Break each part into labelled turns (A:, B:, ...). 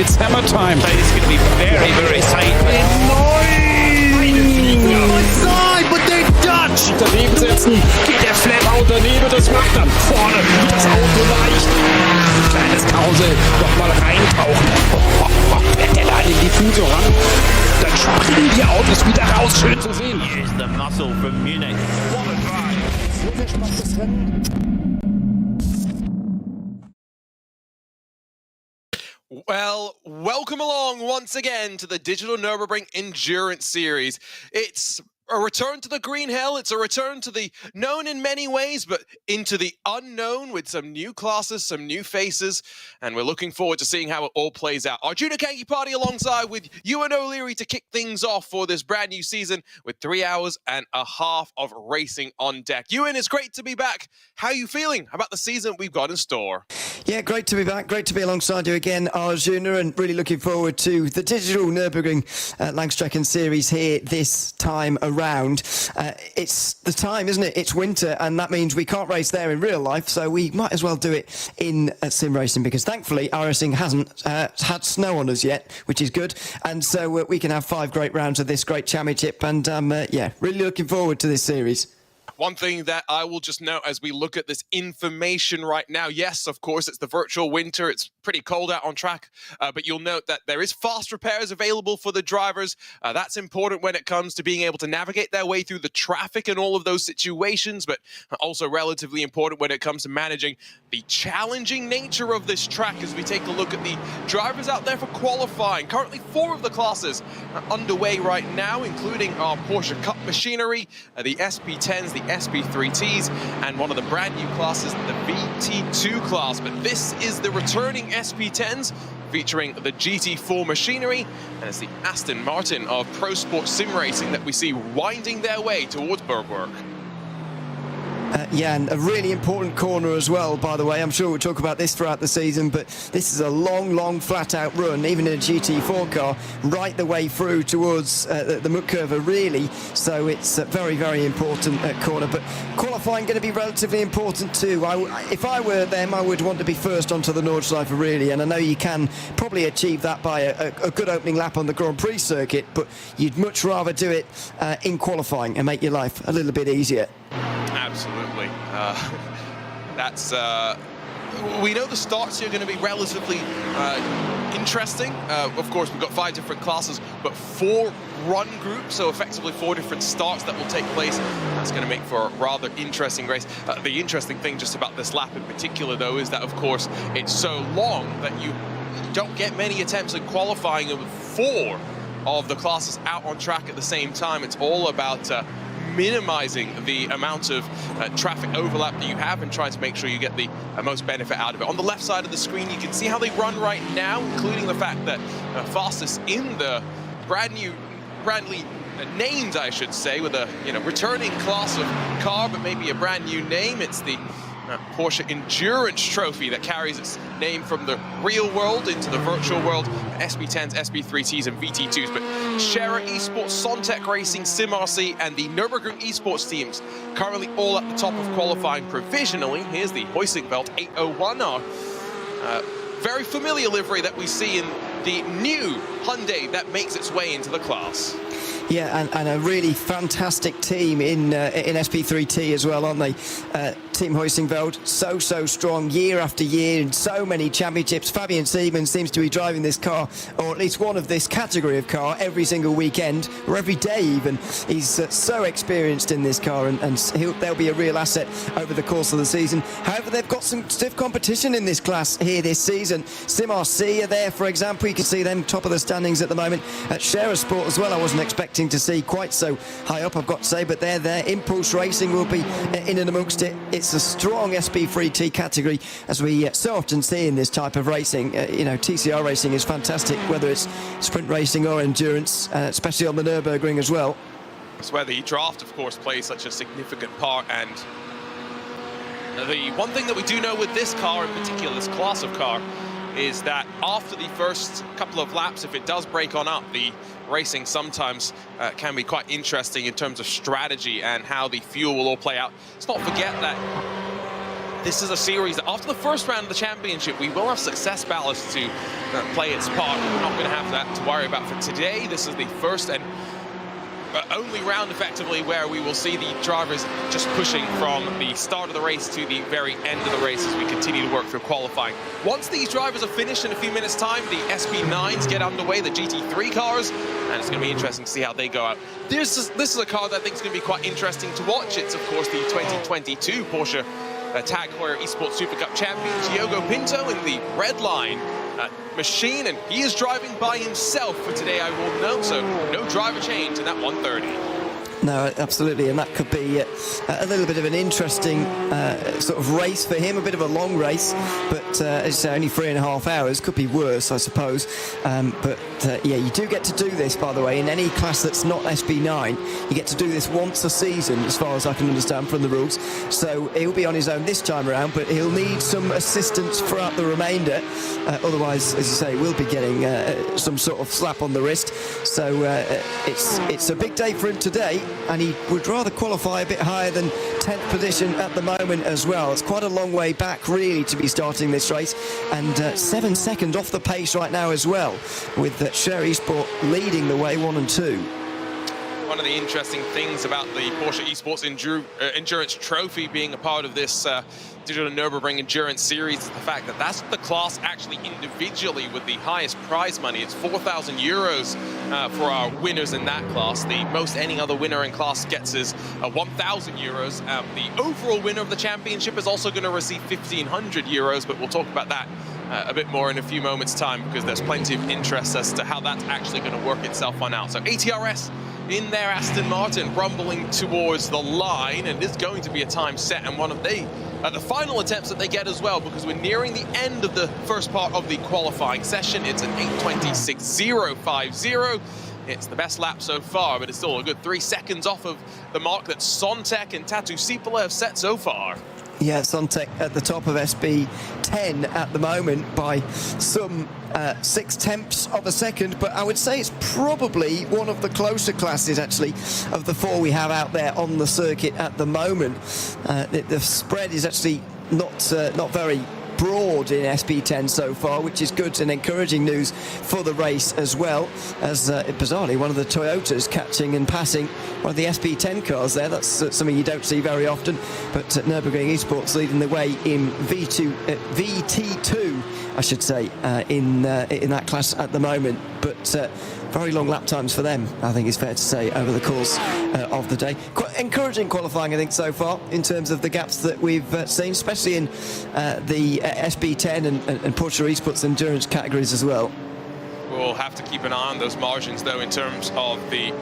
A: It's hammer time.
B: This is going to be very, very tight.
A: But they're Dutch! Daneben setzen, der Flap-Out daneben, das macht dann vorne das Auto leicht. Kleines Kausel, nochmal reintauchen. Fährt der da an den Diffusor ran, dann springen die Autos wieder raus, schön zu sehen.
B: Here's the muscle from Munich. What a drive!
A: Sehr, sehr spannendes Rennen.
C: Well, welcome along once again to the Digital Nürburgring Endurance Series. It's a return to the green hell. It's a return to the known in many ways, but into the unknown with some new classes, some new faces, and we're looking forward to seeing how it all plays out. Our Junior Kanki party alongside with Ewan O'Leary to kick things off for this brand new season with 3 hours and a half of racing on deck. Ewan, it's great to be back. How are you feeling about the season we've got in store?
D: Yeah, great to be back. Great to be alongside you again, Arjuna, and really looking forward to the Digital Nürburgring Langstrecken-Series here this time around. It's the time, isn't it? It's winter, and that means we can't race there in real life, so we might as well do it in sim racing, because thankfully iRacing hasn't had snow on us yet, which is good, and so we can have 5 great rounds of this great championship, and yeah, really looking forward to this series.
C: One thing that I will just note as we look at this information right now, yes, of course, it's the virtual winter. It's pretty cold out on track, but you'll note that there is fast repairs available for the drivers. That's important when it comes to being able to navigate their way through the traffic and all of those situations, but also relatively important when it comes to managing the challenging nature of this track as we take a look at the drivers out there for qualifying. Currently, 4 of the classes are underway right now, including our Porsche Cup machinery, the SP10s, the SP3Ts, and one of the brand new classes, the VT2 class. But this is the returning SP10s featuring the GT4 machinery, and it's the Aston Martin of Pro Sport Sim Racing that we see winding their way towards Bergwerk.
D: Yeah, and a really important corner as well, by the way. I'm sure we'll talk about this throughout the season, but this is a long, flat-out run, even in a GT4 car, right the way through towards the Muck curve, really. So it's a very important corner. But qualifying going to be relatively important too. If I were them, I would want to be first onto the Nordschleife, really. And I know you can probably achieve that by a good opening lap on the Grand Prix circuit, but you'd much rather do it in qualifying and make your life a little bit easier.
C: Absolutely. We know the starts here are going to be relatively interesting. Of course, we've got 5 different classes, but 4 run groups, so effectively 4 different starts that will take place. That's going to make for a rather interesting race. The interesting thing just about this lap in particular, though, is that, of course, it's so long that you don't get many attempts at qualifying with 4 of the classes out on track at the same time. It's all about minimizing the amount of traffic overlap that you have and trying to make sure you get the most benefit out of it. On the left side of the screen, you can see how they run right now, including the fact that fastest in the brandly named, I should say, with a returning class of car, but maybe a brand new name. It's the Porsche Endurance Trophy that carries its name from the real world into the virtual world. SP10s, SP3Ts, and VT2s. But Scherer Esports, Sontec Racing, SimRC, and the Nürburgring Esports teams currently all at the top of qualifying provisionally. Here's the Hoisingveld 801, our very familiar livery that we see in the new Hyundai that makes its way into the class.
D: Yeah, and a really fantastic team in SP3T as well, aren't they? Team Hoisingveld, so strong year after year in so many championships. Fabian Siemens seems to be driving this car, or at least one of this category of car, every single weekend, or every day even. He's so experienced in this car, and they'll be a real asset over the course of the season. However, they've got some stiff competition in this class here this season. SimRC are there, for example. You can see them top of the standings at the moment. At Scherer Sport as well, I wasn't expecting to see quite so high up, I've got to say, but they're there. Impulse Racing will be in and amongst it. It's a strong SP3T category, as we so often see in this type of racing. TCR racing is fantastic, whether it's sprint racing or endurance, especially on the Nürburgring as well.
C: That's where the draft, of course, plays such a significant part, and the one thing that we do know with this car in particular, this class of car, is that after the first couple of laps, if it does break on up, the racing sometimes can be quite interesting in terms of strategy and how the fuel will all play out. Let's not forget that this is a series that after the first round of the championship, we will have success ballast to play its part. We're not going to have that to worry about for today. This is the first and only round, effectively, where we will see the drivers just pushing from the start of the race to the very end of the race as we continue to work through qualifying. Once these drivers are finished in a few minutes' time, the SP9s get underway, the GT3 cars, and it's going to be interesting to see how they go out. This is a car that I think is going to be quite interesting to watch. It's, of course, the 2022 Porsche Tag Heuer Esports Super Cup champion, Diogo Pinto, in the red line machine, and he is driving by himself for today, I will note, so no driver change in that 130.
D: No, absolutely, and that could be a little bit of an interesting sort of race for him, a bit of a long race, but as you say, only 3.5 hours, could be worse, I suppose. But yeah, you do get to do this, by the way, in any class that's not SB9. You get to do this once a season, as far as I can understand from the rules. So he'll be on his own this time around, but he'll need some assistance throughout the remainder. Otherwise, as you say, we'll be getting some sort of slap on the wrist. So it's a big day for him today, and he would rather qualify a bit higher than 10th position at the moment as well. It's quite a long way back, really, to be starting this race, and 7 seconds off the pace right now as well, with Heuer Esport leading the way 1 and 2.
C: One of the interesting things about the Porsche Esports Endurance Trophy being a part of this Digitale Nürburgring Endurance Series is the fact that that's the class actually individually with the highest prize money. It's 4,000 euros for our winners in that class. The most any other winner in class gets is 1,000 euros. The overall winner of the championship is also going to receive 1,500 euros, but we'll talk about that a bit more in a few moments' time, because there's plenty of interest as to how that's actually going to work itself on out. So ATRS in their Aston Martin rumbling towards the line, and it's going to be a time set, and one of the final attempts that they get as well, because we're nearing the end of the first part of the qualifying session. It's an 8:26.050. It's the best lap so far, but it's still a good 3 seconds off of the mark that Sontek and Tatu Sipola have set so far.
D: Yeah, Sontek at the top of SB10 at the moment by some 0.6 of a second, but I would say it's probably one of the closer classes, actually, of the 4 we have out there on the circuit at the moment. The spread is actually not very broad in SB10 so far, which is good and encouraging news for the race, as well as bizarrely one of the Toyotas catching and passing one of the SB10 cars there. That's something you don't see very often, but Nürburgring Esports leading the way in VT2, I should say, in that class at the moment. But very long lap times for them, I think it's fair to say, over the course of the day. Quite encouraging qualifying, I think, so far, in terms of the gaps that we've seen, especially in the SB10 and Porsche Esports endurance categories as well.
C: We'll have to keep an eye on those margins, though, in terms of the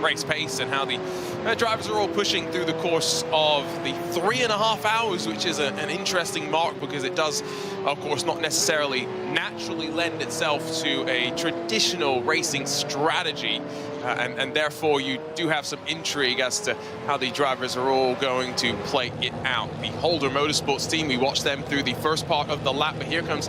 C: race pace and how the drivers are all pushing through the course of the 3.5 hours, which is an interesting mark, because it does, of course, not necessarily naturally lend itself to a traditional racing strategy, and therefore you do have some intrigue as to how the drivers are all going to play it out. The Holder Motorsports team, we watched them through the first part of the lap, but here comes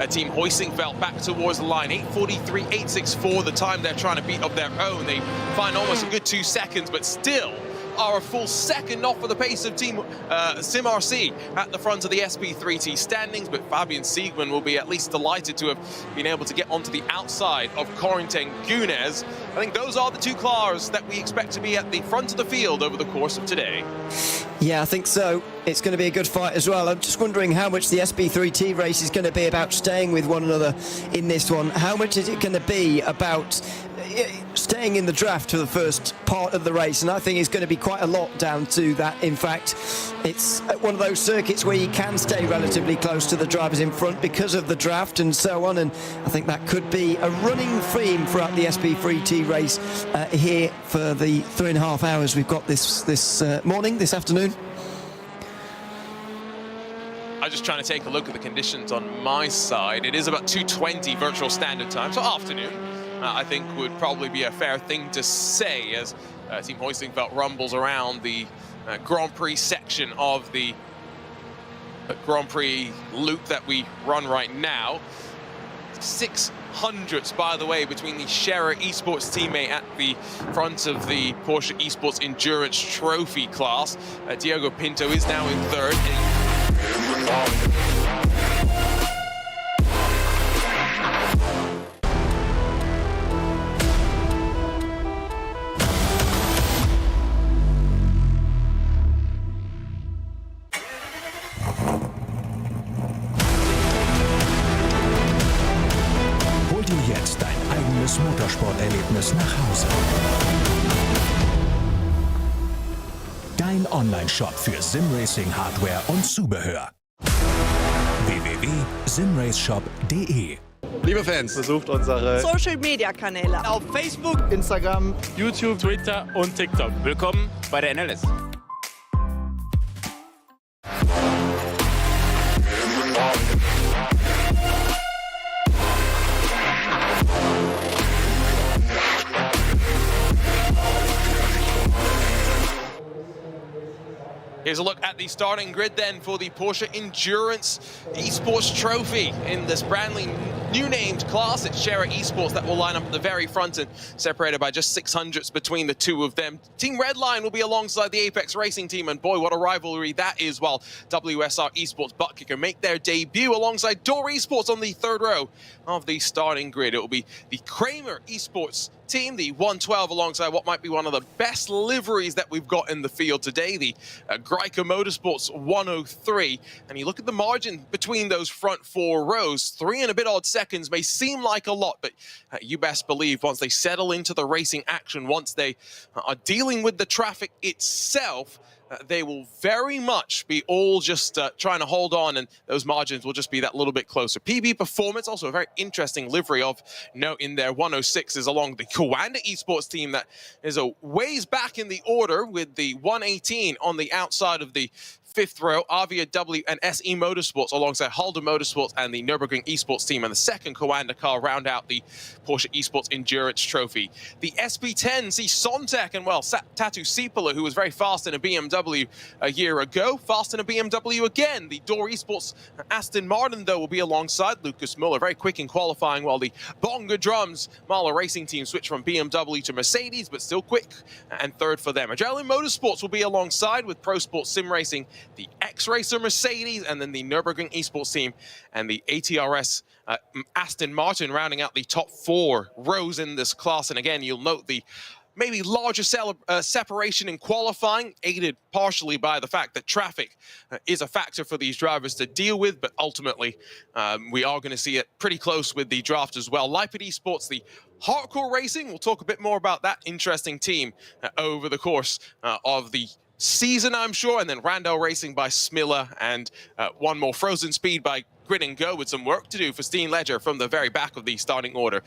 C: Team Hoisingveld back towards the line. 8:43.864, the time they're trying to beat of their own. They find almost a good 2 seconds, but still are a full second off of the pace of Team SimRC at the front of the SP3T standings, but Fabian Siegmann will be at least delighted to have been able to get onto the outside of Corentin Gunes. I think those are the 2 cars that we expect to be at the front of the field over the course of today.
D: Yeah, I think so. It's going to be a good fight as well. I'm just wondering how much the SP3T race is going to be about staying with one another in this one. How much is it going to be about staying in the draft for the first part of the race? And I think it's going to be quite a lot down to that. In fact, it's one of those circuits where you can stay relatively close to the drivers in front because of the draft and so on, and I think that could be a running theme throughout the SP3T race here for the 3.5 hours we've got this afternoon.
C: I'm just trying to take a look at the conditions on my side. It is about 2:20 virtual standard time, so afternoon, I think would probably be a fair thing to say, as Team Hoisingveld rumbles around the Grand Prix section of the Grand Prix loop that we run right now. 600ths, by the way, between the Heuer Esports teammate at the front of the Porsche Esports Endurance Trophy class. Diogo Pinto is now in third.
E: Hol dir jetzt dein eigenes Motorsporterlebnis nach Hause. Dein Online-Shop für Simracing-Hardware und Zubehör. www.simraceshop.de.
F: Liebe Fans,
G: Besucht unsere
H: Social-Media-Kanäle
G: auf Facebook, Instagram, YouTube,
B: Twitter und TikTok. Willkommen bei der DNLS.
C: Here's a look at the starting grid then for the Porsche Endurance Esports Trophy in this brand new named class. It's Shera Esports that will line up at the very front and separated by just 600ths between the two of them. Team Redline will be alongside the Apex Racing team, and boy, what a rivalry that is, while WSR Esports Buttkicker make their debut alongside Door Esports on the third row of the starting grid. It will be the Kramer Esports team, the 112, alongside what might be one of the best liveries that we've got in the field today, the Greiker Motorsports 103. And you look at the margin between those front four rows, 3 and a bit odd seconds may seem like a lot, but you best believe once they settle into the racing action, once they are dealing with the traffic itself, they will very much be all just trying to hold on, and those margins will just be that little bit closer. PB Performance, also a very interesting livery of note in their 106s along the Coanda Esports team that is a ways back in the order with the 118 on the outside of the fifth row, Avia W and SE Motorsports alongside Halder Motorsports and the Nürburgring Esports team, and the second Coanda car round out the Porsche Esports Endurance Trophy. The SP10 see Sontec and, well, Tatu Sipala, who was very fast in a BMW a year ago, fast in a BMW again. The Door Esports Aston Martin, though, will be alongside Lucas Muller, very quick in qualifying, while the Bonga Drums Mahler Racing team switch from BMW to Mercedes, but still quick, and third for them. Adrenaline Motorsports will be alongside with Pro Sports Sim Racing, the X-Racer Mercedes, and then the Nürburgring Esports team and the ATRS Aston Martin rounding out the top 4 rows in this class. And again, you'll note the maybe larger separation in qualifying, aided partially by the fact that traffic is a factor for these drivers to deal with, but ultimately we are going to see it pretty close with the draft as well. Lipid Esports, the Hardcore Racing, we'll talk a bit more about that interesting team over the course of the season, I'm sure, and then Randall Racing by Smiller, and one more Frozen Speed by Grid and Go, with some work to do for Steen Ledger from the very back of the starting order.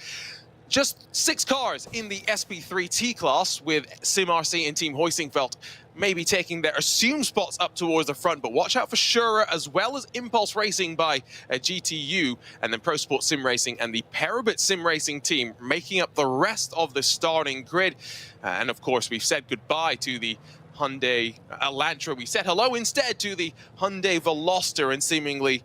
C: Just 6 cars in the SP3T class, with SimRC and Team Hoisingfeld maybe taking their assumed spots up towards the front, but watch out for Schura as well as Impulse Racing by GTU, and then Pro Sport Sim Racing and the Parabit Sim Racing team making up the rest of the starting grid. And of course, we've said goodbye to the Hyundai Elantra. We said hello instead to the Hyundai Veloster, and seemingly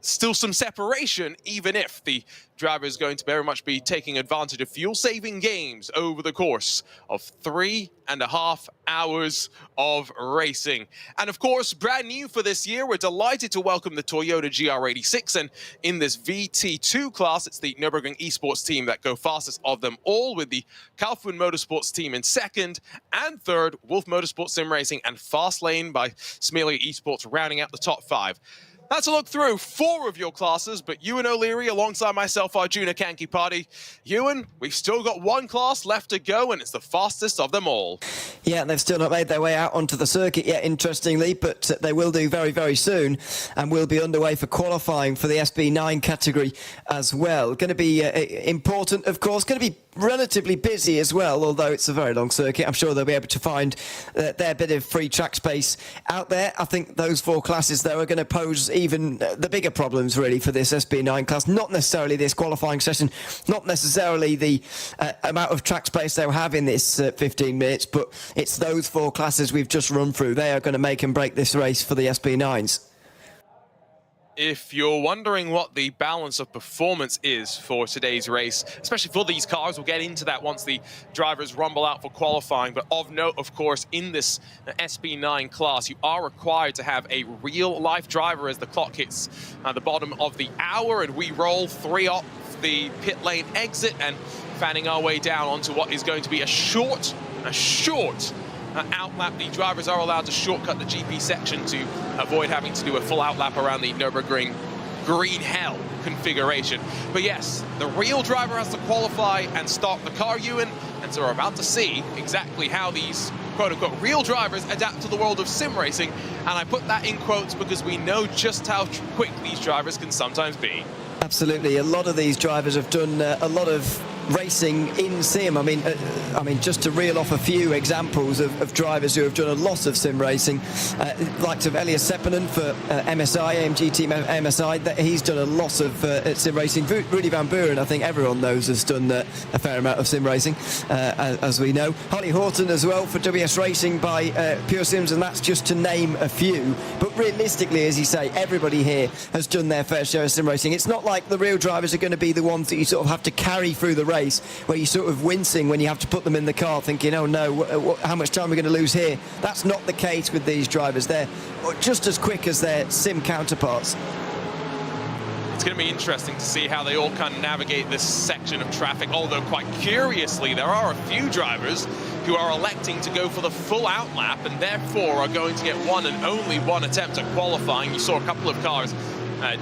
C: still some separation, even if the driver is going to very much be taking advantage of fuel-saving games over the course of 3.5 hours of racing. And of course, brand new for this year, we're delighted to welcome the Toyota GR86, and in this VT2 class, it's the Nürburgring Esports team that go fastest of them all, with the Kaufmann Motorsports team in second, and third, Wolf Motorsports Sim Racing and Fastlane by Smelia Esports rounding out the top 5. That's a look through 4 of your classes, but Ewan O'Leary alongside myself, Arjuna Kankipati. Ewan, we've still got 1 class left to go, and it's the fastest of them all.
D: Yeah, they've still not made their way out onto the circuit yet, interestingly, but they will do very, very soon, and we'll be underway for qualifying for the SB9 category as well. Going to be important, of course, going to be relatively busy as well, although it's a very long circuit. I'm sure they'll be able to find their bit of free track space out there. I think those 4 classes, though, are going to pose even the bigger problems, really, for this SB9 class. Not necessarily this qualifying session, not necessarily the amount of track space they'll have in this 15 minutes, but it's those 4 classes we've just run through. They are going to make and break this race for the SB9s.
C: If you're wondering what the balance of performance is for today's race, especially for these cars, we'll get into that once the drivers rumble out for qualifying. But of note, of course, in this SP9 class, you are required to have a real-life driver as the clock hits the bottom of the hour, and we roll 3 off the pit lane exit and fanning our way down onto what is going to be a short outlap. The drivers are allowed to shortcut the GP section to avoid having to do a full outlap around the Nürburgring green hell configuration. But yes, the real driver has to qualify and start the car, Ewan, and so we're about to see exactly how these quote-unquote real drivers adapt to the world of sim racing, and I put that in quotes because we know just how quick these drivers can sometimes be.
D: Absolutely, a lot of these drivers have done a lot of racing in sim. I mean, just to reel off a few examples of drivers who have done a lot of sim racing, likes of Elias Seppänen for MSI, AMG team MSI, that he's done a lot of sim racing. Rudy Van Buren, I think everyone knows, has done a fair amount of sim racing, as we know. Holly Horton as well for WS Racing by Pure Sims, and that's just to name a few. But realistically, as you say, everybody here has done their fair share of sim racing. It's not like the real drivers are going to be the ones that you sort of have to carry through the race, where you're sort of wincing when you have to put them in the car thinking, oh no, how much time are we going to lose here? That's not the case with these drivers. They're just as quick as their sim counterparts.
C: It's going to be interesting to see how they all kind of navigate this section of traffic, although quite curiously there are a few drivers who are electing to go for the full outlap and therefore are going to get one and only one attempt at qualifying. You saw a couple of cars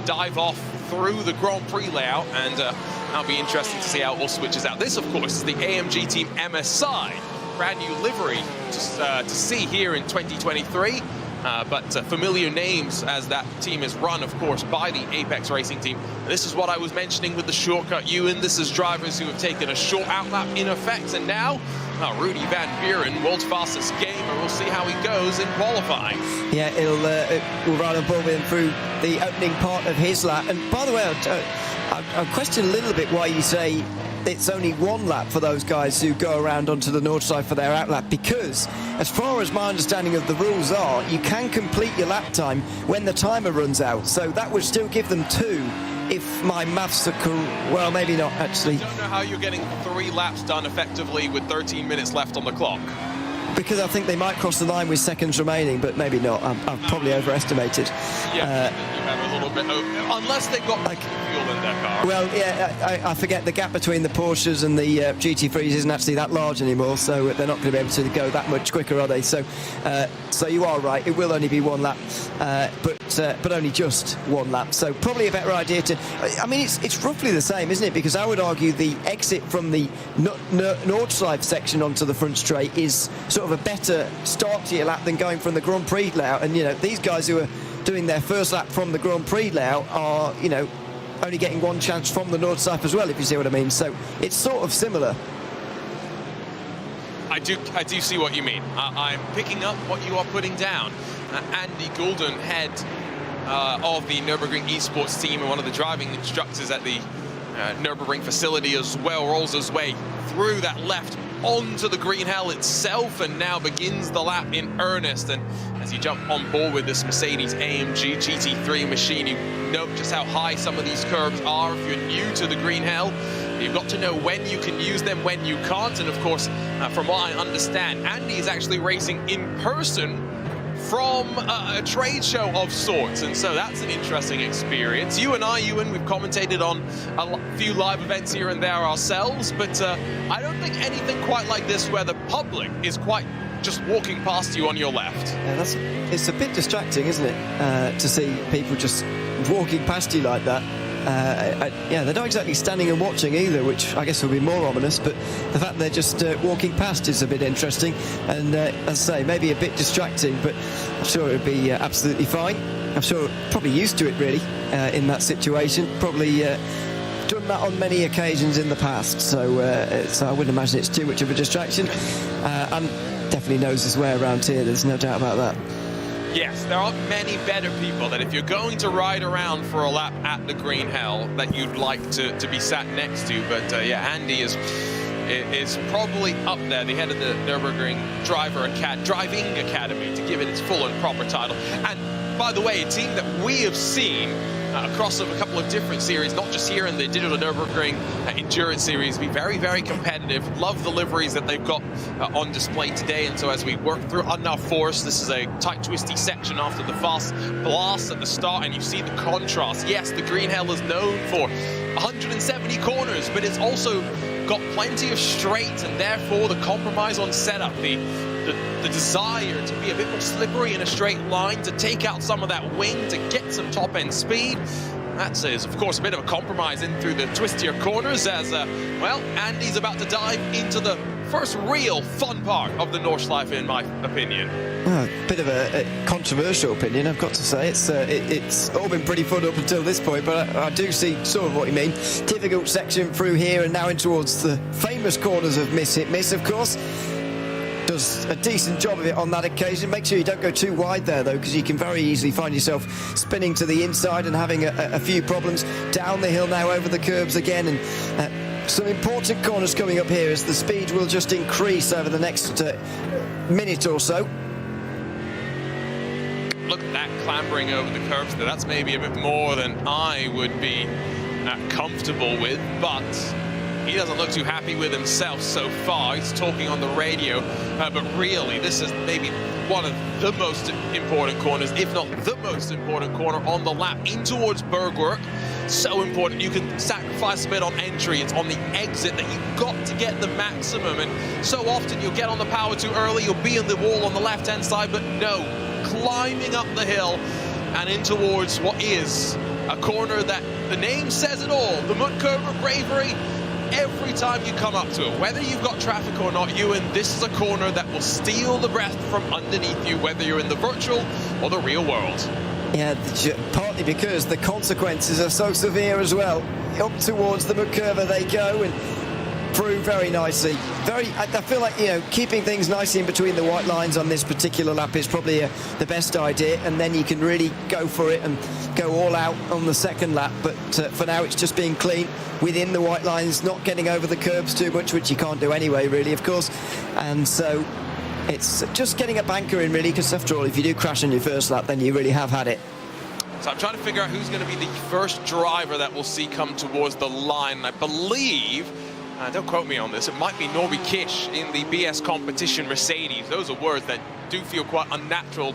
C: dive off through the Grand Prix layout, and that'll be interesting to see how it all switches out. This, of course, is the AMG team MSI, brand new livery to see here in 2023. But familiar names as that team is run, of course, by the Apex Racing team. This is what I was mentioning with the shortcut, Ewan. This is drivers who have taken a short outlap in effect, and now Rudy Van Buren, world's fastest gamer. We'll see how he goes in qualifying. Yeah,
D: we'll ride on board with him through the opening part of his lap. And by the way, I question a little bit why you say it's only one lap for those guys who go around onto the north side for their outlap, because as far as my understanding of the rules are, you can complete your lap time when the timer runs out, so that would still give them 2 if my maths are correct. Well, maybe not, actually.
C: I don't know how you're getting 3 laps done effectively with 13 minutes left on the clock.
D: Because I think they might cross the line with seconds remaining, but maybe not. I've probably overestimated.
C: Yeah, you have a little bit, unless they've got fuel in their car.
D: Well, yeah, I forget the gap between the Porsches and the GT3s isn't actually that large anymore, so they're not going to be able to go that much quicker, are they? So you are right. It will only be 1 lap, but only just 1 lap. So probably a better idea to. I mean, it's roughly the same, isn't it? Because I would argue the exit from the north side section onto the front straight is sort of a better start to your lap than going from the Grand Prix layout. And, you know, these guys who are doing their first lap from the Grand Prix layout are, you know, only getting 1 chance from the north side as well, if you see what I mean. So it's sort of similar.
C: I do see what you mean. I'm picking up what you are putting down. Andy Goulden, head of the Nürburgring esports team and one of the driving instructors at the Nürburgring facility as well, rolls his way through that left onto the green hell itself and now begins the lap in earnest. And as you jump on board with this Mercedes AMG GT3 machine, you note just how high some of these curves are. If you're new to the green hell, you've got to know when you can use them, when you can't. And of course, from what I understand, Andy is actually racing in person from a trade show of sorts, and so that's an interesting experience. You and I, Ewan, we've commentated on a few live events here and there ourselves, but I don't think anything quite like this where the public is quite just walking past you on your left.
D: Yeah, it's a bit distracting, isn't it, to see people just walking past you like that. Yeah, they're not exactly standing and watching either, which I guess will be more ominous, but the fact they're just walking past is a bit interesting, and as I say, maybe a bit distracting, but I'm sure it'll be absolutely fine. I'm sure probably used to it, really, in that situation. Probably done that on many occasions in the past, so I wouldn't imagine it's too much of a distraction, and definitely knows his way around here, there's no doubt about that.
C: Yes, there aren't many better people that if you're going to ride around for a lap at the green hell that you'd like to be sat next to. But yeah, Andy is probably up there, the head of the Nürburgring Driving Academy, to give it its full and proper title. And by the way, a team that we have seen across a couple of different series, not just here in the Digitale Nürburgring Endurance Series. Be very, very competitive. Love the liveries that they've got on display today. And so as we work through Unknown Forest, this is a tight, twisty section after the fast blast at the start, and you see the contrast. Yes, the Green Hell is known for 170 corners, but it's also got plenty of straights, and therefore the compromise on setup, the desire to be a bit more slippery in a straight line, to take out some of that wing, to get some top-end speed. That is, of course, a bit of a compromise in through the twistier corners as, well, Andy's about to dive into the first real fun part of the Nordschleife, in my opinion.
D: A bit of a controversial opinion, I've got to say. It's all been pretty fun up until this point, but I do see sort of what you mean. Difficult section through here and now in towards the famous corners of Miss Hit Miss, of course. Does a decent job of it on that occasion. Make sure you don't go too wide there, though, because you can very easily find yourself spinning to the inside and having a few problems. Down the hill now, over the curbs again, and some important corners coming up here as the speed will just increase over the next minute or so.
C: Look at that clambering over the curbs there. That's maybe a bit more than I would be comfortable with, but he doesn't look too happy with himself so far. He's talking on the radio, but really, this is maybe one of the most important corners, if not the most important corner on the lap in towards Bergwerk. So important. You can sacrifice a bit on entry. It's on the exit that you've got to get the maximum, and so often you'll get on the power too early, you'll be in the wall on the left-hand side, but no, climbing up the hill and in towards what is a corner that the name says it all, the Mutkurver Bravery. Every time you come up to it, whether you've got traffic or not, Ewan, this is a corner that will steal the breath from underneath you, whether you're in the virtual or the real world. Yeah,
D: partly because the consequences are so severe as well. Up towards the Mutkurver they go, and through very nicely. I feel like, you know, keeping things nicely in between the white lines on this particular lap is probably the best idea, and then you can really go for it and go all out on the second lap. But for now, it's just being clean within the white lines, not getting over the curbs too much, which you can't do anyway, really, of course. And so it's just getting a banker in, really, because after all, if you do crash on your first lap, then you really have had it.
C: So I'm trying to figure out who's going to be the first driver that we'll see come towards the line. I believe, don't quote me on this, it might be Norby Kish in the BS competition Mercedes. Those are words that do feel quite unnatural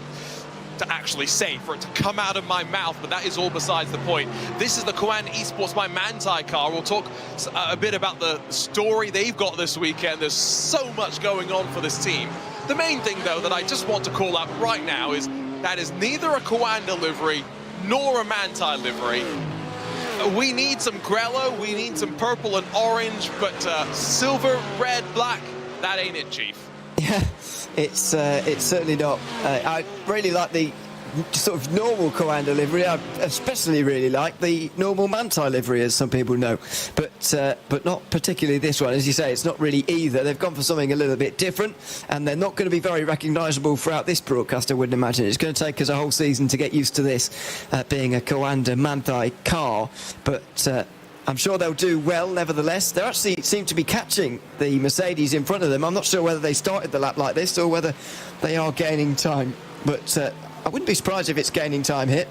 C: to actually say, for it to come out of my mouth, but that is all besides the point. This is the Coanda Esports by Manthey car. We'll talk a bit about the story they've got this weekend. There's so much going on for this team. The main thing, though, that I just want to call out right now is that is neither a Coanda livery nor a Manthey livery. We need some Grello, we need some purple and orange, but silver, red, black, that ain't it, Chief.
D: Yeah, it's certainly not. I really like the sort of normal Coanda livery. I especially really like the normal Manthey livery, as some people know, but not particularly this one. As you say, it's not really either. They've gone for something a little bit different, and they're not going to be very recognisable throughout this broadcast, I wouldn't imagine. It's going to take us a whole season to get used to this being a Coanda Manthey car, but I'm sure they'll do well, nevertheless. They actually seem to be catching the Mercedes in front of them. I'm not sure whether they started the lap like this or whether they are gaining time, but I wouldn't be surprised if it's gaining time here.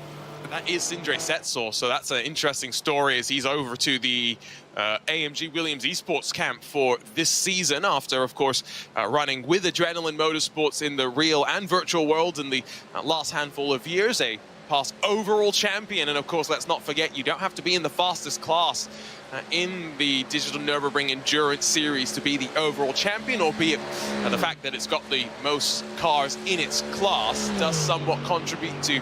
C: That is Sindre Setsaw, so that's an interesting story as he's over to the AMG Williams Esports camp for this season after, of course, running with Adrenaline Motorsports in the real and virtual world in the last handful of years. A past overall champion, and of course, let's not forget, you don't have to be in the fastest class in the Digitale Nürburgring Endurance Series to be the overall champion, albeit the fact that it's got the most cars in its class does somewhat contribute to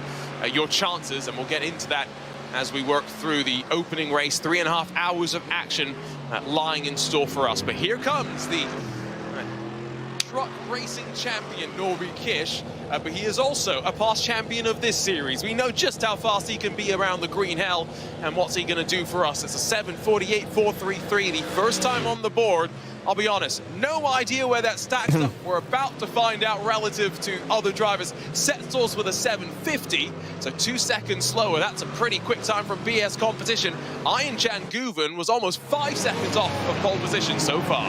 C: your chances, and we'll get into that as we work through the opening race. 3.5 hours of action lying in store for us. But here comes the truck racing champion, Norby Kish, but he is also a past champion of this series. We know just how fast he can be around the green hell, and what's he going to do for us? It's a 7:48.433, the first time on the board. I'll be honest, no idea where that stacks up. We're about to find out relative to other drivers. Setstor's with a 7:50, so 2 seconds slower. That's a pretty quick time from BS competition. Ian Jan Guven was almost 5 seconds off of pole position so far.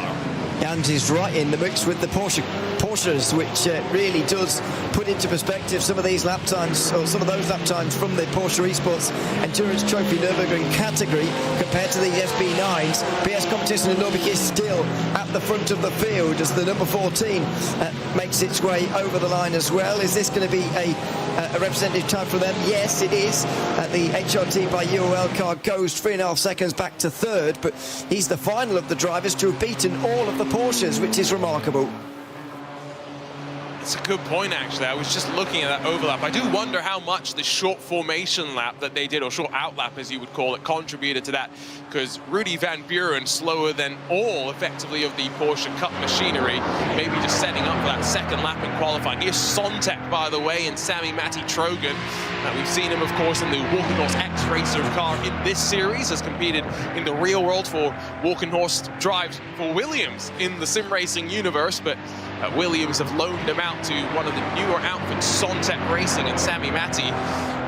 D: and is right in the mix with the Porsches, which really does put into perspective some of these lap times, or some of those lap times from the Porsche Esports Endurance Trophy Nürburgring category compared to the SB9s. PS Competition in Nürburgring is still at the front of the field as the number 14 makes its way over the line as well. Is this going to be a representative time for them? Yes, it is. The HRT by UOL car goes 3.5 seconds back to third, but he's the final of the drivers to have beaten all of the Porsches, which is remarkable.
C: It's a good point, actually. I was just looking at that overlap. I do wonder how much the short formation lap that they did, or short outlap as you would call it, contributed to that, because Rudy Van Buren, slower than all effectively of the Porsche Cup machinery, maybe just setting up for that second lap in qualifying. Here's Sontek, by the way, and Sami Matti Trogan. We've seen him, of course, in the Walkenhorst X-Racer car in this series, has competed in the real world for Walkenhorst drives for Williams in the sim racing universe, but Williams have loaned him out to one of the newer outfits, Sontek Racing, and Sami Matti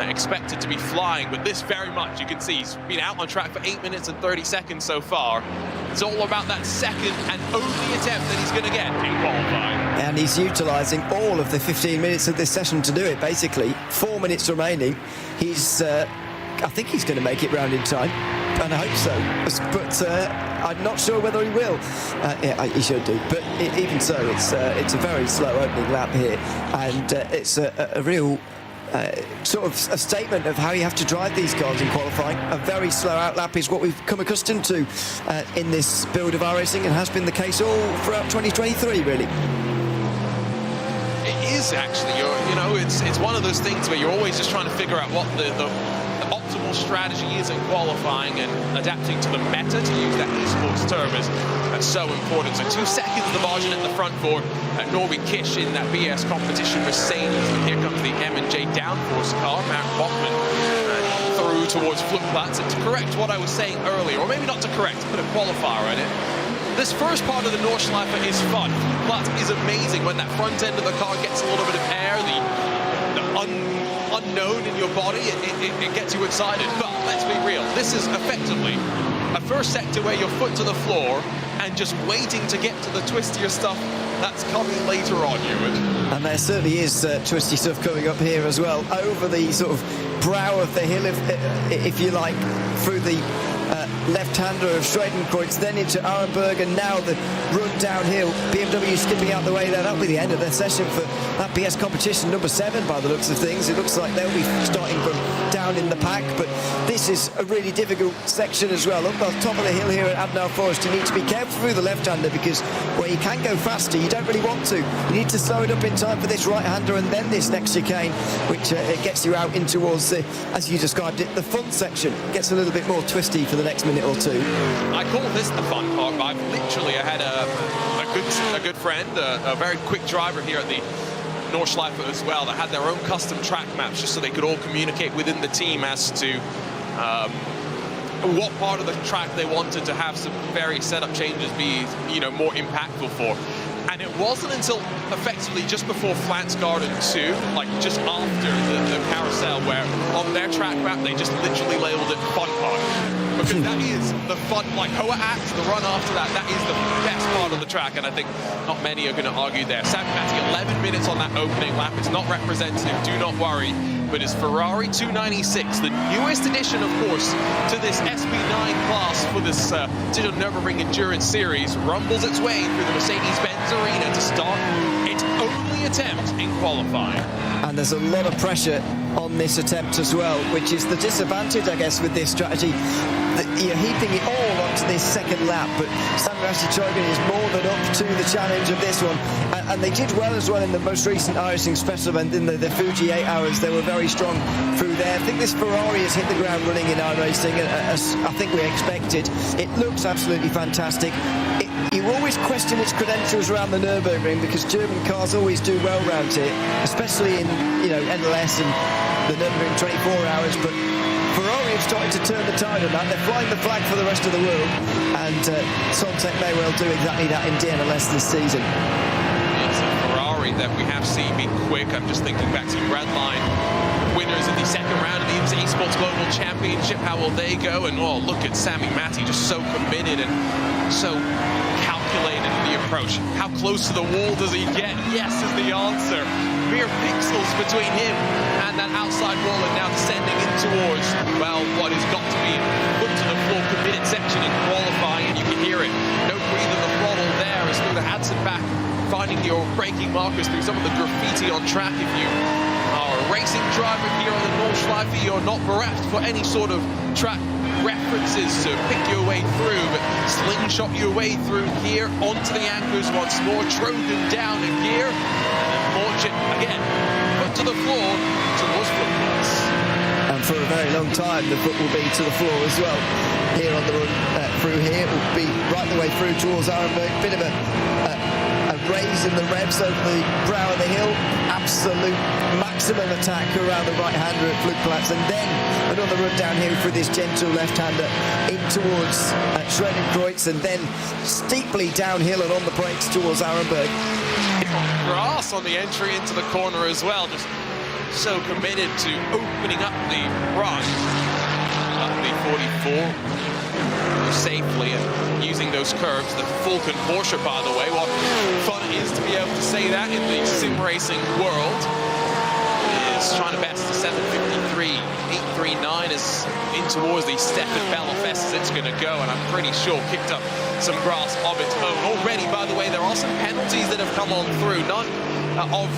C: expected to be flying, but this very much, you can see, he's been out on track for 8 minutes and 30 seconds so far. It's all about that second and only attempt that he's going to get in qualifying.
D: And he's utilising all of the 15 minutes of this session to do it, basically. 4 minutes remaining. He's, I think he's going to make it round in time, and I hope so. But I'm not sure whether he will. Yeah, he should do. But even so, it's a very slow opening lap here, and it's a real sort of a statement of how you have to drive these cars in qualifying. A very slow outlap is what we've come accustomed to in this build of iRacing, and has been the case all throughout 2023, really.
C: It is actually, you know, it's one of those things where you're always just trying to figure out what the optimal strategy is in qualifying, and adapting to the meta, to use that esports term, is so important. So 2 seconds the margin at the front for Norby Kish in that BS competition Mercedes. And here comes the M&J downforce car, Matt Bachmann through towards Flugplatz. And to correct what I was saying earlier, or maybe not to correct, put a qualifier in it. This first part of the Nordschleife is fun. Platz is amazing when that front end of the car gets a little bit of air, the unknown in your body, it gets you excited. But let's be real, this is effectively a first sector where your foot to the floor and just waiting to get to the twistier stuff that's coming later on, Ewan.
D: And there certainly is twisty stuff coming up here as well, over the sort of brow of the hill, if you like, through the left-hander of Schwedenkreuz, then into Arenberg, and now the run downhill. BMW skipping out the way there. That'll be the end of their session for that BS competition number 7 by the looks of things. It looks like they'll be starting from down in the pack, but this is a really difficult section as well. Up the top of the hill here at Abnau Forest, you need to be careful through the left-hander, because where you can go faster, you don't really want to. You need to slow it up in time for this right-hander, and then this next chicane, which it gets you out in towards the, as you described it, the front section. Gets a little bit more twisty for the next minute or two.
C: I call this the fun part, but I had a good friend, a very quick driver here at the Nordschleife as well, that had their own custom track maps, just so they could all communicate within the team as to what part of the track they wanted to have some various setup changes be, you know, more impactful for. And it wasn't until effectively just before Flats Garden 2, like just after the carousel, where on their track map they just literally labeled it Fun Part. Because that is the fun, like Hoa Act, the run after that, that is the best part of the track, and I think not many are going to argue there. Sami Matti, 11 minutes on that opening lap. It's not representative, do not worry, but his Ferrari 296, the newest addition, of course, to this SB9 class for this Digitale Nürburgring Endurance Series, rumbles its way through the Mercedes-Benz Arena to start its only attempt in qualifying.
D: And there's a lot of pressure on this attempt as well, which is the disadvantage, I guess, with this strategy. You're heaping it all onto this second lap, but Sami Matti Trogan is more than up to the challenge of this one. And they did well as well in the most recent iRacing special event, in the Fuji 8 hours. They were very strong through there. I think this Ferrari has hit the ground running in iRacing, as I think we expected. It looks absolutely fantastic. You always question its credentials around the Nürburgring, because German cars always do well around here, especially in, you know, NLS and the Nürburgring 24 hours. But Ferrari have started to turn the tide on that. They're flying the flag for the rest of the world, and Sontek may well do exactly that in DNLS this season.
C: It's a Ferrari that we have seen be quick. I'm just thinking back to Redline winners in the second round of the IMSA Esports Global Championship. How will they go? And oh, look at Sami Matti, just so committed and so calculated calculated in the approach. How close to the wall does he get? Yes is the answer. Mere pixels between him and that outside wall, and now descending in towards, well, what has got to be a foot to the floor committed section in qualifying, and you can hear it. No breathe of the throttle there as through the Hansen back, finding your braking markers through some of the graffiti on track. If you are a racing driver here on the Nordschleife, you're not bereft for any sort of track references to pick your way through, but slingshot your way through here onto the anchors once more, Trojan down a gear, and then launch it again, foot to the floor towards foot plus.
D: And for a very long time, the foot will be to the floor as well. Here on the run through here, will be right the way through towards Arenberg. Bit of a raise in the revs over the brow of the hill. Absolute maximum attack around the right-hander at Flugplatz, and then another run down here through this gentle left-hander in towards Schredenkreuz, and then steeply downhill and on the brakes towards Arenberg.
C: Grass on the entry into the corner as well, just so committed to opening up the run up the 44 safely and using those curves. The Falcon Porsche, by the way, what fun it is to be able to say that in the sim racing world, is trying to best the 753. 839 is in towards the Stefan Bellafest as it's going to go, and I'm pretty sure kicked up some grass of its own already. By the way, there are some penalties that have come on through, none of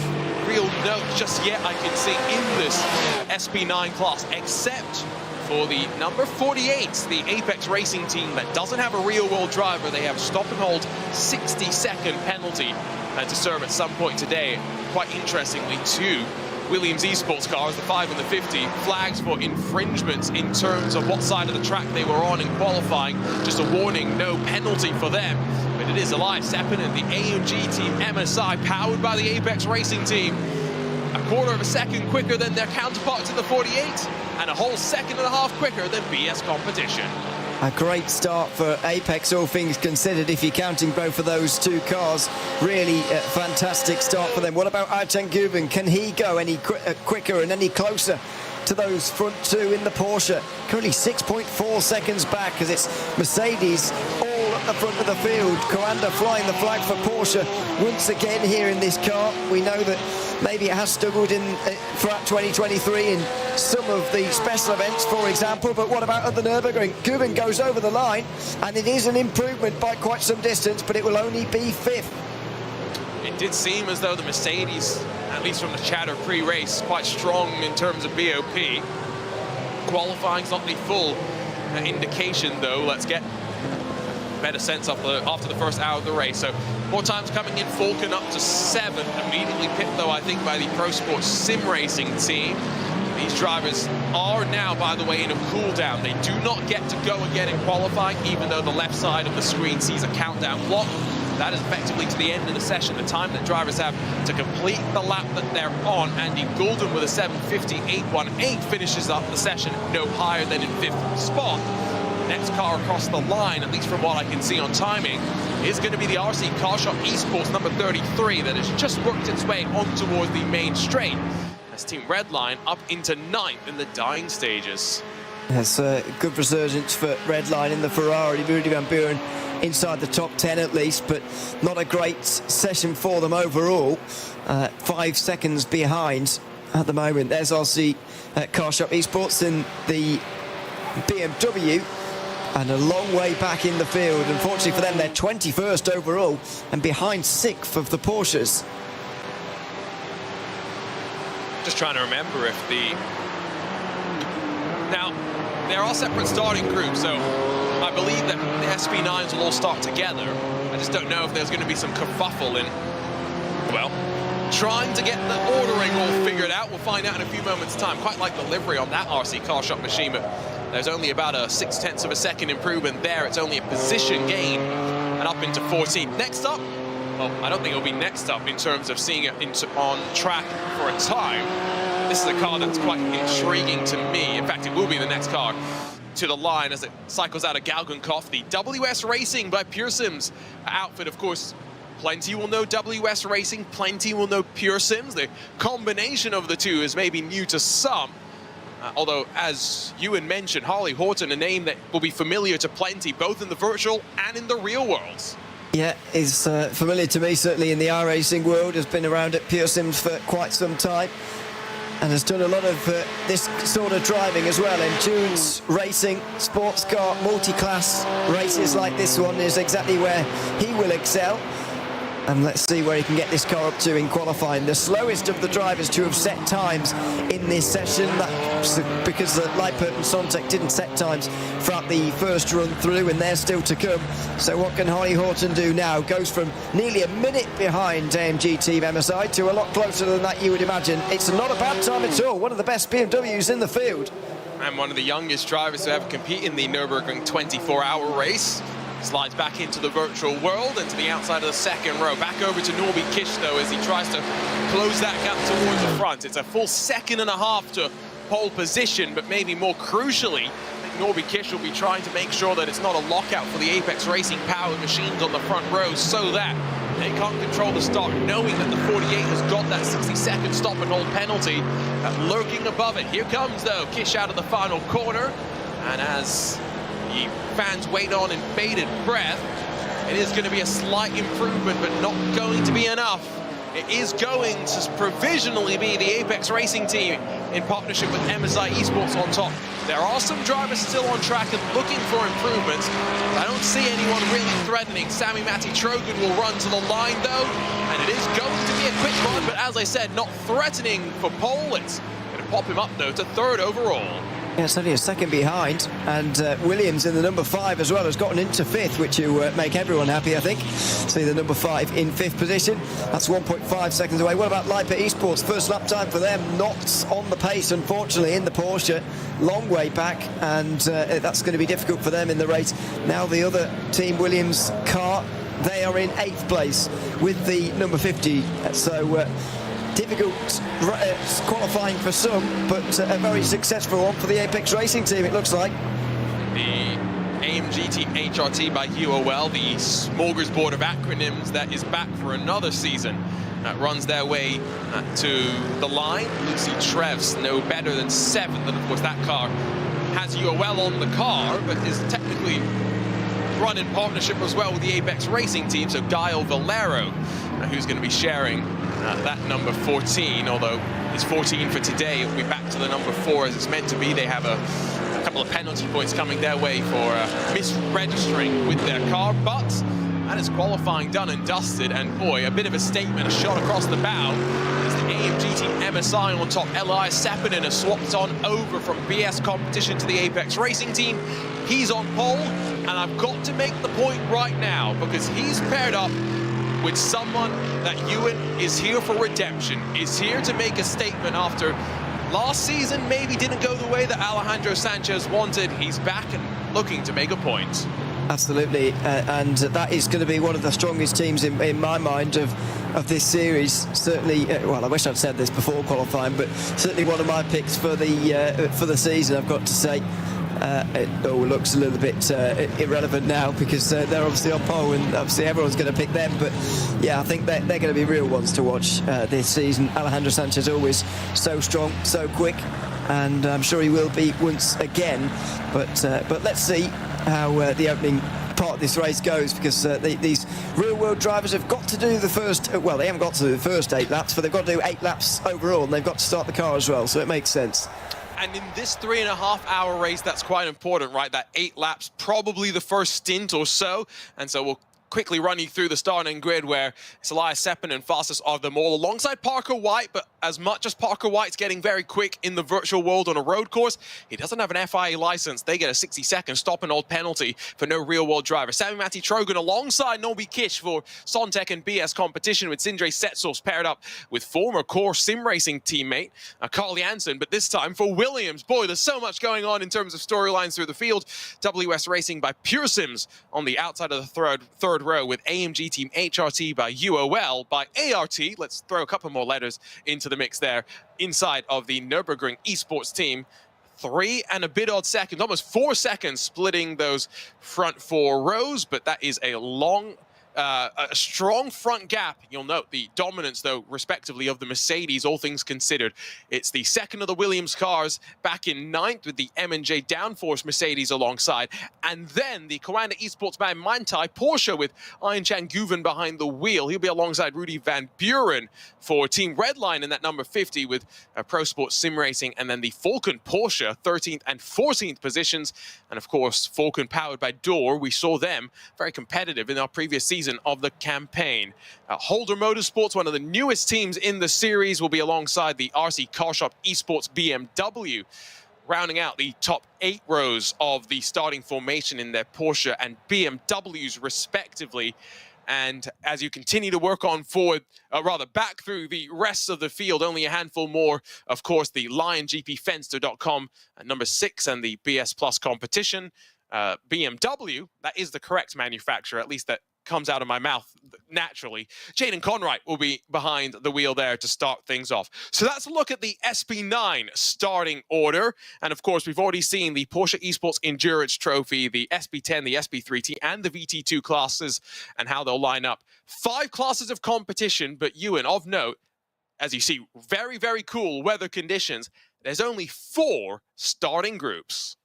C: real note just yet I can see in this SP9 class, except for the number 48, the Apex Racing team that doesn't have a real-world driver. They have a stop-and-hold 60-second penalty to serve at some point today. Quite interestingly, two Williams Esports cars, the 5 and the 50, flags for infringements in terms of what side of the track they were on in qualifying. Just a warning, no penalty for them. But it is Elias Seppin and the AMG team MSI, powered by the Apex Racing team, a quarter of a second quicker than their counterparts in the 48, and a whole second and a half quicker than BS Competition.
D: A great start for Apex, all things considered, if you're counting both of those two cars. Really fantastic start for them. What about Ayten Guven? Can he go any quicker and any closer to those front two in the Porsche? Currently 6.4 seconds back, as it's Mercedes all at the front of the field. Coanda flying the flag for Porsche once again here in this car. We know that maybe it has struggled throughout 2023 in some of the special events, for example, but what about at the Nürburgring? Guven goes over the line, and it is an improvement by quite some distance, but it will only be fifth.
C: It did seem as though the Mercedes, at least from the chatter pre-race, quite strong in terms of BOP. Qualifying's not the full indication, though. Let's get a better sense after the first hour of the race. So more times coming in. Falcon up to 7th, immediately pipped, though, I think, by the Pro Sports Sim Racing team. These drivers are now, by the way, in a cool down. They do not get to go again in qualifying, even though the left side of the screen sees a countdown clock. That is effectively to the end of the session, the time that drivers have to complete the lap that they're on. Andy Goulden with a 7:58.18 finishes up the session no higher than in 5th spot. Next car across the line, at least from what I can see on timing, is going to be the RC Carshop Esports number 33 that has just worked its way on towards the main straight. That's Team Redline up into 9th in the dying stages.
D: That's a good resurgence for Redline in the Ferrari. Rudy Van Buren inside the top 10 at least, but not a great session for them overall. 5 seconds behind at the moment. There's RC Carshop Esports in the BMW, and a long way back in the field. Unfortunately for them, they're 21st overall and behind 6th of the Porsches.
C: Just trying to remember if now, there are separate starting groups, so I believe that the SP9s will all start together. I just don't know if there's going to be some kerfuffle in, well, trying to get the ordering all figured out. We'll find out in a few moments' time. Quite like the livery on that RC Carshop machine, but there's only about a 0.6 of a second improvement there. It's only a position gain and up into 14th. Next up, well, I don't think it'll be next up in terms of seeing it on track for a time. This is a car that's quite intriguing to me. In fact, it will be the next car to the line as it cycles out of Galgenkopf. The WS Racing by Pure Sims outfit, of course. Plenty will know WS Racing, plenty will know Pure Sims. The combination of the two is maybe new to some. Although, as Ewan mentioned, Harley Horton, a name that will be familiar to plenty, both in the virtual and in the real worlds.
D: Yeah, is familiar to me, certainly in the iRacing world, has been around at Pure Sims for quite some time and has done a lot of this sort of driving as well. Endurance racing, sports car, multi-class races like this one is exactly where he will excel. And let's see where he can get this car up to in qualifying. The slowest of the drivers to have set times in this session, that's because Leipert and Sontek didn't set times throughout the first run through, and they're still to come. So what can Holly Horton do now? Goes from nearly a minute behind AMG Team MSI to a lot closer than that, you would imagine. It's not a bad time at all. One of the best BMWs in the field.
C: And one of the youngest drivers to ever compete in the Nürburgring 24-hour race. Slides back into the virtual world and to the outside of the second row. Back over to Norby Kish, though, as he tries to close that gap towards the front. It's a full second and a half to pole position, but maybe more crucially, I think Norby Kish will be trying to make sure that it's not a lockout for the Apex Racing powered machines on the front row so that they can't control the start, knowing that the 48 has got that 60-second stop and hold penalty lurking above it. Here comes, though, Kish out of the final corner, and as the fans wait on in bated breath, it is going to be a slight improvement, but not going to be enough. It is going to provisionally be the Apex Racing team in partnership with MSI Esports on top. There are some drivers still on track and looking for improvements. I don't see anyone really threatening. Sami Matti Trogan will run to the line, though, and it is going to be a quick one, but as I said, not threatening for pole. It's going to pop him up, though, to third overall.
D: Yeah, it's only a second behind, and Williams in the number 5 as well has gotten into 5th, which will make everyone happy, I think. See the number 5 in 5th position. That's 1.5 seconds away. What about Leipert Esports? First lap time for them, not on the pace, unfortunately, in the Porsche. Long way back, and that's going to be difficult for them in the race. Now the other Team Williams car, they are in 8th place with the number 50. So difficult qualifying for some, but a very successful one for the Apex Racing team, it looks like.
C: The AMG Team HRT by UOL, the smorgasbord of acronyms that is back for another season, runs their way to the line. Lucy Trevs no better than 7th, and of course that car has UOL on the car, but is technically run in partnership as well with the Apex Racing team, so Gael Valero, who's going to be sharing that number 14, although it's 14 for today. It'll be back to the number 4 as it's meant to be. They have a couple of penalty points coming their way for misregistering with their car, but that is qualifying done and dusted, and boy, a bit of a statement, a shot across the bow as the AMG Team MSI on top. Elias Sepinen has swapped on over from BS competition to the Apex Racing team. He's on pole, and I've got to make the point right now because he's paired up with someone that Ewan is here for redemption, is here to make a statement after last season maybe didn't go the way that Alejandro Sanchez wanted. He's back and looking to make a point.
D: Absolutely, and that is going to be one of the strongest teams in my mind of this series. Certainly, well, I wish I'd said this before qualifying, but certainly one of my picks for the season, I've got to say. It all looks a little bit irrelevant now because they're obviously on pole and obviously everyone's going to pick them, but yeah, I think they're going to be real ones to watch this season. Alejandro Sanchez always so strong, so quick, and I'm sure he will be once again, but let's see how the opening part of this race goes, because these real-world drivers have got to do the first, well, they haven't got to do the first 8 laps, but they've got to do 8 laps overall, and they've got to start the car as well, so it makes sense.
C: And in this 3.5-hour race, that's quite important, right? That 8 laps, probably the first stint or so. And so we'll quickly run you through the starting grid where it's Elias Sepinen fastest of them all, alongside Parker White. But as much as Parker White's getting very quick in the virtual world on a road course, he doesn't have an FIA license. They get a 60-second stop and hold penalty for no real-world driver. Sami Matti Trogan alongside Norby Kish for Sontek and BS competition, with Sindre Setsos paired up with former Core Sim Racing teammate Carl Janssen. But this time for Williams, boy, there's so much going on in terms of storylines through the field. WS Racing by Pure Sims on the outside of the third row, with AMG Team HRT by UOL by ART. Let's throw a couple more letters into the mix there. Inside of the Nürburgring Esports team, 3 and a bit odd seconds, almost 4 seconds splitting those front 4 rows, but that is a long a strong front gap. You'll note the dominance, though, respectively, of the Mercedes, all things considered. It's the second of the Williams cars back in ninth with the M&J downforce Mercedes alongside. And then the Coanda Esports by Manthey Porsche with Ayan Guven behind the wheel. He'll be alongside Rudy Van Buren for Team Redline in that number 50 with Pro Sports Sim Racing. And then the Falcon Porsche, 13th and 14th positions. And of course, Falcon powered by Door. We saw them very competitive in our previous season of the campaign. Holder Motorsports, one of the newest teams in the series, will be alongside the RC Car Shop Esports BMW, rounding out the top 8 rows of the starting formation in their Porsche and BMWs respectively. And as you continue to work on forward, back through the rest of the field, only a handful more. Of course, the LionGPFenster.com at number 6 and the BS Plus competition. BMW, that is the correct manufacturer, at least that comes out of my mouth naturally. Jaden Conright will be behind the wheel there to start things off. So that's a look at the SP9 starting order. And of course, we've already seen the Porsche Esports Endurance Trophy, the SP10, the SP3T, and the VT2 classes, and how they'll line up. 5 classes of competition, but Ewan, of note, as you see, very, very cool weather conditions. There's only 4 starting groups.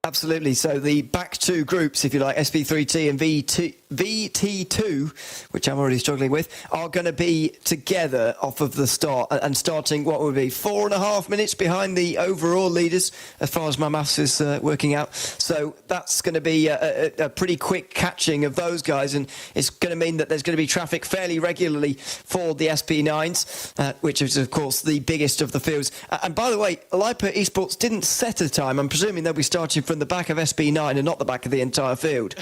D: Absolutely. So the back 2 groups, if you like, SP3T and VT2, which I'm already struggling with, are going to be together off of the start and starting what would be 4.5 minutes behind the overall leaders, as far as my maths is working out. So that's going to be a pretty quick catching of those guys, and it's going to mean that there's going to be traffic fairly regularly for the SP9s, which is, of course, the biggest of the fields. And by the way, Lipa Esports didn't set a time. I'm presuming they'll be starting from the back of SP9 and not the back of the entire field.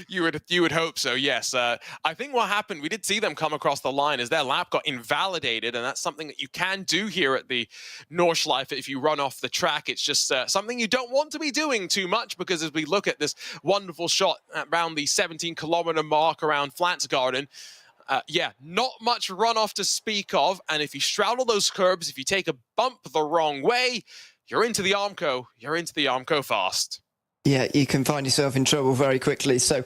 C: You would hope so, yes. I think what happened, we did see them come across the line as their lap got invalidated, and that's something that you can do here at the Nordschleife if you run off the track. It's just something you don't want to be doing too much, because as we look at this wonderful shot around the 17-kilometer mark around Flansgarden, yeah, not much runoff to speak of, and if you straddle those curbs, if you take a bump the wrong way, you're into the Armco. You're into the Armco fast.
D: Yeah, you can find yourself in trouble very quickly. So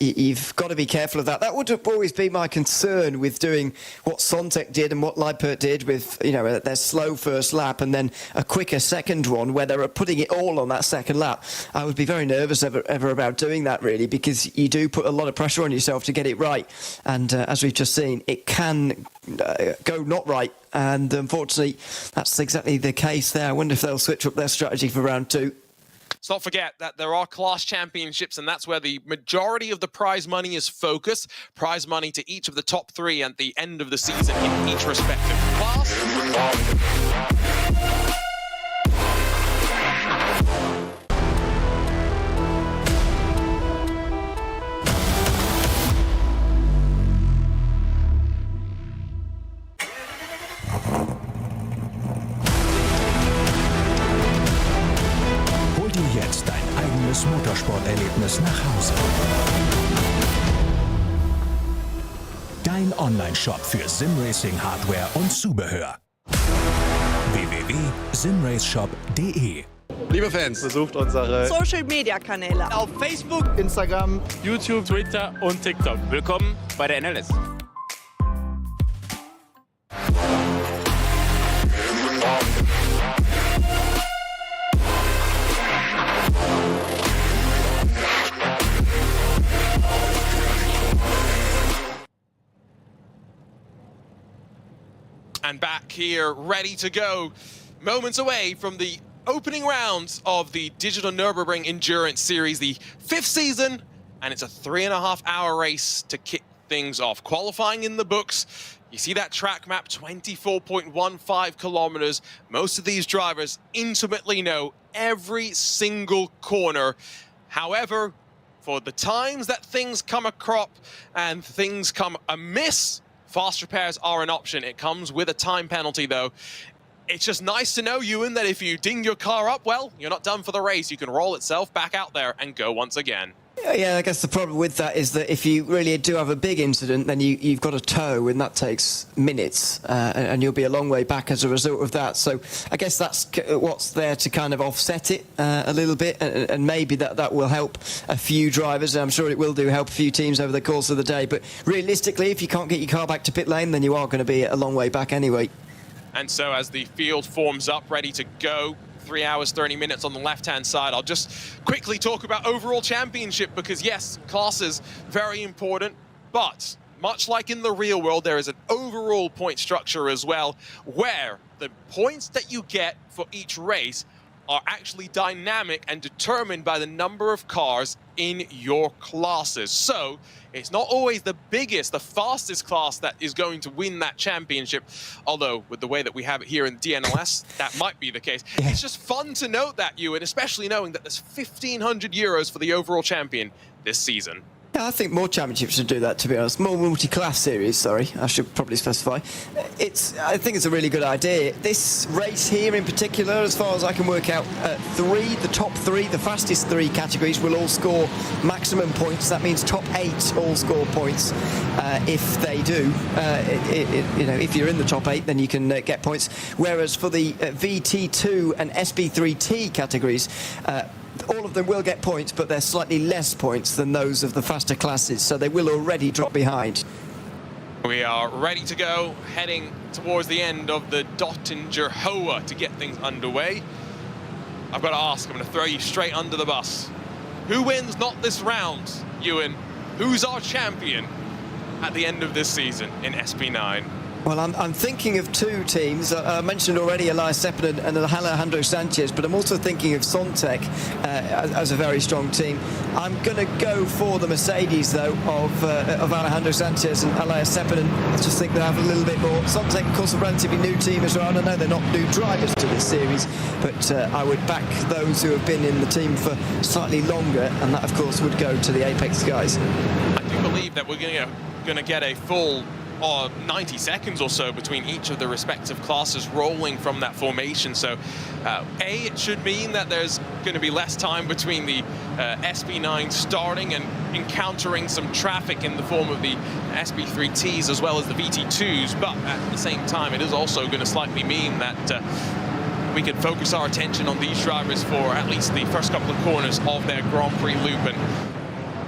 D: you've got to be careful of that. That would always be my concern with doing what Sontec did and what Lippert did with, you know, their slow first lap and then a quicker second one where they were putting it all on that second lap. I would be very nervous ever about doing that, really, because you do put a lot of pressure on yourself to get it right. And as we've just seen, it can go not right. And unfortunately, that's exactly the case there. I wonder if they'll switch up their strategy for round 2.
C: Let's not forget that there are class championships, and that's where the majority of the prize money is focused. Prize money to each of the top 3 at the end of the season in each respective class.
E: Jetzt dein eigenes Motorsporterlebnis nach Hause. Dein Online-Shop für Simracing-Hardware und Zubehör. www.simraceshop.de.
G: Liebe Fans, besucht unsere
F: Social-Media-Kanäle
G: auf Facebook, Instagram, YouTube,
B: Twitter und TikTok. Willkommen bei der DNLS.
C: And back here, ready to go, moments away from the opening rounds of the Digitale Nürburgring Endurance Series, the 5th season, and it's a 3.5-hour race to kick things off. Qualifying in the books. You see that track map, 24.15 kilometers. Most of these drivers intimately know every single corner. However, for the times that things come a crop and things come amiss, fast repairs are an option. It comes with a time penalty, though. It's just nice to know, Ewan, that if you ding your car up, well, you're not done for the race. You can roll itself back out there and go once again.
D: Yeah, I guess the problem with that is that if you really do have a big incident, then you've got a tow, and that takes minutes, and you'll be a long way back as a result of that. So I guess that's what's there to kind of offset it a little bit, and maybe that will help a few drivers. I'm sure it will help a few teams over the course of the day. But realistically, if you can't get your car back to pit lane, then you are going to be a long way back anyway.
C: And so as the field forms up, ready to go, 3 hours, 30 minutes on the left-hand side. I'll just quickly talk about overall championship because, yes, classes, very important, but much like in the real world, there is an overall point structure as well, where the points that you get for each race are actually dynamic and determined by the number of cars in your classes. So it's not always the biggest, the fastest class that is going to win that championship, although with the way that we have it here in DNLS, that might be the case. Yeah. It's just fun to note that, Ewan, especially knowing that there's 1,500 euros for the overall champion this season.
D: Yeah, I think more championships should do that, to be honest. More multi-class series, sorry, I should probably specify. I think it's a really good idea. This race here in particular, as far as I can work out, the top three, the fastest three categories will all score maximum points. That means top 8 all score points if they do. If you're in the top 8, then you can get points. Whereas for the VT2 and SB3T categories, all of them will get points, but they're slightly less points than those of the faster classes, so they will already drop behind.
C: We are ready to go, heading towards the end of the Dottinger Hoa to get things underway. I've got to ask, I'm going to throw you straight under the bus. Who wins not this round, Ewan? Who's our champion at the end of this season in SP9?
D: Well, I'm thinking of two teams. I mentioned already Elias Sepinen and Alejandro Sanchez, but I'm also thinking of Sontec as a very strong team. I'm going to go for the Mercedes, though, of Alejandro Sanchez and Elias Sepinen. I just think they have a little bit more. Sontec, of course, a relatively new team as well. I know they're not new drivers to this series, but I would back those who have been in the team for slightly longer, and that, of course, would go to the Apex guys.
C: I do believe that we're going to get a full 90 seconds or so between each of the respective classes rolling from that formation. So it should mean that there's going to be less time between the SP9 starting and encountering some traffic in the form of the SP3Ts as well as the VT2s, but at the same time it is also going to slightly mean that we can focus our attention on these drivers for at least the first couple of corners of their Grand Prix loop. And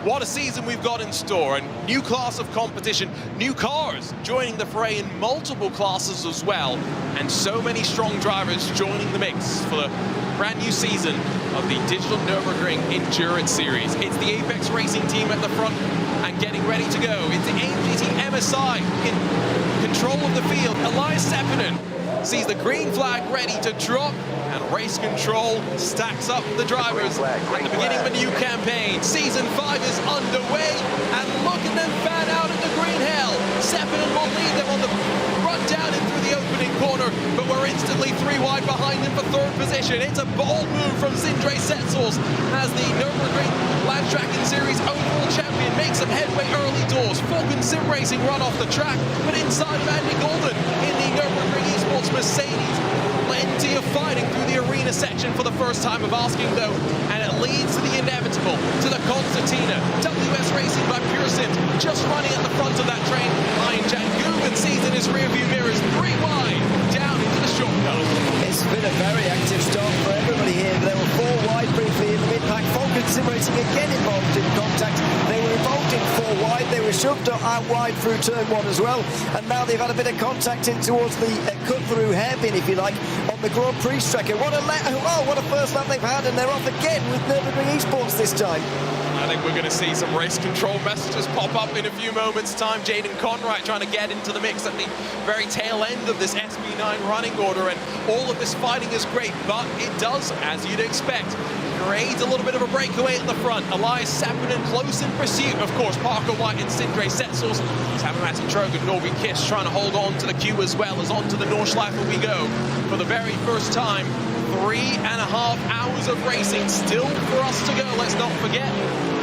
C: what a season we've got in store, a new class of competition, new cars joining the fray in multiple classes as well, and so many strong drivers joining the mix for the brand new season of the Digitale Nürburgring Endurance Series. It's the Apex Racing team at the front and getting ready to go. It's the AMGT MSI in control of the field. Elias Sepinen sees the green flag ready to drop, and race control stacks up the drivers at the beginning of a new campaign. Season 5 is underway, and look at them fan out at the green hell. Sepinen will lead them on the run down in through the opening corner, but we're instantly 3 wide behind him for 3rd position. It's a bold move from Sindre Setzels as the Nürburgring Langstrecken-Series overall champion makes some headway early doors. Falcon Sim Racing run off the track, but inside of Andy Golden in the Nürburgring Esports Mercedes. Plenty of fighting through the arena section for the first time of asking, though, and it leads to the inevitable, to the Constantina. WS Racing by Pearson just running at the front of that train. Ian Jan Guben sees in his rearview mirrors 3 wide down into the shortcut.
D: It's been a very active start for everybody here. There were 4 wide briefly in the mid-pack. Falcon Sim Racing again involved in contact. They were involved in 4 wide. They were shoved out wide through turn 1 as well. And now they've had a bit of contact in towards the cut-through hairpin, if you like, on the Grand Prix tracker. What a first lap they've had, and they're off again with Nürburgring Esports this time.
C: I think we're going to see some race control messages pop up in a few moments' time. Jaden Conright trying to get into the mix at the very tail end of this SP9 running order, and all of this fighting is great, but it does, as you'd expect, create a little bit of a breakaway at the front. Elias Sepinen close in pursuit. Of course, Parker White and Sindre Setzels. Tammati Trogan, Norby Kiss trying to hold on to the queue as well as onto the Nordschleife we go. For the very first time, 3.5 hours of racing still for us to go. Let's not forget,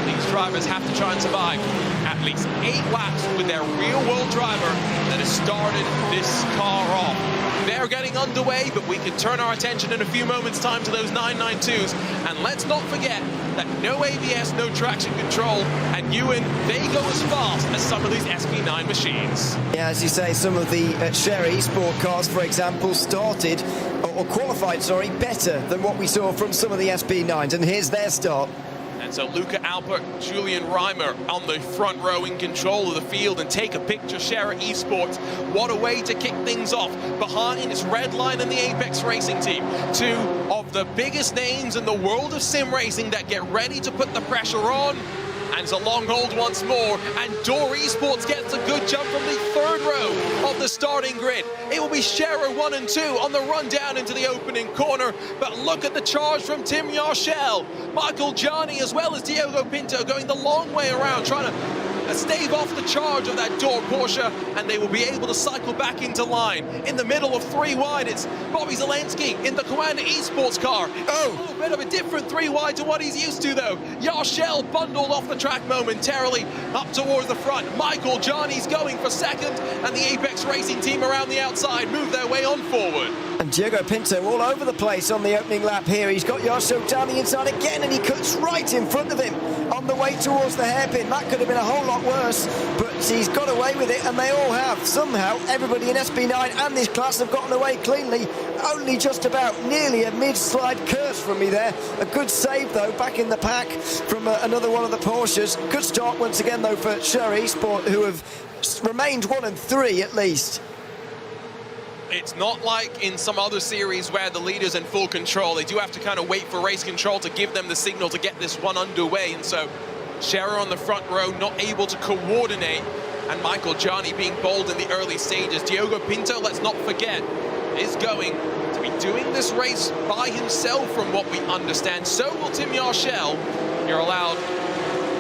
C: these drivers have to try and survive at least 8 laps with their real-world driver that has started this car off. They're getting underway, but we can turn our attention in a few moments' time to those 992s. And let's not forget that no ABS, no traction control, and Ewan, they go as fast as some of these SP9 machines.
D: Yeah, as you say, some of the Sherry Sport cars, for example, started, or qualified, sorry, better than what we saw from some of the SP9s. And here's their start.
C: And so Luca Alpert, Julian Reimer on the front row in control of the field, and take a picture, Sherry Esports. What a way to kick things off. Behind is Redline and the Apex Racing team, 2 of the biggest names in the world of sim racing that get ready to put the pressure on. And it's a long hold once more, and Door Esports gets a good jump from the 3rd row of the starting grid. It will be Scherer 1 and 2 on the run down into the opening corner, but look at the charge from Tim Yarshell. Michael Gianni as well as Diogo Pinto going the long way around, trying to stave off the charge of that Door Porsche, and they will be able to cycle back into line. In the middle of 3 wide, it's Bobby Zelensky in the Commander Esports car. A little bit of a different 3 wide to what he's used to, though. Yarshell bundled off the track momentarily up towards the front. Michael Gianni's going for 2nd, and the Apex Racing team around the outside move their way on forward.
D: And Diogo Pinto all over the place on the opening lap here. He's got Yarshell down the inside again, and he cuts right in front of him on the way towards the hairpin. That could have been a whole lot worse, but he's got away with it, and they all have. Somehow, everybody in SP9 and this class have gotten away cleanly. Only just about, nearly a mid-slide curse from me there. A good save, though, back in the pack from another one of the Porsches. Good start once again, though, for Sherry Sport, who have remained 1 and 3 at least.
C: It's not like in some other series where the leader's in full control. They do have to kind of wait for race control to give them the signal to get this one underway. And so Scherer on the front row not able to coordinate, and Michael Gianni being bold in the early stages. Diogo Pinto, let's not forget, is going to be doing this race by himself from what we understand. So will Tim Yarshell. You're allowed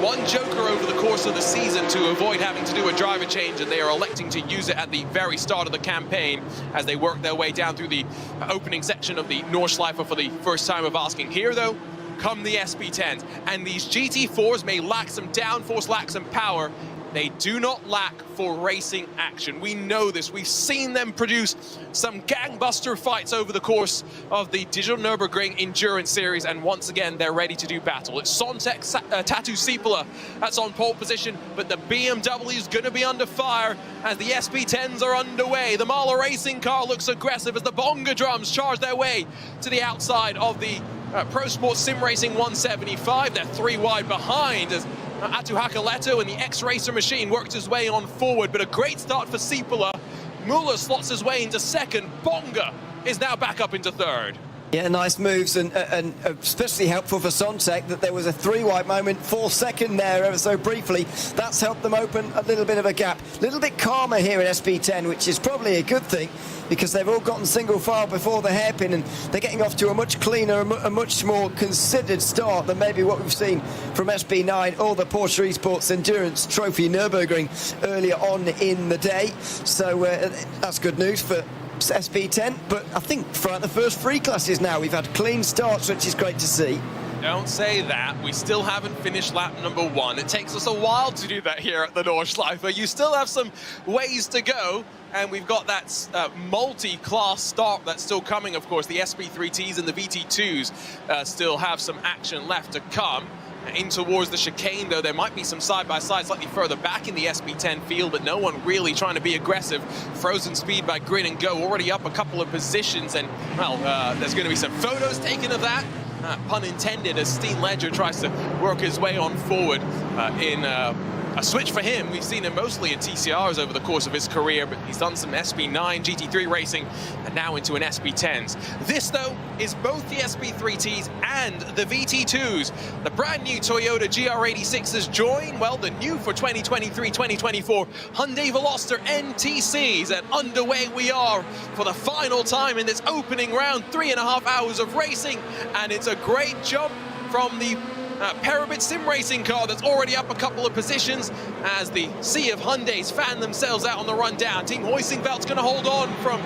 C: 1 joker over the course of the season to avoid having to do a driver change, and they are electing to use it at the very start of the campaign as they work their way down through the opening section of the Nordschleife for the first time of asking. Here, though, come the SP10s, and these GT4s may lack some downforce, lack some power. They do not lack for racing action. We know this. We've seen them produce some gangbuster fights over the course of the Digitale Nürburgring Endurance Series, and once again, they're ready to do battle. It's Sontek Tatu Sipala that's on pole position, but the BMW is going to be under fire as the SP10s are underway. The Mahler Racing car looks aggressive as the bonga drums charge their way to the outside of the Pro Sports Sim Racing 175. They're 3 wide behind as Atu Hakaleto and the X-Racer machine worked his way on forward, but a great start for Sipala. Muller slots his way into 2nd. Bonga is now back up into 3rd.
D: Yeah, nice moves, and especially helpful for Sontek that there was a 3 wide moment, 4nd there ever so briefly. That's helped them open a little bit of a gap. A little bit calmer here at SP10, which is probably a good thing, because they've all gotten single file before the hairpin, and they're getting off to a much cleaner, a much more considered start than maybe what we've seen from SP9 or the Porsche Esports Endurance Trophy Nürburgring earlier on in the day. So that's good news for SP10, but I think throughout the first 3 classes now we've had clean starts, which is great to see.
C: Don't say that. We still haven't finished lap number 1. It takes us a while to do that here at the Nordschleife. You still have some ways to go, and we've got that multi-class start that's still coming, of course. The SP3Ts and the VT2s still have some action left to come. In towards the chicane, though, there might be some side-by-side slightly further back in the SP10 field, but no one really trying to be aggressive. Frozen Speed by Grid and Go already up a couple of positions, and, well, there's going to be some photos taken of that. Pun intended, as Steen Ledger tries to work his way on forward in a switch for him. We've seen him mostly in TCRs over the course of his career, but he's done some SP9, GT3 racing, and now into an SP10s. This, though, is both the SP3Ts and the VT2s. The brand new Toyota GR86s join, well, the new for 2023-2024 Hyundai Veloster NTCs, and underway we are for the final time in this opening round, 3.5 hours of racing, and it's a great jump from the Parabit Sim Racing car that's already up a couple of positions as the sea of Hyundais fan themselves out on the run down. Team Hoisingveld's going to hold on from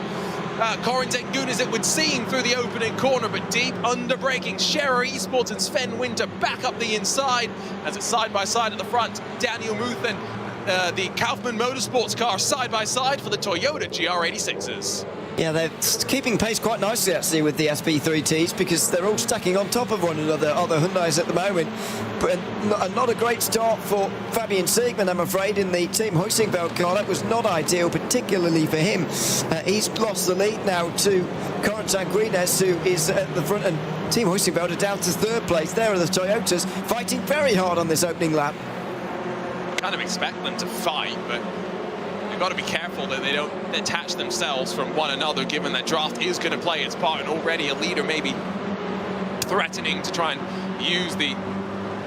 C: Corin Dengun, as it would seem, through the opening corner, but deep under braking. Scherer Esports and Sven Winter back up the inside as it's side by side at the front. Daniel Muth and the Kaufman Motorsports car side by side for the Toyota GR86s.
D: Yeah, they're keeping pace quite nicely, actually, with the SP3Ts, because they're all stacking on top of one another, other Hyundais at the moment. But not a great start for Fabian Siegmann, I'm afraid, in the Team Huizingbeld car. That was not ideal, particularly for him. He's lost the lead now to Corentin Guines, who is at the front, and Team Huizingbeld are down to third place. There are the Toyotas fighting very hard on this opening lap.
C: Kind of expect them to fight, but they've got to be careful that they don't detach themselves from one another, given that draft is going to play its part, and already a leader may be threatening to try and use the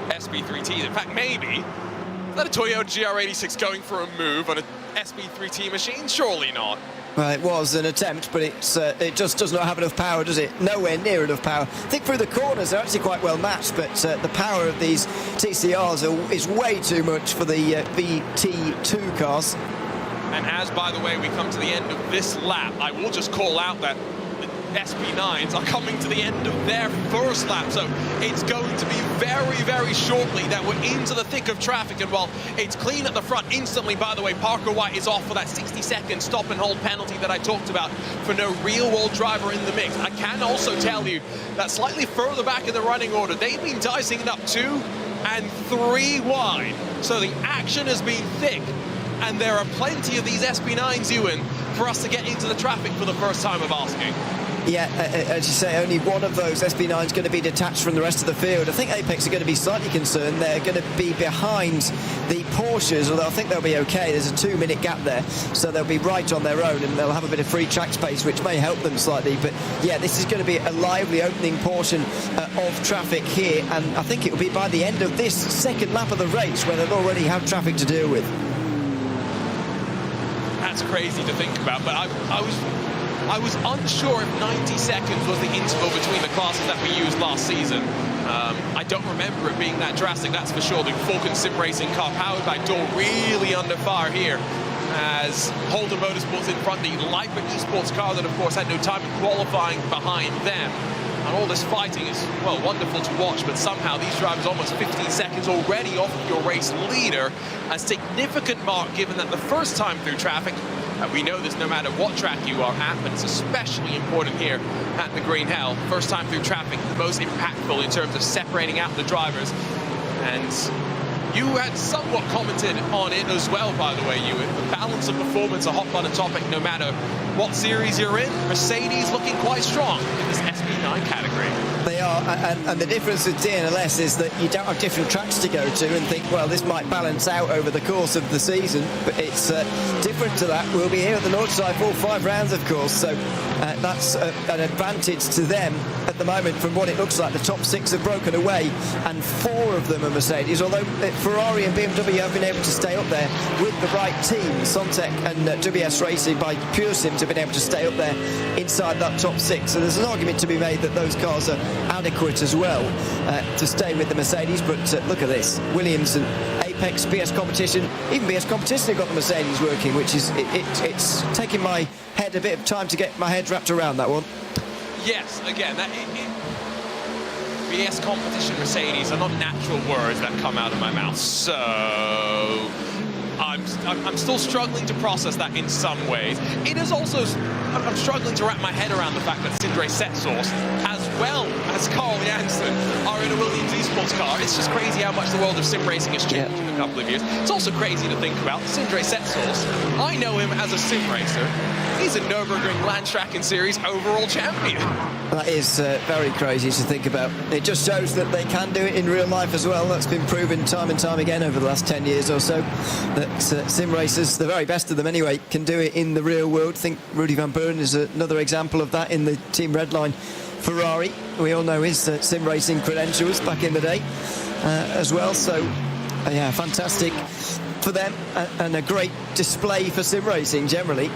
C: SP3T. In fact, maybe, is that a Toyota GR86 going for a move on a SP3T machine? Surely not.
D: Well, it was an attempt, but it just does not have enough power, does it? Nowhere near enough power. I think through the corners they're actually quite well matched, but the power of these TCRs is way too much for the VT2 cars.
C: And as, by the way, we come to the end of this lap, I will just call out that the SP9s are coming to the end of their first lap, so it's going to be very, very shortly that we're into the thick of traffic. And while it's clean at the front instantly, by the way, Parker White is off for that 60-second stop and hold penalty that I talked about for no real-world driver in the mix. I can also tell you that slightly further back in the running order, they've been dicing it up 2 and 3 wide, so the action has been thick. And there are plenty of these SP9s, Ewan, for us to get into the traffic for the first time of asking.
D: Yeah, as you say, only one of those SP9s going to be detached from the rest of the field. I think Apex are going to be slightly concerned. They're going to be behind the Porsches, although I think they'll be okay. There's a 2-minute gap there, so they'll be right on their own, and they'll have a bit of free track space, which may help them slightly. But yeah, this is going to be a lively opening portion of traffic here, and I think it will be by the end of this second lap of the race where they'll already have traffic to deal with.
C: That's crazy to think about, but I was unsure if 90 seconds was the interval between the classes that we used last season. I don't remember it being that drastic, that's for sure. The Falcon Sim Racing car powered by Door really under fire here, as Holden Motorsports in front, the Leipzig Esports car that of course had no time in qualifying behind them. And all this fighting is, well, wonderful to watch, but somehow these drivers almost 15 seconds already off of your race leader. A significant mark, given that the first time through traffic, we know this no matter what track you are at, but it's especially important here at the Green Hell. First time through traffic, the most impactful in terms of separating out the drivers. And you had somewhat commented on it as well, by the way, Ewan. The balance of performance, a hot button topic, no matter what series you're in. Mercedes looking quite strong in this SP9 category.
D: They are, and the difference with DNLS is that you don't have different tracks to go to and think, well, this might balance out over the course of the season, but it's different to that. We'll be here at the Northside for all 5 rounds, of course, so that's an advantage to them at the moment. From what it looks like, the top 6 have broken away, and 4 of them are Mercedes, although Ferrari and BMW have been able to stay up there with the right team. Sontec and WS Racing by Pure Sims have been able to stay up there inside that top 6, so there's an argument to be made that those cars are adequate as well to stay with the Mercedes. But look at this, Williams and Apex, BS Competition, even BS Competition have got the Mercedes working, which is it's taking my head a bit of time to get my head wrapped around that one.
C: Yes, again, BS Competition Mercedes are not natural words that come out of my mouth, so I'm still struggling to process that in some ways. It is also, I'm struggling to wrap my head around the fact that Sindre Setsource, as well as Carl Janssen, are in a Williams Esports car. It's just crazy how much the world of sim racing has changed in a couple of years. It's also crazy to think about Sindre Setsource. I know him as a sim racer. He's a Nürburgring Langstrecken-Serie overall champion. That
D: is very crazy to think about. It just shows that they can do it in real life as well. That's been proven time and time again over the last 10 years or so, that sim racers, the very best of them anyway, can do it in the real world. I think Rudy van Buren is another example of that in the Team Redline Ferrari. We all know his sim racing credentials back in the day as well. So, yeah, fantastic for them and a great display for sim racing generally.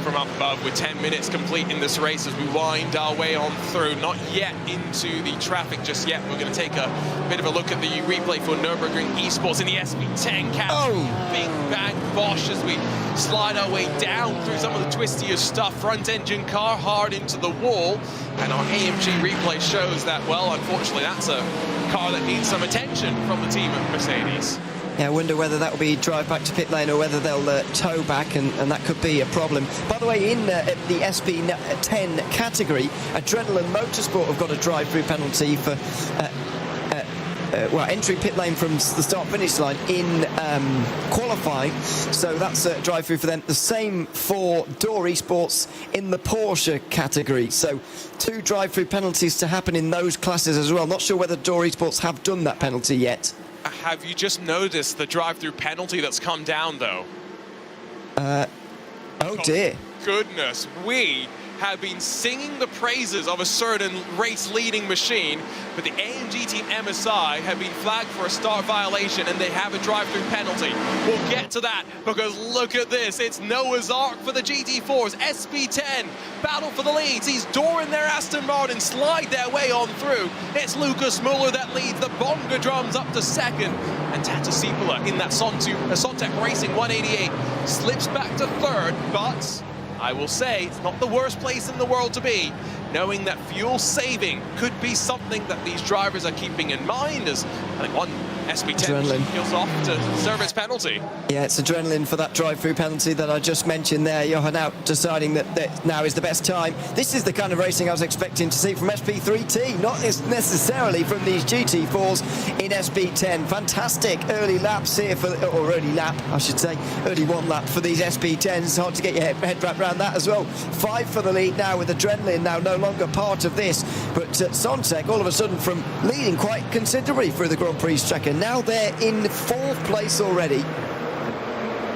C: from up above with 10 minutes complete in this race as we wind our way on through. Not yet into the traffic just yet. We're going to take a bit of a look at the replay for Nürburgring Esports in the SP10 category. Big bang Bosch as we slide our way down through some of the twistiest stuff. Front engine car hard into the wall. And our AMG replay shows that, well, unfortunately, that's a car that needs some attention from the team at Mercedes.
D: Yeah, I wonder whether that will be drive back to pit lane or whether they'll tow back, and that could be a problem. By the way, in the SP10 category, Adrenaline Motorsport have got a drive-through penalty for entering pit lane from the start-finish line in qualifying. So that's a drive-through for them. The same for Door Esports in the Porsche category. So 2 drive-through penalties to happen in those classes as well. Not sure whether Door Esports have done that penalty yet.
C: Have you just noticed the drive-through penalty that's come down, though?
D: Oh dear.
C: Goodness, we have been singing the praises of a certain race-leading machine, but the AMG team MSI have been flagged for a start violation and they have a drive-through penalty. We'll get to that because look at this. It's Noah's Ark for the GT4s. SP10 battle for the leads. These Door in their Aston Martin slide their way on through. It's Lucas Muller that leads. The Bonga drums up to second. And Tata Sipula in that Sontec Racing 188 slips back to third, but I will say it's not the worst place in the world to be, knowing that fuel saving could be something that these drivers are keeping in mind, as I think one SP10 peels off to serve its penalty.
D: Yeah, it's adrenaline for that drive-through penalty that I just mentioned there. Johan out deciding that now is the best time. This is the kind of racing I was expecting to see from SP3T, not necessarily from these GT4s in SP10. Fantastic early laps here or early lap, I should say. Early one lap for these SP10s. Hard to get your head wrapped around that as well. 5 for the lead now, with adrenaline now no longer part of this. But Sontec, all of a sudden, from leading quite considerably through the Grand Prix track, and now they're in 4th place already.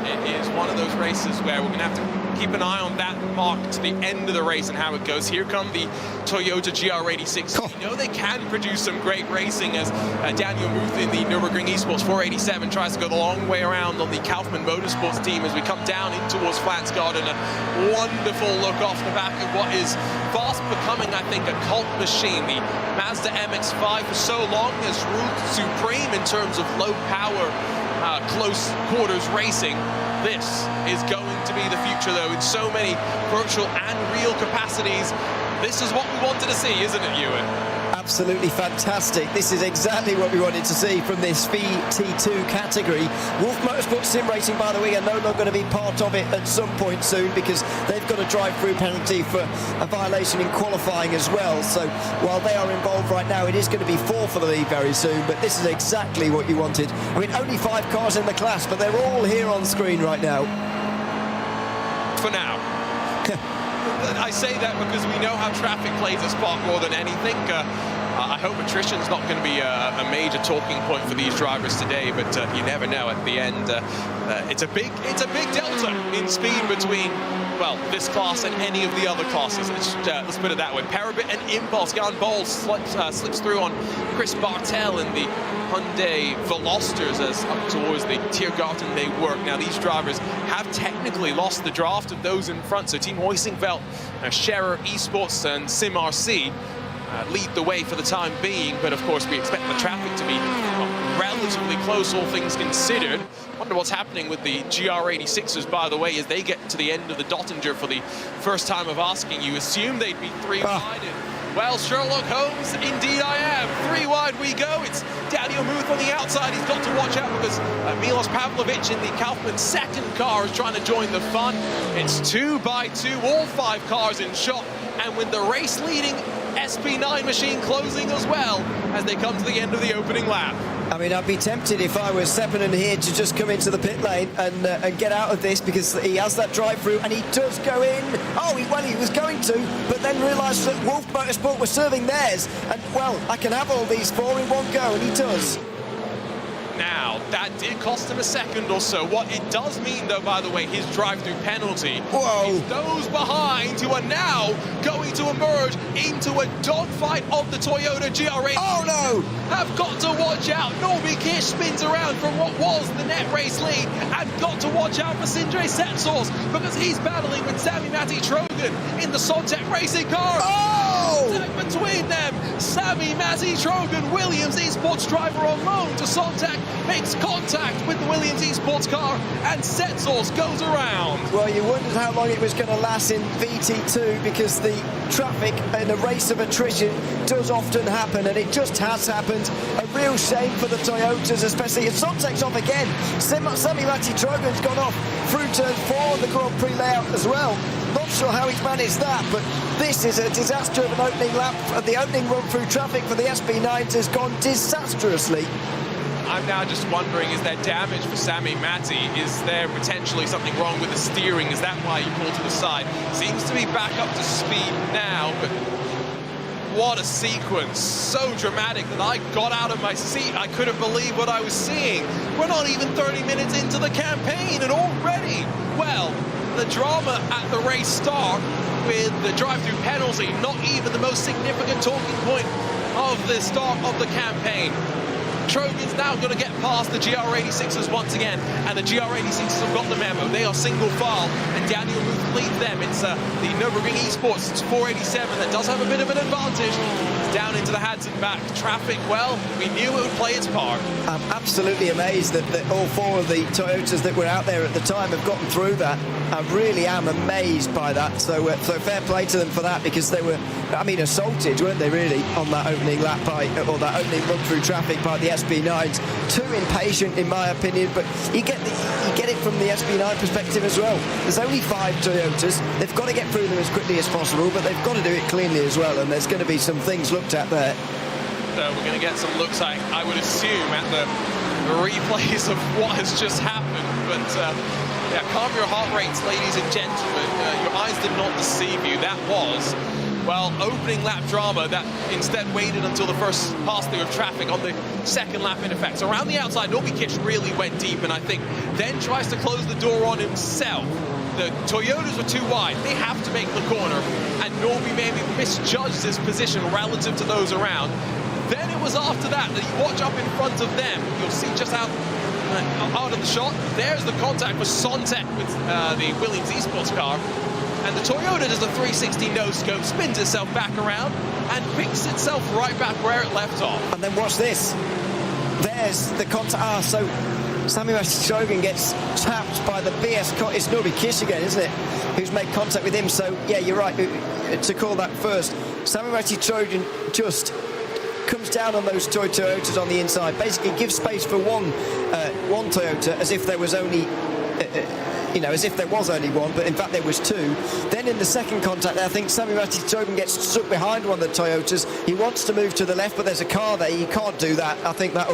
C: It is one of those races where we're going to have to keep an eye on that mark to the end of the race and how it goes. Here come the Toyota GR86. You know they can produce some great racing, as Daniel Muth in the Nürburgring Esports 487 tries to go the long way around on the Kaufmann Motorsports team as we come down in towards Flansgarden. A wonderful look off the back of what is fast becoming, I think, a cult machine. The Mazda MX-5 for so long has ruled supreme in terms of low power, close quarters racing. This is going to be the future, though, in so many virtual and real capacities. This is what we wanted to see, isn't it, Ewan?
D: Absolutely fantastic. This is exactly what we wanted to see from this VT2 category. Wolf Motorsport Sim Racing, by the way, are no longer going to be part of it at some point soon, because they've got a drive-through penalty for a violation in qualifying as well. So while they are involved right now, it is going to be 4 for the lead very soon, but this is exactly what you wanted. I mean, only 5 cars in the class, but they're all here on screen right now.
C: For now. I say that because we know how traffic plays a part more than anything. I hope attrition's not going to be a major talking point for these drivers today, but you never know. At the end, it's a big delta in speed between, well, this class and any of the other classes. Let's put it that way. Parabit and Impulse. Jan Bol slips through on Chris Bartel in the Hyundai Velosters as up towards the Tiergarten they work. Now, these drivers have technically lost the draft of those in front, so Team Hoisingveld, Scherer Esports and Sim RC lead the way for the time being, but of course we expect the traffic to be relatively close, all things considered. Wonder what's happening with the GR86s, by the way, as they get to the end of the Dottinger for the first time of asking. You assume they'd be 3 wide. Well, Sherlock Holmes, indeed I am. 3 wide we go. It's Daniel Muth on the outside. He's got to watch out because Milos Pavlovic in the Kaufmann second car is trying to join the fun. It's 2 by 2, all 5 cars in shot. And with the race-leading SP9 machine closing as well as they come to the end of the opening lap.
D: I mean, I'd be tempted if I was Sepinen here to just come into the pit lane and get out of this, because he has that drive-through and he does go in. Oh, he was going to, but then realised that Wolf Motorsport were serving theirs. And, well, I can have all these 4 in one go, and he does.
C: Now, that did cost him a second or so. What it does mean, though, by the way, his drive-through penalty is those behind who are now going to emerge into a dogfight of the Toyota GR86.
D: Oh, no!
C: have got to watch out. Norby Kish spins around from what was the net race lead, and got to watch out for Sindre Setsors, because he's battling with Sami-Matti Trojan in the Sontec racing car. Between them, Sami-Matti Trojan, Williams Esports driver on loan to Sontec, makes contact with the Williams Esports car, and Setsors goes around.
D: Well, you wondered how long it was going to last in VT2, because the traffic in a race of attrition does often happen, and it just has happened. A real shame for the Toyotas, especially as Sontec's off again. Sami-Matti Trojan's gone off through turn 4 on the Grand Prix layout as well. Not sure how he's managed that, but this is a disaster of an opening lap. The opening run through traffic for the SB9s has gone disastrously.
C: I'm now just wondering, is there damage for Sami-Matti? Is there potentially something wrong with the steering? Is that why you pulled to the side? Seems to be back up to speed now, but what a sequence. So dramatic that I got out of my seat. I couldn't believe what I was seeing. We're not even 30 minutes into the campaign, and already, well, the drama at the race start with the drive-through penalty, not even the most significant talking point of the start of the campaign. Trojan's now going to get past the GR86s once again, and the GR86s have got the memo. They are single file, and Daniel Ruth leads them. It's the Nürburgring Esports, it's 487 that does have a bit of an advantage. It's down into the Hudson back. Traffic, well, we knew it would play its part. I'm
D: absolutely amazed that all 4 of the Toyotas that were out there at the time have gotten through that. I really am amazed by that. So fair play to them for that, because they were, I mean, assaulted, weren't they, really, on that opening lap or that opening run through traffic by the SB9s. Too impatient, in my opinion, but you get it from the SB9 perspective as well. There's only 5 Toyotas. They've got to get through them as quickly as possible, but they've got to do it cleanly as well, and there's going to be some things looked at there.
C: So we're going to get some looks, I would assume, at the replays of what has just happened, but yeah, calm your heart rates, ladies and gentlemen. Your eyes did not deceive you. That was, well, opening lap drama that instead waited until the first pass through of traffic on the second lap in effect. So around the outside, Norby Kish really went deep, and I think then tries to close the door on himself. The Toyotas were too wide. They have to make the corner, and Norby maybe misjudged his position relative to those around. Then it was after that you watch up in front of them. You'll see just out of the shot. There's the contact for Sontec with the Williams Esports car. And the Toyota does a 360 no-scope, spins itself back around, and picks itself right back where it left off.
D: And then watch this. There's the contact. So Sami-Matti Trojan gets tapped by the BS car. It's Norby Kish again, isn't it? Who's made contact with him. So, yeah, you're right to call that first. Sami-Matti Trojan just comes down on those Toyotas on the inside, basically gives space for one Toyota, as if there was only as if there was only one, but in fact there was 2. Then in the second contact there, I think Sami-Matti Trojan gets stuck behind one of the Toyotas. He wants to move to the left, but there's a car there. He can't do that. I think that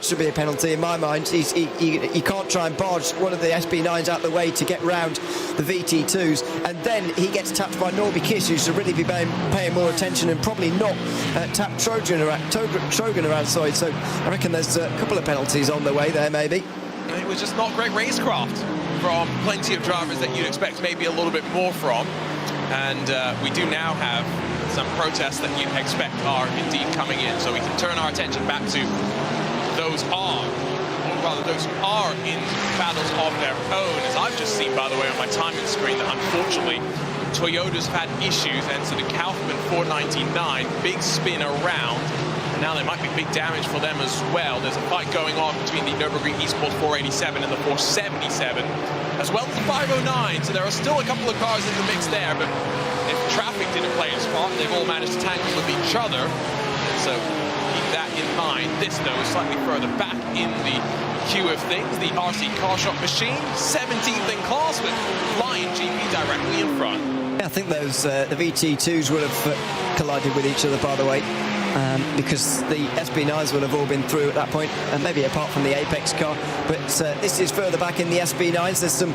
D: should be a penalty in my mind. He can't try and barge one of the SB9s out the way to get round the VT2s, and then he gets tapped by Norby Kish, who should really be paying more attention and probably not tap Trojan around side. So I reckon there's a couple of penalties on the way there, maybe.
C: It was just not great racecraft from plenty of drivers that you'd expect maybe a little bit more from, and we do now have some protests that you'd expect are indeed coming in, so we can turn our attention back to those who are in battles of their own. As I've just seen, by the way, on my timing screen, that unfortunately Toyota's had issues, and so the Kaufman 499, big spin around, and now there might be big damage for them as well. There's a fight going on between the Nürburgring Esports 487 and the 477, as well as the 509, so there are still a couple of cars in the mix there, but if traffic didn't play its part, they've all managed to tangle with each other, and so keep that in mind. This, though, is slightly further back in the queue of things. The RC Car Shop machine, 17th in class, with Lion GP directly in front.
D: Yeah, I think those the VT2s would have collided with each other, by the way, because the SB9s will have all been through at that point, maybe apart from the Apex car. But this is further back in the SB9s. There's some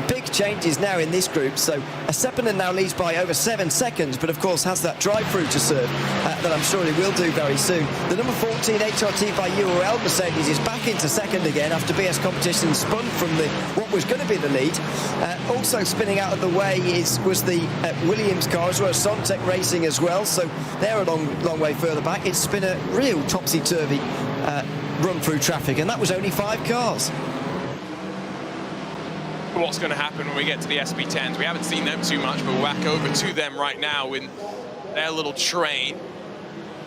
D: big changes now in this group. So Sepinen now leads by over 7 seconds, but of course has that drive-through to serve that I'm sure he will do very soon. The number 14 HRT by URL Mercedes is back into second again after BS Competition spun from what was going to be the lead. Also spinning out of the way was the Williams car, as well as Sontec Racing as well. So they're a long way further the back. It's been a real topsy-turvy run through traffic, and that was only 5 cars.
C: What's going to happen when we get to the SP10s? We haven't seen them too much, but we're back over to them right now in their little train.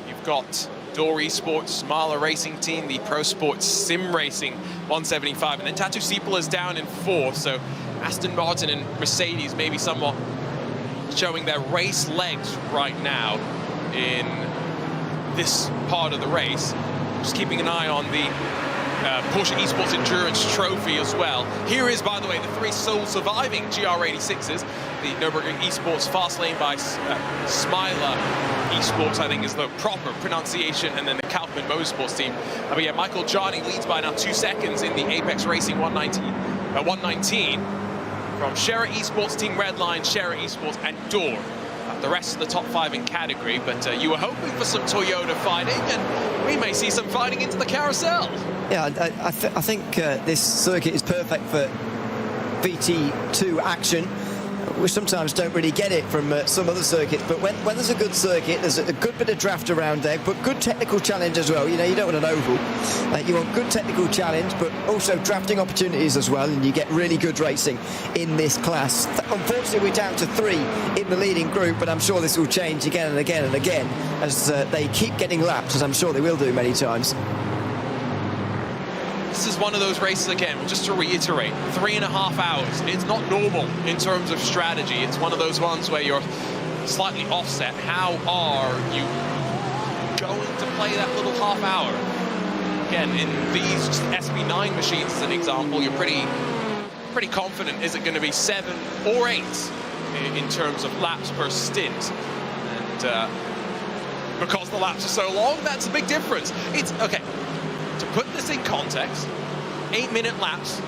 C: You've got Door Esports, Marla Racing Team, the Pro Sports Sim Racing 175, and then Tatu Siepel is down in 4th, so Aston Martin and Mercedes maybe somewhat showing their race legs right now in this part of the race. Just keeping an eye on the Porsche Esports Endurance Trophy as well. Here is, by the way, the 3 sole surviving GR86s. The Nürburgring Esports fast lane by Smiler Esports, I think is the proper pronunciation, and then the Kaufman Motorsports team. But yeah, Michael Johnny leads by now 2 seconds in the Apex Racing 119 from Scherer Esports, Team Redline, Scherer Esports, and Door. The rest of the top 5 in category, but you were hoping for some Toyota fighting, and we may see some fighting into the carousel.
D: Yeah, I think this circuit is perfect for VT2 action. We sometimes don't really get it from some other circuits, but when there's a good circuit, there's a good bit of draft around there, but good technical challenge as well. You know, you don't want an oval. You want good technical challenge, but also drafting opportunities as well, and you get really good racing in this class. Unfortunately, we're down to 3 in the leading group, but I'm sure this will change again and again and again as they keep getting lapped, as I'm sure they will do many times.
C: This is one of those races, again, just to reiterate, 3.5 hours. It's not normal in terms of strategy. It's one of those ones where you're slightly offset. How are you going to play that little half hour? Again, in these SP9 machines, as an example, you're pretty confident. Is it going to be 7 or 8 in terms of laps per stint? And because the laps are so long, that's a big difference. It's, okay, to put this in context, 8-minute laps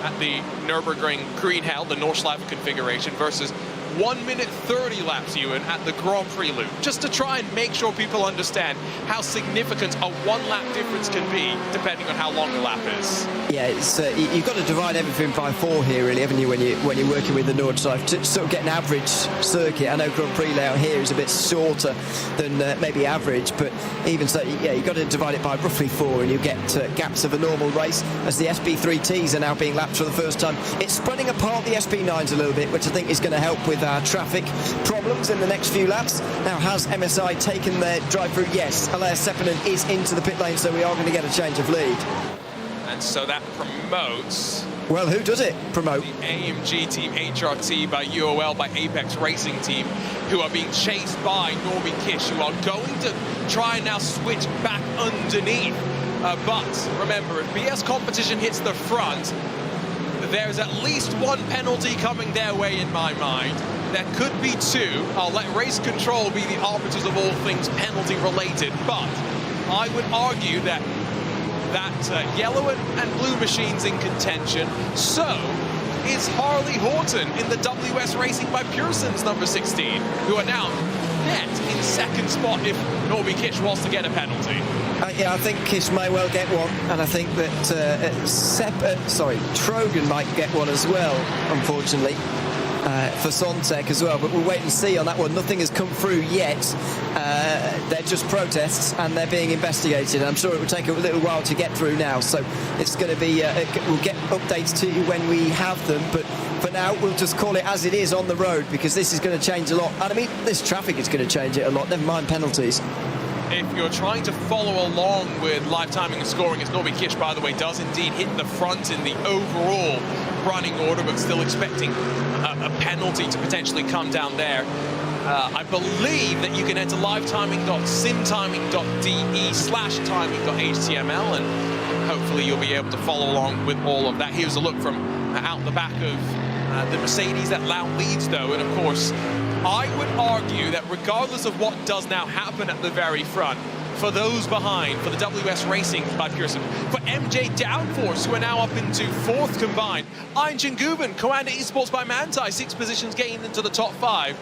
C: at the Nürburgring Green Hell, the Nordschleife configuration, versus 1 minute 30 laps, Ewan, at the Grand Prix loop, just to try and make sure people understand how significant a 1 lap difference can be, depending on how long the lap is.
D: Yeah, it's you've got to divide everything by 4 here, really, haven't you, when you're working with the Nordschleife to sort of get an average circuit. I know Grand Prix layout here is a bit shorter than maybe average, but even so, yeah, you've got to divide it by roughly 4, and you get gaps of a normal race. As the SP3Ts are now being lapped for the first time, it's spreading apart the SP9s a little bit, which I think is going to help with our traffic problems in the next few laps. Now, has MSI taken their drive-through? Yes. Elias Seppänen is into the pit lane, so we are going to get a change of lead.
C: And so that promotes...
D: Well, who does it promote?
C: The AMG team, HRT by UOL, by Apex Racing Team, who are being chased by Norby Kish, who are going to try and now switch back underneath. But remember, if BS Competition hits the front, there's at least 1 penalty coming their way in my mind. There could be 2. I'll let race control be the arbiters of all things penalty related, but I would argue that yellow and blue machine's in contention. So is Harley Horton in the WS Racing by Pearson's number 16, who are now net in 2nd spot if Norby Kish wants to get a penalty.
D: Yeah, I think Kish may well get one, and I think that Trogan might get one as well, unfortunately, for Sontec as well, but we'll wait and see on that one. Nothing has come through yet. They're just protests, and they're being investigated. I'm sure it will take a little while to get through now, so it's going to be, we'll get updates to you when we have them, but for now, we'll just call it as it is on the road, because this is going to change a lot. And I mean, this traffic is going to change it a lot, never mind penalties.
C: If you're trying to follow along with live timing and scoring, as Norby Kish, by the way, does indeed hit the front in the overall running order, but still expecting a penalty to potentially come down there. I believe that you can enter livetiming.simtiming.de/timing.html, and hopefully you'll be able to follow along with all of that. Here's a look from out the back of the Mercedes that Lau leads, though, and of course, I would argue that regardless of what does now happen at the very front, for those behind, for the WS Racing by Pearson, for MJ Downforce, who are now up into 4th combined, Einjin Guben, Coanda Esports by Mantai, 6 positions gained into the top 5.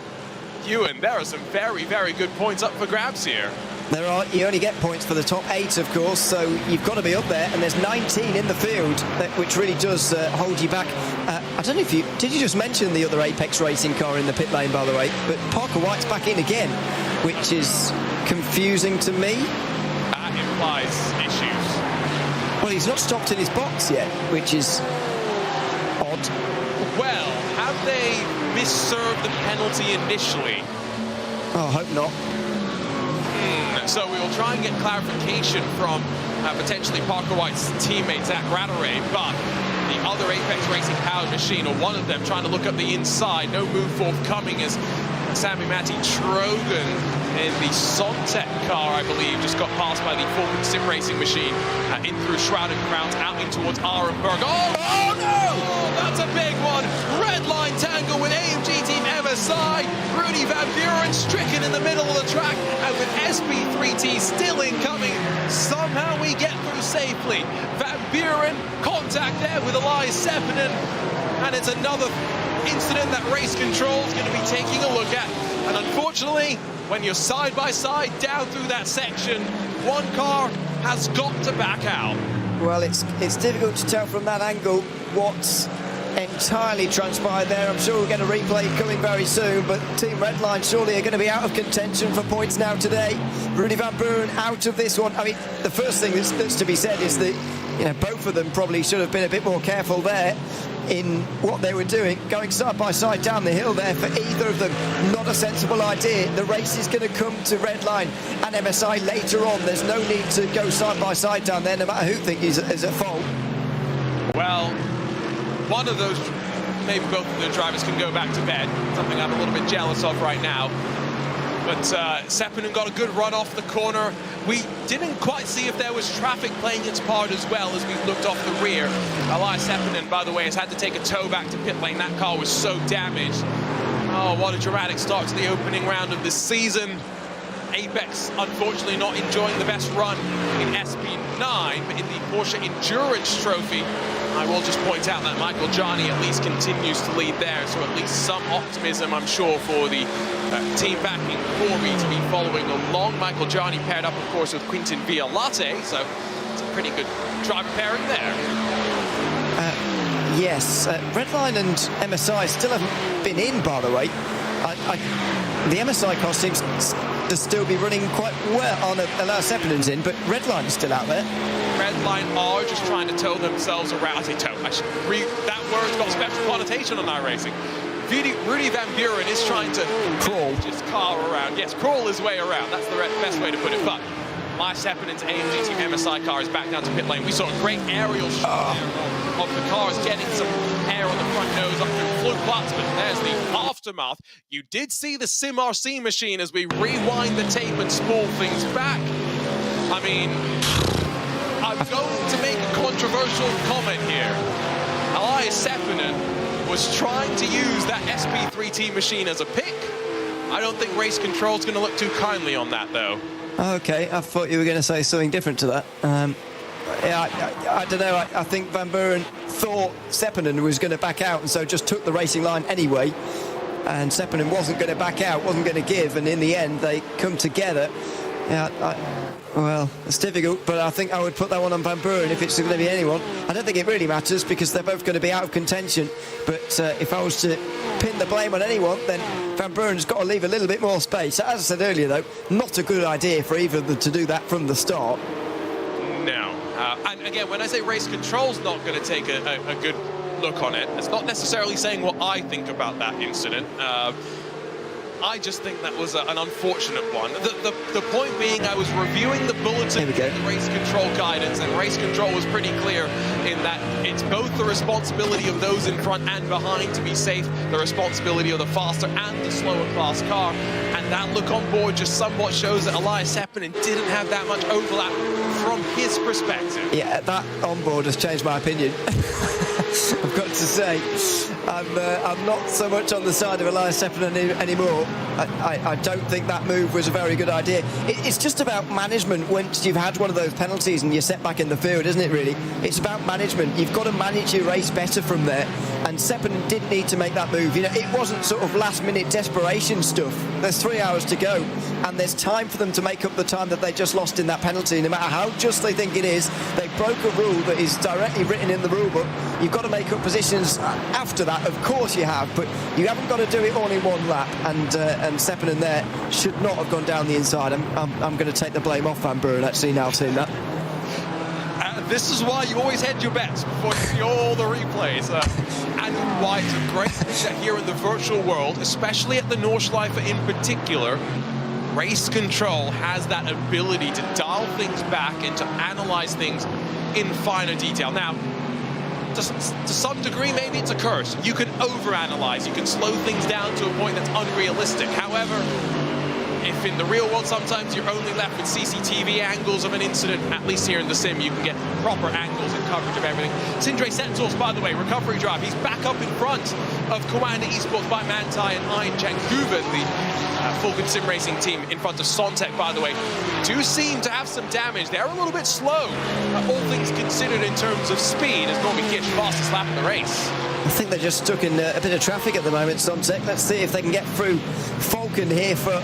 C: Ewan, there are some very, very good points up for grabs here.
D: There are. You only get points for the top 8, of course, so you've got to be up there, and there's 19 in the field, which really does hold you back. I don't know if did you just mention the other Apex Racing car in the pit lane, by the way, but Parker White's back in again, which is confusing to me.
C: That implies issues.
D: Well, he's not stopped in his box yet, which is odd.
C: Well, have they misserved the penalty initially?
D: Oh, I hope not.
C: So we will try and get clarification from potentially Parker White's teammate Zach Ratteray, but the other Apex Racing powered machine, or one of them, trying to look up the inside. No move forthcoming as Sammy Matty Trogan in the Sontec car, I believe, just got passed by the Falcon Sim Racing machine in through Shrouded Crowns out in towards Arenberg. Oh no! That's a big one. Red line tangle with AMG Team MSI. Rudy Van Buren stricken in the middle of the track, and with SP3T still incoming, somehow we get through safely. Van Buren contact there with Elias Sepinen, and it's another incident that Race Control is going to be taking a look at. And unfortunately, when you're side by side down through that section, one car has got to back out.
D: Well, it's difficult to tell from that angle what's entirely transpired there. I'm sure we'll get a replay coming very soon, but Team Redline surely are going to be out of contention for points now today. Rudy Van Buren out of this one. I mean, the first thing that's to be said is that, you know, both of them probably should have been a bit more careful there in what they were doing, going side by side down the hill there. For either of them, not a sensible idea. The race is going to come to Redline and MSI later on. There's no need to go side by side down there, no matter who thinks is at fault.
C: Well, one of those, maybe both of the drivers can go back to bed, something I'm a little bit jealous of right now. But Sepinen got a good run off the corner. We didn't quite see if there was traffic playing its part as well as we looked off the rear. Elias Sepinen, by the way, has had to take a tow back to pit lane. That car was so damaged. Oh, what a dramatic start to the opening round of this season. Apex, unfortunately, not enjoying the best run in SP9, but in the Porsche Endurance Trophy, I will just point out that Michael Johnny at least continues to lead there, so at least some optimism, I'm sure, for the team backing Corby to be following along. Michael Johnny paired up, of course, with Quintin Violate, so it's a pretty good driver pairing there.
D: Yes, Redline and MSI still haven't been in, by the way. The MSI car seems to still be running quite well. On Elias Sepinen's in, but Redline is still out there.
C: Redline are just trying to tow themselves around. I say tow. That word's got a special connotation on iRacing. Rudy Van Buren is trying to
D: crawl
C: his car around. Yes, crawl his way around. That's the best way to put it. But Elias Sepinen's AMG Team MSI car is back down to pit lane. We saw a great aerial shot of the cars getting some air on the front nose up through Flug Platz, but there's the aftermath. You did see the Sim RC machine as we rewind the tape and spool things back. I mean, I'm going to make a controversial comment here. Elias Sepinen was trying to use that SP3T machine as a pick. I don't think Race Control is going to look too kindly on that, though.
D: Okay, I thought you were going to say something different to that. Yeah, I don't know. I think Van Buren thought Sepinen was going to back out, and so just took the racing line anyway. And Sepinen wasn't going to back out, wasn't going to give, and in the end they come together. Yeah, well, it's difficult, but I think I would put that one on Van Buren if it's going to be anyone. I don't think it really matters because they're both going to be out of contention. But if I was to pin the blame on anyone, then Van Buren's got to leave a little bit more space. As I said earlier, though, not a good idea for either of them to do that from the start.
C: No. And again, when I say Race Control's not going to take a good look on it, it's not necessarily saying what I think about that incident. I just think that was an unfortunate one. The point being, I was reviewing the bulletin of the Race Control guidance, and Race Control was pretty clear in that it's both the responsibility of those in front and behind to be safe, the responsibility of the faster and the slower class car, and that look on board just somewhat shows that Elias Sepinen didn't have that much overlap from his perspective.
D: Yeah, that on board has changed my opinion. I've got to say, I'm not so much on the side of Elias Sepinen anymore. I don't think that move was a very good idea. It's just about management once you've had one of those penalties and you're set back in the field, isn't it, really? It's about management. You've got to manage your race better from there. And Sepinen didn't need to make that move. You know, it wasn't sort of last-minute desperation stuff. There's 3 hours to go. and there's time for them to make up the time that they just lost in that penalty. No matter how just they think it is, they broke a rule that is directly written in the rule book. You've got to make up positions after that, of course you have, but you haven't got to do it all in one lap, and Seppänen there should not have gone down the inside. I'm going to take the blame off Van Buren actually now seeing that.
C: This is why you always hedge your bets before you see all the replays. And why it's a great thing that here in the virtual world, especially at the Nordschleife in particular, race control has that ability to dial things back and to analyze things in finer detail. Now, to some degree, maybe it's a curse. You can overanalyze, you can slow things down to a point that's unrealistic. However, if in the real world sometimes you're only left with CCTV angles of an incident, at least here in the sim you can get proper angles and coverage of everything. Sindre Sensors, by the way, recovery drive. He's back up in front of Commander Esports by Mantai and Ian Chang-Guven, the Falcon Sim Racing team in front of Sontek, by the way, do seem to have some damage. They're a little bit slow, all things considered in terms of speed, as Norby Kish fastest lap in the race.
D: I think they're just stuck in a bit of traffic at the moment, Sontek. Let's see if they can get through Falcon here for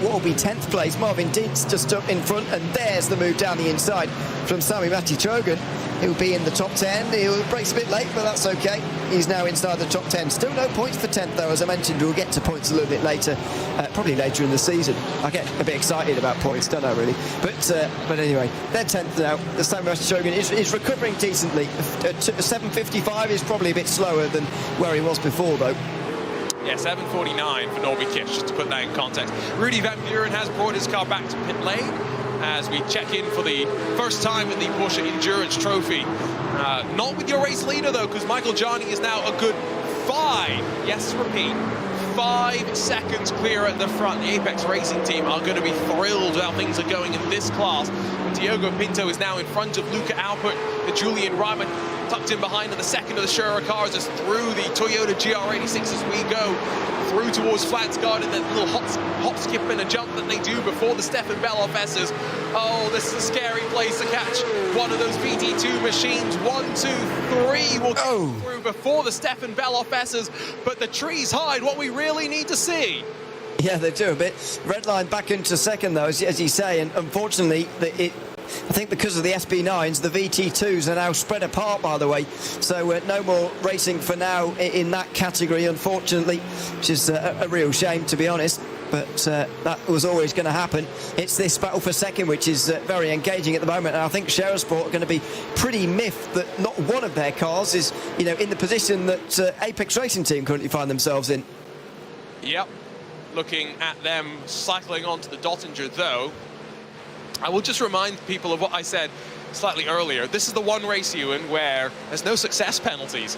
D: what will be 10th place. Marvin Dietz just up in front, and there's the move down the inside from Sami Matti-Trogen. He'll be in the top 10. He'll brace a bit late, but that's okay. He's now inside the top 10. Still no points for 10th, though. As I mentioned, we'll get to points a little bit later, probably later in the season. I get a bit excited about points, don't I, really? But anyway, they're 10th now. The Sami Matti-Trogen is recovering decently. 7:55 is probably a bit slower than where he was before, though.
C: Yeah, 7:49 for Norby Kish, just to put that in context. Rudy Van Buren has brought his car back to pit lane as we check in for the first time in the Porsche Endurance Trophy. Not with your race leader, though, because Michael Jani is now a good 5 seconds clear at the front. The Apex Racing team are going to be thrilled how things are going in this class. Diogo Pinto is now in front of Luca Alpert, the Julian Reimer tucked in behind, and the second of the Schurer cars is through the Toyota GR86 as we go through towards Flansgaard, and that little hop, skip, and a jump that they do before the Stefan Belloff S's. Oh, this is a scary place to catch one of those VT2 machines. 1, 2, 3 will go through before the Stefan Belloff S's, but the trees hide what we really need to see.
D: Yeah, they do a bit. Redline back into second, though, as you say, and unfortunately, I think because of the SB9s, the VT2s are now spread apart, by the way. So no more racing for now in that category, unfortunately, which is a real shame, to be honest. But that was always going to happen. It's this battle for second, which is very engaging at the moment. And I think Scherersport are going to be pretty miffed that not one of their cars is, in the position that Apex Racing Team currently find themselves in.
C: Yep. Looking at them cycling onto the Dottinger, though, I will just remind people of what I said slightly earlier. This is the one race, Ewan, where there's no success penalties.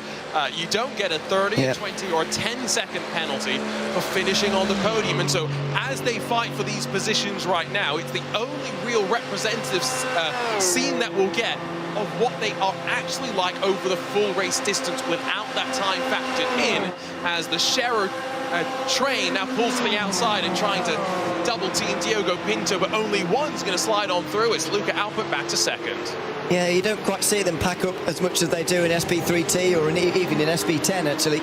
C: You don't get a 30, 20 or 10-second penalty for finishing on the podium. And so as they fight for these positions right now, it's the only real representative scene that we'll get of what they are actually like over the full race distance without that time factored in, as the Scherer train now pulls to the outside and trying to double team Diogo Pinto, but only one's going to slide on through. It's Luca Alpert back to second.
D: Yeah, you don't quite see them pack up as much as they do in SP3T or even in SP10, actually.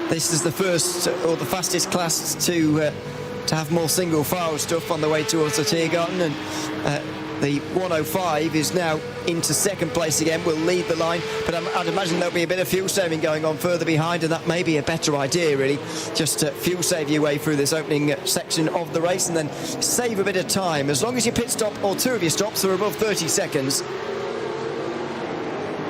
D: This is the first or the fastest class to have more single file stuff on the way towards the Tiergarten, and the 105 is now into second place again, will lead the line, but I'd imagine there'll be a bit of fuel saving going on further behind, and that may be a better idea, really. Just fuel save your way through this opening section of the race and then save a bit of time. As long as your pit stop or two of your stops are above 30 seconds.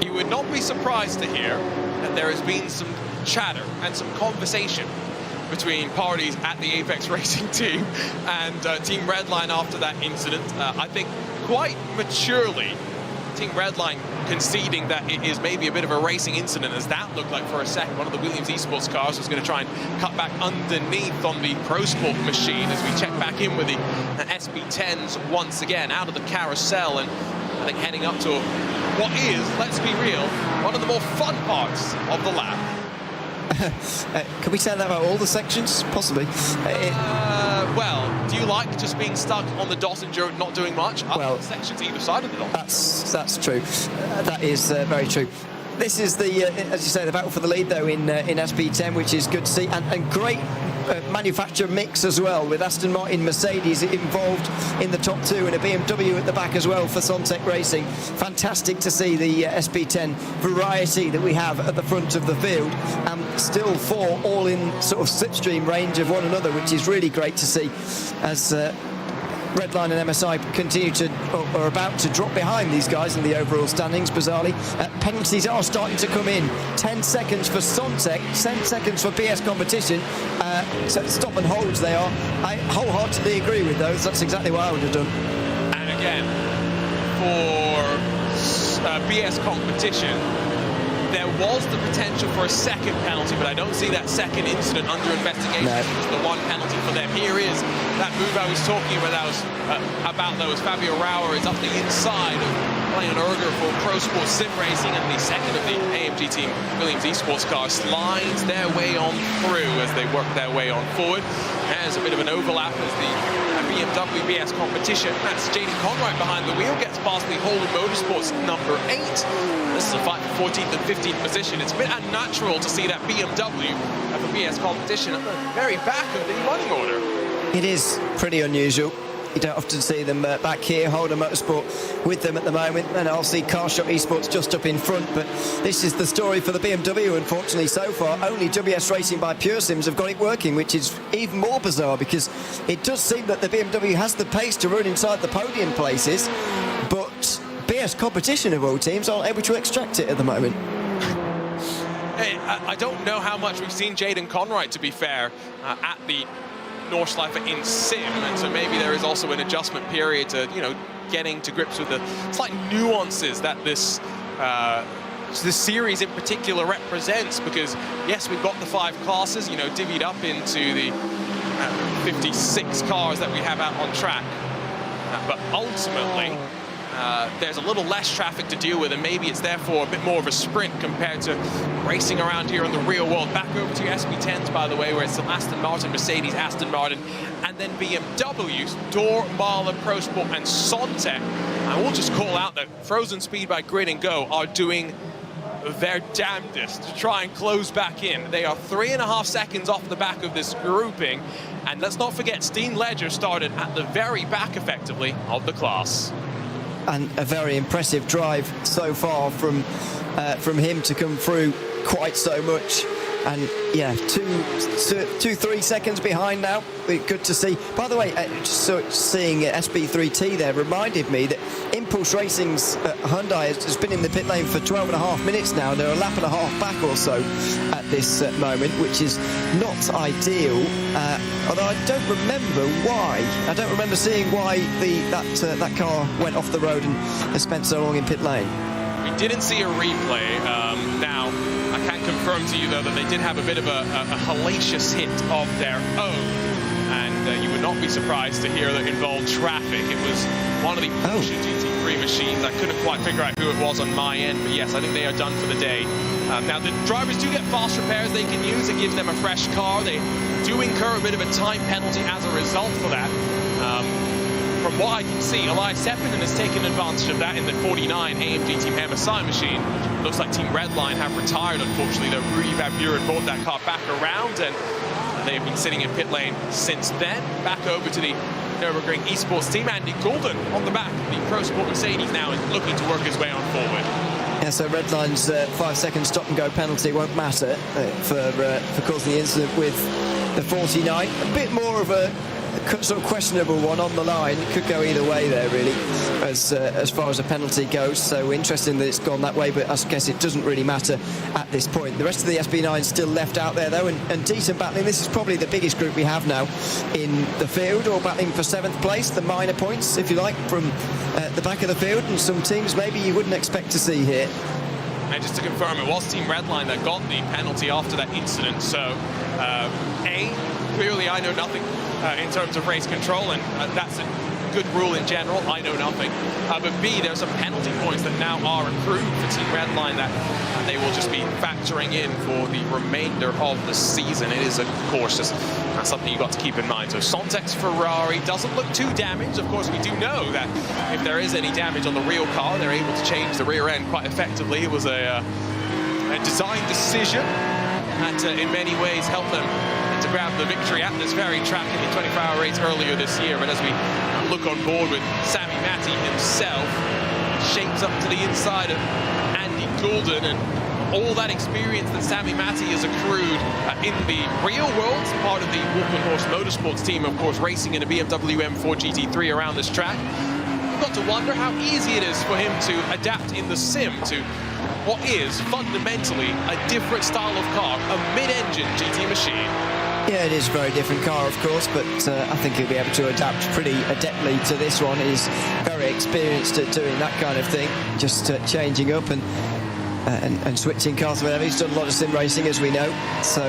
C: You would not be surprised to hear that there has been some chatter and some conversation between parties at the Apex Racing team and Team Redline after that incident. I think quite maturely, Team Redline conceding that it is maybe a bit of a racing incident, as that looked like for a second one of the Williams Esports cars was going to try and cut back underneath on the Pro Sport machine, as we check back in with the SB10s once again out of the carousel, and I think heading up to what is, let's be real, one of the more fun parts of the lap.
D: Can we say that about all the sections? Possibly.
C: Well, do you like just being stuck on the Dottinger, not doing much? Well, sections either side of the Dottinger.
D: That's true. That is very true. This is the, as you say, the battle for the lead, though, in SP10, which is good to see, and great manufacturer mix as well, with Aston Martin, Mercedes involved in the top two, and a BMW at the back as well for Sontec Racing. Fantastic to see the SP10 variety that we have at the front of the field, and still four all in sort of slipstream range of one another, which is really great to see as Redline and MSI continue to, or are about to drop behind these guys in the overall standings, bizarrely. Penalties are starting to come in. 10 seconds for Sontec, 10 seconds for BS Competition. So stop and holds they are. I wholeheartedly agree with those. That's exactly what I would have done.
C: And again, for BS Competition, there was the potential for a second penalty, but I don't see that second incident under investigation.
D: No.
C: It's the one penalty for them. Here is that move I was talking about. That was Fabio Rauer is up the inside of Leon Urger for Pro Sports Sim Racing, and the second of the AMG team Williams Esports car slides their way on through as they work their way on forward. There's a bit of an overlap as the BMW BS Competition. That's Jaden Conwright behind the wheel, gets past the Holden Motorsports number 8. This is a fight for 14th and 15th position. It's a bit unnatural to see that BMW at the BS Competition at the very back of the running order.
D: It is pretty unusual. You don't often see them back here. Holden Motorsport with them at the moment, and I'll see Carshot Esports just up in front. But this is the story for the BMW, unfortunately, so far. Only WS Racing by Pure Sims have got it working, which is even more bizarre, because it does seem that the BMW has the pace to run inside the podium places, but BS Competition of all teams aren't able to extract it at the moment.
C: Hey, I don't know how much we've seen Jaden Conwright, to be fair, at the Nordschleife in sim, and so maybe there is also an adjustment period to, you know, getting to grips with the slight nuances that this series in particular represents, because yes, we've got the 5 classes, you know, divvied up into the 56 cars that we have out on track, but ultimately there's a little less traffic to deal with, and maybe it's therefore a bit more of a sprint compared to racing around here in the real world. Back over to your SP10s, by the way, where it's still Aston Martin, Mercedes, Aston Martin, and then BMWs, Door, Mahler, Pro Sport, and Sontec. I will just call out that Frozen Speed by Grid and Go are doing their damnedest to try and close back in. They are 3.5 seconds off the back of this grouping, and let's not forget Steen Ledger started at the very back, effectively, of the class.
D: And a very impressive drive so far from him to come through quite so much. And yeah, 3 seconds behind now. Good to see. By the way, just seeing SB3T there reminded me that Impulse Racing's Hyundai has been in the pit lane for 12.5 minutes now. They're a lap and a half back or so at this moment, which is not ideal. Although I don't remember why. I don't remember seeing why that car went off the road and has spent so long in pit lane.
C: We didn't see a replay. Now, I can confirm to you, though, that they did have a bit of a hellacious hit of their own, and you would not be surprised to hear that involved traffic. It was one of the Porsche GT3 machines. I couldn't quite figure out who it was on my end, but yes, I think they are done for the day. Now, the drivers do get fast repairs they can use. It gives them a fresh car. They do incur a bit of a time penalty as a result for that. From what I can see, Elias Sepinen has taken advantage of that in the 49 AMG Team MSI machine. Looks like Team Redline have retired, unfortunately, though Rudi Van Buren brought that car back around, and they have been sitting in pit lane since then. Back over to the Nürburgring Esports team. Andy Goulden on the back, the Pro Sport Mercedes now, is looking to work his way on forward.
D: Yeah, so Redline's 5-second stop-and-go penalty won't matter for causing the incident with the 49. A bit more of a sort of questionable one on the line. It could go either way there, really, as far as a penalty goes. So interesting that it's gone that way, but I guess it doesn't really matter at this point. The rest of the SB9 still left out there, though, and decent battling. This is probably the biggest group we have now in the field, all battling for 7th place, the minor points, if you like, from the back of the field, and some teams maybe you wouldn't expect to see here.
C: And just to confirm, it was Team Redline that got the penalty after that incident. So, clearly I know nothing in terms of race control, and that's a good rule in general. I know nothing. But B, there's some penalty points that now are accrued for Team Redline that they will just be factoring in for the remainder of the season. It is, of course, just something you've got to keep in mind. So Sontec's Ferrari doesn't look too damaged. Of course, we do know that if there is any damage on the real car, they're able to change the rear end quite effectively. It was a design decision that in many ways helped them to grab the victory at this very track in the 24-hour race earlier this year. But as we look on board with Sami Matti himself, shapes up to the inside of Andy Goulden, and all that experience that Sami Matti has accrued in the real world, part of the Walking Horse Motorsports team, of course, racing in a BMW M4 GT3 around this track. You've got to wonder how easy it is for him to adapt in the sim to what is fundamentally a different style of car, a mid-engine GT machine.
D: Yeah, it is a very different car, of course, but I think he'll be able to adapt pretty adeptly to this one. He's very experienced at doing that kind of thing, just changing up and switching cars, whatever. He's done a lot of sim racing, as we know, so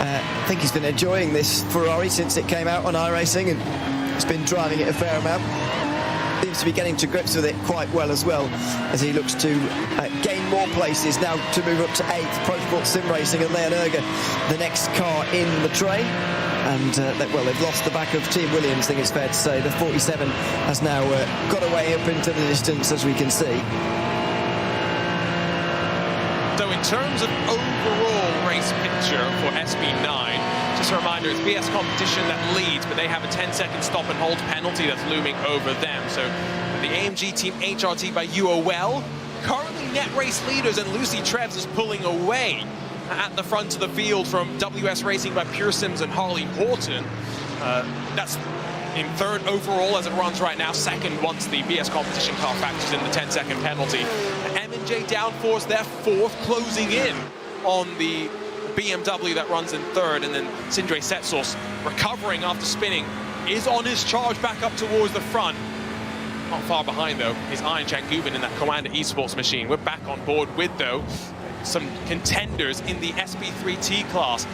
D: I think he's been enjoying this Ferrari since it came out on iRacing, and he's been driving it a fair amount. Seems to be getting to grips with it quite well as well, as he looks to gain more places now to move up to 8th. Pro Sport Sim Racing and Leon Erger, the next car in the train. And, they've lost the back of Team Williams, I think it's fair to say. The 47 has now got away up into the distance, as we can see.
C: So in terms of overall race picture for SB9, just a reminder, it's BS Competition that leads, but they have a 10-second stop and hold penalty that's looming over them. So the AMG team HRT by UOL, currently net race leaders, and Lucy Treves is pulling away at the front of the field from WS Racing by Pure Sims and Harley Horton. That's in third overall as it runs right now, second once the BS Competition car factors in the 10-second penalty. M&J Downforce, they're fourth, closing in on the BMW that runs in third, and then Sindre Setsos, recovering after spinning, is on his charge back up towards the front. Not far behind, though, is Ian Changubin in that Commander Esports machine. We're back on board with, though, some contenders in the SP3T class.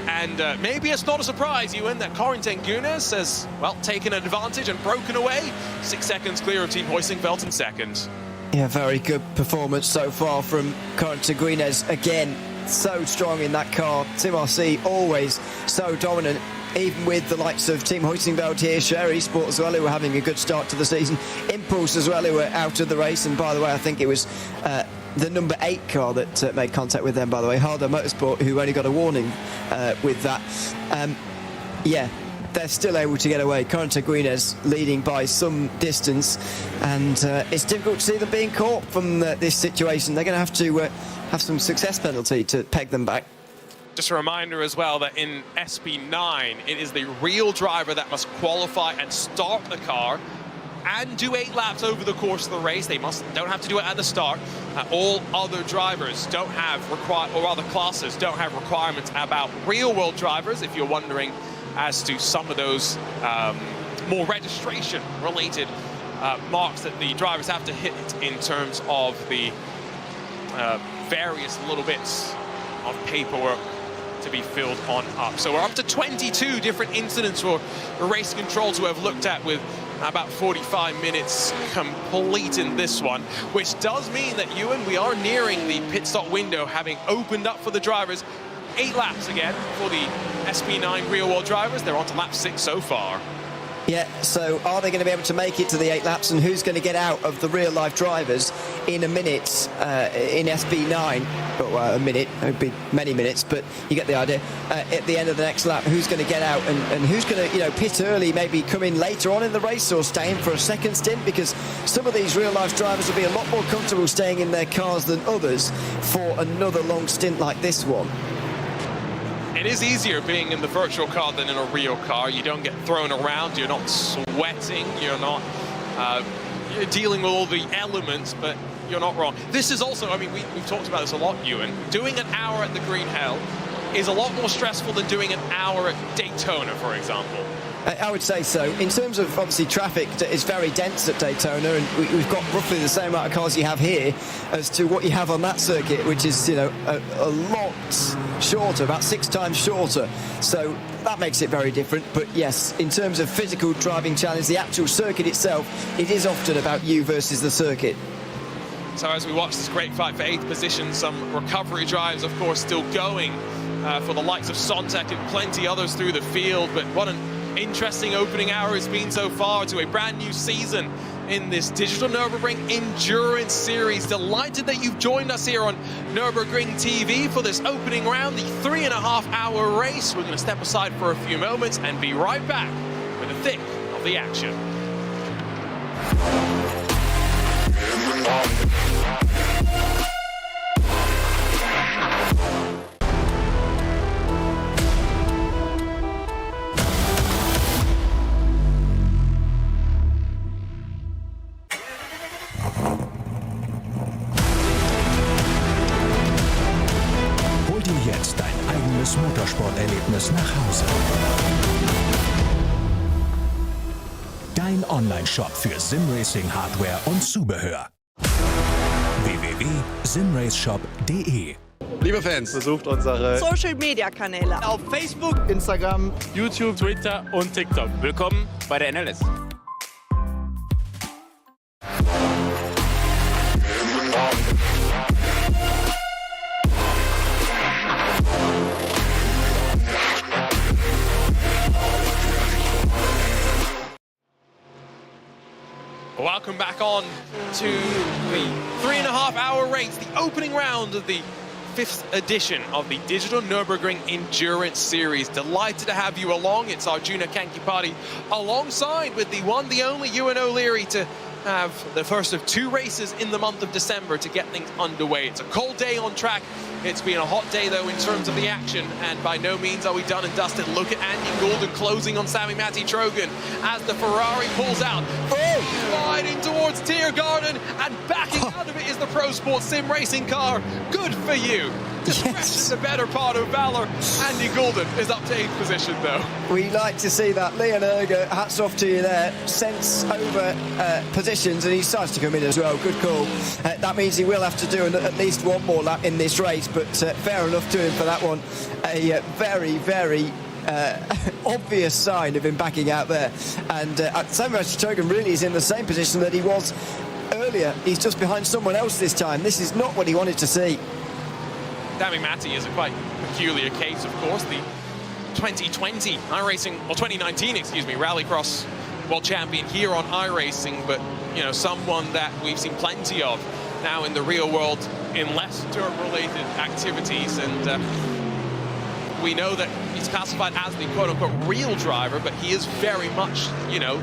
C: And maybe it's not a surprise, Ewan, that Corin Tengunes has, well, taken advantage and broken away. 6 seconds clear of Team Hoisingveld in second.
D: Yeah, very good performance so far from Corin Tengunes. Again, so strong in that car. Team RC always so dominant, even with the likes of Team Hoisingveld here, Share Esports as well, who were having a good start to the season. Impulse as well, who were out of the race. And by the way, I think it was the number 8 car that made contact with them, by the way, Harder Motorsport, who only got a warning with that. Yeah, they're still able to get away. Corin Tengunes leading by some distance, and it's difficult to see them being caught from this situation. They're going to have to have some success penalty to peg them back.
C: Just a reminder as well that in SB9, it is the real driver that must qualify and start the car and do 8 laps over the course of the race. They don't have to do it at the start. All other drivers don't have or other classes don't have requirements about real-world drivers, if you're wondering as to some of those more registration-related marks that the drivers have to hit in terms of the various little bits of paperwork to be filled on up. So we're up to 22 different incidents for race control to have looked at, with about 45 minutes complete in this one, which does mean that, Ewan, we are nearing the pit stop window, having opened up for the drivers. 8 laps again for the SB9 real-world drivers. They're on to lap 6 so far.
D: Yeah, so are they going to be able to make it to the 8 laps, and who's going to get out of the real-life drivers in a minute in SB9? Well, a minute, it would be many minutes, but you get the idea. At the end of the next lap, who's going to get out, and who's going to, pit early, maybe come in later on in the race, or stay in for a second stint, because some of these real-life drivers will be a lot more comfortable staying in their cars than others for another long stint like this one.
C: It is easier being in the virtual car than in a real car. You don't get thrown around, you're not sweating, you're not you're dealing with all the elements, but you're not wrong. This is also, I mean, we've talked about this a lot, Ewan. Doing an hour at the Green Hell is a lot more stressful than doing an hour at Daytona, for example.
D: I would say so. In terms of, obviously, traffic, it's very dense at Daytona, and we've got roughly the same amount of cars you have here as to what you have on that circuit, which is, a lot shorter, about 6 times shorter. So that makes it very different. But yes, in terms of physical driving challenge, the actual circuit itself, it is often about you versus the circuit.
C: So as we watch this great fight for 8th position, some recovery drives, of course, still going for the likes of Sontek and plenty others through the field. But what an interesting opening hour it's been so far to a brand new season in this Digital Nürburgring Endurance Series. Delighted that you've joined us here on Nürburgring TV for this opening round, the 3.5-hour race. We're going to step aside for a few moments and be right back with the thick of the action.
E: Hol dir jetzt dein eigenes Motorsporterlebnis nach Hause. Dein Online-Shop für Simracing-Hardware und Zubehör. www.simraceshop.de.
G: Liebe Fans, besucht unsere
F: Social-Media-Kanäle
G: auf Facebook, Instagram, YouTube,
B: Twitter und TikTok. Willkommen bei der DNLS.
C: Welcome back on to the 3.5-hour race, the opening round of the 5th edition of the Digital Nürburgring Endurance Series. Delighted to have you along. It's Arjuna Kankipati alongside with the one, the only Ewan O'Leary to have the first of 2 races in the month of December to get things underway. It's a cold day on track. It's been a hot day, though, in terms of the action, and by no means are we done and dusted. Look at Andy Goulden closing on Sami-Matti Trojan as the Ferrari pulls out. Sliding towards Tiergarten, and backing out of it is the Pro Sport Sim Racing car. Good for you. Discretion, the better part of valor. Andy Goulden is up to 8th position, though.
D: We like to see that. Leon Erger, hats off to you there. Sense over positions, and he decides to come in as well. Good call. That means he will have to do at least one more lap in this race, but fair enough to him for that one. A very, very obvious sign of him backing out there. And Sami-Matti Trojan really is in the same position that he was earlier. He's just behind someone else this time. This is not what he wanted to see.
C: Sami-Matti is a quite peculiar case, of course. The 2020 iRacing, or 2019, excuse me, Rallycross World Champion here on iRacing, but, you know, someone that we've seen plenty of now in the real world in less dirt-related activities, and we know that he's classified as the quote-unquote real driver, but he is very much, you know,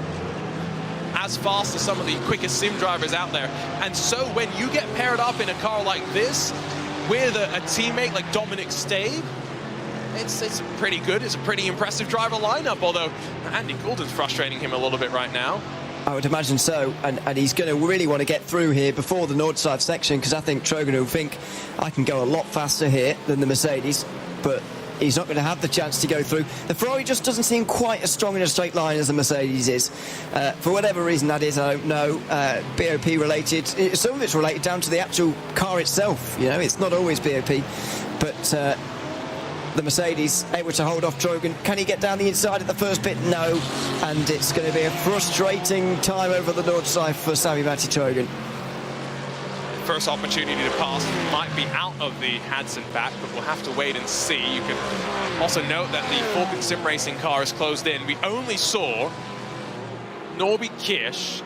C: as fast as some of the quickest sim drivers out there. And so when you get paired up in a car like this with a teammate like Dominic Stave, it's pretty good. It's a pretty impressive driver lineup, although Andy Goulden's frustrating him a little bit right now.
D: I would imagine so, and he's going to really want to get through here before the Nordside section, because I think Trojan will think I can go a lot faster here than the Mercedes, but he's not going to have the chance to go through. The Ferrari just doesn't seem quite as strong in a straight line as the Mercedes is. For whatever reason that is, I don't know. BOP related. Some of it's related down to the actual car itself. You know, it's not always BOP, but the Mercedes able to hold off Trojan. Can he get down the inside at the first bit? No. And it's going to be a frustrating time over the north side for Sami-Matti Trojan.
C: First opportunity to pass might be out of the Hadson pack, but we'll have to wait and see. You can also note that the Falcon Sim Racing car is closed in. We only saw Norby Kirsch,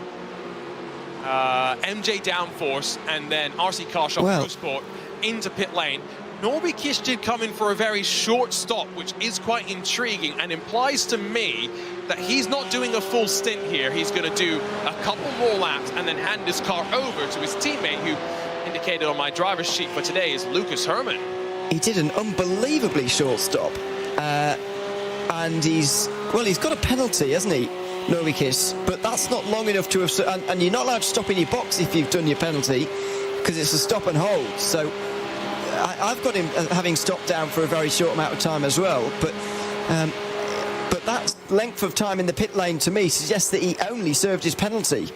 C: MJ Downforce, and then RC Car Shop Pro Sport into pit lane. Norby Kirsch did come in for a very short stop, which is quite intriguing and implies to me that he's not doing a full stint here. He's going to do a couple more laps and then hand his car over to his teammate, who indicated on my driver's sheet for today is Lucas Herrmann.
D: He did an unbelievably short stop, and he's got a penalty, hasn't he, Norby Kirsch? But that's not long enough to have, and you're not allowed to stop in your box if you've done your penalty, because it's a stop and hold. So I've got him having stopped down for a very short amount of time as well, but that length of time in the pit lane to me suggests that he only served his penalty.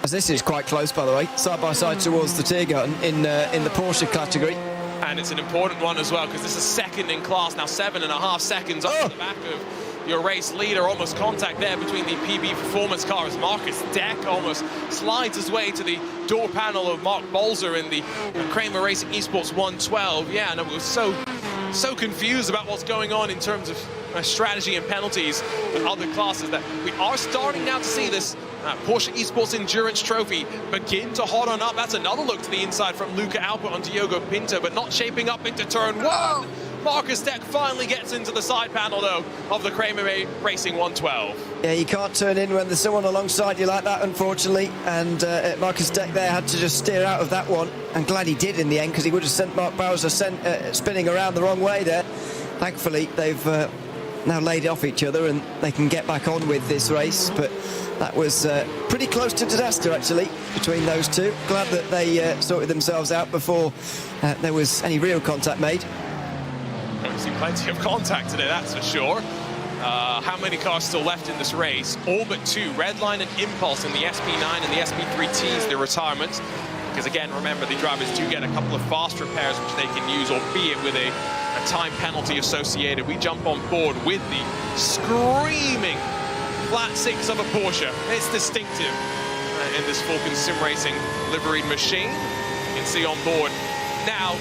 D: As this is quite close, by the way, side by side towards the Tiergarten in the Porsche category.
C: And it's an important one as well, because this is second in class now, 7.5 seconds off the back of your race leader. Almost contact there between the PB Performance car as Marcus Deck almost slides his way to the door panel of Mark Bolzer in the Kramer Racing Esports 112. Yeah, and it was so so confused about what's going on in terms of strategy and penalties with other classes that we are starting now to see this Porsche Esports Endurance Trophy begin to hot on up. That's another look to the inside from Luca Alpert on Diogo Pinto, but not shaping up into turn one. Marcus Deck finally gets into the side panel, though, of the Kramer Racing 112.
D: Yeah, you can't turn in when there's someone alongside you like that, unfortunately. And Marcus Deck there had to just steer out of that one. I'm glad he did in the end, because he would have sent Mark Bowser spinning around the wrong way there. Thankfully, they've now laid off each other and they can get back on with this race. But that was pretty close to disaster, actually, between those two. Glad that they sorted themselves out before there was any real contact made.
C: We've seen plenty of contact today, that's for sure. How many cars still left in this race? All but two, Redline and Impulse in the SP9 and the SP3Ts, their retirements. Because again, remember, the drivers do get a couple of fast repairs which they can use, albeit with a time penalty associated. We jump on board with the screaming flat six of a Porsche. It's distinctive in this Falcon Sim Racing liveried machine. You can see on board. Now,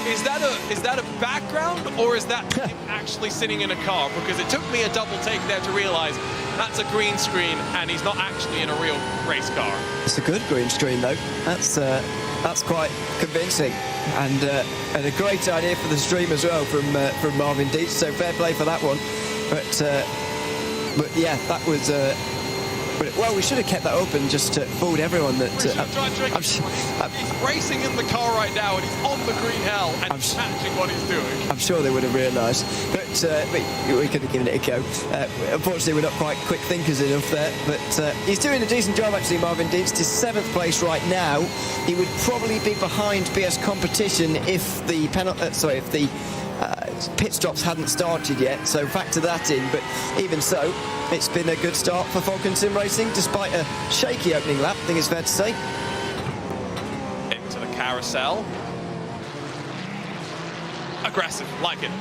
C: is that a background, or is that him actually sitting in a car? Because it took me a double take there to realize that's a green screen and he's not actually in a real race car.
D: It's a good green screen, though. That's quite convincing, and a great idea for the stream as well from Marvin Dietz. So fair play for that one. But yeah, that was. Well, we should have kept that open just to fooled everyone. That
C: he's racing in the car right now, and he's on the green hell and matching what he's doing.
D: I'm sure they would have realised, but we could have given it a go. Unfortunately, we're not quite quick thinkers enough there. But he's doing a decent job, actually. Marvin Dietz is 7th place right now. He would probably be behind BS Competition if the pit stops hadn't started yet, so factor that in. But even so, it's been a good start for Falcon Sim Racing, despite a shaky opening lap, I think it's fair to say.
C: Into the carousel. Aggressive, like it.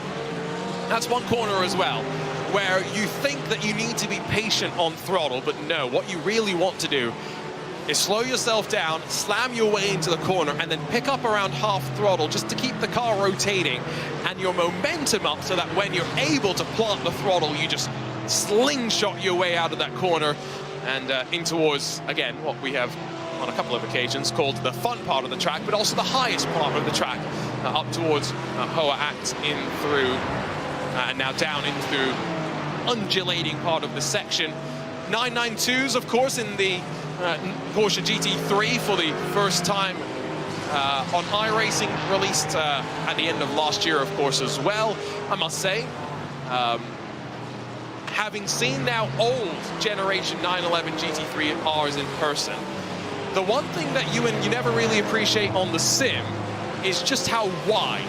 C: That's one corner as well, where you think that you need to be patient on throttle, but no, what you really want to do is slow yourself down, slam your way into the corner, and then pick up around half throttle just to keep the car rotating and your momentum up, so that when you're able to plant the throttle, you just slingshot your way out of that corner and in towards, again, what we have on a couple of occasions called the fun part of the track, but also the highest part of the track, up towards Hoa Act in through, and now down in through undulating part of the section. 992s, of course, in the Porsche GT3 for the first time on iRacing, released at the end of last year, of course, as well. I must say, having seen now old generation 911 GT3 Rs in person, the one thing that you never really appreciate on the sim is just how wide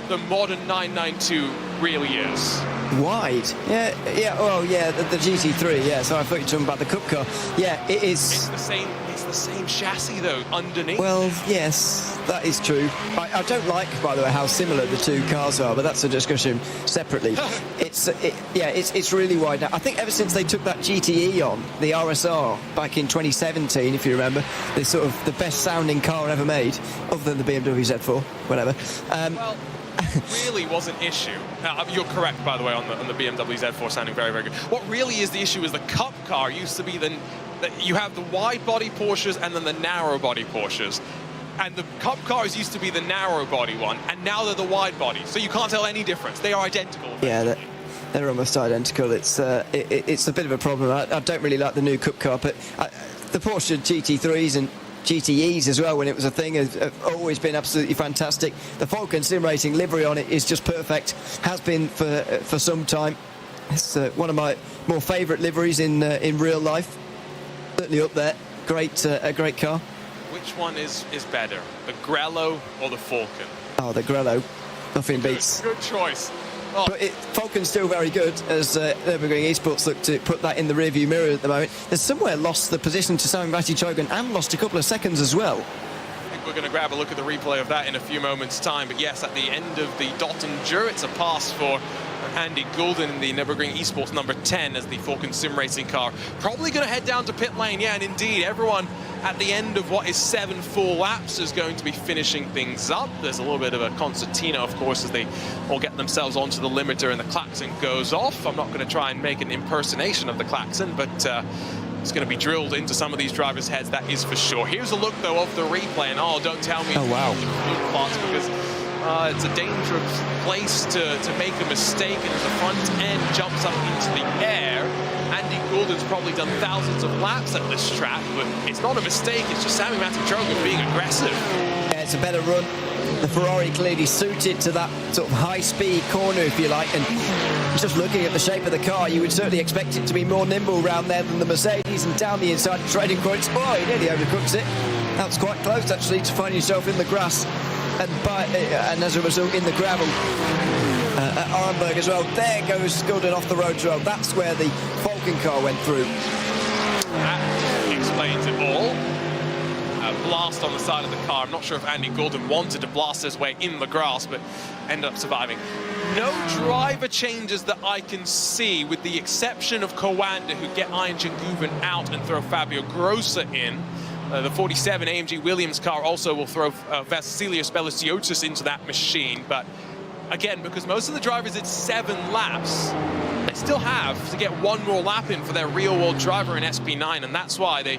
C: the modern 992 really is.
D: Wide? Yeah, oh yeah, the GT3, yeah, so I thought you were talking about the Cup car. Yeah, it is.
C: It's the same chassis, though, underneath.
D: Well, yes, that is true. I don't like, by the way, how similar the two cars are, but that's a discussion separately. It's really wide now. I think ever since they took that GTE on, the RSR, back in 2017, if you remember, the sort of the best sounding car ever made, other than the BMW Z4, whatever.
C: Well, really was an issue. You're correct, by the way, on the BMW Z4 sounding very, very good. What really is the issue is the Cup car used to be you have the wide body Porsches and then the narrow body Porsches. And the Cup cars used to be the narrow body one, and now they're the wide body. So you can't tell any difference. They are identical.
D: Yeah, they're almost identical. It's a bit of a problem. I don't really like the new Cup car, but the Porsche GT3s and GTEs as well, when it was a thing, have always been absolutely fantastic. The Falcon Sim Racing livery on it is just perfect, has been for some time. It's one of my more favourite liveries in real life, certainly up there. A great car.
C: Which one is better, the Grello or the Falcon?
D: Oh, the Grello, nothing beats.
C: Good choice. Oh.
D: But Falcon's still very good, as Nürburgring Esports look to put that in the rearview mirror at the moment. There's somewhere lost the position to Sami Vati-Chogan and lost a couple of seconds as well.
C: I think we're going to grab a look at the replay of that in a few moments' time. But yes, at the end of the Dottinger, it's a pass for Andy Goulden in the Nürburgring Esports number 10 as the Falcon Sim Racing car. Probably going to head down to pit lane, yeah, and indeed, everyone at the end of what is 7 full laps is going to be finishing things up. There's a little bit of a concertina, of course, as they all get themselves onto the limiter and the klaxon goes off. I'm not going to try and make an impersonation of the klaxon, but it's going to be drilled into some of these drivers' heads, that is for sure. Here's a look, though, of the replay, and don't tell me because it's a dangerous place to make a mistake, and as the front end jumps up into the air. Andy Goulden's probably done thousands of laps at this track, but it's not a mistake, it's just Sami Matic being aggressive.
D: Yeah, it's a better run. The Ferrari clearly suited to that sort of high-speed corner, if you like, and just looking at the shape of the car, you would certainly expect it to be more nimble around there than the Mercedes, and down the inside trading points. Oh, he nearly overcooks it. That was quite close, actually, to find yourself in the grass and as a result in the gravel. At Arenberg as well. There goes Goulden off the road as well. That's where the Falcon car went through.
C: That explains it all. A blast on the side of the car. I'm not sure if Andy Goulden wanted to blast his way in the grass, but ended up surviving. No driver changes that I can see, with the exception of Coanda, who get Ian Guven out and throw Fabio Grossa in. The 47 AMG Williams car also will throw Vasilios Veliciotis into that machine, but again, because most of the drivers did 7 laps, they still have to get 1 more lap in for their real-world driver in SP9, and that's why they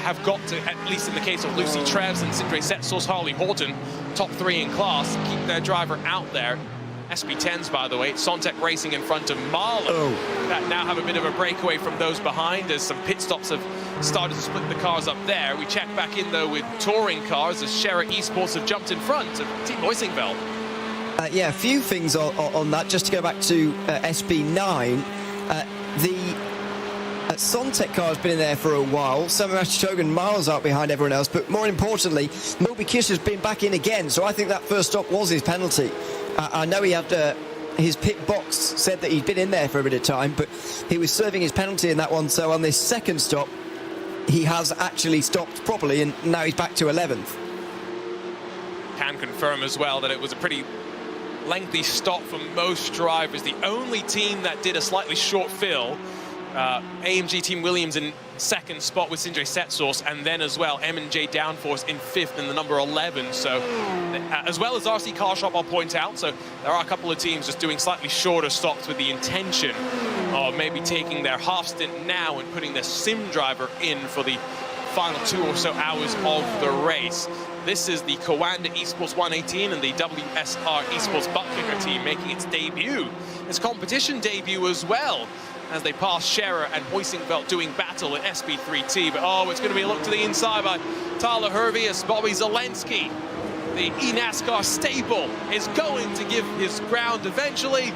C: have got to, at least in the case of Lucy Treves and Sindre Setsos, Harley Horton, top 3 in class, keep their driver out there. SP10s, by the way, Sontec Racing in front of Marlow, that now have a bit of a breakaway from those behind, as some pit stops have started to split the cars up there. We check back in, though, with touring cars, as Scherer Esports have jumped in front of Team Heusingveld.
D: Yeah, a few things on that. Just to go back to SB9, the Sontec car has been in there for a while. Sami Matic miles out behind everyone else, but more importantly, Moby Kish has been back in again, so I think that first stop was his penalty. I know he had his pit box said that he'd been in there for a bit of time, but he was serving his penalty in that one, so on this second stop, he has actually stopped properly, and now he's back to 11th.
C: Can confirm as well that it was a pretty lengthy stop for most drivers. The only team that did a slightly short fill, AMG Team Williams in second spot with Sindre Setsos, and then as well M&J Downforce in 5th in the number 11. So as well as RC Car Shop, I'll point out, so there are a couple of teams just doing slightly shorter stops with the intention of maybe taking their half stint now and putting their sim driver in for the final 2 or so hours of the race. This is the Coanda Esports 118 and the WSR Esports Buttkicker team making its debut, its competition debut as well, as they pass Scherer and Heusingveld doing battle at SP3T. But it's going to be a look to the inside by Tyler Hervey, as Bobby Zelensky, the eNASCAR staple, is going to give his ground eventually.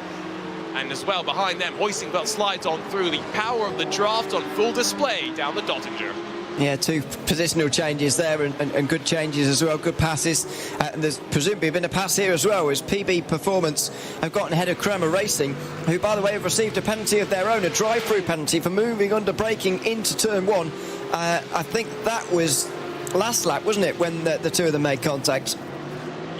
C: And as well behind them, Heusingveld slides on through. The power of the draft on full display down the Dottinger.
D: Yeah, 2 positional changes there, and good changes as well, good passes. And there's presumably been a pass here as well, as PB Performance have gotten ahead of Kramer Racing, who, by the way, have received a penalty of their own, a drive-through penalty for moving under braking into turn 1. I think that was last lap, wasn't it, when the 2 of them made contact?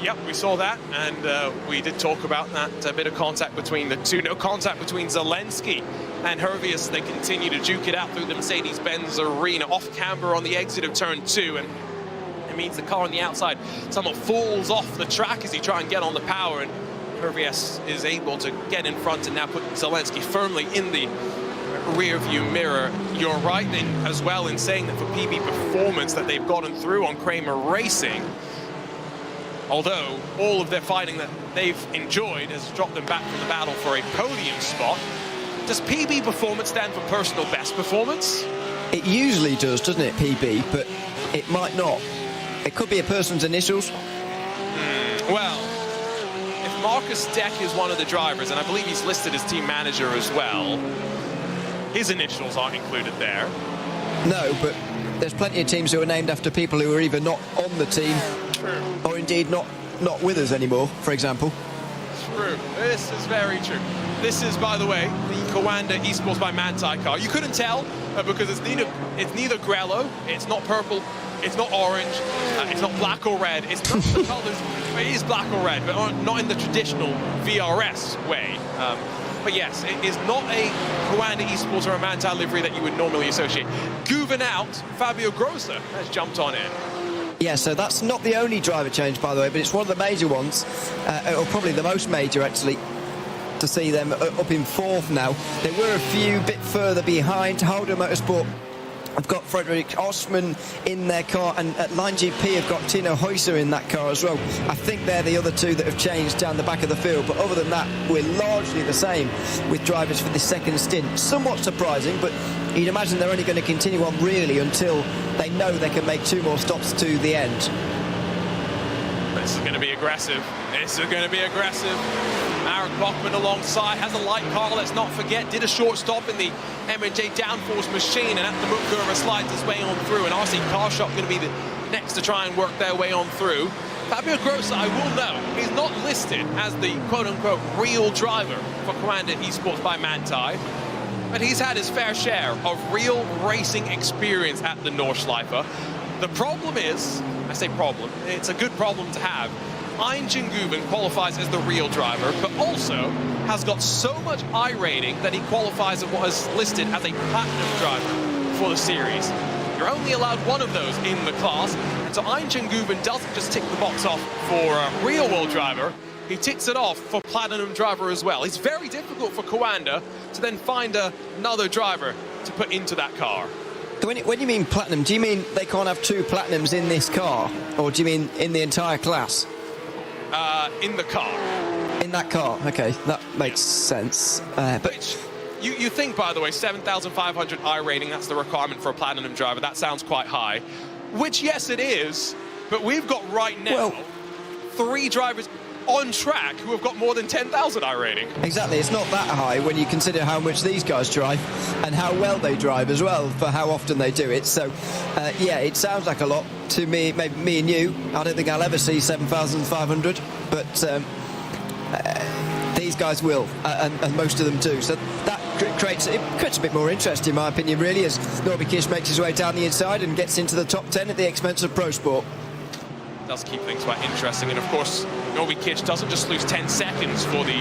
C: Yep, we saw that, and we did talk about that bit of contact between the 2. No contact between Zelensky and Hervey as they continue to duke it out through the Mercedes-Benz arena, off camber on the exit of turn 2, and it means the car on the outside somewhat falls off the track as he tries and get on the power, and Hervey is able to get in front and now put Zelensky firmly in the rear view mirror. You're right then as well in saying that for PB Performance that they've gotten through on Kramer Racing, although all of their fighting that they've enjoyed has dropped them back from the battle for a podium spot. Does PB Performance stand for personal best performance?
D: It usually does, doesn't it, PB? But it might not. It could be a person's initials.
C: Well, if Marcus Deck is one of the drivers, and I believe he's listed as team manager as well, his initials aren't included there.
D: No, but there's plenty of teams who are named after people who are either not on the team or indeed not with us anymore, for example.
C: True. This is very true. This is, by the way, the Coanda Esports by Manti car. You couldn't tell because it's neither Grello, it's not purple, it's not orange, it's not black or red. It's not the colours. It is black or red, but not in the traditional VRS way. But yes, it is not a Coanda Esports or a Mantai livery that you would normally associate. Guven out, Fabio Grossa has jumped on in.
D: Yeah, so that's not the only driver change, by the way, but it's one of the major ones, or probably the most major, actually, to see them up in fourth now. They were a few bit further behind. Holder Motorsport have got Frederick Osman in their car, and at Line GP have got Tino Heuser in that car as well. I think they're the other two that have changed down the back of the field, but other than that, we're largely the same with drivers for the second stint. Somewhat surprising, but you'd imagine they're only going to continue on really until they know they can make 2 more stops to the end.
C: This is going to be aggressive. This is going to be aggressive. Aaron Bachman alongside, has a light car, let's not forget, did a short stop in the M&J downforce machine, and at the Mutkura slides his way on through, and RC Car Shop going to be the next to try and work their way on through. Fabio Grossa, I will note, he's not listed as the quote-unquote real driver for Coanda Esports by Mantai, but he's had his fair share of real racing experience at the Nordschleife. The problem is, I say problem, it's a good problem to have. Einjin Guven qualifies as the real driver, but also has got so much I rating that he qualifies as what is listed as a platinum driver for the series. You're only allowed one of those in the class, and so Einjin Guven doesn't just tick the box off for a real world driver, he ticks it off for platinum driver as well. It's very difficult for Coanda to then find another driver to put into that car.
D: So when you mean platinum, do you mean they can't have 2 platinums in this car, or do you mean in the entire class?
C: In the car.
D: In that car, okay, that makes sense. But
C: Which, you think, by the way, 7,500 I rating, that's the requirement for a platinum driver. That sounds quite high. Which, yes, it is, but we've got right now 3 drivers on track who have got more than 10,000 I rating.
D: exactly, it's not that high when you consider how much these guys drive and how well they drive as well, for how often they do it. So, yeah, it sounds like a lot to me, maybe me and you. I don't think I'll ever see 7,500, but these guys will, and most of them do. So that creates a bit more interest, in my opinion, really, as Norby Kish makes his way down the inside and gets into the top 10 at the expense of Pro Sport.
C: Does keep things quite interesting, and of course Norby Kish doesn't just lose 10 seconds for the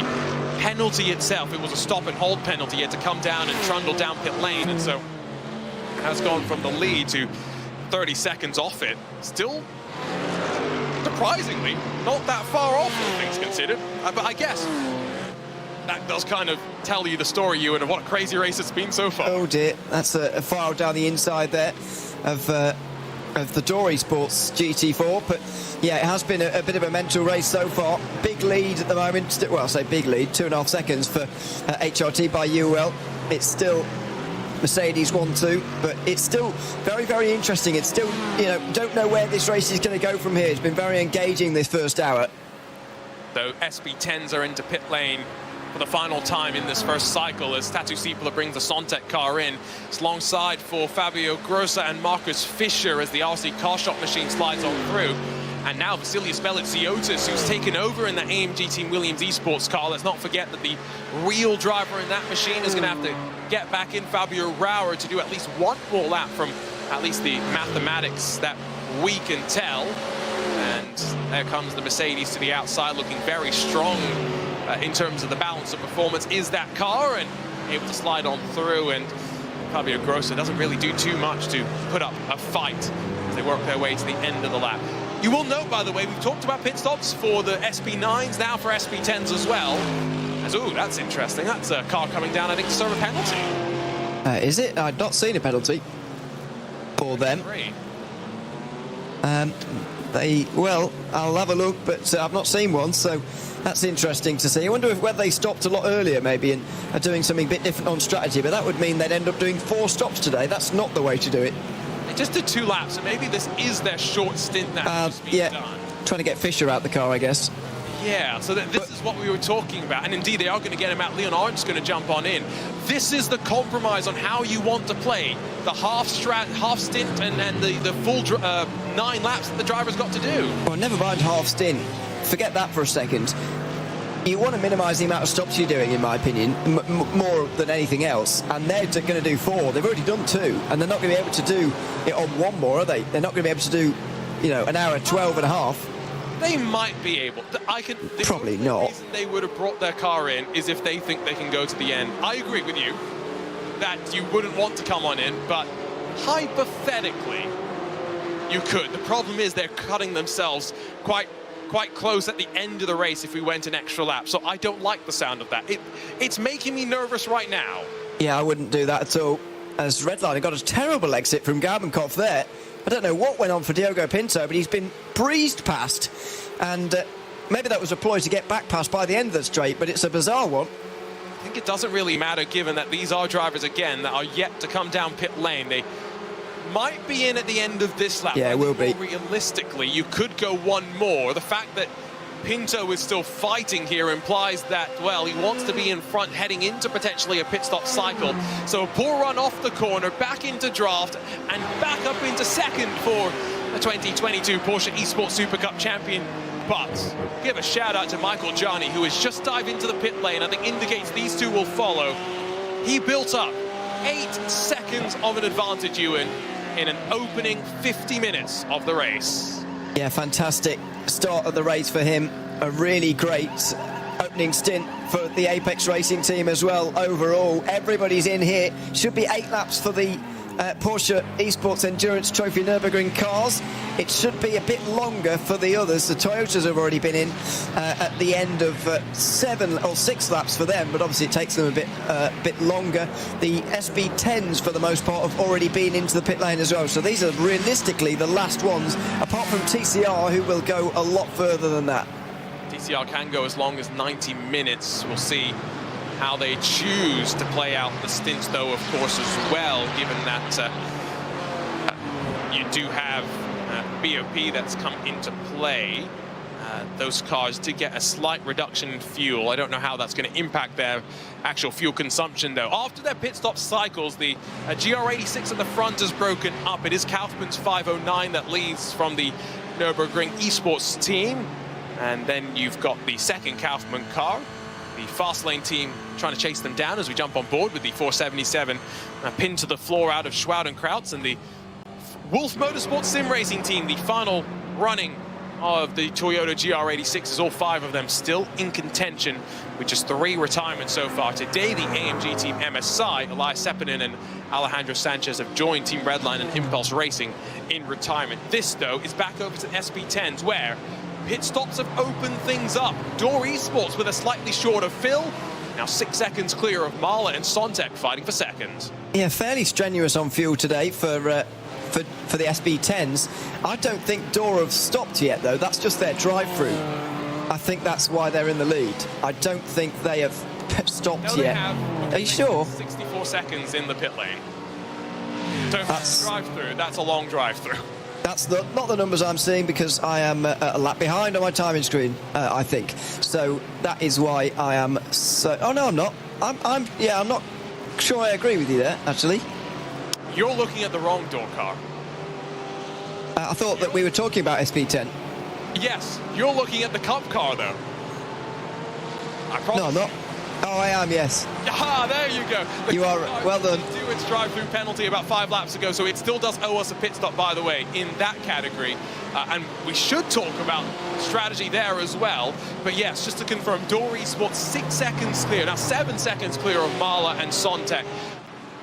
C: penalty itself. It was a stop and hold penalty. He had to come down and trundle down pit lane, and so has gone from the lead to 30 seconds off it. Still, surprisingly, not that far off, all things considered. But I guess that does kind of tell you the story, Ewan, of what a crazy race it's been so far.
D: Oh dear, that's a file down the inside there of the Dory Sports GT4, but yeah, it has been a bit of a mental race so far. Big lead at the moment, well, I say big lead, 2.5 seconds for HRT by UL. It's still Mercedes 1-2, but it's still very, very interesting. It's still, you know, don't know where this race is going to go from here. It's been very engaging this first hour.
C: So SB10s are into pit lane for the final time in this first cycle as Tatu Sipala brings the Sontec car in. It's alongside for Fabio Grossa and Marcus Fischer as the RC Car Shop machine slides on through. And now Vasilius Belitsiotis, who's taken over in the AMG Team Williams Esports car. Let's not forget that the real driver in that machine is going to have to get back in, Fabio Rauer, to do at least one more lap from at least the mathematics that we can tell. And there comes the Mercedes to the outside, looking very strong in terms of the balance of performance is that car, and able to slide on through, and Fabio Grossa doesn't really do too much to put up a fight as they work their way to the end of the lap. You will note, by the way, we've talked about pit stops for the SP9s, now for SP10s as well. As, ooh, that's interesting. That's a car coming down, I think, to serve a penalty.
D: Is it? I've not seen a penalty for them. Well, I'll have a look, but I've not seen one, so that's interesting to see. I wonder whether they stopped a lot earlier, maybe, and are doing something a bit different on strategy, but that would mean they'd end up doing 4 stops today. That's not the way to do it.
C: They just did 2 laps, and maybe this is their short stint now.
D: Yeah, trying to get Fischer out the car, I guess.
C: Yeah, so this is what we were talking about, and indeed they are going to get him out. Leon Arndt's going to jump on in. This is the compromise on how you want to play the half stint and the full 9 laps that the driver's got to do.
D: Well, never mind half stint. Forget that for a second. You want to minimise the amount of stops you're doing, in my opinion, more than anything else. And they're going to do 4. They've already done 2, and they're not going to be able to do it on 1 more, are they? They're not going to be able to do, you know, an hour 12 and a half.
C: They might be able. The
D: Probably
C: only
D: not.
C: reason they would have brought their car in is if they think they can go to the end. I agree with you that you wouldn't want to come on in, but hypothetically, you could. The problem is they're cutting themselves quite close at the end of the race if we went an extra lap. So I don't like the sound of that. It's making me nervous right now.
D: Yeah, I wouldn't do that at all. As Redline got a terrible exit from Garbenkopf there. I don't know what went on for Diogo Pinto, but he's been breezed past. And maybe that was a ploy to get back past by the end of the straight, but it's a bizarre one.
C: I think it doesn't really matter, given that these are drivers, again, that are yet to come down pit lane. They might be in at the end of this lap.
D: Yeah, it will be.
C: Realistically, you could go one more. The fact that Pinto is still fighting here implies that, well, he wants to be in front heading into potentially a pit stop cycle. So a poor run off the corner, back into draft, and back up into second for the 2022 Porsche Esports Super Cup champion. But give a shout out to Michael Gianni, who has just dived into the pit lane. I think indicates these two will follow. He built up 8 seconds of an advantage, Ewan, in an opening 50 minutes of the race.
D: Yeah, fantastic start of the race for him. A really great opening stint for the Apex Racing team as well. Overall, everybody's in here. Should be 8 laps for the Porsche Esports Endurance Trophy Nürburgring cars. It should be a bit longer for the others. The Toyotas have already been in at the end of 7 or 6 laps for them, but obviously it takes them a bit longer. The SB10s, for the most part, have already been into the pit lane as well. So these are realistically the last ones, apart from TCR, who will go a lot further than that.
C: TCR can go as long as 90 minutes. We'll see how they choose to play out the stints, though, of course, as well, given that you do have BOP that's come into play. Those cars did get a slight reduction in fuel. I don't know how that's going to impact their actual fuel consumption, though. After their pit stop cycles, the GR86 at the front is broken up. It is Kaufmann's 509 that leads from the Nürburgring Esports team. And then you've got the second Kaufmann car. The fast lane team trying to chase them down as we jump on board with the 477 pinned to the floor out of Schwout and Krautz, and the Wolf Motorsport Sim Racing team, the final running of the Toyota GR86, is all 5 of them still in contention with just 3 retirements so far. Today, the AMG team MSI, Elias Sepinen and Alejandro Sanchez, have joined Team Redline and Impulse Racing in retirement. This, though, is back over to SB10s, where pit stops have opened things up. Door Esports with a slightly shorter fill, now 6 seconds clear of Marla and Sontek fighting for second.
D: Yeah, fairly strenuous on fuel today for the SB10s. I don't think Door have stopped yet, though. That's just their drive-through. I think that's why they're in the lead. I don't think they have stopped
C: No,
D: yet.
C: they have.
D: Are you sure?
C: 64 seconds in the pit lane. Don't drive-through. That's a long drive-through.
D: That's not the numbers I'm seeing, because I am a lap behind on my timing screen, I think. So that is why I am so... Oh, no, I'm not. I'm not sure I agree with you there, actually.
C: You're looking at the wrong Door car.
D: I thought that we were talking about SB10.
C: Yes, you're looking at the Cup car, though.
D: No, I'm not. Oh, I am, yes.
C: Ah, there you go.
D: You are, well done.
C: Do its drive-through penalty about 5 laps ago, so it still does owe us a pit stop, by the way, in that category. And we should talk about strategy there as well. But yes, just to confirm, Door Esports 6 seconds clear, now 7 seconds clear of Marla and Sontek.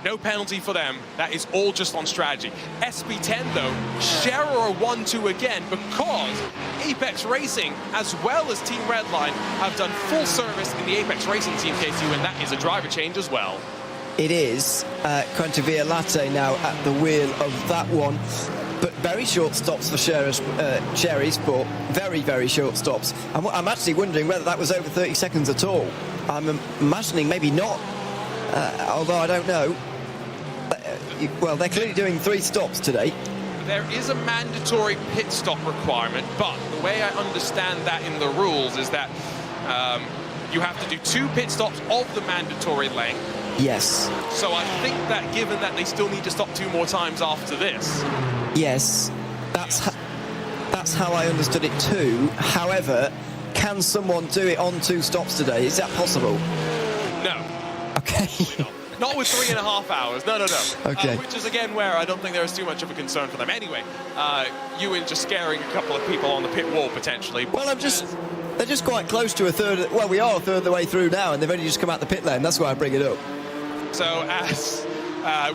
C: No penalty for them. That is all just on strategy. SB10, though, share a 1-2 again, because Apex Racing, as well as Team Redline, have done full service in the Apex Racing team, KCU, and that is a driver change as well.
D: It is. Quentin Villatte now at the wheel of that one. But very short stops for Cherry Sport. Very, very short stops. And I'm actually wondering whether that was over 30 seconds at all. I'm imagining maybe not, although I don't know. Well, they're clearly doing 3 stops today.
C: There is a mandatory pit stop requirement, but the way I understand that in the rules is that you have to do 2 pit stops of the mandatory length.
D: Yes.
C: So I think that given that they still need to stop 2 more times after this.
D: Yes, that's how I understood it too. However, can someone do it on 2 stops today? Is that possible?
C: No.
D: Okay.
C: Not with 3.5 hours. No.
D: Okay.
C: Which is again where I don't think there is too much of a concern for them. Anyway, Ewan just scaring a couple of people on the pit wall potentially.
D: Well, they're just quite close to a third. Well, we are a third of the way through now, and they've only just come out the pit lane. That's why I bring it up.
C: So as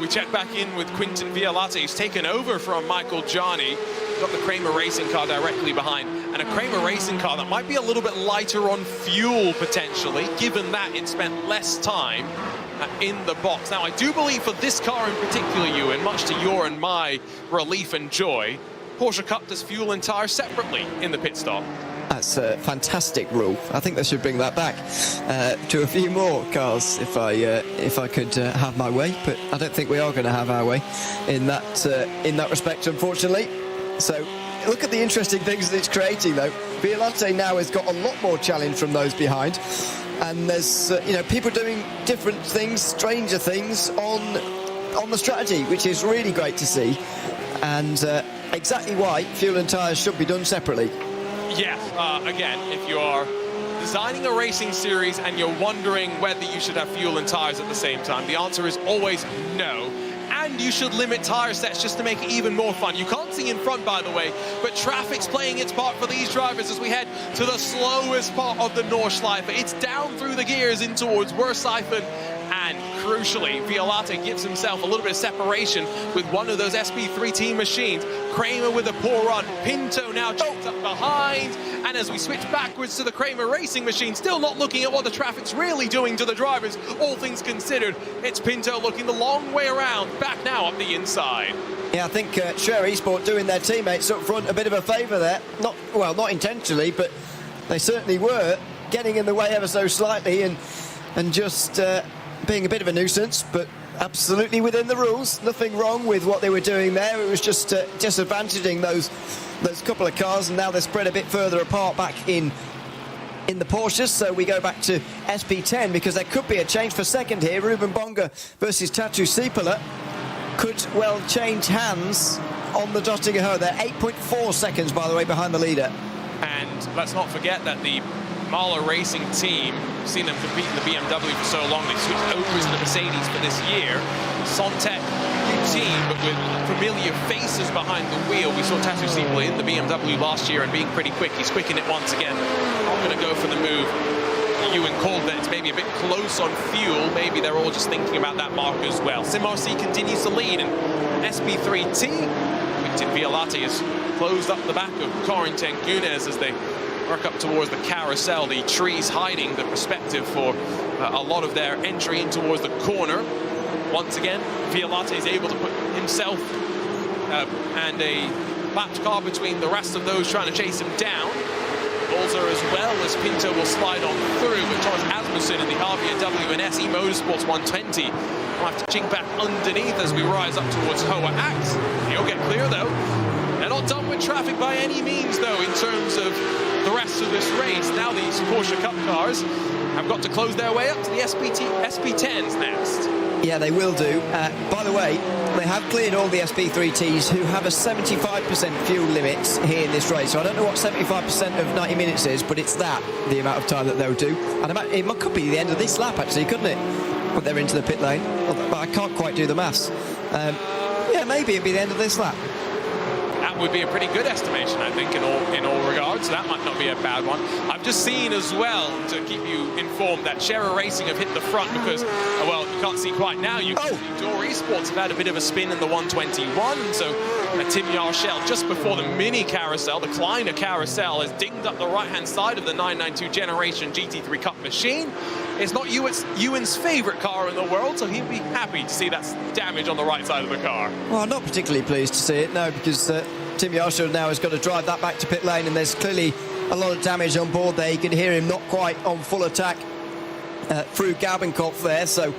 C: we check back in with Quinton Violate, who's taken over from Michael Jarni. Got the Kramer racing car directly behind, and a Kramer racing car that might be a little bit lighter on fuel potentially, given that it spent less time in the box. Now, I do believe for this car in particular, Ewan, much to your and my relief and joy, Porsche Cup does fuel and tyre separately in the pit stop.
D: That's a fantastic rule. I think they should bring that back to a few more cars if I could have my way. But I don't think we are going to have our way in that respect, unfortunately. So look at the interesting things that it's creating, though. Violate now has got a lot more challenge from those behind, and there's people doing different things, stranger things on the strategy, which is really great to see, and exactly why fuel and tyres should be done separately.
C: Yeah, again, if you are designing a racing series and you're wondering whether you should have fuel and tyres at the same time, the answer is always no. And you should limit tyre sets just to make it even more fun. You can't see in front, by the way, but traffic's playing its part for these drivers as we head to the slowest part of the Nordschleife. It's down through the gears in towards Wursiphon, and crucially, Violate gives himself a little bit of separation with one of those SP3 team machines. Kramer with a poor run. Pinto now choked up behind. And as we switch backwards to the Kramer racing machine, still not looking at what the traffic's really doing to the drivers, all things considered, it's Pinto looking the long way around, back now up the inside.
D: Yeah, I think Share Esport doing their teammates up front a bit of a favour there. Not intentionally, but they certainly were getting in the way ever so slightly and just being a bit of a nuisance, but absolutely within the rules. Nothing wrong with what they were doing there. It was just disadvantaging those couple of cars, and now they're spread a bit further apart back in the Porsches. So we go back to SP10 because there could be a change for second here. Ruben Bonga versus Tatu Sipala could well change hands on the Dottinger Ho. They're 8.4 seconds, by the way, behind the leader.
C: And let's not forget that the Mahler Racing team, seen them compete in the BMW for so long, they switched over to the Mercedes for this year. Sontec, new team, but with familiar faces behind the wheel. We saw Tatu Sipala in the BMW last year and being pretty quick. He's quickened it once again. I'm going to go for the move. Ewan called that it's maybe a bit close on fuel. Maybe they're all just thinking about that mark as well. SimRC continues to lead, and SP3T, Quinton Violate has closed up the back of Corentin Gunes as they work up towards the carousel. The trees hiding the perspective for a lot of their entry in towards the corner. Once again, Violate is able to put himself and a lapped car between the rest of those trying to chase him down. Bolzer as well as Pinto will slide on through, but Thomas Asmussen in the Harvey WNS eMotorsports 120 will have to chink back underneath as we rise up towards Hoa Axe. He'll get clear though. They're not done with traffic by any means though in terms of the rest of this race. Now these Porsche Cup cars have got to close their way up to the SP10s next.
D: Yeah, they will do. By the way, they have cleared all the SP3Ts who have a 75% fuel limit here in this race. So I don't know what 75% of 90 minutes is, but it's that, the amount of time that they'll do. And it could be the end of this lap, actually, couldn't it? But they're into the pit lane. But I can't quite do the maths. Yeah, maybe it'd be the end of this lap.
C: That would be a pretty good estimation, I think, in all regards. That might not be a bad one. I've just seen as well, to keep you informed, that Scherer Racing have hit the front because, well, you can't see quite now. You can see Door Esports have had a bit of a spin in the 121, and so Tim Yarshell, just before the mini carousel, the Kleiner carousel, has dinged up the right-hand side of the 992 Generation GT3 Cup machine. It's not Ewan's favourite car in the world, so he'd be happy to see that damage on the right side of the car.
D: Well, I'm not particularly pleased to see it, no, because Tim Yarshell now has got to drive that back to pit lane, and there's clearly a lot of damage on board there. You can hear him not quite on full attack through Gabenkopf there, so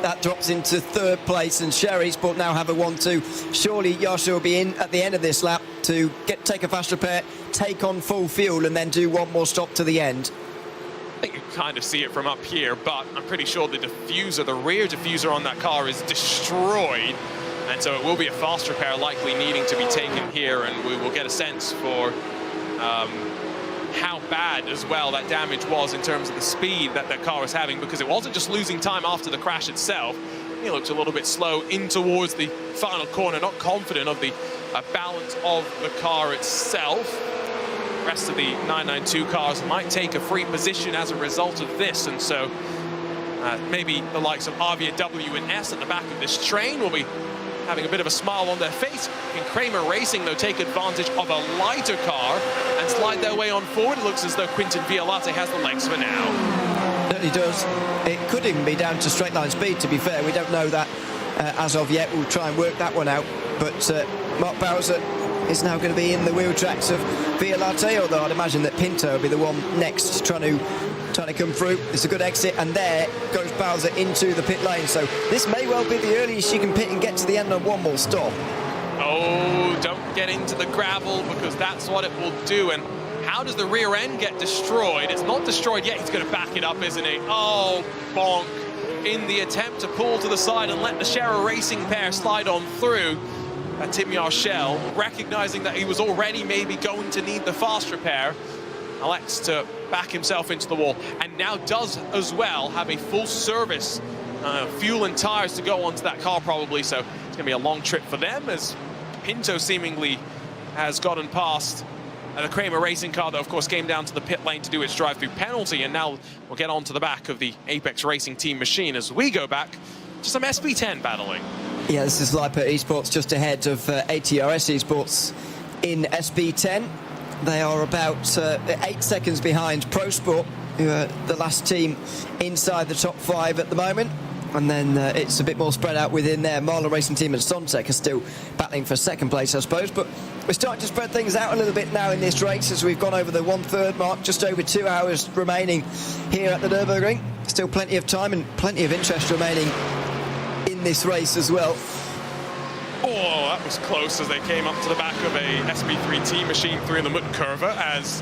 D: that drops into third place, and Sherry Sport now have a 1-2. Surely Yarshell will be in at the end of this lap to take a fast repair, take on full fuel, and then do one more stop to the end.
C: I think you can kind of see it from up here, but I'm pretty sure the diffuser, the rear diffuser on that car is destroyed. And so it will be a fast repair likely needing to be taken here, and we will get a sense for how bad as well that damage was in terms of the speed that that car was having, because it wasn't just losing time after the crash itself. He looked a little bit slow in towards the final corner, not confident of the balance of the car itself. The rest of the 992 cars might take a free position as a result of this, and so maybe the likes of RVW and S at the back of this train will be having a bit of a smile on their face. Can Kramer Racing, though, take advantage of a lighter car and slide their way on forward? It looks as though Quinton Violate has the legs for now.
D: Certainly does. It could even be down to straight line speed, to be fair. We don't know that as of yet. We'll try and work that one out. But Mark Bowser is now going to be in the wheel tracks of Violate, although I'd imagine that Pinto will be the one next trying to come through. It's a good exit, and there goes Bowser into the pit lane. So this may well be the earliest she can pit and get to the end on one more stop.
C: Oh, don't get into the gravel, because that's what it will do. And how does the rear end get destroyed? It's not destroyed yet. He's going to back it up, isn't he? Oh, bonk. In the attempt to pull to the side and let the Scherer Racing pair slide on through. Tim Yarshell, recognizing that he was already maybe going to need the fast repair, elects to back himself into the wall, and now does as well have a full service fuel and tires to go onto that car probably, so it's going to be a long trip for them, as Pinto seemingly has gotten past the Kramer Racing car, that of course came down to the pit lane to do its drive-through penalty, and now we'll get onto the back of the Apex Racing Team machine as we go back to some SP10 battling.
D: Yeah, this is Leiper Esports just ahead of ATRS Esports in SP10. They are about 8 seconds behind Pro Sport, who are the last team inside the top 5 at the moment. And then it's a bit more spread out within there. Marlon Racing Team and Sontec are still battling for second place, I suppose. But we're starting to spread things out a little bit now in this race as we've gone over the 1/3 mark. Just over 2 hours remaining here at the Nürburgring. Still plenty of time and plenty of interest remaining in this race as well.
C: Oh, that was close as they came up to the back of a SP3T machine through the mud curva, as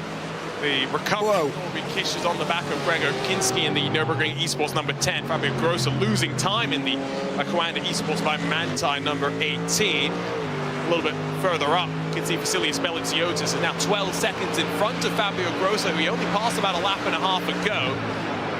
C: the recovery Kish is on the back of Gregor Kinski in the Nürburgring Esports number 10. Fabio Grosso losing time in the Coanda Esports by Manti number 18. A little bit further up, you can see Vasilius Beliziotis is now 12 seconds in front of Fabio Grosso, who he only passed about a lap and a half ago.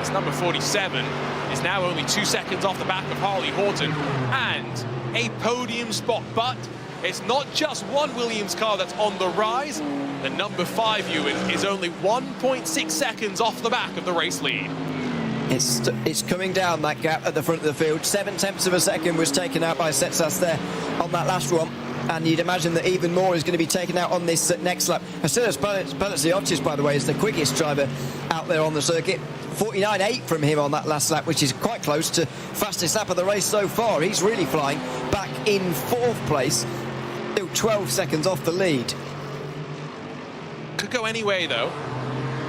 C: It's number 47 is now only 2 seconds off the back of Harley Horton, and a podium spot. But it's not just one Williams car that's on the rise. The number 5 Ewan is only 1.6 seconds off the back of the race lead.
D: It's coming down, that gap at the front of the field. 7/10 of a second was taken out by Setsas there on that last one, and you'd imagine that even more is going to be taken out on this next lap. Vasilius Beliziotis, by the way, is the quickest driver out there on the circuit. 49.8 from him on that last lap, which is quite close to fastest lap of the race so far. He's really flying, back in 4th place, still 12 seconds off the lead.
C: Could go any way though.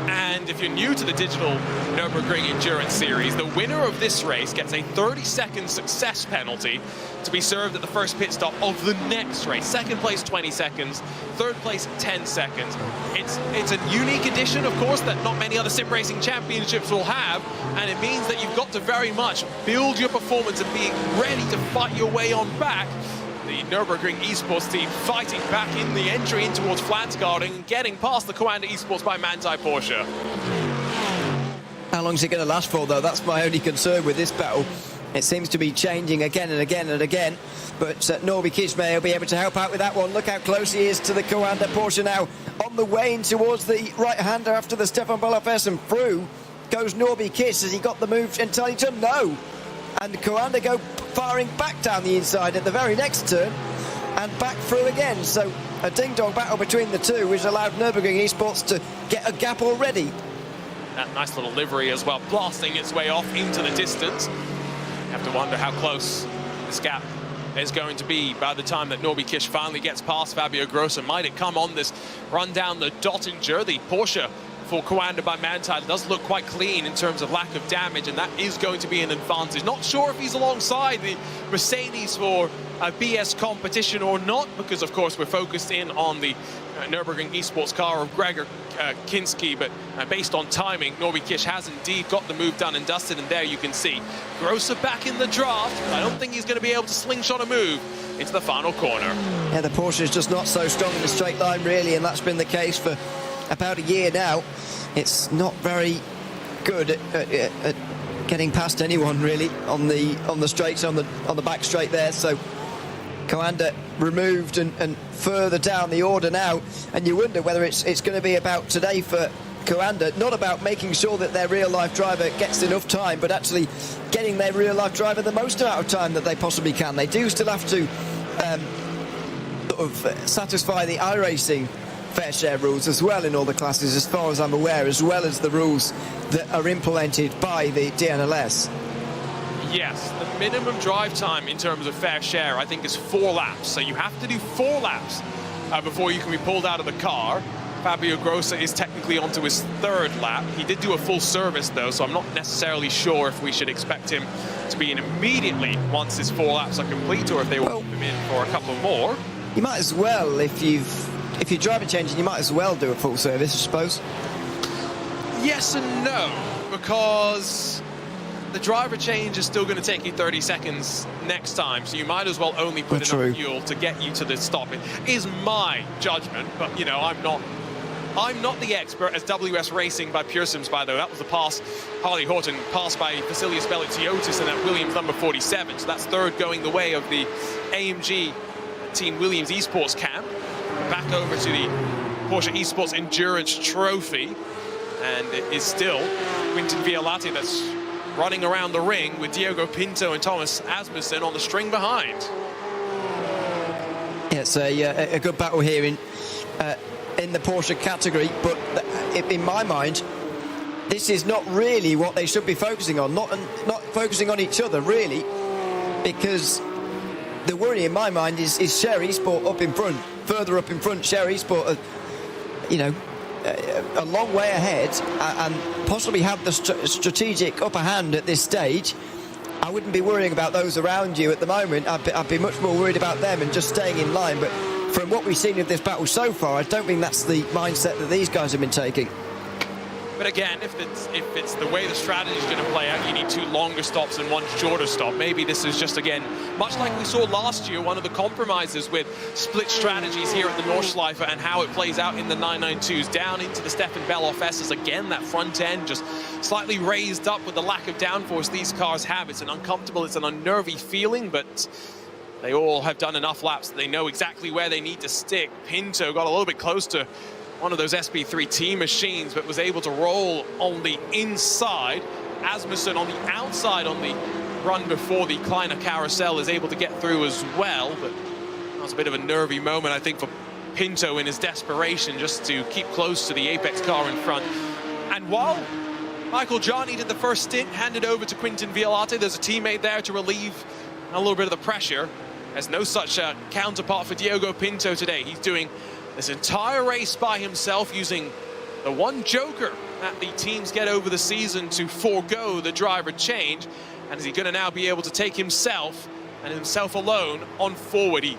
C: And if you're new to the Digital Nürburgring Endurance Series, the winner of this race gets a 30-second success penalty to be served at the first pit stop of the next race. Second place, 20 seconds. Third place, 10 seconds. It's a unique addition, of course, that not many other sim racing championships will have, and it means that you've got to very much build your performance and be ready to fight your way on back. The Nürburgring Esports team fighting back in the entry in towards Flansgarding and getting past the Coanda Esports by Manti Porsche.
D: How long is it going to last for, though? That's my only concern with this battle. It seems to be changing again and again and again. But Norby Kishmay will be able to help out with that one. Look how close he is to the Coanda Porsche now. On the way in towards the right-hander after the Stefan Bolafes, and through goes Norby Kish. Has he got the move entirely to? No. And Coanda go firing back down the inside at the very next turn and back through again. So a ding-dong battle between the two, which allowed Nürburgring Esports to get a gap already.
C: That nice little livery as well, blasting its way off into the distance. You have to wonder how close this gap is going to be by the time that Norby Kish finally gets past Fabio Grosso. Might it come on this run down the Dottinger? The Porsche for Coanda by Manti does look quite clean in terms of lack of damage, and that is going to be an advantage. Not sure if he's alongside the Mercedes for a BS competition or not, because of course we're focused in on the Nürburgring Esports car of Gregor Kinski, but based on timing, Norby Kish has indeed got the move done and dusted, and there you can see Grosso back in the draft. I don't think he's going to be able to slingshot a move into the final corner.
D: Yeah, the Porsche is just not so strong in the straight line, really, and that's been the case for about a year now. It's not very good at getting past anyone really on the straights, on the back straight there. So Coanda removed and further down the order now, and you wonder whether it's going to be about today for Coanda, not about making sure that their real-life driver gets enough time, but actually getting their real-life driver the most amount of time that they possibly can. They do still have to sort of satisfy the iRacing fair share rules as well in all the classes, as far as I'm aware, as well as the rules that are implemented by the DNLS.
C: Yes, the minimum drive time in terms of fair share, I think, is 4 laps. So you have to do 4 laps before you can be pulled out of the car. Fabio Grossa is technically onto his 3rd lap. He did do a full service, though, so I'm not necessarily sure if we should expect him to be in immediately once his 4 laps are complete, or if they will keep him in for a couple more.
D: You might as well, if you're driving changing, you might as well do a full service, I suppose.
C: Yes and no, because the driver change is still going to take you 30 seconds next time, so you might as well only put enough fuel to get you to the stop. It is my judgment, but, you know, I'm not the expert, as WS Racing by Pure Sims, by the way. That was the pass, Harley Horton passed by Vasilius Bellitiotis in that Williams number 47, so that's 3rd going the way of the AMG Team Williams Esports camp. Back over to the Porsche Esports Endurance Trophy, and it is still Quinton Violati that's running around the ring with Diogo Pinto and Thomas Asmussen on the string behind.
D: Yeah, it's a good battle here in the Porsche category, but in my mind, this is not really what they should be focusing on, not focusing on each other, really, because the worry in my mind is Share Esport up in front, further up in front. Share Esport, you know, a long way ahead and possibly have the strategic upper hand at this stage. I wouldn't be worrying about those around you at the moment. I'd be much more worried about them and just staying in line. But from what we've seen of this battle so far, I don't think that's the mindset that these guys have been taking.
C: But again, if it's the way the strategy is going to play out, you need 2 longer stops and 1 shorter stop. Maybe this is just, again, much like we saw last year, one of the compromises with split strategies here at the Nordschleife and how it plays out in the 992s, down into the Stefan Belloff S's. Again, that front end just slightly raised up with the lack of downforce these cars have. It's an uncomfortable, it's an unnervy feeling, but they all have done enough laps that they know exactly where they need to stick. Pinto got a little bit close to one of those SP3T machines, but was able to roll on the inside. Asmussen on the outside on the run before the Kleiner carousel is able to get through as well, but that was a bit of a nervy moment, I think, for Pinto in his desperation just to keep close to the Apex car in front. And while Michael Johnny did the first stint, handed over to Quinton Violati, there's a teammate there to relieve a little bit of the pressure. There's no such counterpart for Diogo Pinto today. He's doing this entire race by himself, using the one joker that the teams get over the season to forego the driver change. And is he going to now be able to take himself and himself alone on forward? He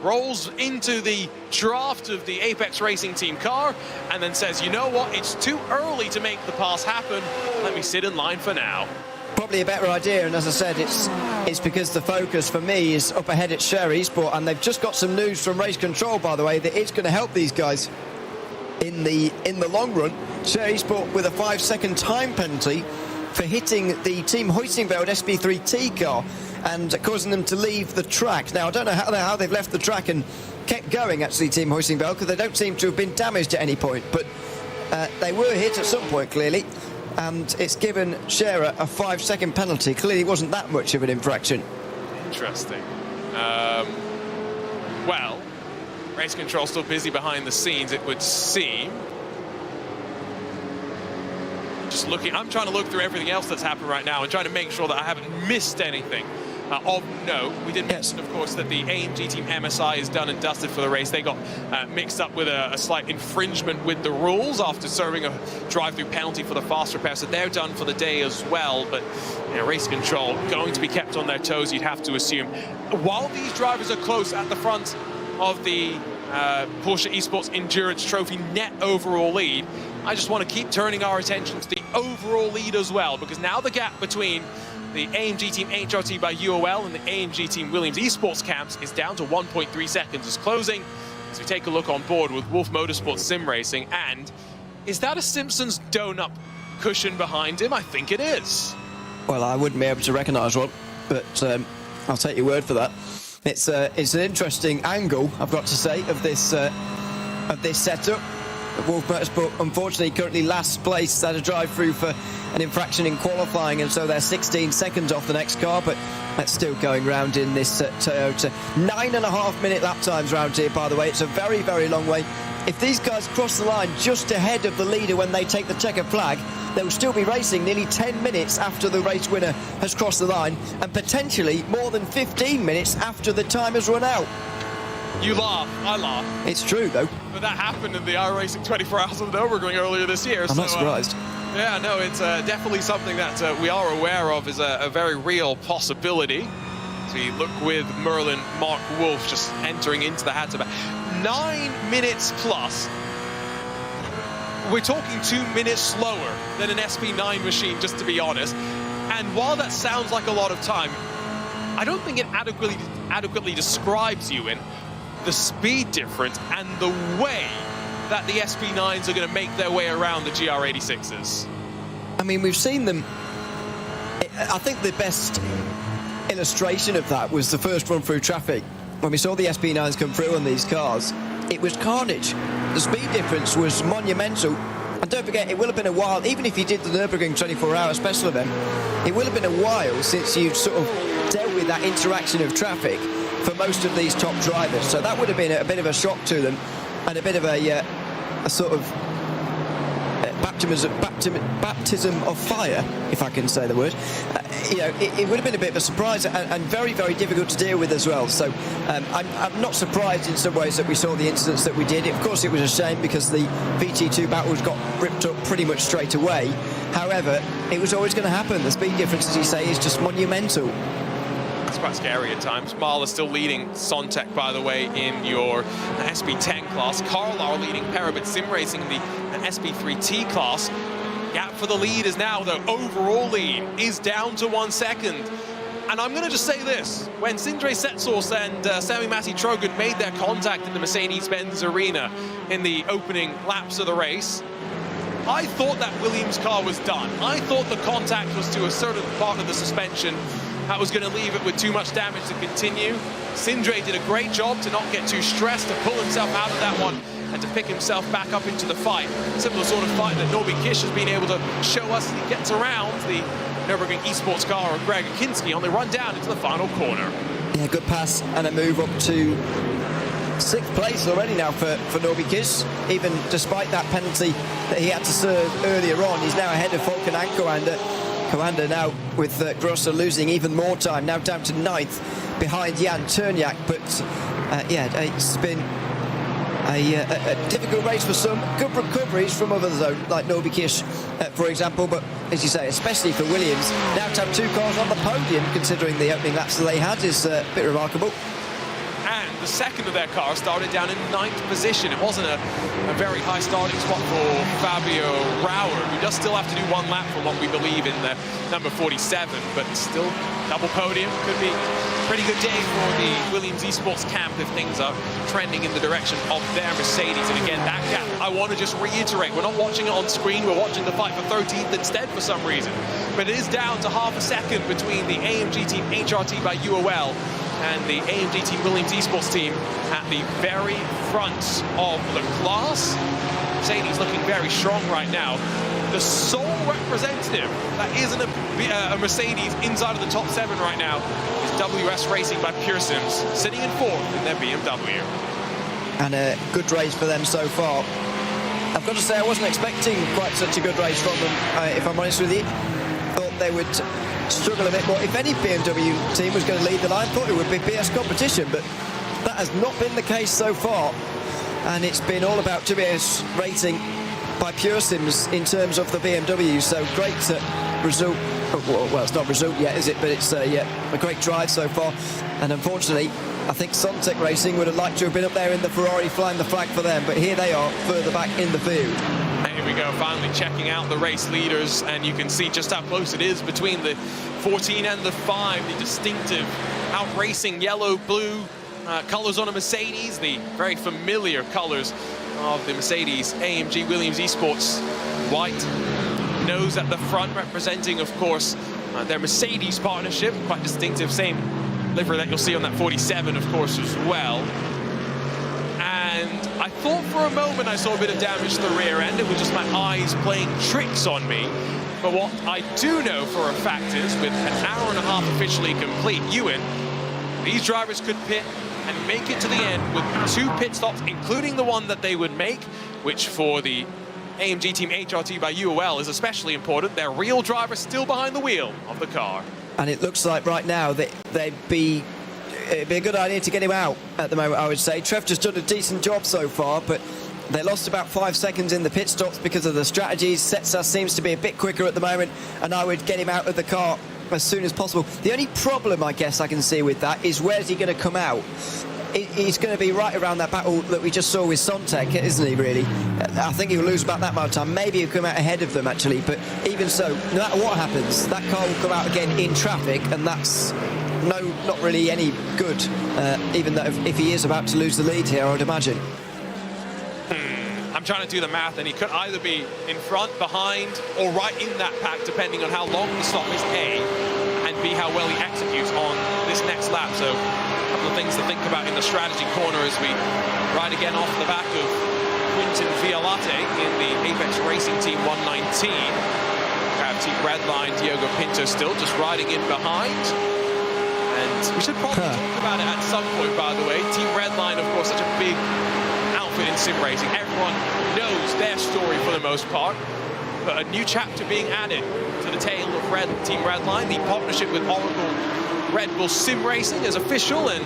C: rolls into the draft of the Apex Racing Team car and then says, you know what, it's too early to make the pass happen. Let me sit in line for now.
D: Probably a better idea, and as I said, it's because the focus for me is up ahead at Share Esport, and they've just got some news from Race Control, by the way, that it's going to help these guys in the long run. Share Esport with a 5-second time penalty for hitting the Team Hoistingveld SP3T car and causing them to leave the track. Now, I don't know how they've left the track and kept going, actually, Team Hoistingveld, because they don't seem to have been damaged at any point, but they were hit at some point, clearly. And it's given Scherer a 5-second penalty. Clearly wasn't that much of an infraction.
C: Interesting. Well, Race Control still busy behind the scenes, it would seem. Just looking, I'm trying to look through everything else that's happened right now and trying to make sure that I haven't missed anything of note. We did mention, of course, that the AMG Team MSI is done and dusted for the race. They got mixed up with a slight infringement with the rules after serving a drive-through penalty for the fast repair, so they're done for the day as well. But you know, Race Control going to be kept on their toes, you'd have to assume. While these drivers are close at the front of the Porsche Esports Endurance Trophy net overall lead, I just want to keep turning our attention to the overall lead as well, because now the gap between the AMG Team HRT by UOL and the AMG Team Williams Esports camps is down to 1.3 seconds. It's closing. as we take a look on board with Wolf Motorsports Sim Racing. And is that a Simpsons donut cushion behind him? I think it is.
D: Well, I wouldn't be able to recognise one, but I'll take your word for that. It's an interesting angle, I've got to say, of this setup. Wolf Motorsport, unfortunately, currently last place, had a drive-through for an infraction in qualifying, and so they're 16 seconds off the next car, but that's still going round in this Toyota. 9.5-minute lap times round here, by the way. It's a very, very long way. If these guys cross the line just ahead of the leader when they take the checkered flag, they will still be racing nearly 10 minutes after the race winner has crossed the line, and potentially more than 15 minutes after the time has run out.
C: You laugh, I laugh.
D: It's true, though.
C: But that happened in the iRacing 24 Hours of the Nürburgring earlier this year.
D: I'm not surprised.
C: Yeah, no, it's definitely something that we are aware of is a very real possibility. So we look with Merlin, Mark Wolf just entering into the Hatterback. 9 minutes plus. We're talking 2 minutes slower than an SP9 machine, just to be honest. And while that sounds like a lot of time, I don't think it adequately describes, Ewan, the speed difference and the way that the SP9s are going to make their way around the GR86s.
D: I mean, we've seen them. I think the best illustration of that was the first run through traffic. When we saw the SP9s come through on these cars, it was carnage. The speed difference was monumental. And don't forget, it will have been a while, even if you did the Nürburgring 24-hour special event, it will have been a while since you've sort of dealt with that interaction of traffic for most of these top drivers. So that would have been a bit of a shock to them, and a bit of a sort of baptism of fire, if I can say the word. You know, it would have been a bit of a surprise and very, very difficult to deal with as well. So I'm not surprised in some ways that we saw the incidents that we did. Of course, it was a shame because the VT2 battles got ripped up pretty much straight away. However, it was always going to happen. The speed difference, as you say, is just monumental.
C: It's quite scary at times. Marla still leading Sontec, by the way, in your SP10 class. Carl leading Parabit Sim Racing in the SP3T class. Gap for the lead is now, the overall lead is down to 1 second. And I'm going to just say this. When Sindre Setsos and Sami Matti Trogan made their contact in the Mercedes-Benz Arena in the opening laps of the race, I thought that Williams car was done. I thought the contact was to a certain part of the suspension that was going to leave it with too much damage to continue. Sindre did a great job to not get too stressed, to pull himself out of that one and to pick himself back up into the fight. Similar sort of fight that Norby Kish has been able to show us as he gets around the Nürburgring eSports car of Greg Akinski on the run down into the final corner.
D: Yeah, good pass and a move up to 6th place already now for Norby Kish. Even despite that penalty that he had to serve earlier on, he's now ahead of Volkan and Coanda now with Grosser losing even more time, now down to 9th behind Jan Turnjak. But yeah, it's been a difficult race for some, good recoveries from others though, like Norby Kish, for example. But as you say, especially for Williams, now to have 2 cars on the podium, considering the opening laps that they had, is a bit remarkable.
C: And the second of their car started down in 9th position. It wasn't a very high starting spot for Fabio Rauer, who does still have to do 1 lap from what we believe in the number 47, but still double podium. Could be a pretty good day for the Williams Esports camp if things are trending in the direction of their Mercedes. And again, that gap, I want to just reiterate, we're not watching it on screen, we're watching the fight for 13th instead for some reason. But it is down to half a second between the AMG team HRT by UOL and the AMG team Williams Esports team at the very front of the class. Mercedes looking very strong right now. The sole representative that isn't a Mercedes inside of the top 7 right now is WS Racing by Pure Sims, sitting in 4th in their BMW.
D: And a good race for them so far. I've got to say, I wasn't expecting quite such a good race from them, if I'm honest with you. Thought they would struggle a bit more. If any BMW team was going to lead the line, thought it would be PS competition, but that has not been the case so far. And it's been all about WS Racing by Pure Sims in terms of the BMW. So great result. Well, it's not result yet, is it? But it's a great drive so far. And unfortunately, I think Sontec Racing would have liked to have been up there in the Ferrari flying the flag for them. But here they are, further back in the field.
C: Here we go, finally checking out the race leaders, and you can see just how close it is between the 14 and the 5, the distinctive out-racing yellow-blue colours on a Mercedes, the very familiar colours of the Mercedes AMG Williams Esports. White nose at the front, representing, of course, their Mercedes partnership. Quite distinctive, same livery that you'll see on that 47, of course, as well. And I thought for a moment I saw a bit of damage to the rear end. It was just my eyes playing tricks on me. But what I do know for a fact is, with an hour and a half officially complete, Ewan, these drivers could pit and make it to the end with 2 pit stops, including the one that they would make, which for the AMG team HRT by UOL is especially important. Their real driver still behind the wheel of the car.
D: And it looks like right now that it'd be a good idea to get him out at the moment, I would say. Trev just done a decent job so far, but they lost about 5 seconds in the pit stops because of the strategies. Setsa seems to be a bit quicker at the moment, and I would get him out of the car as soon as possible. The only problem, I guess, I can see with that is where's he going to come out? He's going to be right around that battle that we just saw with Sontek, isn't he, really? I think he'll lose about that amount of time. Maybe he'll come out ahead of them, actually, but even so, no matter what happens, that car will come out again in traffic, and that's not really any good, even though if he is about to lose the lead here, I would imagine.
C: I'm trying to do the math, and he could either be in front, behind, or right in that pack, depending on how long the stop is, A, and B, how well he executes on this next lap. So a couple of things to think about in the strategy corner as we ride again off the back of Quinton Vialate in the Apex Racing Team 119. We have Team Redline, Diogo Pinto still just riding in behind. And we should probably talk about it at some point, by the way. Team Redline, of course, such a big outfit in sim racing. Everyone knows their story for the most part. But a new chapter being added to the tale of Team Redline. The partnership with Oracle Red Bull Sim Racing is official, and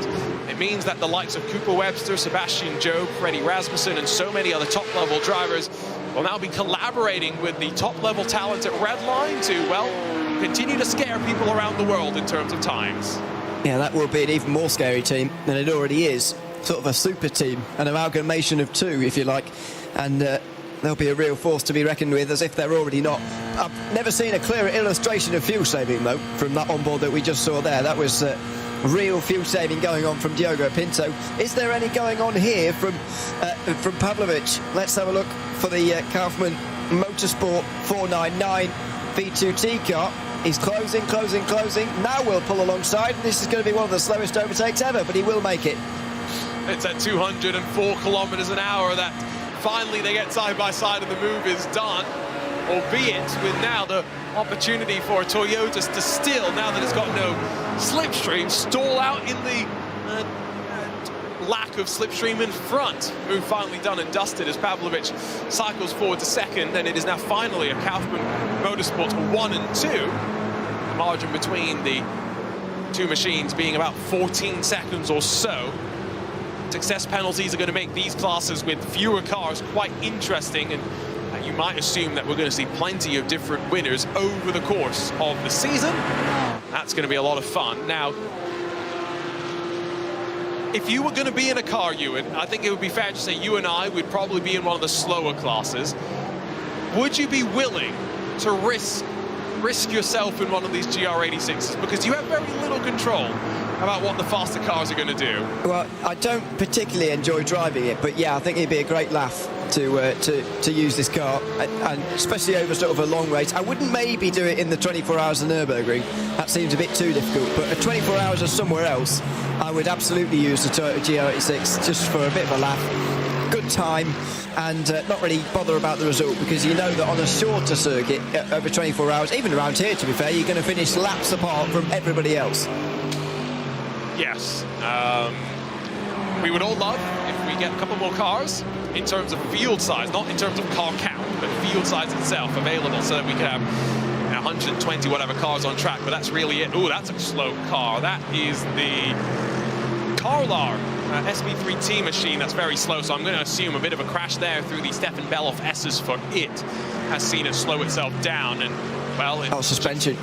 C: it means that the likes of Cooper Webster, Sebastian Job, Freddie Rasmussen, and so many other top-level drivers will now be collaborating with the top-level talent at Redline to, well, continue to scare people around the world in terms of times.
D: Yeah, that will be an even more scary team than it already is. Sort of a super team, an amalgamation of 2, if you like, and they'll be a real force to be reckoned with, as if they're already not. I've never seen a clearer illustration of fuel saving, though, from that onboard that we just saw there. That was real fuel saving going on from Diogo Pinto. Is there any going on here from Pavlovic? Let's have a look for the Kaufman Motorsport 499 V2T car. He's closing. Now we'll pull alongside. This is going to be one of the slowest overtakes ever, but he will make it.
C: It's at 204 kilometers an hour that finally they get side by side and the move is done. Albeit with now the opportunity for Toyota to still, now that it's got no slipstream, stall out in the lack of slipstream in front. Move finally done and dusted as Pavlovic cycles forward to second, and it is now finally a Kaufman Motorsports 1 and 2. The margin between the 2 machines being about 14 seconds or so. Success penalties are going to make these classes with fewer cars quite interesting, and you might assume that we're going to see plenty of different winners over the course of the season. That's going to be a lot of fun. Now, if you were going to be in a car, Ewan, I think it would be fair to say you and I would probably be in one of the slower classes. Would you be willing to risk yourself in one of these GR86s? Because you have very little control about what the faster cars are going to do. Well,
D: I don't particularly enjoy driving it, but yeah, I think it'd be a great laugh to use this car, and especially over sort of a long race. I wouldn't maybe do it in the 24 hours of Nürburgring. That seems a bit too difficult, but at 24 hours or somewhere else, I would absolutely use the Toyota GR86 just for a bit of a laugh, good time, and not really bother about the result, because you know that on a shorter circuit, over 24 hours, even around here, to be fair, you're going to finish laps apart from everybody else.
C: Yes. We would all love if we get a couple more cars in terms of field size, not in terms of car count, but field size itself available, so that we could have 120 whatever cars on track, but that's really it. Oh, that's a slow car. That is the Carlar SB3T machine. That's very slow, so I'm going to assume a bit of a crash there through the Stefan Beloff S's for it has seen it slow itself down, and well,
D: suspension.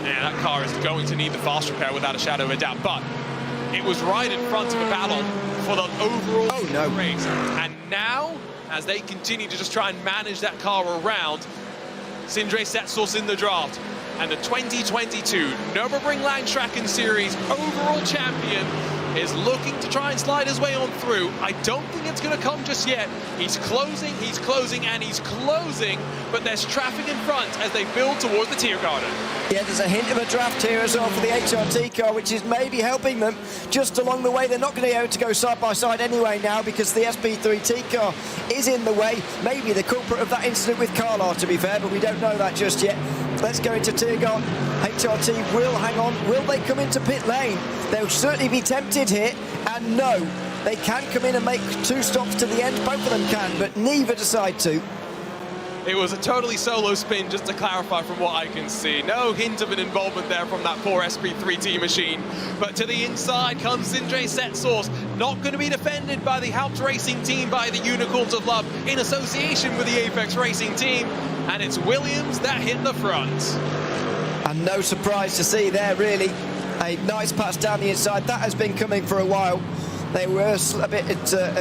C: Yeah, that car is going to need the fast repair without a shadow of a doubt, but it was right in front of the battle for the overall race. And now, as they continue to just try and manage that car around, Sindre Setsel's in the draft. And the 2022 Nürburgring Langstrecken Series overall champion is looking to try and slide his way on through. I don't think it's going to come just yet. He's closing, and he's closing, but there's traffic in front as they build towards the Tiergarten.
D: Yeah, there's a hint of a draft here as well for the HRT car, which is maybe helping them just along the way. They're not going to be able to go side by side anyway now because the SP3T car is in the way. Maybe the culprit of that incident with Carla, to be fair, but we don't know that just yet. Let's go into Tiergarten. HRT will hang on. Will they come into pit lane? They'll certainly be tempted here, and no, they can come in and make 2 stops to the end. Both of them can, but neither decide to.
C: It was a totally solo spin, just to clarify from what I can see. No hint of an involvement there from that poor SP3T machine. But to the inside comes Sindre Setsource, not going to be defended by the Haupt Racing team, by the Unicorns of Love, in association with the Apex Racing team. And it's Williams that hit the front.
D: And no surprise to see there, really. A nice pass down the inside. That has been coming for a while. They were a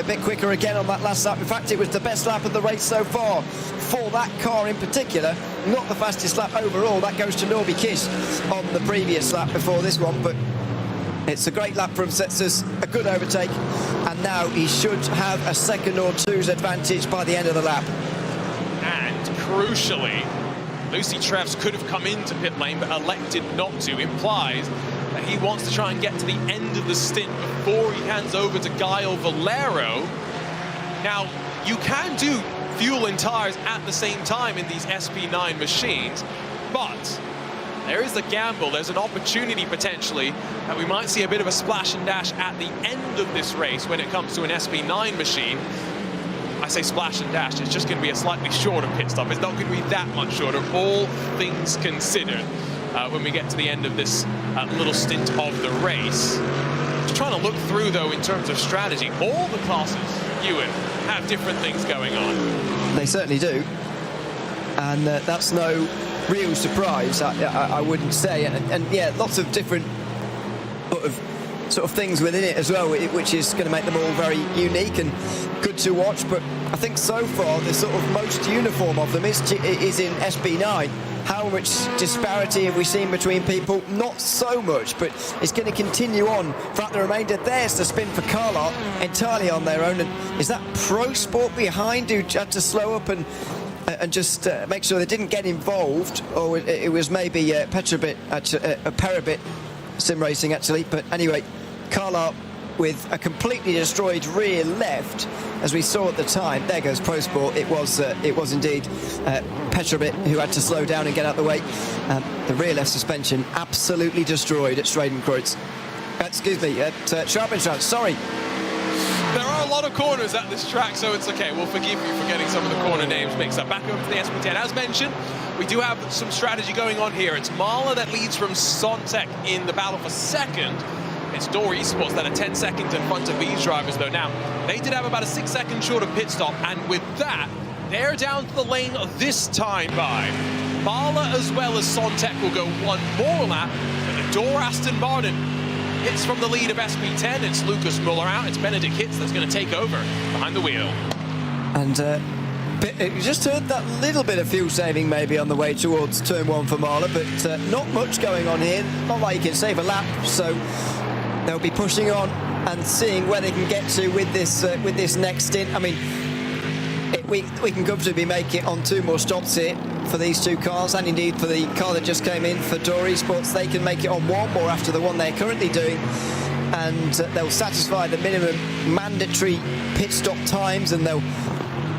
D: bit quicker again on that last lap. In fact, it was the best lap of the race so far for that car in particular. Not the fastest lap overall. That goes to Norby Kiss on the previous lap before this one. But it's a great lap from Setsus, a good overtake. And now he should have a second or two's advantage by the end of the lap.
C: And crucially, Lucy Trevs could have come into pit lane but elected not to. Implies that he wants to try and get to the end of the stint before he hands over to Gaio Valero. Now, you can do fuel and tires at the same time in these SP9 machines, but there is a gamble, there's an opportunity potentially that we might see a bit of a splash and dash at the end of this race when it comes to an SP9 machine. I say splash and dash, it's just going to be a slightly shorter pit stop. It's not going to be that much shorter, all things considered, when we get to the end of this little stint of the race. Just trying to look through, though, in terms of strategy. All the classes, Ewan, have different things going on.
D: They certainly do. And that's no real surprise, I wouldn't say. And yeah, lots of different sort of things within it as well, which is going to make them all very unique and good to watch. But I think so far the sort of most uniform of them is in SP9. How much disparity have we seen between people? Not so much, but it's going to continue on throughout the remainder. There's the spin for Carla, entirely on their own. And is that Pro Sport behind who had to slow up and just make sure they didn't get involved? Or it was maybe Perabit sim racing, actually. But anyway, Carla with a completely destroyed rear left, as we saw at the time. There goes Pro Sport. It was indeed Petrobit who had to slow down and get out of the way. The rear left suspension absolutely destroyed at Stradenkreuz. Excuse me, at Schrabenstraat. Sorry.
C: There are a lot of corners at this track, so it's okay. We'll forgive you for getting some of the corner names mixed up. Back over to the SP10. As mentioned, we do have some strategy going on here. It's Marla that leads from Sontec in the battle for second. It's Door Esports that are 10 seconds in front of these drivers, though. Now, they did have about a 6 second shorter pit stop, and with that, they're down to the lane this time by. Marla as well as Sontec will go one more lap, but the Door Aston Martin hits from the lead of SP10. It's Lucas Muller out. It's Benedict Hitz that's going to take over behind the wheel.
D: And you just heard that little bit of fuel saving maybe on the way towards turn 1 for Marla, but not much going on here. Not like you can save a lap, so they'll be pushing on and seeing where they can get to with this next stint. I mean, we can comfortably make it on 2 more stops here for these 2 cars, and indeed for the car that just came in for Door Esports. They can make it on 1 more after the one they're currently doing, and they'll satisfy the minimum mandatory pit stop times, and they'll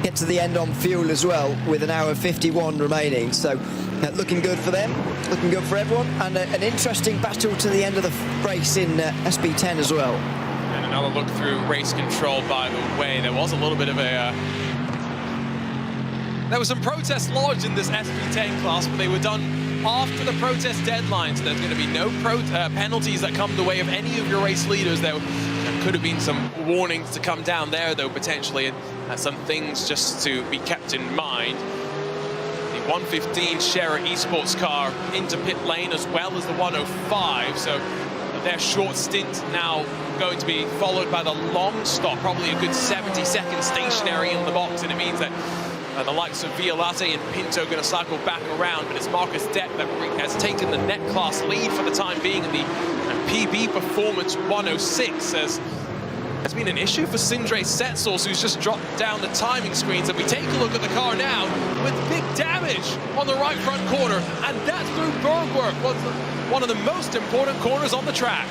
D: get to the end on fuel as well with an hour 51 remaining. So looking good for them, looking good for everyone, and an interesting battle to the end of the race in SP10 as well.
C: And another look through race control, by the way. There was a little bit of there was some protests lodged in this SP10 class, but they were done after the protest deadline, so there's going to be no penalties that come the way of any of your race leaders. There could have been some warnings to come down there, though, potentially, and some things just to be kept in mind. The 115 Scherer Esports car into pit lane, as well as the 105, so their short stint now going to be followed by the long stop, probably a good 70 seconds stationary in the box, and it means that the likes of Violate and Pinto are going to cycle back around, but it's Marcus Deck that has taken the net class lead for the time being in the PB Performance 106 as it's been an issue for Sindre Setsos, who's just dropped down the timing screens. And we take a look at the car now with big damage on the right front corner, and that's through Bergwerk, one of the most important corners on the track.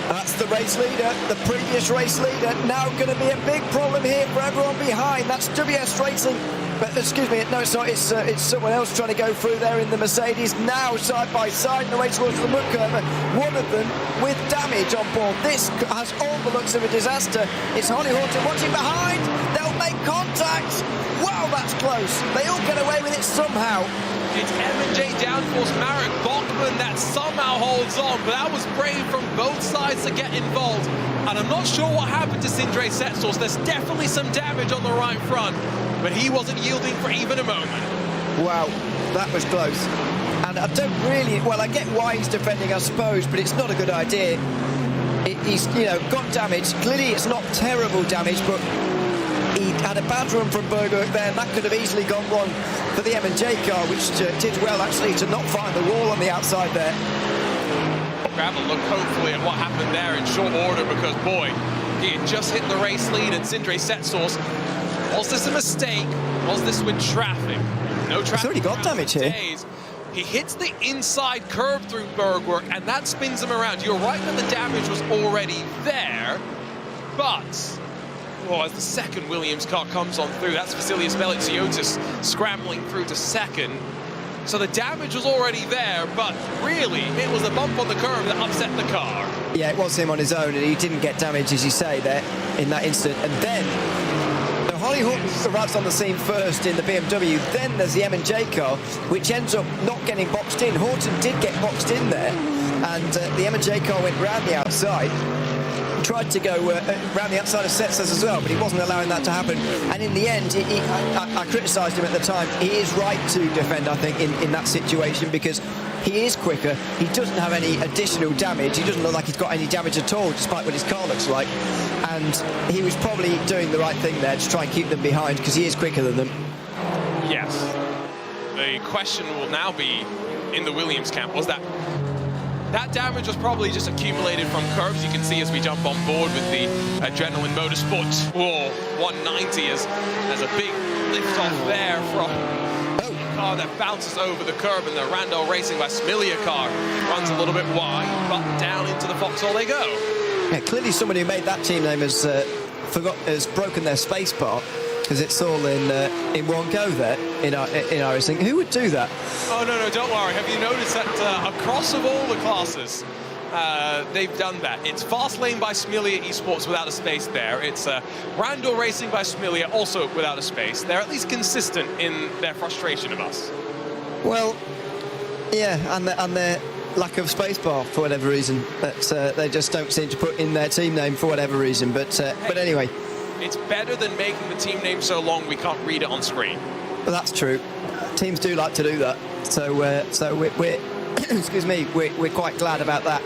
D: That's the race leader, the previous race leader. Now going to be a big problem here for everyone behind. That's WS Racing. But excuse me, no, it's not. It's someone else trying to go through there in the Mercedes. Now side by side in the race towards the mud curve. One of them with damage on board. This has all the looks of a disaster. It's Holly Horton watching behind. They'll make contact. Wow, that's close. They all get away with it somehow.
C: It's M&J Downforce Marek Bachmann that somehow holds on, but that was brave from both sides to get involved. And I'm not sure what happened to Sindre Setsos. There's definitely some damage on the right front, but he wasn't yielding for even a moment.
D: Wow, that was close. And I don't really, well, I get why he's defending, I suppose, but it's not a good idea. He's, you know, got damage. Clearly it's not terrible damage, but he had a bad run from Bergwerk there, and that could have easily gone wrong for the M&J car, which did well, actually, to not find the wall on the outside there.
C: We'll have a look, hopefully, at what happened there in short order, because, boy, he had just hit the race lead, and Sindre Setsos, was this a mistake? Was this with traffic? No traffic.
D: He's already got damage here.
C: Days. He hits the inside curb through Bergwerk, and that spins him around. You're right that the damage was already there, but... well, as the second Williams car comes on through, that's Vasilius Velitsiotis scrambling through to second. So the damage was already there, but really, it was the bump on the curb that upset the car.
D: Yeah, it was him on his own, and he didn't get damage, as you say, there in that instant. And then, the Holly Horton arrives on the scene first in the BMW, then there's the M&J car, which ends up not getting boxed in. Horton did get boxed in there, and the M&J car went round the outside. Tried to go around the outside of Setsos as well, but he wasn't allowing that to happen. And in the end, I criticised him at the time. He is right to defend, I think, in that situation, because he is quicker. He doesn't have any additional damage. He doesn't look like he's got any damage at all, despite what his car looks like. And he was probably doing the right thing there to try and keep them behind, because he is quicker than them.
C: Yes. The question will now be, in the Williams camp, was that damage was probably just accumulated from curbs. You can see as we jump on board with the Adrenaline Motorsports 190 as there's a big lift off there from a car that bounces over the curb, and the Randall Racing by Smilia car runs a little bit wide, but down into the foxhole they go.
D: Yeah, clearly somebody who made that team name has broken their space bar, because it's all in one go there in our racing. Who would do that?
C: Oh, no, don't worry. Have you noticed that across of all the classes, they've done that? It's Fast Lane by Smilia Esports without a space there. It's Randall Racing by Smilia also without a space. They're at least consistent in their frustration of us.
D: Well, yeah, and their lack of space bar for whatever reason. That they just don't seem to put in their team name for whatever reason. But anyway.
C: It's better than making the team name so long we can't read it on screen.
D: Well, that's true. Teams do like to do that. So we're excuse me, we're quite glad about that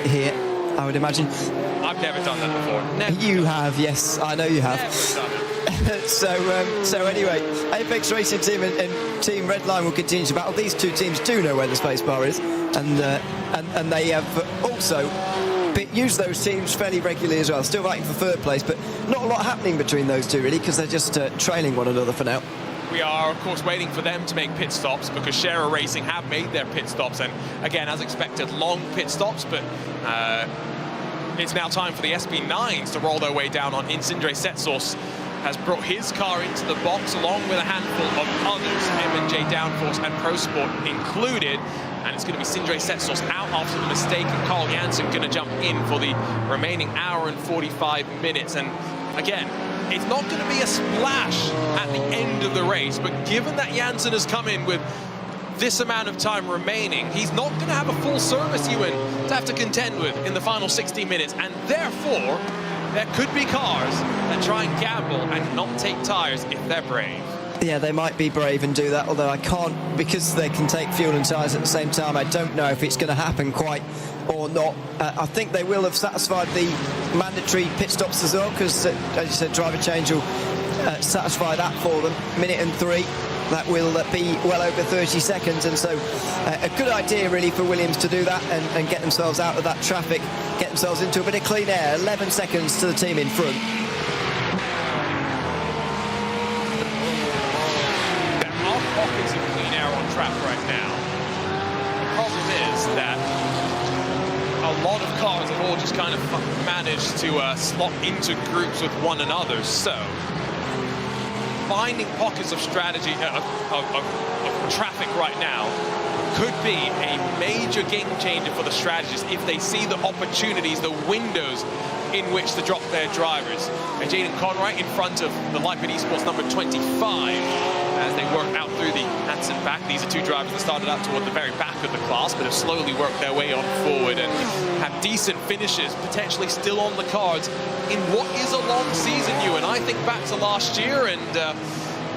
D: here, I would imagine.
C: I've never done that before. Never.
D: You have, yes, I know you have.
C: Never done it.
D: So anyway, Apex Racing Team and Team Redline will continue to battle. These two teams do know where the space bar is, and they have also use those teams fairly regularly as well. Still fighting for third place, but not a lot happening between those two really, because they're just trailing one another for now.
C: We are, of course, waiting for them to make pit stops, because Scherer Racing have made their pit stops, and again, as expected, long pit stops, but it's now time for the SB9s to roll their way down on in. Sindre Setsos has brought his car into the box along with a handful of others, M&J Downforce and Pro Sport included. And it's going to be Sindre Setsos out after the mistake, and Carl Janssen going to jump in for the remaining hour and 45 minutes. And again, it's not going to be a splash at the end of the race, but given that Janssen has come in with this amount of time remaining, he's not going to have a full service Ewan to have to contend with in the final 60 minutes. And therefore, there could be cars that try and gamble and not take tires if they're brave.
D: Yeah, they might be brave and do that, although I can't, because they can take fuel and tyres at the same time, I don't know if it's going to happen quite or not. I think they will have satisfied the mandatory pit stops as well, because, as you said, driver change will satisfy that for them. Minute and 3. that will be well over 30 seconds, and so a good idea really for Williams to do that and get themselves out of that traffic, get themselves into a bit of clean air. 11 seconds to the team in front.
C: There are pockets of clean air on track right now. The problem is that a lot of cars have all just kind of managed to slot into groups with one another, so finding pockets of strategy, of traffic right now could be a major game changer for the strategists if they see the opportunities, the windows in which to drop their drivers. And Jaden Conroy in front of the Leipzig Esports number 25 as they work out through the Hansen back. These are two drivers that started out toward the very back of the class but have slowly worked their way on forward and have decent finishes potentially still on the cards in what is a long season, Ewan. I think back to last year, and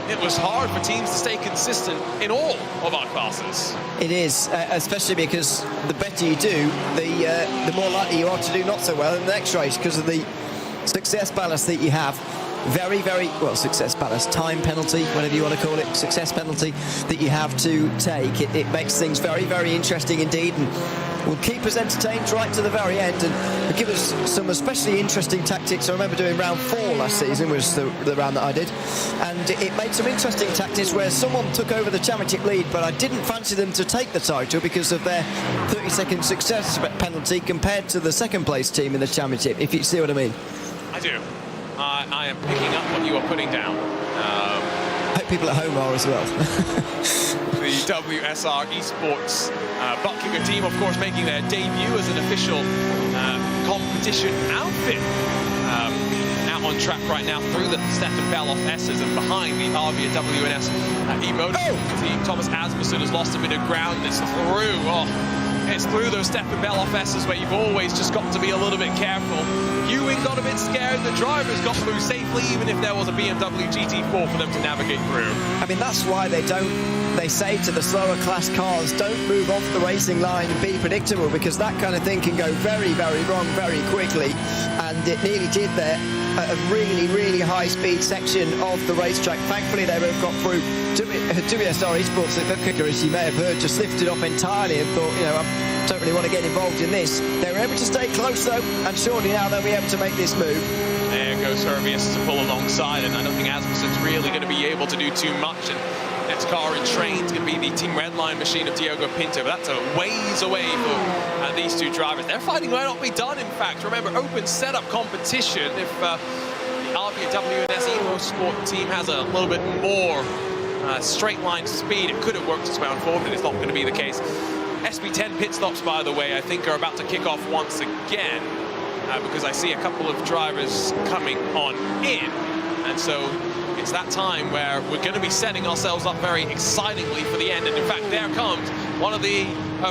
C: it was hard for teams to stay consistent in all of our classes.
D: It is, especially because the better you do, the more likely you are to do not so well in the next race because of the success ballast that you have. Very, very, well, success ballast, time penalty, whatever you want to call it, success penalty that you have to take. It makes things very, very interesting indeed, and will keep us entertained right to the very end, and will give us some especially interesting tactics. I remember doing round 4 last season, was the round that I did, and it made some interesting tactics where someone took over the championship lead, but I didn't fancy them to take the title because of their 30-second success penalty compared to the second place team in the championship, if you see what I mean.
C: I do. I am picking up what you are putting down.
D: I hope people at home are as well.
C: The WSR Esports butt-kicker team, of course, making their debut as an official competition outfit. Out on track right now through the Stefan Beloff S's and behind the Avia WNS e-motor team. Thomas Asmussen has lost a bit of ground. It's through those Stefan Beloff S's where you've always just got to be a little bit careful. Ewing got a bit scared. The drivers got through safely, even if there was a BMW GT4 for them to navigate through.
D: I mean, that's why they say to the slower class cars, don't move off the racing line and be predictable, because that kind of thing can go very, very wrong very quickly. And it nearly did there at a really, really high-speed section of the racetrack. Thankfully, they both got through. WSR Esports, the kicker, as you may have heard, just lifted off entirely and thought, you know, I don't really want to get involved in this. They were able to stay close, though, and surely now they'll be able to make this move.
C: There goes Hervius to pull alongside, and I don't think Asmussen's really going to be able to do too much. And next car in train's going to be the Team Redline machine of Diogo Pinto, but that's a ways away for these two drivers. Their fighting might not be done, in fact. Remember, open setup competition. If the Avia WNS Evo team has a little bit more straight line speed, it could have worked its way on forward, but it's not going to be the case. SB10 pit stops, by the way, I think are about to kick off once again, because I see a couple of drivers coming on in, and so it's that time where we're going to be setting ourselves up very excitingly for the end. And in fact, there comes one of the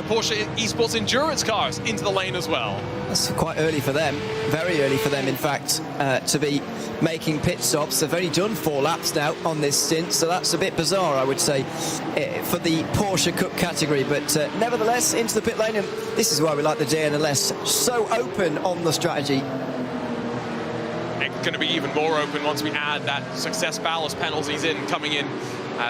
C: Porsche Esports endurance cars into the lane as well.
D: That's quite early for them, very early for them, in fact, to be making pit stops. They've only done 4 laps now on this stint, so that's a bit bizarre, I would say, for the Porsche Cup category. But nevertheless, into the pit lane, and this is why we like the DNLS, so open on the strategy.
C: It's going to be even more open once we add that success ballast penalties coming in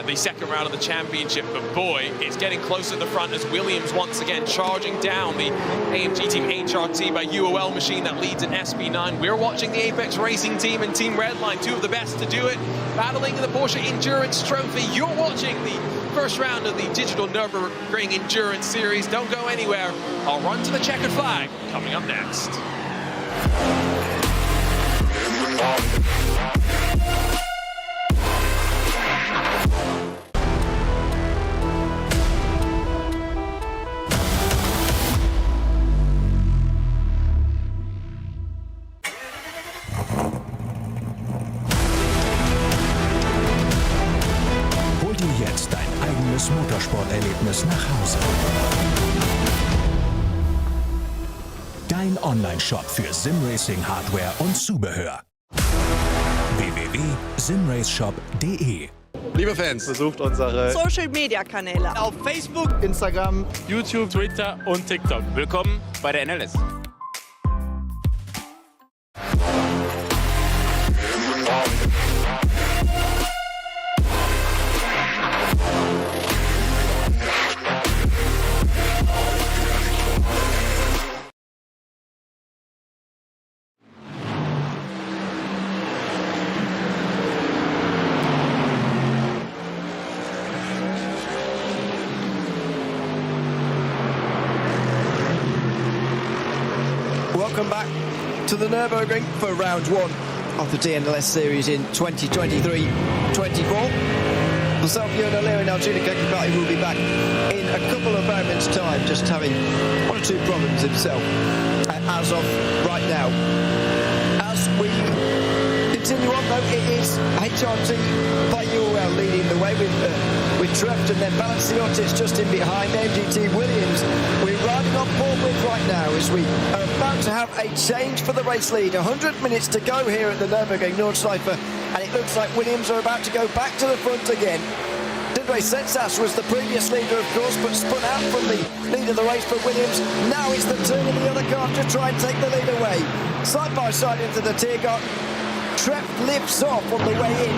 C: the second round of the championship. But boy, it's getting closer to the front as Williams once again charging down the AMG Team HRT by UOL machine that leads in SP9. We're watching the Apex Racing team and Team Redline, two of the best to do it, battling in the Porsche Endurance Trophy. You're watching the first round of the Digitale Nürburgring Endurance Series. Don't go anywhere. I'll run to the checkered flag coming up next.
E: Hol dir jetzt dein eigenes Motorsporterlebnis nach Hause. Dein Online-Shop für Simracing-Hardware und Zubehör. www.simraceshop.de.
G: Liebe Fans, besucht unsere
F: Social-Media-Kanäle
G: auf Facebook, Instagram, YouTube,
B: Twitter und TikTok. Willkommen bei der DNLS.
D: welcome back to the Nürburgring for round one of the DNLS series in 2023-24. Myself, Björn O'Leary and Arjuna Kakibati will be back in a couple of moments' time, just having one or two problems himself as of right now. As we continue on, though, it is HRT by URL leading the way with Treft, and then Balanciotis just in behind. MGT Williams, we're riding on board with right now as we are about to have a change for the race lead. 100 minutes to go here at the Nürburgring Nordschleife, and it looks like Williams are about to go back to the front again. Dindray Sensas was the previous leader, of course, but spun out from the lead of the race for Williams. Now it's the turn of the other car to try and take the lead away. Side by side into the Tiergarten. Treft lifts off on the way in,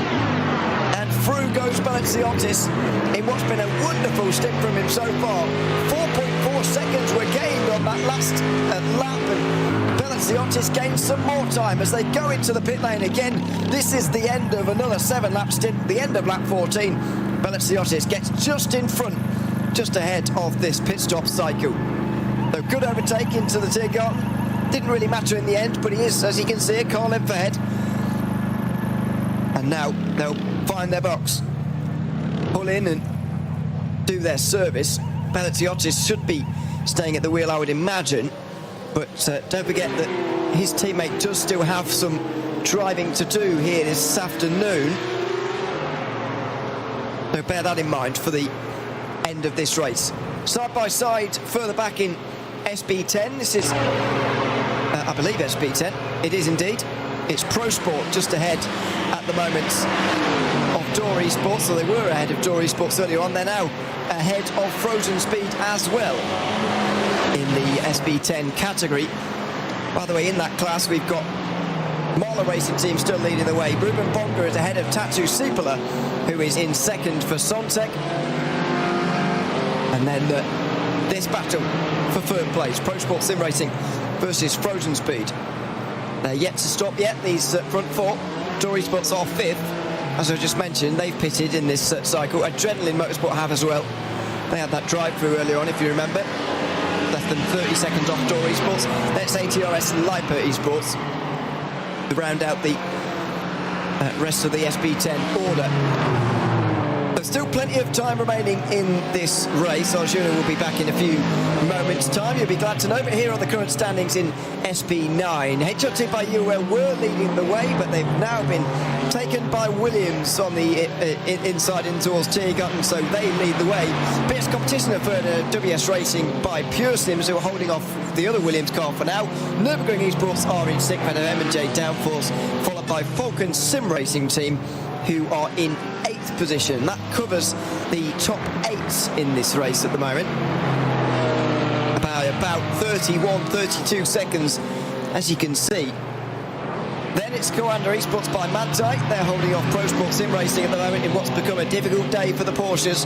D: and through goes Balanciotis in what's been a wonderful stint from him so far. 4.4 seconds were gained on that last lap, and Balanciotis gains some more time as they go into the pit lane again. This is the end of another 7-lap stint, the end of lap 14. Balanciotis gets just in front, just ahead of this pit stop cycle. Though good overtake into the Tiergarten, didn't really matter in the end, but he is, as you can see, a car length ahead. And now they'll find their box, pull in and do their service. Balanciotis should be staying at the wheel, I would imagine, but don't forget that his teammate does still have some driving to do here this afternoon. So bear that in mind for the end of this race. Side by side, further back in SB10, this is, I believe, SB10. It is indeed. It's Pro Sport just ahead at the moment of Door Esports, so they were ahead of Door Esports earlier on. They're now ahead of Frozen Speed as well in the SB10 category. By the way, in that class we've got Marla Racing Team still leading the way. Ruben Bonga is ahead of Tatu Sipola, who is in second for Sontec. And then this battle for third place, Pro Sport Sim Racing versus Frozen Speed. They're yet to stop yet, these front four. Door Esports are fifth. As I just mentioned, they've pitted in this cycle. Adrenaline Motorsport have as well. They had that drive-through earlier on, if you remember. Less than 30 seconds off Door Esports. That's ATRS and Lipa Esports to round out the rest of the SB10 order. There's still plenty of time remaining in this race. Arjuna will be back in a few moments' time. You'll be glad to know, but here are the current standings in SP9. HRT by UL were leading the way, but they've now been taken by Williams on the inside in towards Tiergarten, so they lead the way. BS Competition have heard WS Racing by Pure Sims, who are holding off the other Williams car for now. Nürburgring Esports are in sixth, and M&J Downforce, followed by Falcon Sim Racing Team, who are in 8th position. That covers the top 8 in this race at the moment. About 31, 32 seconds, as you can see. Then it's Coanda Esports by Mantai. They're holding off Pro Sport Sim Racing at the moment in what's become a difficult day for the Porsches.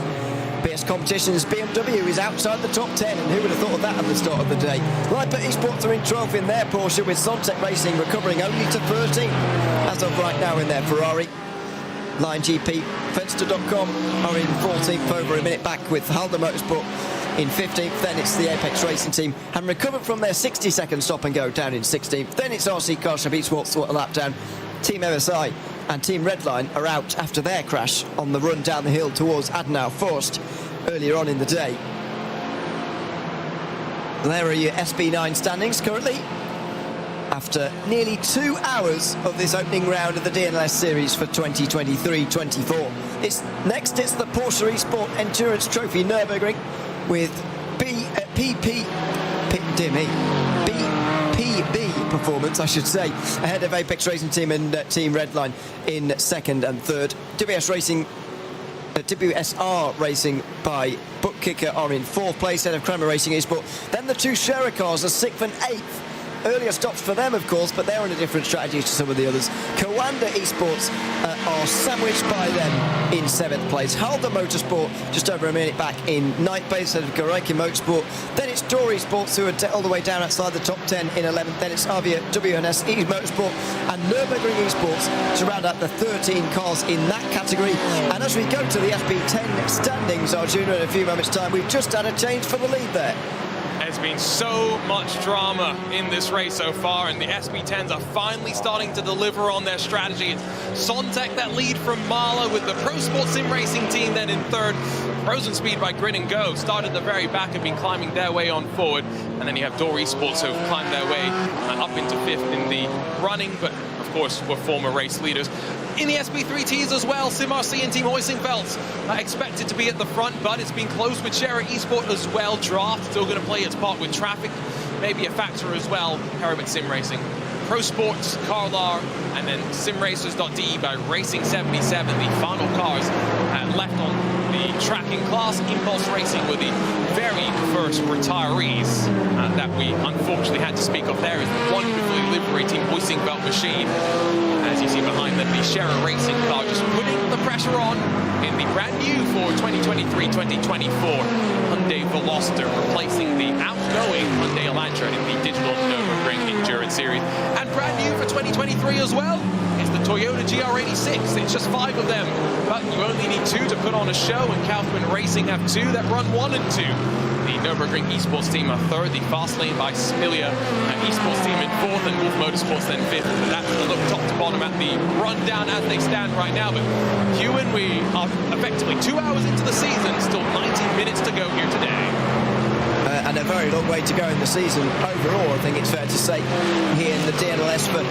D: BS Competitions, BMW is outside the top 10, and who would have thought of that at the start of the day? Lipa Esports are in 12th in their Porsche, with Sontec Racing recovering only to 13 as of right now in their Ferrari. Line GP, Fenster.com are in 14th, over a minute back with Halder Motorsport in 15th. Then it's the Apex Racing Team, and recovered from their 60-second stop and go down in 16th. Then it's RC Car Shop Esports, a lap down. Team MSI and Team Redline are out after their crash on the run down the hill towards Adenauer Forst earlier on in the day. There are your SB9 standings currently, after nearly 2 hours of this opening round of the DNLS series for 2023-24. It's the Porsche Esport Endurance Trophy Nürburgring with BPB performance, I should say, ahead of Apex Racing Team and Team Redline in second and third. WSR Racing by Book Kicker are in 4th place, ahead of Kramer Racing Esport. Then the two Scherer cars are 6th and 8th. Earlier stops for them, of course, but they're on a different strategy to some of the others. Coanda Esports are sandwiched by them in 7th place. Halder Motorsport just over a minute back in 9th place, ahead of Goreiki Motorsport. Then it's Door Esports, who are all the way down outside the top 10 in 11th. Then it's Avia WNS Motorsport and Nürburgring Esports to round out the 13 cars in that category. And as we go to the FP10 standings, Arjuna, in a few moments' time, we've just had a change for the lead there.
C: There's been so much drama in this race so far, and the SB10s are finally starting to deliver on their strategy. It's Sontec that lead from Marla, with the Pro Sport Sim Racing team then in third. Frozen Speed by Grin and Go started the very back, have been climbing their way on forward. And then you have Door Esports, who have climbed their way up into fifth in the running, but of course were former race leaders. In the SB3Ts as well, SimRC and Team Hoisingveld are expected to be at the front, but it's been close with Shera Esport as well. Draft still going to play its part with traffic, maybe a factor as well. Heribert Sim Racing, Pro Sports, Carlar, and then simracers.de by Racing 77. The final cars left on the tracking class. Impulse Racing were the very first retirees that we unfortunately had to speak of. There is the wonderfully liberating Hoisingveld machine. As you see behind them, the Shera Racing car just putting the pressure on in the brand new for 2023-2024 Hyundai Veloster, replacing the outgoing Hyundai Elantra in the Digitale Nürburgring Endurance Series. And brand new for 2023 as well is the Toyota GR86. It's just 5 of them, but you only need 2 to put on a show, and Kaufman Racing have 2 that run 1 and 2. The Nürburgring Esports team are third, the Fast Lane by Smilia Esports team in fourth, and Wolf Motorsports then fifth. That's the look top to bottom at the rundown as they stand right now. But Ewan, we are effectively 2 hours into the season, still 90 minutes to go here today.
D: And a very long way to go in the season overall, I think it's fair to say, here in the DNLS for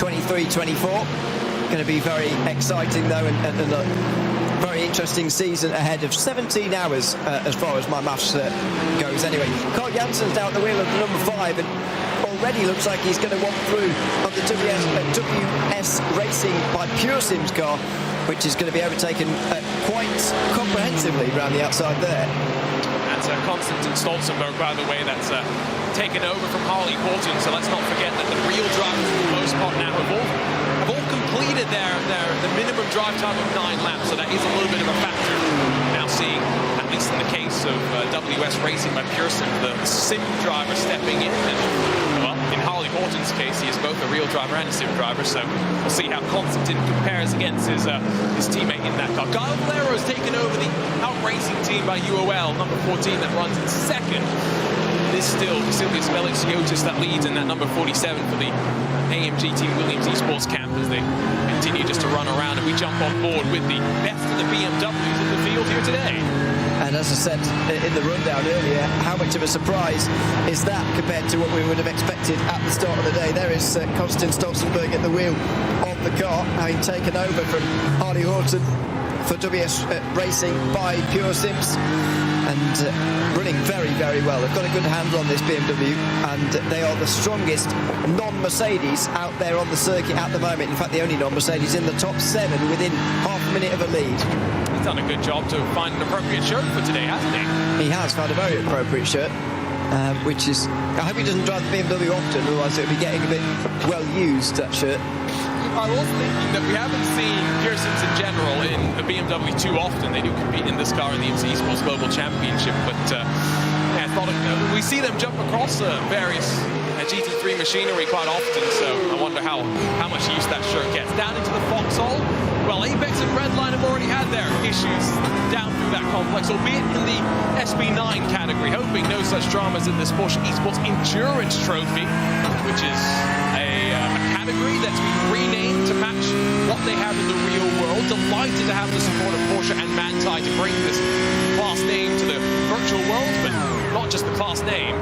D: 23-24. Going to be very exciting though, and a very interesting season ahead of 17 hours as far as my maths goes anyway. Carl Jansen's down the wheel of number 5 and already looks like he's going to walk through on the WS Racing by Pure Sims car, which is going to be overtaken quite comprehensively around the outside there.
C: That's Konstantin Stolzenberg, by the way, that's taken over from Harley Bolton. So let's not forget that the real drivers, for the most part now, have all completed the minimum drive time of 9 laps. So that is a little bit of a factor. Now seeing, at least in the case of WS Racing by Pearson, the sim driver stepping in. And, well, in Harley Bolton's case, he is both a real driver and a sim driver. So we'll see how Konstantin compares against his teammate in that car. Guy Valero has taken over the Out Racing team by UOL, number 14, that runs in second. It is still Vasilius Velixiotis that leads in that number 47 for the AMG Team Williams Esports camp, as they continue just to run around, and we jump on board with the best of the BMWs in the field here today.
D: And as I said in the rundown earlier, how much of a surprise is that compared to what we would have expected at the start of the day? There is Konstantin Stolzenberg at the wheel of the car, having taken over from Harley Horton for WS Racing by Pure Sims, and running very, very well. They've got a good handle on this BMW, and they are the strongest non-Mercedes out there on the circuit at the moment. In fact, the only non-Mercedes in the top 7 within half a minute of a lead.
C: He's done a good job to find an appropriate shirt for today, hasn't he?
D: He has found a very appropriate shirt, which is... I hope he doesn't drive the BMW often, otherwise it would be getting a bit well used, that shirt.
C: I was thinking that we haven't seen Pearsons in general in the BMW too often. They do compete in this car in the IMSA Esports Global Championship, but I thought we see them jump across various GT3 machinery quite often, so I wonder how much use that shirt gets. Down into the Foxhole, well, Apex and Redline have already had their issues down through that complex, albeit in the SB9 category, hoping no such dramas in this Porsche Esports Endurance Trophy, which is a category that's been renamed to match what they have in the real world. Delighted to have the support of Porsche and Manthey to bring this class name to the virtual world, but not just the class name.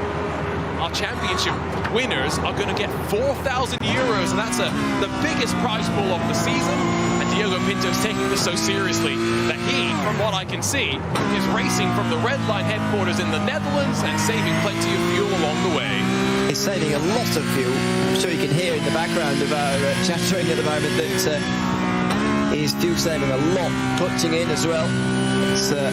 C: Our championship winners are going to get 4,000 euros, and that's the biggest prize pool of the season. And Diogo Pinto's taking this so seriously that he, from what I can see, is racing from the Redline headquarters in the Netherlands and saving plenty of fuel along the way.
D: He's saving a lot of fuel. I'm sure you can hear in the background of our chattering at the moment that he's fuel saving a lot, clutching in as well. It's a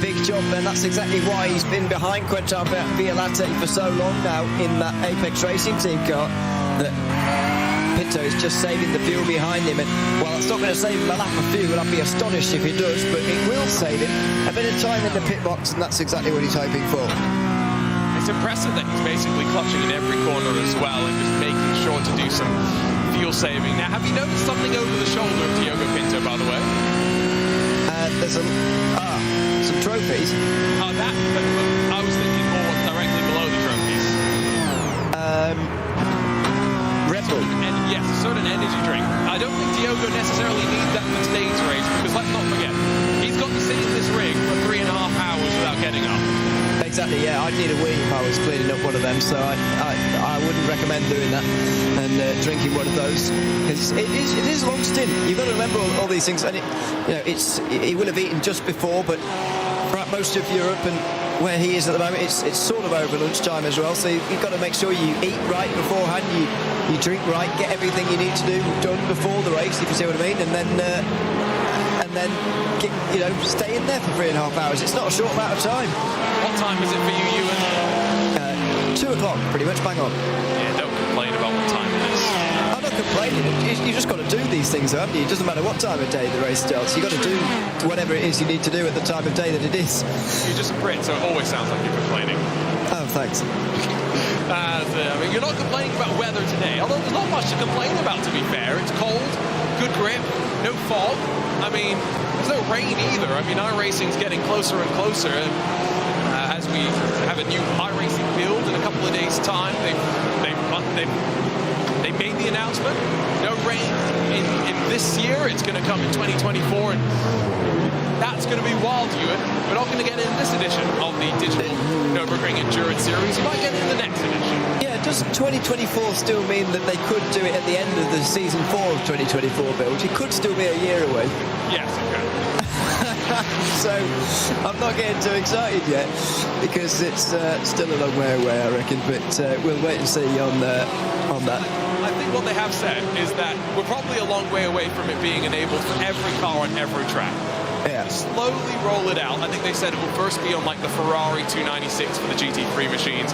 D: big job, and that's exactly why he's been behind Quentin Violate for so long now in that Apex Racing team car, that Pinto is just saving the fuel behind him. And while it's not going to save him a lap of fuel, I'd be astonished if it does, but it will save him a bit of time in the pit box, and that's exactly what he's hoping for.
C: It's impressive that he's basically clutching in every corner as well and just making sure to do some fuel saving. Now, have you noticed something over the shoulder of Diogo Pinto, by the way?
D: There's some trophies.
C: I was thinking more directly below the necessarily need that for today's race, because let's not forget, he's got to sit in this rig for 3.5 hours without getting up.
D: Exactly, yeah, I'd need a wee if I was cleaning up one of them, so I wouldn't recommend doing that and drinking one of those, because it is a long stint. You've got to remember all these things, and he will have eaten just before, but throughout most of Europe and where he is at the moment, it's sort of over lunchtime as well, so you've got to make sure you eat right beforehand, you drink right, get everything you need to do done before the race, if you see what I mean, and then stay in there for 3.5 hours. It's not a short amount of time.
C: What time is it for you, Ewan?
D: 2 o'clock, pretty much bang on.
C: Yeah, don't complain about what time it is.
D: I'm not complaining. You just got to do these things, haven't you? It doesn't matter what time of day the race starts. You've got to do whatever it is you need to do at the time of day that it is.
C: You're just a Brit, so it always sounds like you're complaining.
D: Oh, thanks.
C: You're not complaining about weather today, although there's not much to complain about, to be fair. It's cold, good grip, no fog. There's no rain either. iRacing's getting closer and closer. As we have a new iRacing build in a couple of days' time, they made the announcement. No rain in this year. It's going to come in 2024, and that's going to be wild, Ewan. We're not going to get it in this edition of the Digital Nürburgring Endurance Series. You might get it in the next edition.
D: Yeah, does 2024 still mean that they could do it at the end of the Season 4 of 2024 build? It could still be a year away.
C: Yes, it could.
D: So I'm not getting too excited yet, because it's still a long way away, I reckon, but we'll wait and see on that.
C: I think what they have said is that we're probably a long way away from it being enabled for every car on every track.
D: Yeah.
C: Slowly roll it out. I think they said it will first be on like the Ferrari 296 for the GT3 machines,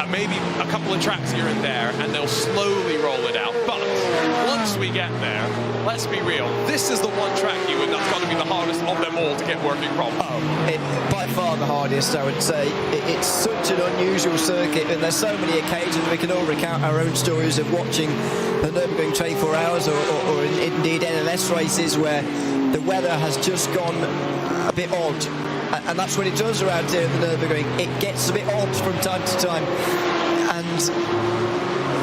C: maybe a couple of tracks here and there, and they'll slowly roll it out. But once we get there, let's be real, this is the one track, Ewan, that's got to be the hardest of them all to get working properly.
D: By far the hardest, I would say. It's such an unusual circuit, and there's so many occasions we can all recount our own stories of watching the Nürburgring 24 hours or indeed NLS races where the weather has just gone a bit odd, and that's what it does around here at the Nürburgring. It gets a bit odd from time to time, and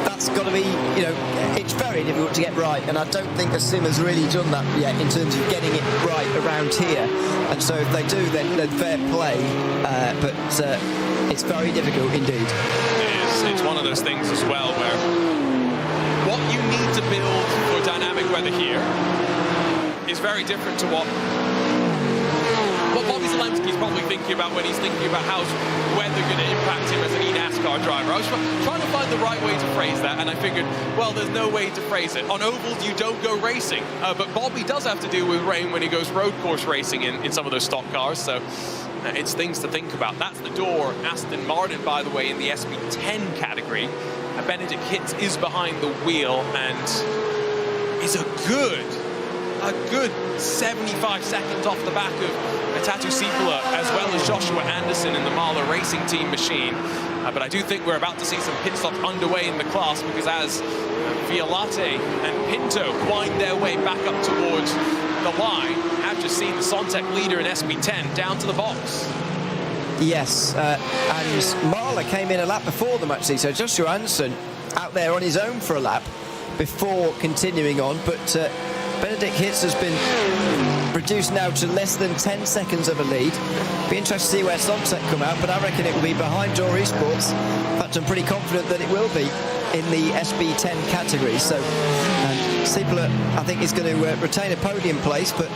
D: that's got to be, it's very difficult to get right, and I don't think a sim has really done that yet in terms of getting it right around here, and so if they do, then fair play, but it's very difficult indeed.
C: It is. It's one of those things as well where what you need to build for dynamic weather here is very different to what Bobby Zelenski's probably thinking about when he's thinking about how's weather going to impact him as an e-NASCAR driver. I was trying to find the right way to phrase that, and I figured, well, there's no way to phrase it. On ovals, you don't go racing, but Bobby does have to deal with rain when he goes road course racing in some of those stock cars, so it's things to think about. That's the door. Aston Martin, by the way, in the SB10 category. Benedict Hitz is behind the wheel and is a good 75 seconds off the back of Tatu Sipula, as well as Joshua Anderson in the Mahler Racing Team machine. But I do think we're about to see some pit stops underway in the class, because as Violate and Pinto wind their way back up towards the line, I've just seen the Sontec leader in SB10 down to the box.
D: Yes, and Mahler came in a lap before them, actually, so Joshua Anderson out there on his own for a lap before continuing on, but Benedict Hitz has been reduced now to less than 10 seconds of a lead. Be interested to see where Sontec come out, but I reckon it will be behind Door Esports. In fact, I'm pretty confident that it will be in the SB10 category. So Sipula, I think, is going to retain a podium place, but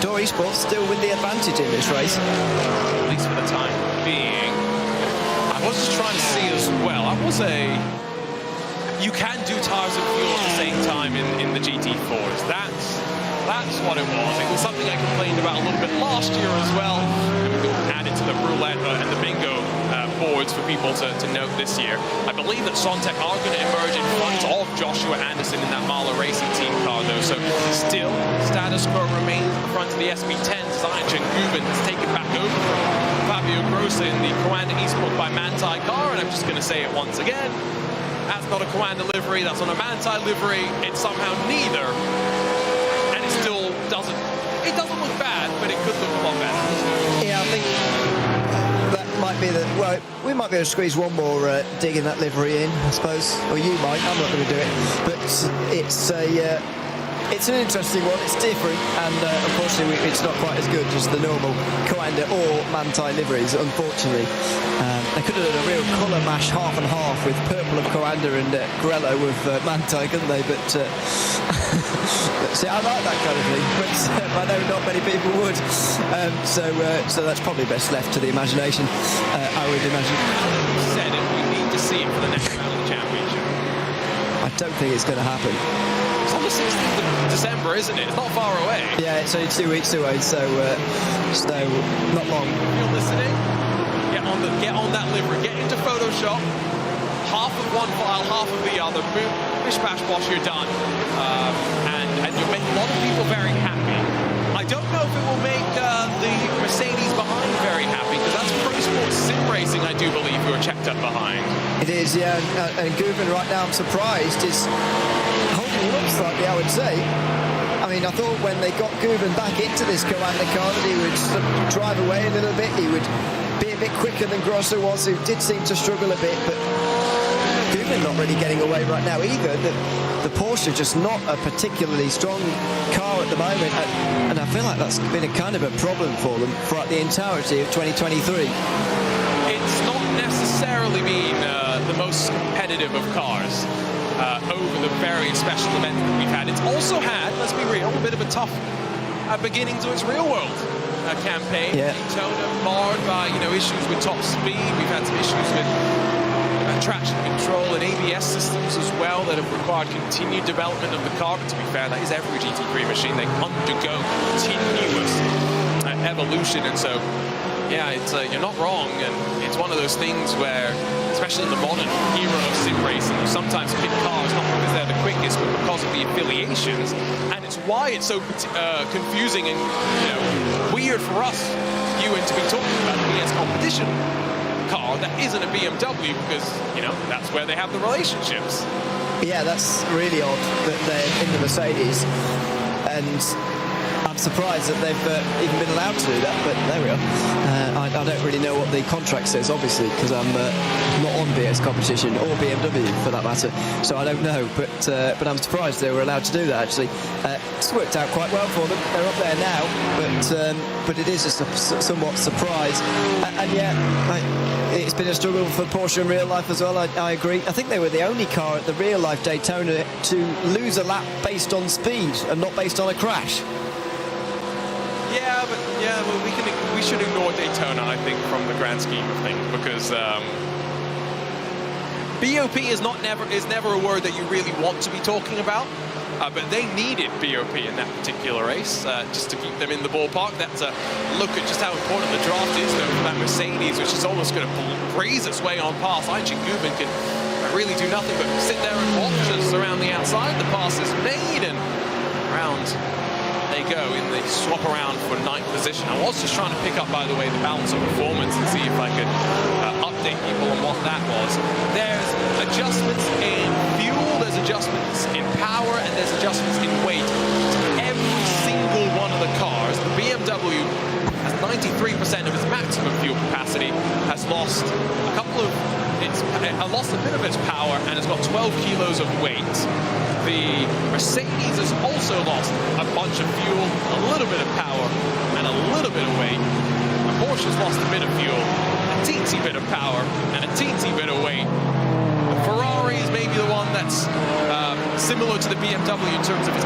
D: Door Esports still with the advantage in this race.
C: At least for the time being. I was just trying to see as well. You can do tires and fuel at the same time in the GT4s. That's what it was. It was something I complained about a little bit last year as well. Added to the roulette and the bingo boards for people to note this year. I believe that Sontec are going to emerge in front of Joshua Anderson in that Mahler Racing Team car, though. So still, status quo remains in front of the SB10. Zion Guben has taken back over from Fabio Grossa in the Coanda Esports by Manthey car, and I'm just going to say it once again. That's not a Coanda livery, that's not a Manthey livery. It's somehow neither, and it still doesn't look bad, but it could look a lot better.
D: Yeah, I think that might be well, we might be able to squeeze one more dig in that livery in, I suppose, or you might. I'm not going to do it, but it's It's an interesting one. It's different, and unfortunately, it's not quite as good as the normal Coanda or Manthey liveries. Unfortunately, they could have done a real colour mash, half and half, with purple of Coanda and grello of Manthey, couldn't they? But see, I like that kind of thing, but I know not many people would. So that's probably best left to the imagination. I would imagine.
C: Said it. We need to see it for the next round of the championship.
D: I don't think it's going to happen.
C: It's on the 16th of December, isn't it? It's not far away.
D: Yeah, it's only 2 weeks away, so not long.
C: If you're listening, get on that livery. Get into Photoshop. Half of one file, half of the other. Boom, bish bash bosh, you're done. And you'll make a lot of people very happy. I don't know if it will make the Mercedes behind very happy, because that's Pro Sports Sim Racing, I do believe, who are checked up behind.
D: It is, yeah. And Guven right now, I'm surprised, is holding it up slightly, I would say. I mean, I thought when they got Guven back into this Coanda car that he would sort of drive away a little bit. He would be a bit quicker than Grosso was, who did seem to struggle a bit, but Guven not really getting away right now either. The Porsche just not a particularly strong car at the moment, and I feel like that's been a kind of a problem for them throughout the entirety of 2023.
C: It's not necessarily been the most competitive of cars over the various special events that we've had. It's also had, let's be real, a bit of a tough beginning to its real world campaign.
D: Yeah.
C: Daytona marred by issues with top speed. We've had some issues with traction control and ABS systems as well that have required continued development of the car. But to be fair, that is every GT3 machine. They undergo continuous evolution, and so yeah, it's you're not wrong, and it's one of those things where, especially in the modern era of sim racing, you sometimes pick cars not because they're the quickest, but because of the affiliations, and it's why it's so confusing and weird for us, Ewan, to be talking about the ES competition car that isn't a BMW, because that's where they have the relationships.
D: Yeah, that's really odd that they're in the Mercedes, and I'm surprised that they've even been allowed to do that, but there we are. I don't really know what the contract says, obviously, because I'm not on BS competition or BMW for that matter, so I don't know, but I'm surprised they were allowed to do that, actually. It's worked out quite well for them. They're up there now, but it is a somewhat surprise, and yeah, it's been a struggle for Porsche in real life as well. I agree. I think they were the only car at the real life Daytona to lose a lap based on speed and not based on a crash.
C: Well, we should ignore Daytona, I think, from the grand scheme of things, because BOP is never a word that you really want to be talking about. But they needed BOP in that particular race just to keep them in the ballpark. That's a look at just how important the draft is, though, for that Mercedes, which is almost going to breeze its way on past. Einstein Guben can really do nothing but sit there and watch us around the outside. The pass is made, and around they go in the swap around for 9th position. I was just trying to pick up, by the way, the balance of performance and see if I could update people on what that was. There's adjustments in fuel, there's adjustments in power, and there's adjustments in weight to every single one of the cars. The BMW has 93% of its maximum fuel capacity, has lost lost a bit of its power, and has got 12 kilos of weight. The Mercedes has also lost a bunch of fuel, a little bit of power, and a little bit of weight. The Porsche's lost a bit of fuel, a teensy bit of power, and a teensy bit of weight. The Ferrari is maybe the one that's similar to the BMW in terms of its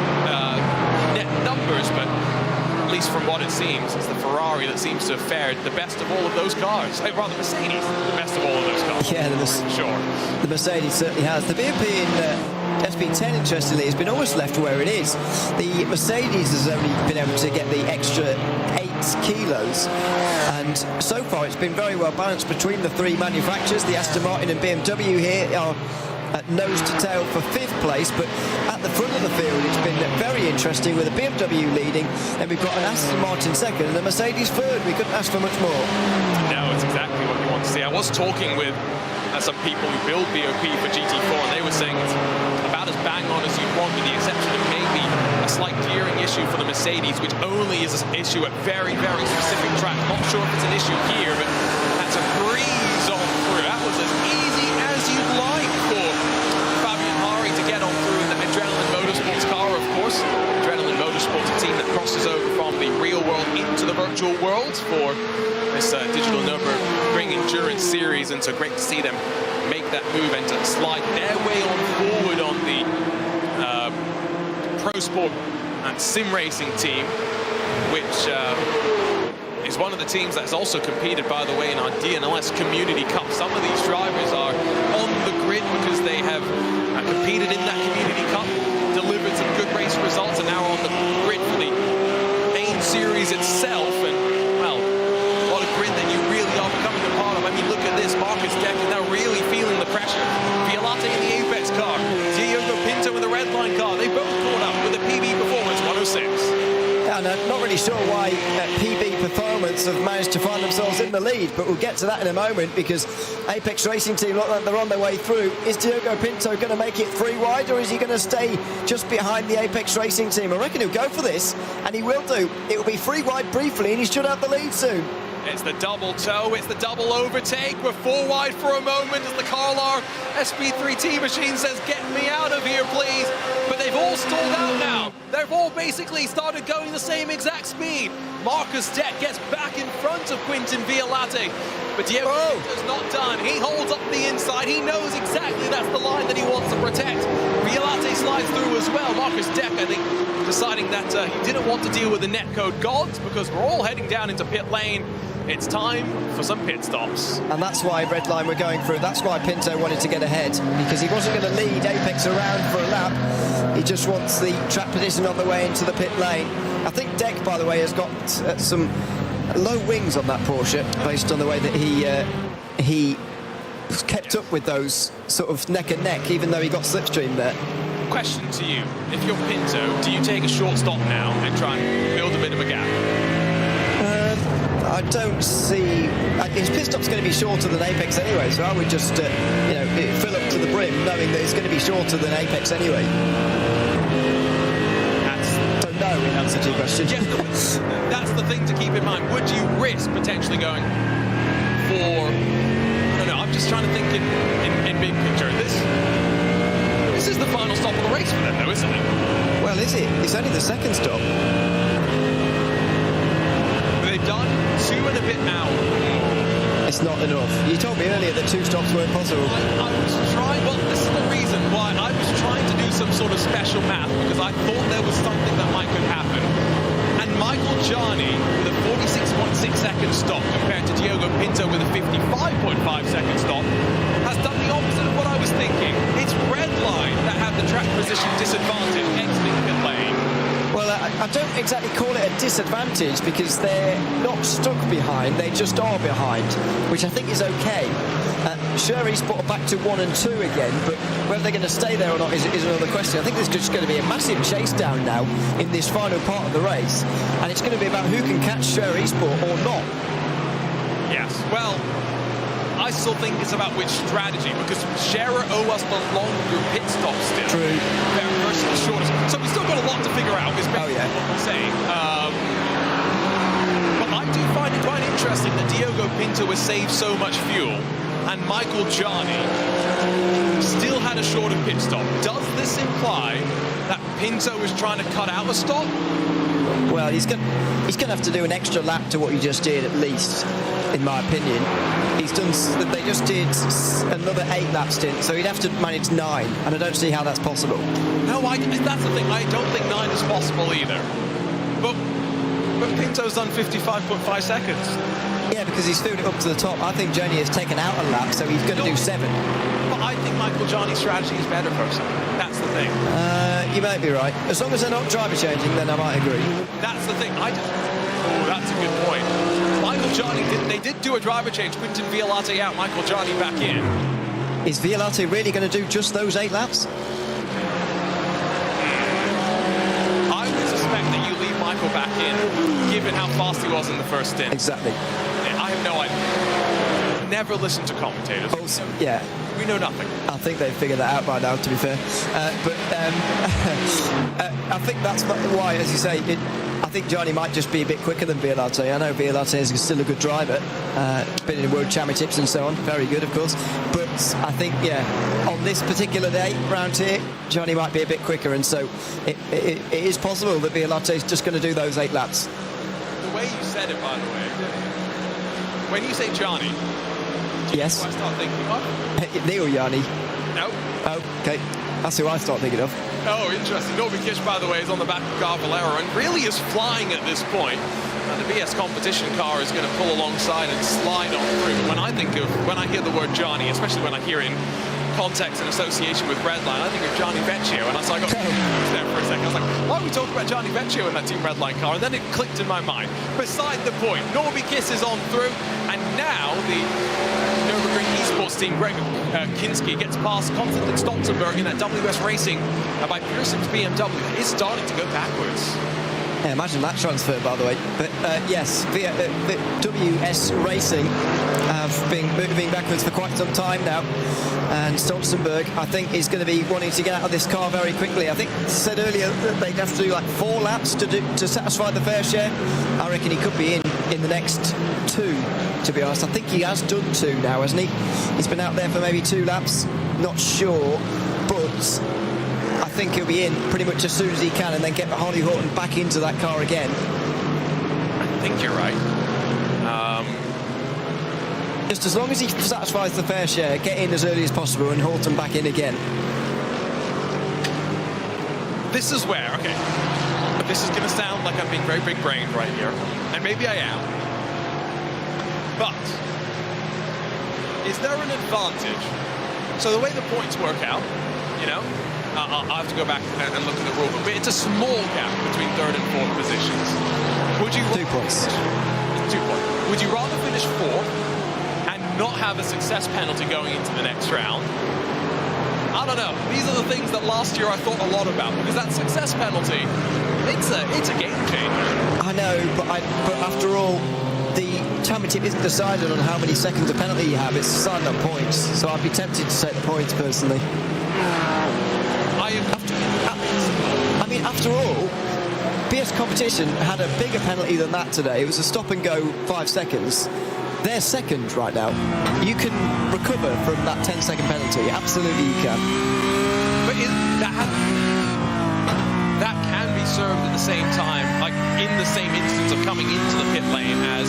C: net numbers, but at least from what it seems, it's the Ferrari that seems to have fared the best of all of those cars. Rather, Mercedes, the best of all of those cars.
D: Yeah, the Mercedes certainly has. The BOP in SP10, interestingly, has been almost left where it is. The Mercedes has only been able to get the extra 8 kilos, and so far it's been very well balanced between the three manufacturers. The Aston Martin and BMW here are at nose to tail for 5th place, but at the front of the field it's been very interesting, with a BMW leading, and we've got an Aston Martin 2nd and a Mercedes 3rd. We couldn't ask for much more.
C: No, it's exactly what you want to see. I was talking with some people who build BOP for GT4, and they were saying it's about as bang on as you'd want, with the exception of maybe a slight gearing issue for the Mercedes, which only is an issue at very, very specific tracks. Not sure if it's an issue here, but that's a breeze on through. That was as easy as you'd like for Fabian Hari to get on through in the Adrenaline Motorsports car, of course. virtual world for this Digital Nürburgring Endurance Series, and so great to see them make that move and to slide their way on forward on the Pro Sport and Sim Racing team, which is one of the teams that's also competed, by the way, in our DNLS Community Cup. Some of these drivers are on the grid because they have competed in that Community Cup, delivered some good race results, and now are on the grid for the main series itself. And, well, what a grid that you really are becoming a part of. I mean, look at this. Marcus Deck is now really feeling the pressure. Violate in the Apex car, Diogo Pinto in the Red Line car. They both caught up with a PB Performance 106.
D: And I'm not really sure why PB Performance have managed to find themselves in the lead, but we'll get to that in a moment, because Apex Racing Team look like they're on their way through. Is Diogo Pinto going to make it 3 wide, or is he going to stay just behind the Apex Racing Team? I reckon he'll go for this, and he will do. It will be 3 wide briefly, and he should have the lead soon.
C: It's the double toe, it's the double overtake. We're 4 wide for a moment as the Carlar SP3T machine says, get me out of here, please. But they've all stalled out now. They've all basically started going the same exact speed. Marcus Deck gets back in front of Quintin Violate, but Diego is not done. He holds up the inside. He knows exactly that's the line that he wants to protect. Violate slides through as well. Marcus Deck, I think, deciding that he didn't want to deal with the netcode gods, because we're all heading down into pit lane. It's time for some pit stops.
D: And that's why Red Line we're going through. That's why Pinto wanted to get ahead, because he wasn't going to lead Apex around for a lap. He just wants the track position on the way into the pit lane. I think Deck, by the way, has got some low wings on that Porsche, based on the way that he kept up with those sort of neck and neck, even though he got slipstream there.
C: Question to you: if you're Pinto, do you take a short stop now and try and build a bit of a gap?
D: I don't see... his pit stop's going to be shorter than Apex anyway, so I would just, fill up to the brim, knowing that it's going to be shorter than Apex anyway. Don't know in answer to your question.
C: Yes, that's the thing to keep in mind. Would you risk potentially going for... I don't know, I'm just trying to think in big picture. This is the final stop of the race for them, though, isn't it?
D: Well, is it? It's only the second stop.
C: They've done 2 and a bit now.
D: It's not enough. You told me earlier that 2 stops weren't possible.
C: I was trying, well, this is the reason why I was trying to do some sort of special math, because I thought there was something that could happen. And Michael Gianni with a 46.6 second stop compared to Diogo Pinto with a 55.5 second stop has done the opposite of what I was thinking. It's Red Line that have the track position disadvantage exiting pit lane.
D: Well, I don't exactly call it a disadvantage, because they're not stuck behind, they just are behind, which I think is okay. Sure, he's put back to 1 and 2 again, but whether they're going to stay there or not is another question. I think there's just going to be a massive chase down now in this final part of the race, and it's going to be about who can catch Sure Esport or not.
C: Yes, well, I still think it's about which strategy, because Scherer owe us the longer pit stop still.
D: True.
C: Versus the shortest. So we've still got a lot to figure out, is basically what I'm saying. But I do find it quite interesting that Diogo Pinto has saved so much fuel, and Michael Gianni still had a shorter pit stop. Does this imply that Pinto is trying to cut out a stop?
D: Well, he's going to have to do an extra lap to what he just did, at least, in my opinion. They just did another 8 lap stint, so he'd have to manage 9, and I don't see how that's possible.
C: No, that's the thing. I don't think 9 is possible either. But Pinto's done 55.5 seconds.
D: Yeah, because he's filled it up to the top. I think Johnny has taken out a lap, so he's going to do 7.
C: But I think Michael Gianni's strategy is better, personally. That's the thing.
D: You might be right. As long as they're not driver changing, then I might agree.
C: That's the thing. That's a good point. Michael Gianni, they did do a driver change. Quintin Violate out, Michael Gianni back in.
D: Is Violate really going to do just those 8 laps?
C: I would suspect that you leave Michael back in, given how fast he was in the first stint.
D: Exactly.
C: I have no idea. Never listen to commentators.
D: Also, yeah.
C: We know nothing.
D: I think they've figured that out by now, to be fair. I think that's why, as you say, I think Johnny might just be a bit quicker than Violate. I know Violate is still a good driver. Been in World Championships and so on. Very good, of course. But I think, on this particular day, round here, Johnny might be a bit quicker. And so it is possible that Violate is just going to do those 8 laps.
C: The way way you said it, by the way, when you say Johnny,
D: Yes.
C: I start thinking of?
D: Neil Yanni.
C: No.
D: Oh, okay. That's who I start thinking of.
C: Oh, interesting. Norby Kish, by the way, is on the back of Carvalero and really is flying at this point. And the BS competition car is going to pull alongside and slide on through. But when I hear the word Johnny, especially when I hear it in context and association with Redline, I think of Johnny Vecchio. And I got there for a second. I was like, why are we talking about Johnny Vecchio in that Team Redline car? And then it clicked in my mind. Beside the point, Norby Kiss is on through. And now the Nürburgring esports team, Greg Kinski, gets past Konstantin Stolzenberg in that WS Racing by Pearson's BMW. Is starting to go backwards.
D: Yeah, imagine that transfer, by the way. But yes, WS Racing have been moving backwards for quite some time now. And Stolzenberg, I think, is going to be wanting to get out of this car very quickly. I think said earlier that they'd have to do like 4 laps to satisfy the fair share. I reckon he could be in the next 2, to be honest. I think he has done 2 now, hasn't he? He's been out there for maybe 2 laps. Not sure, but I think he'll be in pretty much as soon as he can and then get Holly Horton back into that car again.
C: I think you're right.
D: Just as long as he satisfies the fair share, get in as early as possible and Horton back in again.
C: This is where, okay, this is going to sound like I'm being very big-brained right here, and maybe I am. But is there an advantage? So the way the points work out, you know, I'll have to go back and look at the rule book, but it's a small gap between 3rd and 4th positions. Would you
D: 2 points.
C: 2 points. Would you rather finish 4th and not have a success penalty going into the next round? I don't know. These are the things that last year I thought a lot about, because that success penalty, it's a game changer.
D: I know, but after all, the championship isn't decided on how many seconds of penalty you have. It's decided on points. So I'd be tempted to take the points personally. I mean, after all, BS Competition had a bigger penalty than that today. It was a stop and go 5 seconds. They're second right now. You can recover from that 10-second penalty. Absolutely you can.
C: But that can be served at the same time, like in the same instance of coming into the pit lane as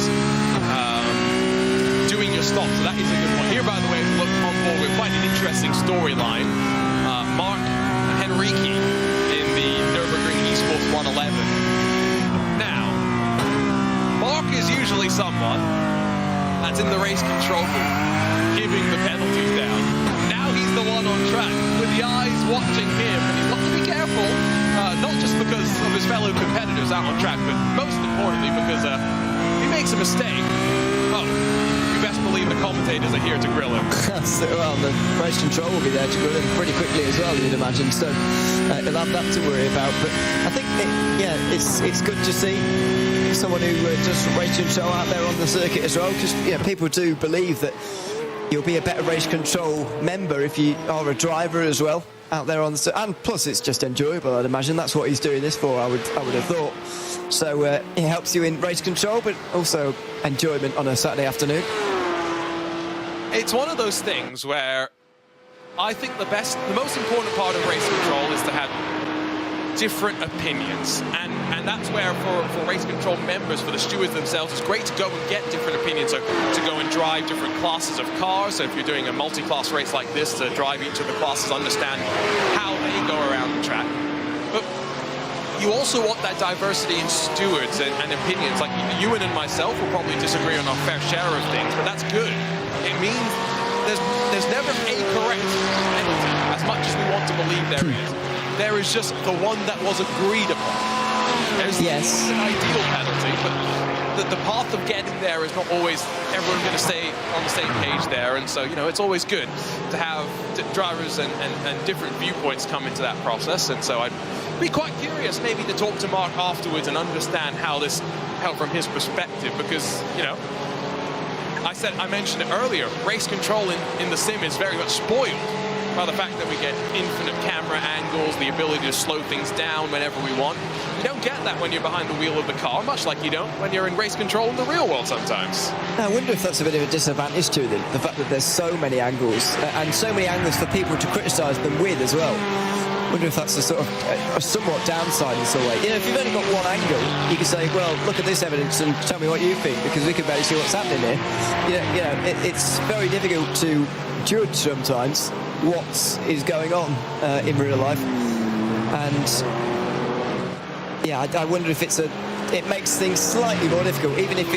C: doing your stop. So that is a good one. Here, by the way, look on board with quite an interesting storyline. Mark Henrique in the Nürburgring esports 111. Now, Mark is usually someone that's in the race control booth, giving the penalties down. Now he's the one on track, with the eyes watching him, and he's got to be careful, not just because of his fellow competitors out on track, but most importantly because he makes a mistake. Oh, you best believe the commentators are here to grill him.
D: Well, the race control will be there to grill him pretty quickly as well, you'd imagine, so he'll have that to worry about. But I think, it's good to see someone who does race control out there on the circuit as well, because people do believe that you'll be a better race control member if you are a driver as well out there on the circuit. And plus it's just enjoyable, I'd imagine. That's what he's doing this for, I would have thought. So it helps you in race control, but also enjoyment on a Saturday afternoon.
C: It's one of those things where I think the most important part of race control is to have different opinions, and that's where for race control members, for the stewards themselves, it's great to go and get different opinions, so to go and drive different classes of cars. So if you're doing a multi-class race like this, to drive each of the classes, understand how they go around the track. But you also want that diversity in stewards and opinions. Like Ewan and myself will probably disagree on our fair share of things, but that's good. It means there's never a correct penalty, as much as we want to believe there is. There is just the one that was agreed upon. There's an ideal penalty, but the path of getting there is not always everyone going to stay on the same page there. And so, it's always good to have drivers and different viewpoints come into that process. And so I'd be quite curious maybe to talk to Mark afterwards and understand how this helped from his perspective, because, I mentioned it earlier, race control in the sim is very much spoiled by the fact that we get infinite camera angles, the ability to slow things down whenever we want. You don't get that when you're behind the wheel of the car, much like you don't when you're in race control in the real world sometimes.
D: I wonder if that's a bit of a disadvantage to them, the fact that there's so many angles, and so many angles for people to criticise them with as well. wonder if that's a sort of a somewhat downside in some way. You know, if you've only got one angle, you can say, well, look at this evidence and tell me what you think, because we can barely see what's happening here. It's very difficult to judge sometimes what is going on in real life. And yeah, I wonder if it makes things slightly more difficult, even if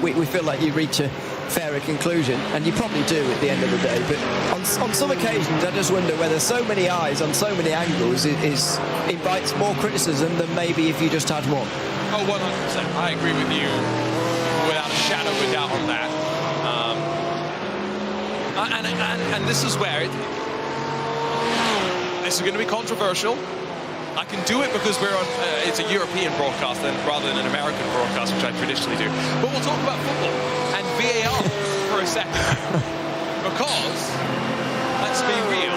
D: we feel like you reach a fairer conclusion, and you probably do at the end of the day. But on some occasions, I just wonder whether so many eyes on so many angles invites more criticism than maybe if you just had one.
C: Oh, 100%. I agree with you without a shadow of a doubt on that. And this is where this is going to be controversial. I can do it because we're on. It's a European broadcast rather than an American broadcast, which I traditionally do. But we'll talk about football and VAR for a second, because let's be real.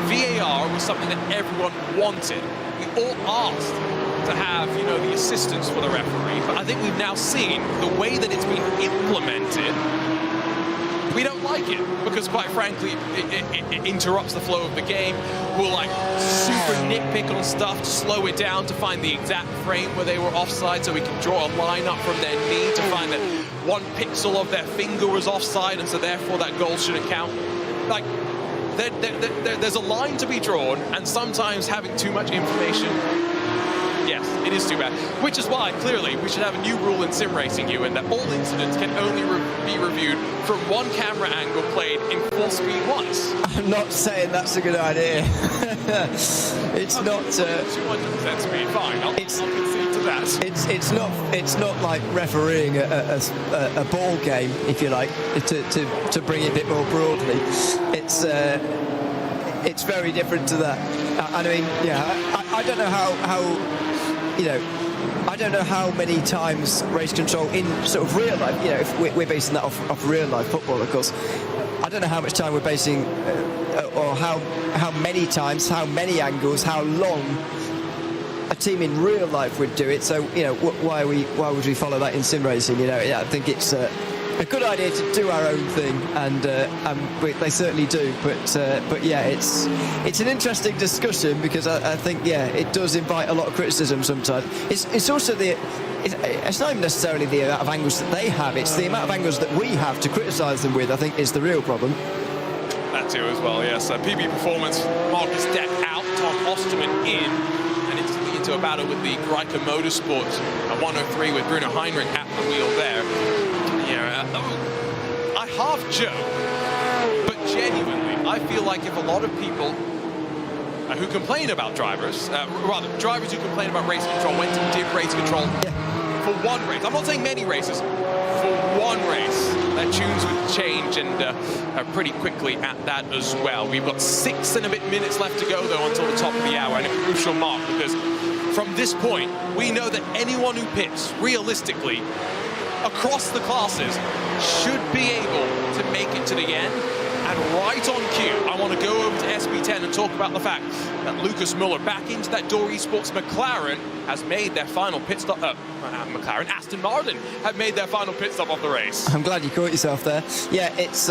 C: VAR was something that everyone wanted. We all asked to have, the assistance for the referee. But I think we've now seen the way that it's been implemented. We don't like it because, quite frankly, it interrupts the flow of the game. We'll super nitpick on stuff to slow it down to find the exact frame where they were offside, so we can draw a line up from their knee to find that 1 pixel of their finger was offside, and so therefore that goal shouldn't count. There's a line to be drawn, and sometimes having too much information. Yes, it is too bad. Which is why, clearly, we should have a new rule in sim racing, Ewan, that all incidents can only be reviewed from one camera angle played in full speed once. I'm
D: not saying that's a good idea. It's not
C: 200% speed. Fine, I'll concede to that.
D: It's not like refereeing a ball game, if you like, to bring it a bit more broadly. It's very different to that. I mean, I don't know how. I don't know how many times race control in sort of real life, if we're basing that off real life football, of course. I don't know how much time we're basing, or how many times, how many angles, how long a team in real life would do it. So, why would we follow that in sim racing? I think it's a good idea to do our own thing, and they certainly do. But yeah, it's an interesting discussion, because I think it does invite a lot of criticism sometimes. It's also it's not even necessarily the amount of angles that they have; it's the amount of angles that we have to criticise them with. I think is the real problem.
C: That too, as well. Yes, PB Performance, Marcus Deck out, Tom Osterman in, and it's into a battle with the Greiker Motorsports at 103 with Bruno Heinrich at the wheel there. I half joke, but genuinely, I feel like if a lot of people who complain about drivers who complain about race control went and did race control for one race, I'm not saying many races, for one race, their tunes would change, and pretty quickly at that as well. We've got 6 and a bit minutes left to go, though, until the top of the hour, and a crucial mark, because from this point, we know that anyone who pits, realistically, across the classes, should be able to make it to the end. And right on cue, I want to go over to SP10 and talk about the fact that Lucas Muller, back into that Door Esports McLaren, has made their final pit stop. Aston Martin have made their final pit stop of the race.
D: I'm glad you caught yourself there. Yeah, it's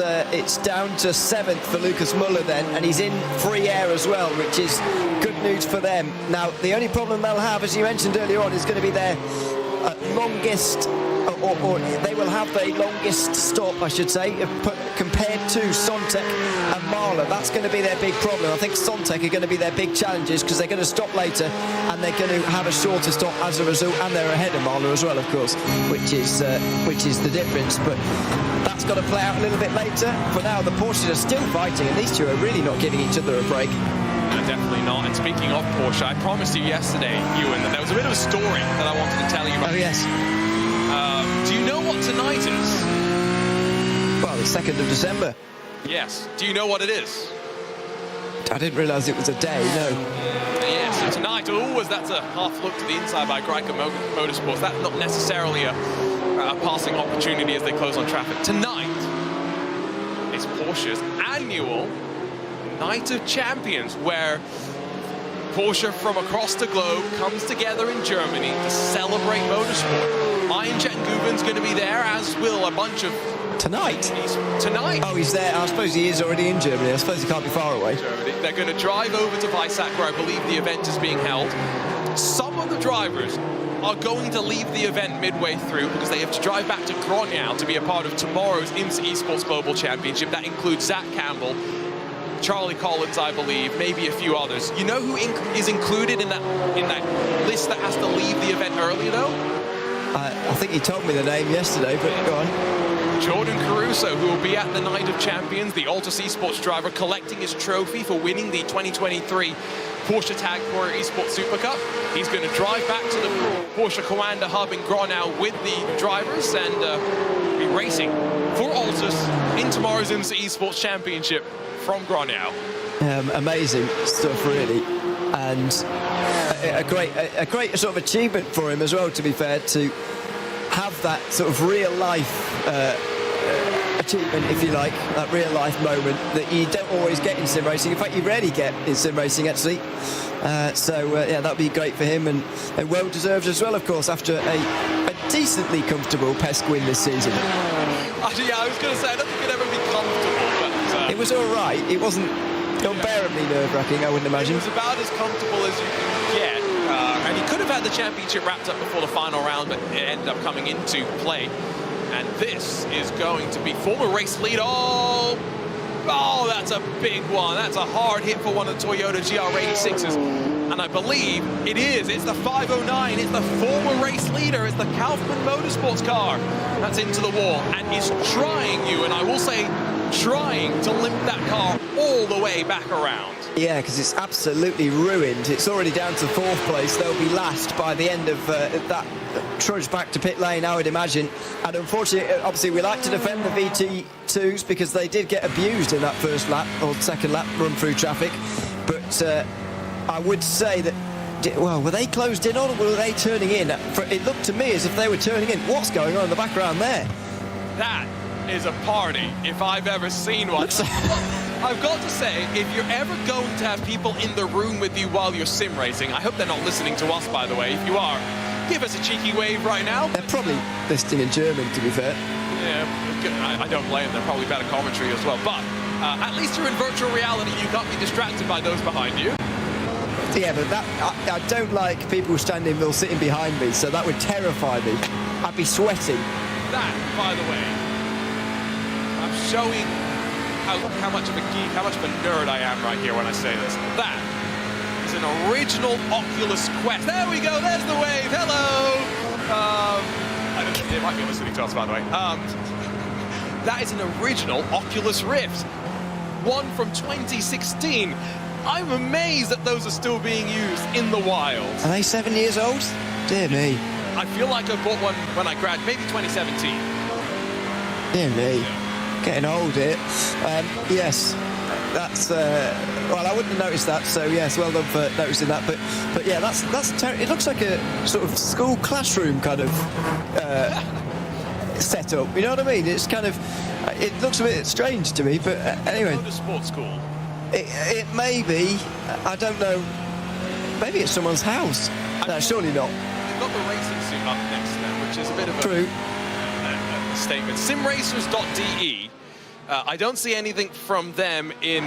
D: down to 7th for Lucas Muller then, and he's in free air as well, which is good news for them. Now, the only problem they'll have, as you mentioned earlier on, is going to be their longest. Or they will have the longest stop, I should say, compared to Sontec and Marler. That's going to be their big problem. I think Sontec are going to be their big challenges, because they're going to stop later and they're going to have a shorter stop as a result, and they're ahead of Marler as well, of course, which is the difference. But that's got to play out a little bit later. For now, the Porsches are still fighting, and these two are really not giving each other a break.
C: No, definitely not. And speaking of Porsche, I promised you yesterday, Ewan, that there was a bit of a story that I wanted to tell you about.
D: Oh, yes.
C: Do you know what tonight is?
D: Well, it's 2nd of December.
C: Yes. Do you know what it is?
D: I didn't realise it was a day, no.
C: Yes, so tonight, that's a half look to the inside by Greiker Motorsports. That's not necessarily a passing opportunity as they close on traffic. Tonight is Porsche's annual Night of Champions, where Porsche from across the globe comes together in Germany to celebrate motorsport. Iron Jet and Guven's going to be there, as will a bunch of
D: Tonight?
C: Tonight.
D: Oh, he's there. I suppose he is already in Germany. I suppose he can't be far away.
C: They're going to drive over to Weissach, where I believe the event is being held. Some of the drivers are going to leave the event midway through because they have to drive back to Gronau to be a part of tomorrow's IMSA Esports Global Championship. That includes Zach Campbell, Charlie Collins, I believe, maybe a few others. You know who is included in that list that has to leave the event early, though?
D: I think he told me the name yesterday, but go on.
C: Jordan Caruso, who will be at the Night of Champions, the Altus Esports driver, collecting his trophy for winning the 2023 Porsche Tag Heuer Esports Super Cup. He's going to drive back to the Porsche Coanda hub in Gronau with the drivers and be racing for Altus in tomorrow's IMSA Esports Championship from Gronau.
D: Amazing stuff, really, and a great sort of achievement for him as well, to be fair, to have that sort of real life achievement, if you like, that real life moment that you don't always get in sim racing. In fact, you rarely get in sim racing, actually. Yeah, that'd be great for him, and well deserved as well, of course, after a decently comfortable PESC win this season.
C: Yeah, I was going to say, I don't think it'd ever be comfortable, but
D: it was all right. It wasn't unbearably nerve-wracking, I wouldn't imagine.
C: It was about as comfortable as you can get. And he could have had the championship wrapped up before the final round, but it ended up coming into play. And this is going to be former race leader. Oh, that's a big one. That's a hard hit for one of the Toyota GR86s. And I believe it is. It's the 509. It's the former race leader. It's the Kaufman Motorsports car. That's into the wall and is trying you, and I will say trying to limp that car all the way back around.
D: Yeah, because it's absolutely ruined. It's already down to 4th place. They'll be last by the end of that trudge back to pit lane, I would imagine. And unfortunately, obviously, we like to defend the VT2s because they did get abused in that first lap or second lap run through traffic. But I would say that, well, were they closed in or were they turning in? It looked to me as if they were turning in. What's going on in the background there?
C: That is a party, if I've ever seen one. I've got to say, if you're ever going to have people in the room with you while you're sim racing, I hope they're not listening to us, by the way. If you are, give us a cheeky wave right now.
D: They're probably listening in German, to be fair.
C: Yeah, I don't blame them. They're probably better commentary as well. But at least you're in virtual reality. You can't be distracted by those behind you.
D: Yeah, but I don't like people standing or sitting behind me, so that would terrify me. I'd be sweating.
C: That, by the way, I'm showing how much of a geek, how much of a nerd I am right here when I say this. That is an original Oculus Quest. There we go, there's the wave, hello! I don't think they might be listening to us, by the way. That is an original Oculus Rift. One from 2016. I'm amazed that those are still being used in the wild.
D: Are they 7 years old? Dear me.
C: I feel like I bought one when I graduated, maybe 2017.
D: Dear me. Getting old here. Yes, that's well, I wouldn't have noticed that, so yes, well done for noticing that. But yeah, that's it looks like a sort of school classroom kind of setup. You know what I mean? It's kind of, it looks a bit strange to me, but anyway.
C: Motorsport school.
D: It may be. I don't know. Maybe it's someone's house. No, surely not.
C: They've got the racing suit up next to them, which is a bit of a statement. Simracers.de. I don't see anything from them in...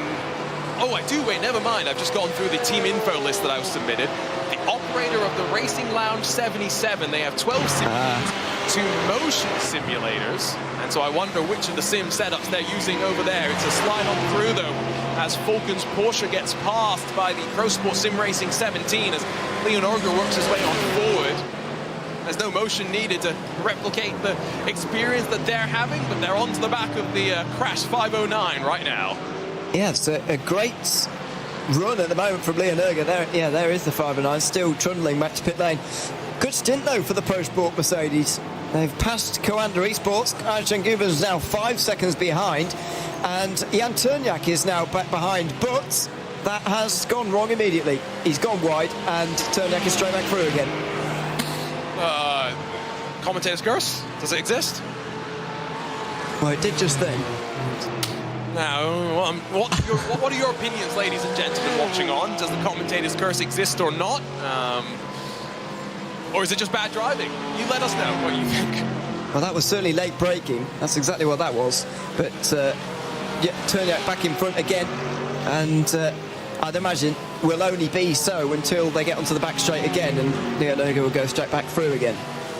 C: Oh, I do. Wait, never mind. I've just gone through the team info list that I was submitted. The operator of the Racing Lounge 77, they have 12 simulators, 2 motion simulators, and so I wonder which of the sim setups they're using over there. It's a slide on through, though, as Falken's Porsche gets passed by the Pro Sport Sim Racing 17 as Leon Orger works his way on forward. There's no motion needed to replicate the experience that they're having, but they're onto the back of the Crash 509 right now.
D: Yeah, it's a great run at the moment from Leon Orger. There is the 509, still trundling back to pit lane. Good stint, though, for the Pro Sport Mercedes. They've passed Coanda Esports. Arjen Guber's is now 5 seconds behind, and Jan Turnjak is now back behind, but that has gone wrong immediately. He's gone wide, and Turnjak is straight back through again.
C: Commentator's curse? Does it exist?
D: Well, it did just then.
C: Now, what are your opinions, ladies and gentlemen, watching on? Does the commentator's curse exist or not? Or is it just bad driving? You let us know what you think.
D: Well, that was certainly late braking. That's exactly what that was. But yeah, turning out back in front again. And I'd imagine will only be so until they get onto the back straight again, and DNLS will go straight back through again.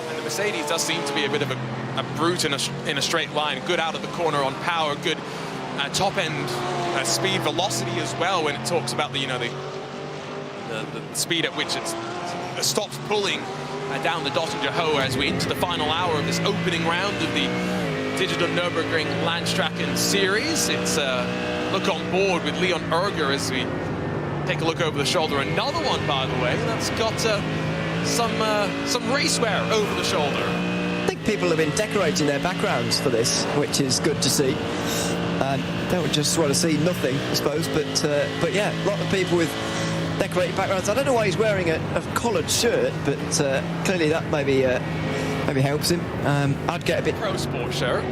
C: And the Mercedes does seem to be a bit of a brute in a straight line. Good out of the corner on power, good top end speed, velocity as well. When it talks about the speed at which it stops pulling down the Dottinger Hoe as we into the final hour of this opening round of the Digitale Nürburgring Langstrecken-Series. It's look on board with Leon Erger as we take a look over the shoulder. Another one, by the way, that's got some racewear over the shoulder.
D: I think people have been decorating their backgrounds for this, which is good to see. Don't just want to see nothing, I suppose, but yeah, a lot of people with decorated backgrounds. I don't know why he's wearing a collared shirt, but clearly that maybe helps him. I'd get a bit...
C: Pro Sport shirt.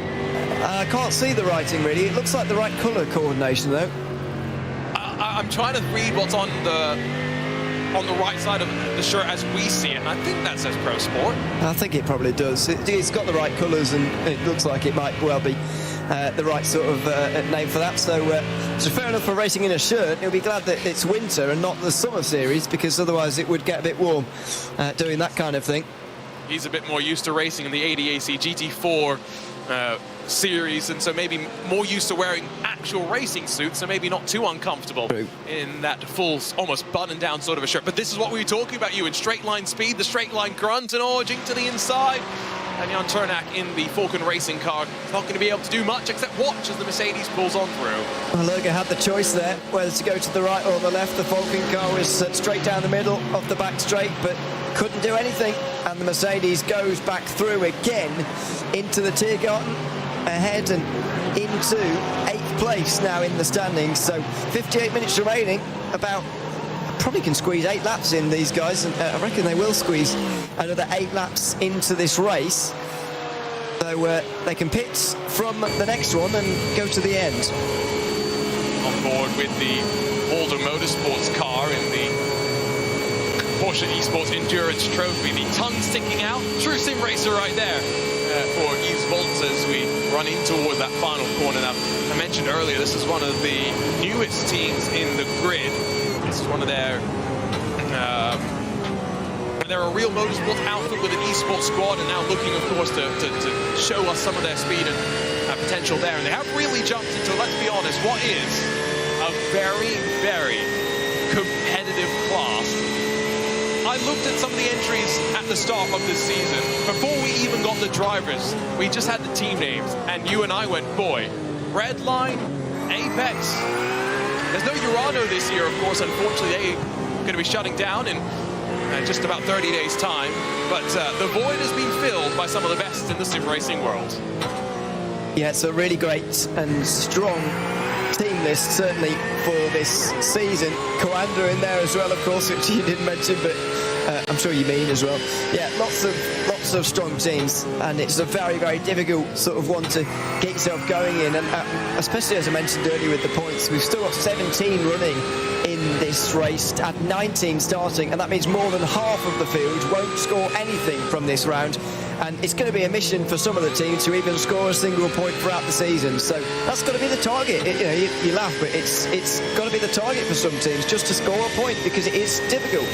D: I can't see the writing really. It looks like the right colour coordination though.
C: I'm trying to read what's on the right side of the shirt as we see it, and I think that says Pro Sport.
D: I think it probably does. It's got the right colours, and it looks like it might well be the right sort of name for that. So fair enough for racing in a shirt. He'll be glad that it's winter and not the summer series, because otherwise it would get a bit warm doing that kind of thing.
C: He's a bit more used to racing in the 80 AC GT4 series, and so maybe more used to wearing actual racing suits, so maybe not too uncomfortable in that full, almost button down sort of a shirt. But this is what we were talking about, you in straight line speed, the straight line grunt, and jink to the inside. And Jan Turnak in the Falcon racing car not going to be able to do much except watch as the Mercedes pulls on through.
D: Well, Erger had the choice there whether to go to the right or the left. The Falcon car was straight down the middle of the back straight, but couldn't do anything. And the Mercedes goes back through again into the Tiergarten, ahead and into 8th place now in the standings. So 58 minutes remaining. Probably can squeeze 8 laps in, these guys, and I reckon they will squeeze another 8 laps into this race. So they can pit from the next one and go to the end.
C: On board with the Alder Motorsports car in the Porsche Esports Endurance Trophy. The tongue sticking out. True sim racer right there for Yves Volz as we run in toward that final corner. Now, I mentioned earlier, this is one of the newest teams in the grid. This is one of their... they're a real motorsports outfit with an esports squad, and now looking, of course, to show us some of their speed and potential there. And they have really jumped into, let's be honest, what is a very, very competitive class. I looked at some of the entries at the start of this season. Before we even got the drivers, we just had the team names, and you and I went, boy, Redline, Apex. There's no Urano this year, of course. Unfortunately, they're going to be shutting down in just about 30 days' time. But the void has been filled by some of the best in the sim racing world.
D: Yeah, it's a really great and strong team list, certainly for this season. Coanda in there as well, of course, which you didn't mention, but I'm sure you mean as well. Yeah, lots of strong teams, and it's a very, very difficult sort of one to get yourself going in, and especially as I mentioned earlier with the points, we've still got 17 running in this race at 19 starting, and that means more than half of the field won't score anything from this round. And it's going to be a mission for some of the teams to even score a single point throughout the season. So that's got to be the target. You laugh, but it's got to be the target for some teams, just to score a point, because it is difficult.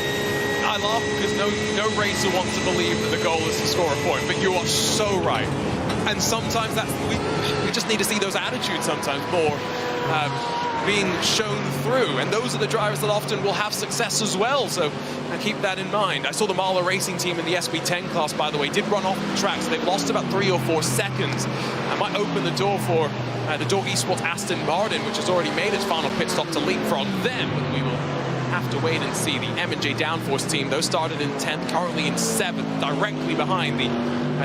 C: I laugh because no racer wants to believe that the goal is to score a point, but you are so right. And sometimes we just need to see those attitudes sometimes more being shown through, and those are the drivers that often will have success as well, so keep that in mind. I saw the Mahler racing team in the SP10 class, by the way, did run off the track, so they've lost about 3 or 4 seconds. That might open the door for the Dog Esports Aston Martin, which has already made its final pit stop, to leapfrog them, but we will have to wait and see. The M&J Downforce team, those started in 10th, currently in 7th, directly behind the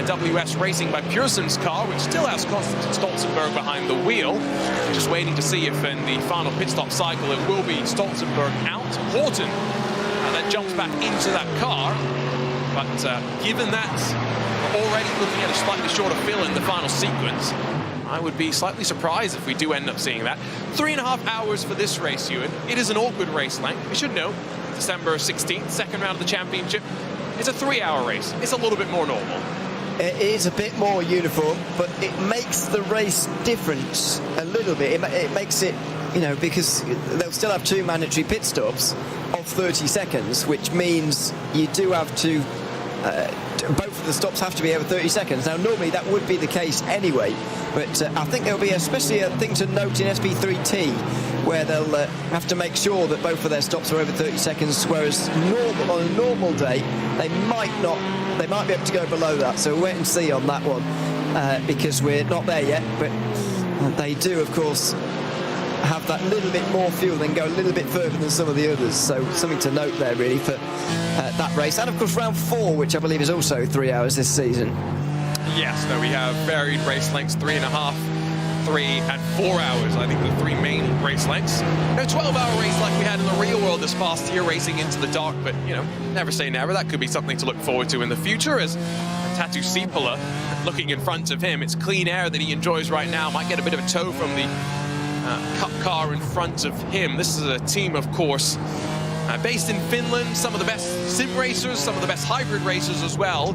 C: WS Racing by Pearson's car, which still has Konstantin Stolzenberg behind the wheel. Just waiting to see if in the final pit stop cycle it will be Stolzenberg out. Horton that jumps back into that car. But given that we're already looking at a slightly shorter fill in the final sequence, I would be slightly surprised if we do end up seeing that. 3.5 hours for this race, Ewan. It is an awkward race length. You should know, December 16th, second round of the championship. It's a 3-hour race. It's a little bit more normal.
D: It is a bit more uniform, but it makes the race different a little bit. It makes it, you know, because they'll still have 2 mandatory pit stops of 30 seconds, which means you do have to, both of the stops have to be over 30 seconds. Now, normally that would be the case anyway, but I think there'll be especially a thing to note in SP3T, where they'll have to make sure that both of their stops are over 30 seconds, whereas on a normal day, they might be able to go below that. So we'll wait and see on that one, because we're not there yet, but they do, of course, have that little bit more fuel and go a little bit further than some of the others. So something to note there, really, for that race. And, of course, round 4, which I believe is also 3 hours this season.
C: Yes, no, we have varied race lengths, 3.5, 3 and 4 hours. I think the 3 main race lengths. No 12-hour race like we had in the real world this past year, racing into the dark. But, you know, never say never. That could be something to look forward to in the future, as Tatu Sipola, looking in front of him, it's clean air that he enjoys right now. Might get a bit of a tow from the Cup car in front of him. This is a team, of course, based in Finland. Some of the best sim racers, some of the best hybrid racers as well.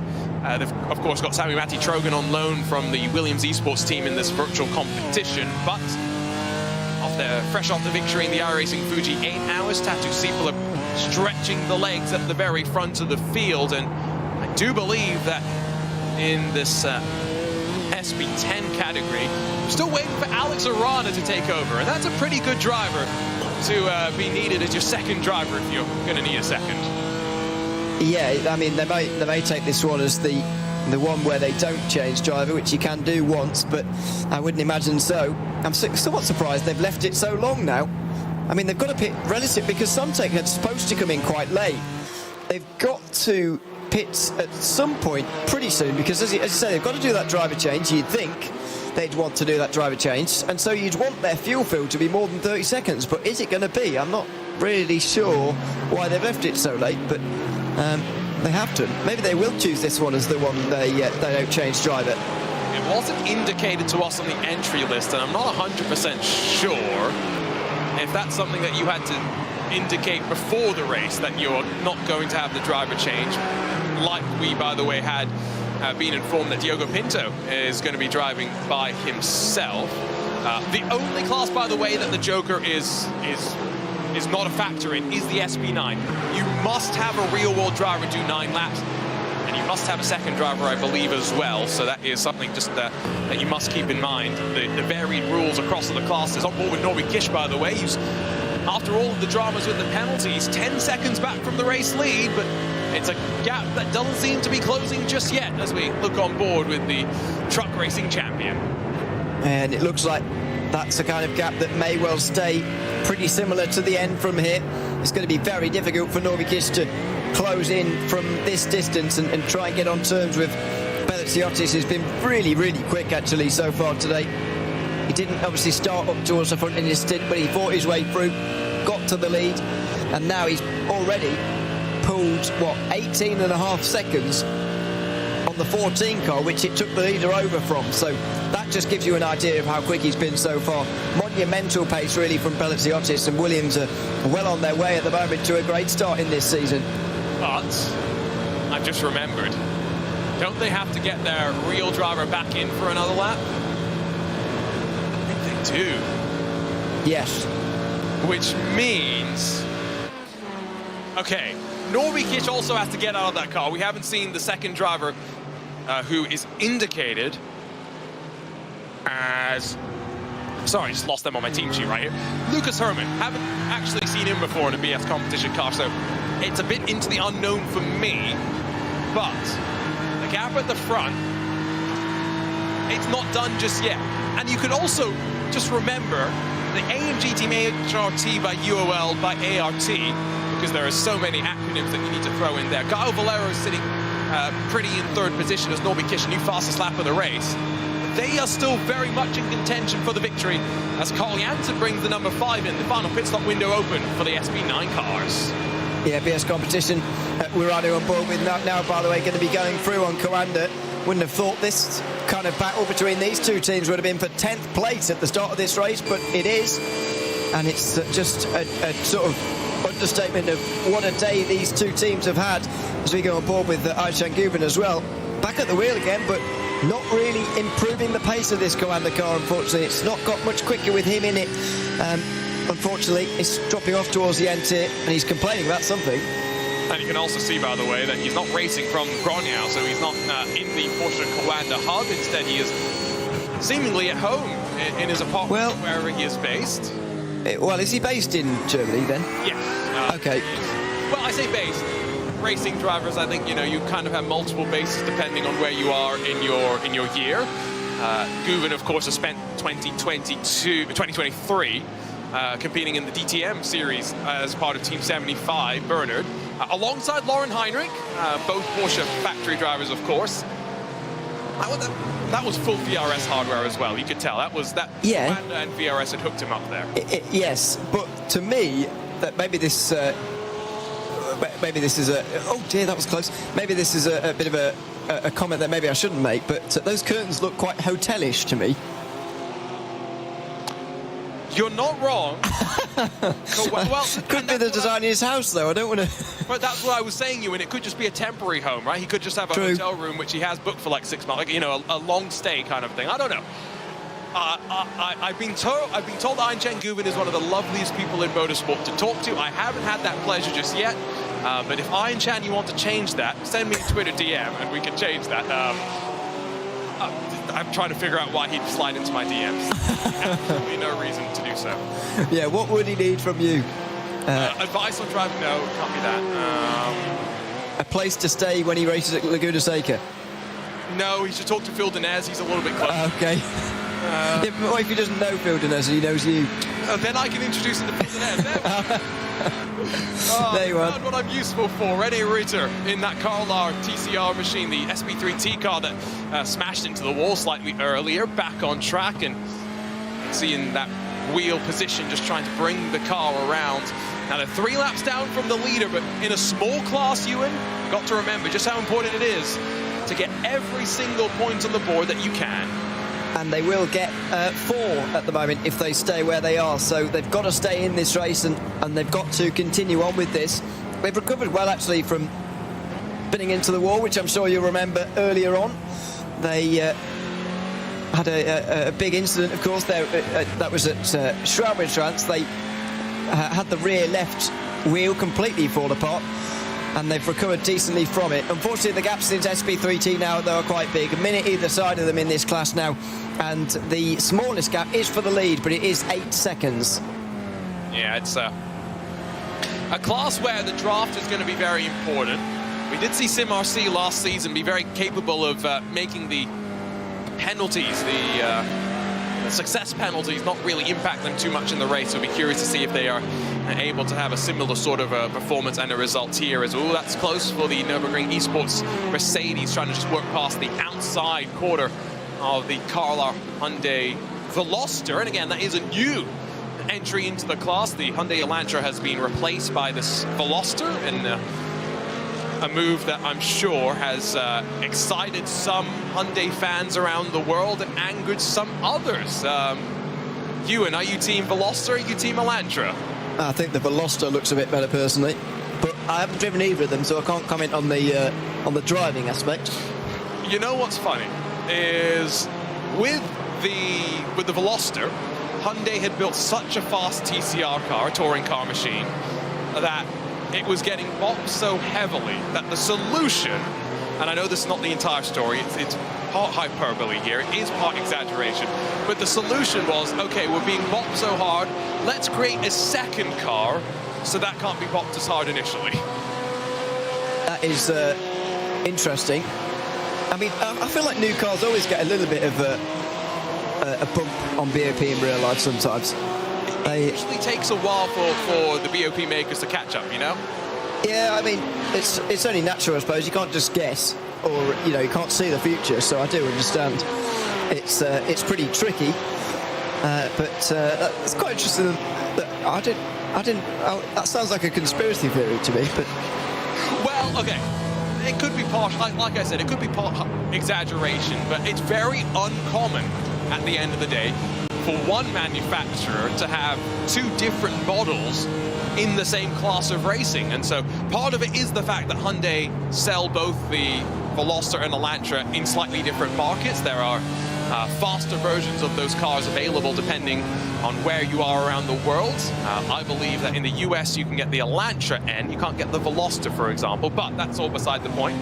C: They've, of course, got Sami-Matti Trogan on loan from the Williams Esports team in this virtual competition. But fresh off the victory in the iRacing Fuji 8 hours, Tatu Sipola stretching the legs at the very front of the field. And I do believe that in this SB10 category, we're still waiting for Alex Arana to take over. And that's a pretty good driver to be needed as your second driver if you're going to need a second.
D: Yeah, I mean, they may take this one as the one where they don't change driver, which you can do once, but I wouldn't imagine so. I'm somewhat surprised they've left it so long now. I mean, they've got to pit relative, because Suntech had supposed to come in quite late. They've got to pit at some point pretty soon, because as you say, they've got to do that driver change. You'd think they'd want to do that driver change, and so you'd want their fuel fill to be more than 30 seconds, but is it going to be? I'm not really sure why they've left it so late, but they have to. Maybe they will choose this one as the one they don't change driver.
C: It wasn't indicated to us on the entry list, and I'm not 100% sure if that's something that you had to indicate before the race, that you're not going to have the driver change, like we, by the way, had been informed that Diogo Pinto is going to be driving by himself. The only class, by the way, that the Joker is not a factor in is the SP9. You must have a real-world driver do 9 laps, and you must have a second driver, I believe, as well. So that is something just that you must keep in mind. The varied rules across the classes. On board with Norby Kish, by the way, who's, after all of the dramas with the penalties, 10 seconds back from the race lead, but it's a gap that doesn't seem to be closing just yet as we look on board with the truck racing champion.
D: And it looks like that's the kind of gap that may well stay pretty similar to the end from here. It's going to be very difficult for Norby Kish to close in from this distance and try and get on terms with Beliziotis, who's been really, really quick actually so far today. He didn't obviously start up towards the front in his stint, but he fought his way through, got to the lead, and now he's already pulled, 18.5 seconds on the 14 car, which it took the leader over from. So that just gives you an idea of how quick he's been so far. Monumental pace, really, from Beliziotis, and Williams are well on their way at the moment to a great start in this season.
C: But I've just remembered, don't they have to get their real driver back in for another lap? I think they do.
D: Yes.
C: Which means, okay, Norby Kish also has to get out of that car. We haven't seen the second driver who is indicated as, sorry, I just lost them on my team sheet right here. Lucas Herman, haven't actually seen him before in a BS competition car, so it's a bit into the unknown for me. But the gap at the front, it's not done just yet. And you can also just remember the AMG team HRT by UOL by ART, because there are so many acronyms that you need to throw in there. Gaio Valero is sitting pretty in third position as Norby Kish, new fastest lap of the race. They are still very much in contention for the victory as Carl Janssen brings the number 5 in. The final pit stop window open for the SP9 cars.
D: Yeah, BS competition we're running on board with now, by the way, going to be going through on Coanda. Wouldn't have thought this kind of battle between these two teams would have been for 10th place at the start of this race, but it is. And it's just a sort of understatement of what a day these two teams have had as we go on board with Aishan Guben as well. back at the wheel again, but not really improving the pace of this Commander car, unfortunately. It's not got much quicker with him in it. Unfortunately, it's dropping off towards the end here, and he's complaining about something.
C: And you can also see, by the way, that he's not racing from Gronyau, so he's not in the Porsche Commander hub. Instead, he is seemingly at home in his apartment, wherever he is based.
D: Well, is he based in Germany then?
C: Yes.
D: Okay.
C: Well, I say based. Racing drivers, I think, you know, you kind of have multiple bases depending on where you are in your year. Guven, of course, has spent 2023 competing in the DTM series as part of Team 75, Bernard, alongside Lauren Heinrich, both Porsche factory drivers, of course. That was full VRS hardware as well. You could tell that Commander and VRS had hooked him up there.
D: Yes, but to me, that maybe this is a. Oh dear, that was close. Maybe this is a bit of a comment that maybe I shouldn't make, but those curtains look quite hotelish to me.
C: You're not wrong. Well,
D: could be the design of his house, though. I don't want to.
C: But that's what I was saying you, and it could just be a temporary home, right? He could just have a hotel room which he has booked for like 6 months, like, you know, a long stay kind of thing. I don't know. I've been told Einchen Guven is one of the loveliest people in motorsport to talk to. I haven't had that pleasure just yet. But if Einchen, you want to change that, send me a Twitter DM and we can change that. I'm trying to figure out why he'd slide into my DMs. Absolutely no reason to do so.
D: Yeah, what would he need from you?
C: Advice on driving? No, can't be that.
D: A place to stay when he races at Laguna Seca?
C: No, he should talk to Phil Denez. He's a little bit closer.
D: Okay. Yeah, but what if he doesn't know Phil Denez and he knows you?
C: Then I can introduce him to Phil Denez.
D: There you are.
C: What I'm useful for. Rene Ritter in that Carlar TCR machine, the SP3T car that smashed into the wall slightly earlier, back on track, and see in that wheel position, just trying to bring the car around. Now they're 3 laps down from the leader, but in a small class, Ewan, got to remember just how important it is to get every single point on the board that you can.
D: And they will get 4 at the moment if they stay where they are. So they've got to stay in this race and they've got to continue on with this. They've recovered well, actually, from spinning into the wall, which I'm sure you'll remember earlier on. They had a big incident, of course. That was at Schraubensschanz. They had the rear left wheel completely fall apart, and they've recovered decently from it. Unfortunately, the gaps into SP3T now, though, are quite big. A minute either side of them in this class now. And the smallest gap is for the lead, but it is 8 seconds.
C: Yeah, it's a class where the draft is going to be very important. We did see Sim RC last season be very capable of making the penalties, the success penalties, not really impact them too much in the race. We'll be curious to see if they are able to have a similar sort of performance and a result here as well. That's close for the Nürburgring Esports Mercedes, trying to just work past the outside quarter of the Carlar Hyundai Veloster. And again, that is a new entry into the class. The Hyundai Elantra has been replaced by this Veloster, and a move that I'm sure has excited some Hyundai fans around the world and angered some others. Ewan, are you team Veloster or are you team Elantra?
D: I think the Veloster looks a bit better personally, but I haven't driven either of them, so I can't comment on the driving aspect.
C: You know what's funny is with the Veloster, Hyundai had built such a fast TCR car, a touring car machine, that it was getting bopped so heavily that the solution, and I know this is not the entire story, it's part hyperbole here, it is part exaggeration, but the solution was, okay, we're being bopped so hard, let's create a second car so that can't be bopped as hard initially.
D: That is interesting. I mean, I feel like new cars always get a little bit of a bump on BOP in real life sometimes.
C: It usually takes a while for the BOP makers to catch up, you know?
D: Yeah, I mean, it's only natural, I suppose. You can't just guess, or, you know, you can't see the future, so I do understand. It's pretty tricky, but it's quite interesting that that sounds like a conspiracy theory to me, but...
C: Well, okay. It could be part, like I said, it could be part exaggeration, but it's very uncommon at the end of the day for one manufacturer to have 2 different models in the same class of racing. And so part of it is the fact that Hyundai sell both the Veloster and Elantra in slightly different markets. There are faster versions of those cars available depending on where you are around the world. I believe that in the US you can get the Elantra N, you can't get the Veloster, for example, but that's all beside the point.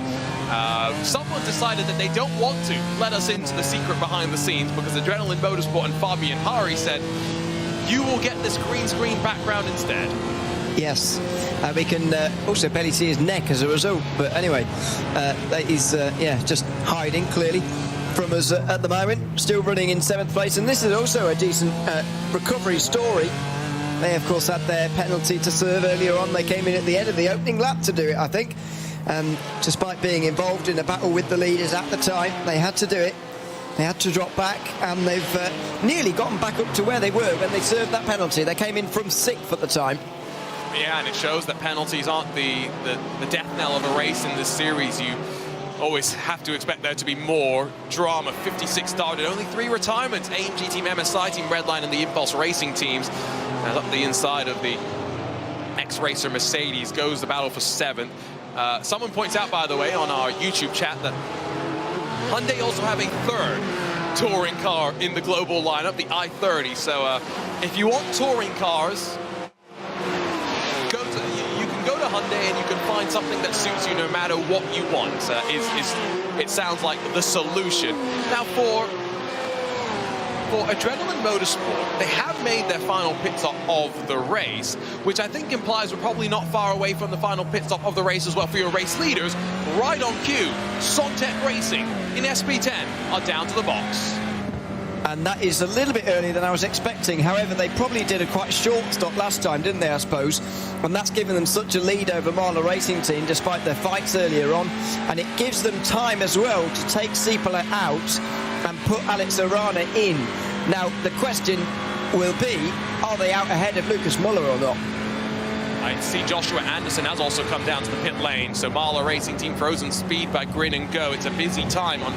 C: Someone decided that they don't want to let us into the secret behind the scenes because Adrenaline Motorsport and Fabian Hari said, you will get this green screen background instead.
D: Yes, we can also barely see his neck as a result, but anyway, he's just hiding clearly from us at the moment, still running in 7th place, and this is also a decent recovery story. They of course had their penalty to serve earlier on. They came in at the end of the opening lap to do it, I think. Despite being involved in a battle with the leaders at the time, they had to do it. They had to drop back, and they've nearly gotten back up to where they were when they served that penalty. They came in from 6th at the time.
C: Yeah, and it shows that penalties aren't the death knell of a race in this series. You always have to expect there to be more drama. 56 started, only 3 retirements. AMG Team, MSI Team, Redline, and the Impulse Racing teams. And up the inside of the ex-racer Mercedes goes the battle for 7th. Someone points out, by the way, on our YouTube chat that Hyundai also have a 3rd touring car in the global lineup, the i30. So if you want touring cars, you can go to Hyundai and you can find something that suits you no matter what you want. It sounds like the solution. Now for Adrenaline Motorsport, they have made their final pit stop of the race, which I think implies we're probably not far away from the final pit stop of the race as well for your race leaders. Right on cue, Sontec Racing in SP10 are down to the box.
D: And that is a little bit earlier than I was expecting. However, they probably did a quite short stop last time, didn't they, I suppose? And that's given them such a lead over Marla Racing Team, despite their fights earlier on. And it gives them time as well to take Siepeler out and put Alex Arana in. Now, the question will be, are they out ahead of Lucas Muller or not?
C: I see Joshua Anderson has also come down to the pit lane. So Marla Racing Team frozen speed by Grin and Go. It's a busy time on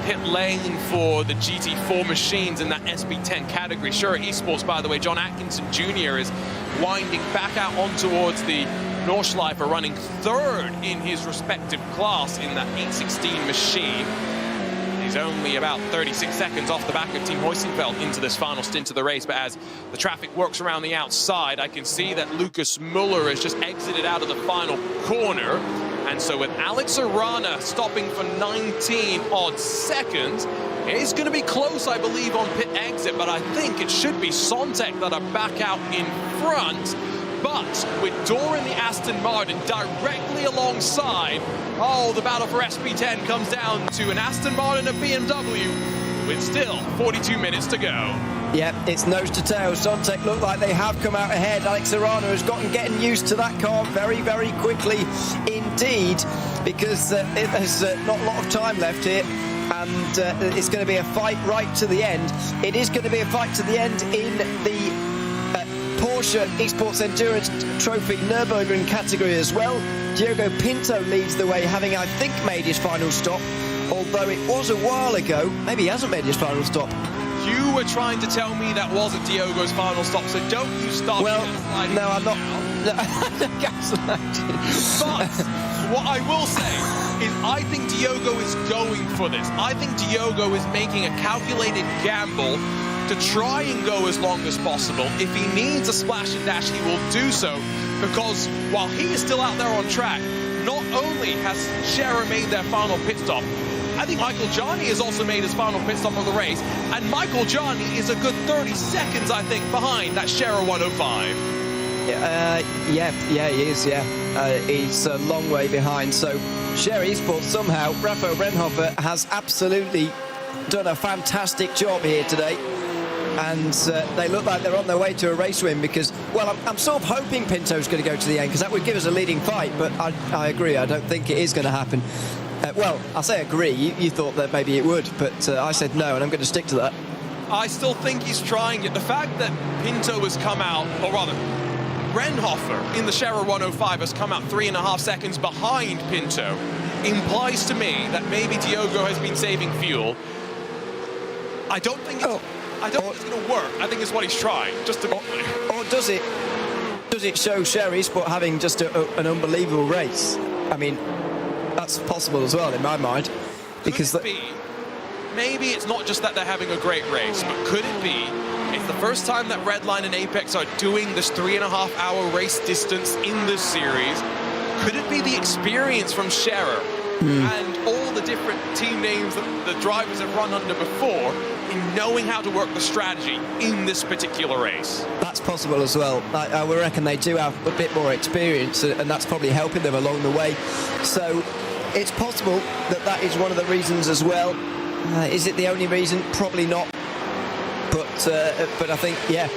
C: pit lane for the GT4 machines in that SP10 category. Sure, Esports, by the way, John Atkinson Jr. is winding back out on towards the Nordschleife, running 3rd in his respective class in that 816 machine. He's only about 36 seconds off the back of Team Hoisingfeld into this final stint of the race, but as the traffic works around the outside, I can see that Lucas Muller has just exited out of the final corner. And so with Alex Arana stopping for 19 odd seconds, it's going to be close, I believe, on pit exit, but I think it should be Sontec that are back out in front. But with Dor in the Aston Martin directly alongside, the battle for SP10 comes down to an Aston Martin and a BMW with still 42 minutes to go.
D: Yeah, it's nose to tail. Sontec look like they have come out ahead. Alex Arana has getting used to that car very, very quickly indeed, because there's not a lot of time left here, and it's going to be a fight right to the end. It is going to be a fight to the end in the Porsche Esports Endurance Trophy Nürburgring category as well. Diogo Pinto leads the way, having, I think, made his final stop, although it was a while ago. Maybe he hasn't made his final stop.
C: You were trying to tell me that wasn't Diogo's final stop, so don't you start.
D: Well, no, I'm not.
C: But what I will say is I think Diogo is going for this. I think Diogo is making a calculated gamble to try and go as long as possible. If he needs a splash and dash, he will do so, because while he is still out there on track, not only has Scherer made their final pit stop, I think Michael Johnny has also made his final pit stop of the race, and Michael Johnny is a good 30 seconds, I think, behind that Scherer 105.
D: Yeah, he is, he's a long way behind. So Scherer Esports, somehow, Rafael Brenhofer has absolutely done a fantastic job here today. And they look like they're on their way to a race win, because, well, I'm sort of hoping Pinto's going to go to the end, because that would give us a leading fight, but I agree, I don't think it is going to happen. Well, I say agree, you thought that maybe it would, but I said no, and I'm going to stick to that.
C: I still think he's trying it. The fact that Pinto has come out, or rather, Brenhofer in the Scherer 105 has come out 3.5 seconds behind Pinto, implies to me that maybe Diogo has been saving fuel. I don't think it's... I don't think it's going to work. I think it's what he's trying, just to be clear.
D: Or does it show Scherer Esports having just an unbelievable race? I mean, that's possible as well in my mind. Because
C: could it be, maybe it's not just that they're having a great race, but could it be it's the first time that Redline and Apex are doing this 3.5-hour race distance in this series? Could it be the experience from Scherer and all the different team names that the drivers have run under before in knowing how to work the strategy in this particular race?
D: That's possible as well. I would reckon they do have a bit more experience, and that's probably helping them along the way. So it's possible that that is one of the reasons as well. Is it the only reason? Probably not. But I think, yeah,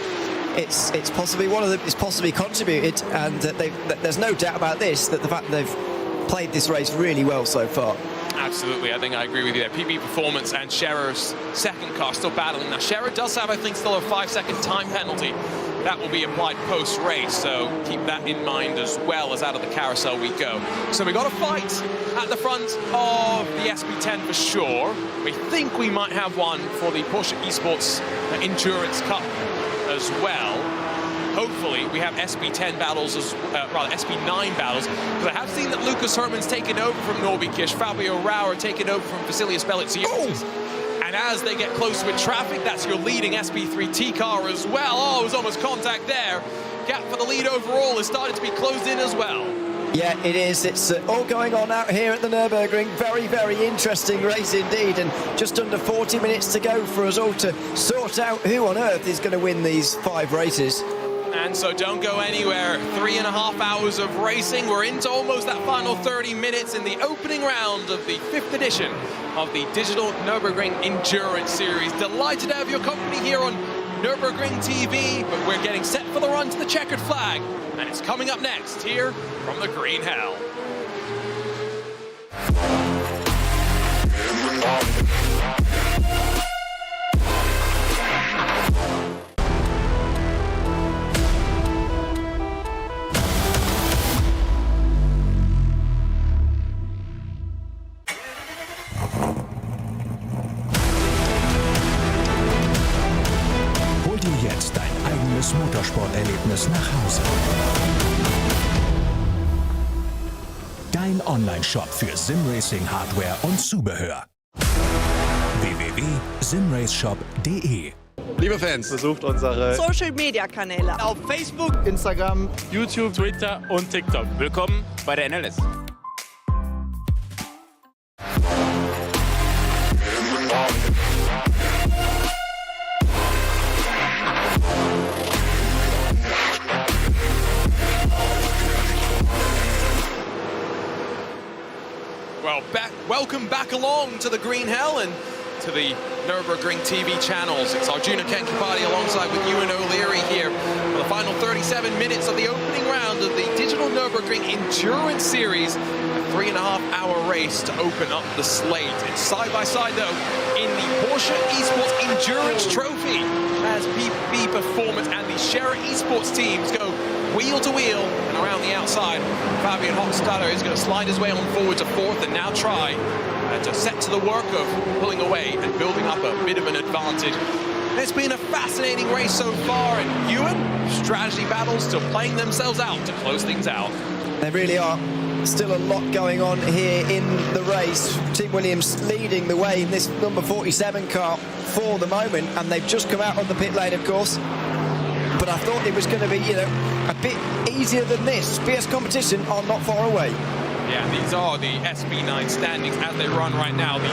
D: it's possibly one of them. It's possibly contributed, and there's no doubt about this, that the fact that they've played this race really well so far.
C: Absolutely, I think I agree with you there. PB Performance and Scherer's second car still battling. Now, Scherer does have, I think, still a 5-second time penalty. That will be applied post-race, so keep that in mind as well as out of the carousel we go. So we got a fight at the front of the SP10 for sure. We think we might have one for the Porsche Esports Endurance Cup as well. Hopefully, we have SP10 battles, rather SP9 battles, because I have seen that Lucas Herman's taken over from Norby Kish, Fabio Rauer taken over from Vasilius Belitsiotis. And as they get close with traffic, that's your leading SP3T car as well. Oh, it was almost contact there. Gap for the lead overall is starting to be closed in as well.
D: Yeah, it is. It's all going on out here at the Nürburgring. Very, very interesting race indeed. And just under 40 minutes to go for us all to sort out who on earth is going to win these 5 races.
C: And so don't go anywhere. 3.5 hours of racing. We're into almost that final 30 minutes in the opening round of the 5th edition of the Digital Nürburgring Endurance Series. Delighted to have your company here on Nürburgring TV, but we're getting set for the run to the checkered flag. And it's coming up next here from the Green Hell.
E: Motorsporterlebnis nach Hause. Dein Online-Shop für Simracing-Hardware und Zubehör. www.simraceshop.de.
G: Liebe Fans, besucht unsere
F: Social-Media-Kanäle
G: auf Facebook, Instagram, YouTube,
B: Twitter und TikTok. Willkommen bei der DNLS.
C: Well, welcome back along to the Green Hell and to the Nürburgring TV channels. It's Arjuna Kenkipati alongside with Ewan O'Leary here for the final 37 minutes of the opening round of the Digital Nürburgring Endurance Series. A 3.5-hour race to open up the slate. It's side by side though in the Porsche Esports Endurance Trophy as PB Performance and the Scherer Esports teams go wheel to wheel and around the outside. Fabian Hochstadter is going to slide his way on forward to 4th and now try to set to the work of pulling away and building up a bit of an advantage. It's been a fascinating race so far, and Ewan, strategy battles still playing themselves out to close things out.
D: They really are. Still a lot going on here in the race. Team Williams leading the way in this number 47 car for the moment, and they've just come out on the pit lane, of course. But I thought it was going to be, a bit easier than this. Fierce competition are not far away.
C: Yeah, these are the SP9 standings as they run right now. The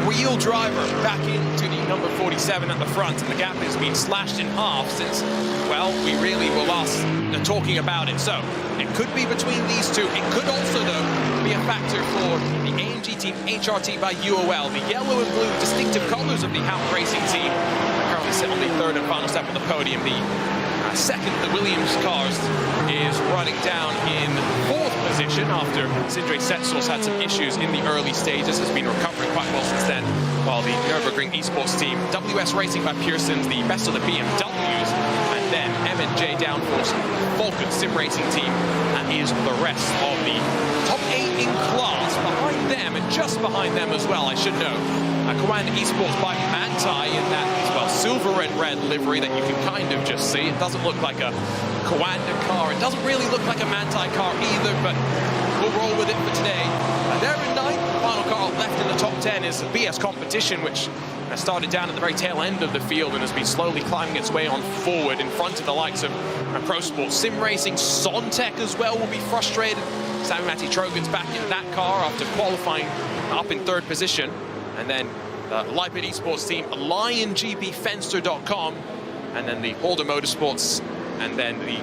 C: real driver back into the number 47 at the front, and the gap has been slashed in half since, well, we really were last talking about it. So it could be between these two. It could also, though, be a factor for the AMG team HRT by UOL, the yellow and blue distinctive colors of the Hout Racing team. Currently sit on the 3rd and final step of the podium. The second, the Williams cars is running down in 4th position after Sindre Setsos had some issues in the early stages, has been recovering quite well since then, while the Nürburgring Esports team, WS Racing by Pearson's, the best of the BMWs, and then M&J Downforce, Falcon Sim Racing team, and is the rest of the top 8 in class. Behind them, and just behind them as well, I should know, Command Esports by Mantai in that, well, silver and red livery that you can kind of just see. It doesn't look like a Coanda car. It doesn't really look like a Mantai car either, but we'll roll with it for today. They're in up left in the top 10 is BS Competition, which started down at the very tail end of the field and has been slowly climbing its way on forward in front of the likes of Pro Sports Sim Racing. Sontec as well will be frustrated. Sammy Matti Trogan's back in that car after qualifying up in 3rd position. And then the Leipzig Esports team, LionGPFenster.com, and then the Holder Motorsports, and then the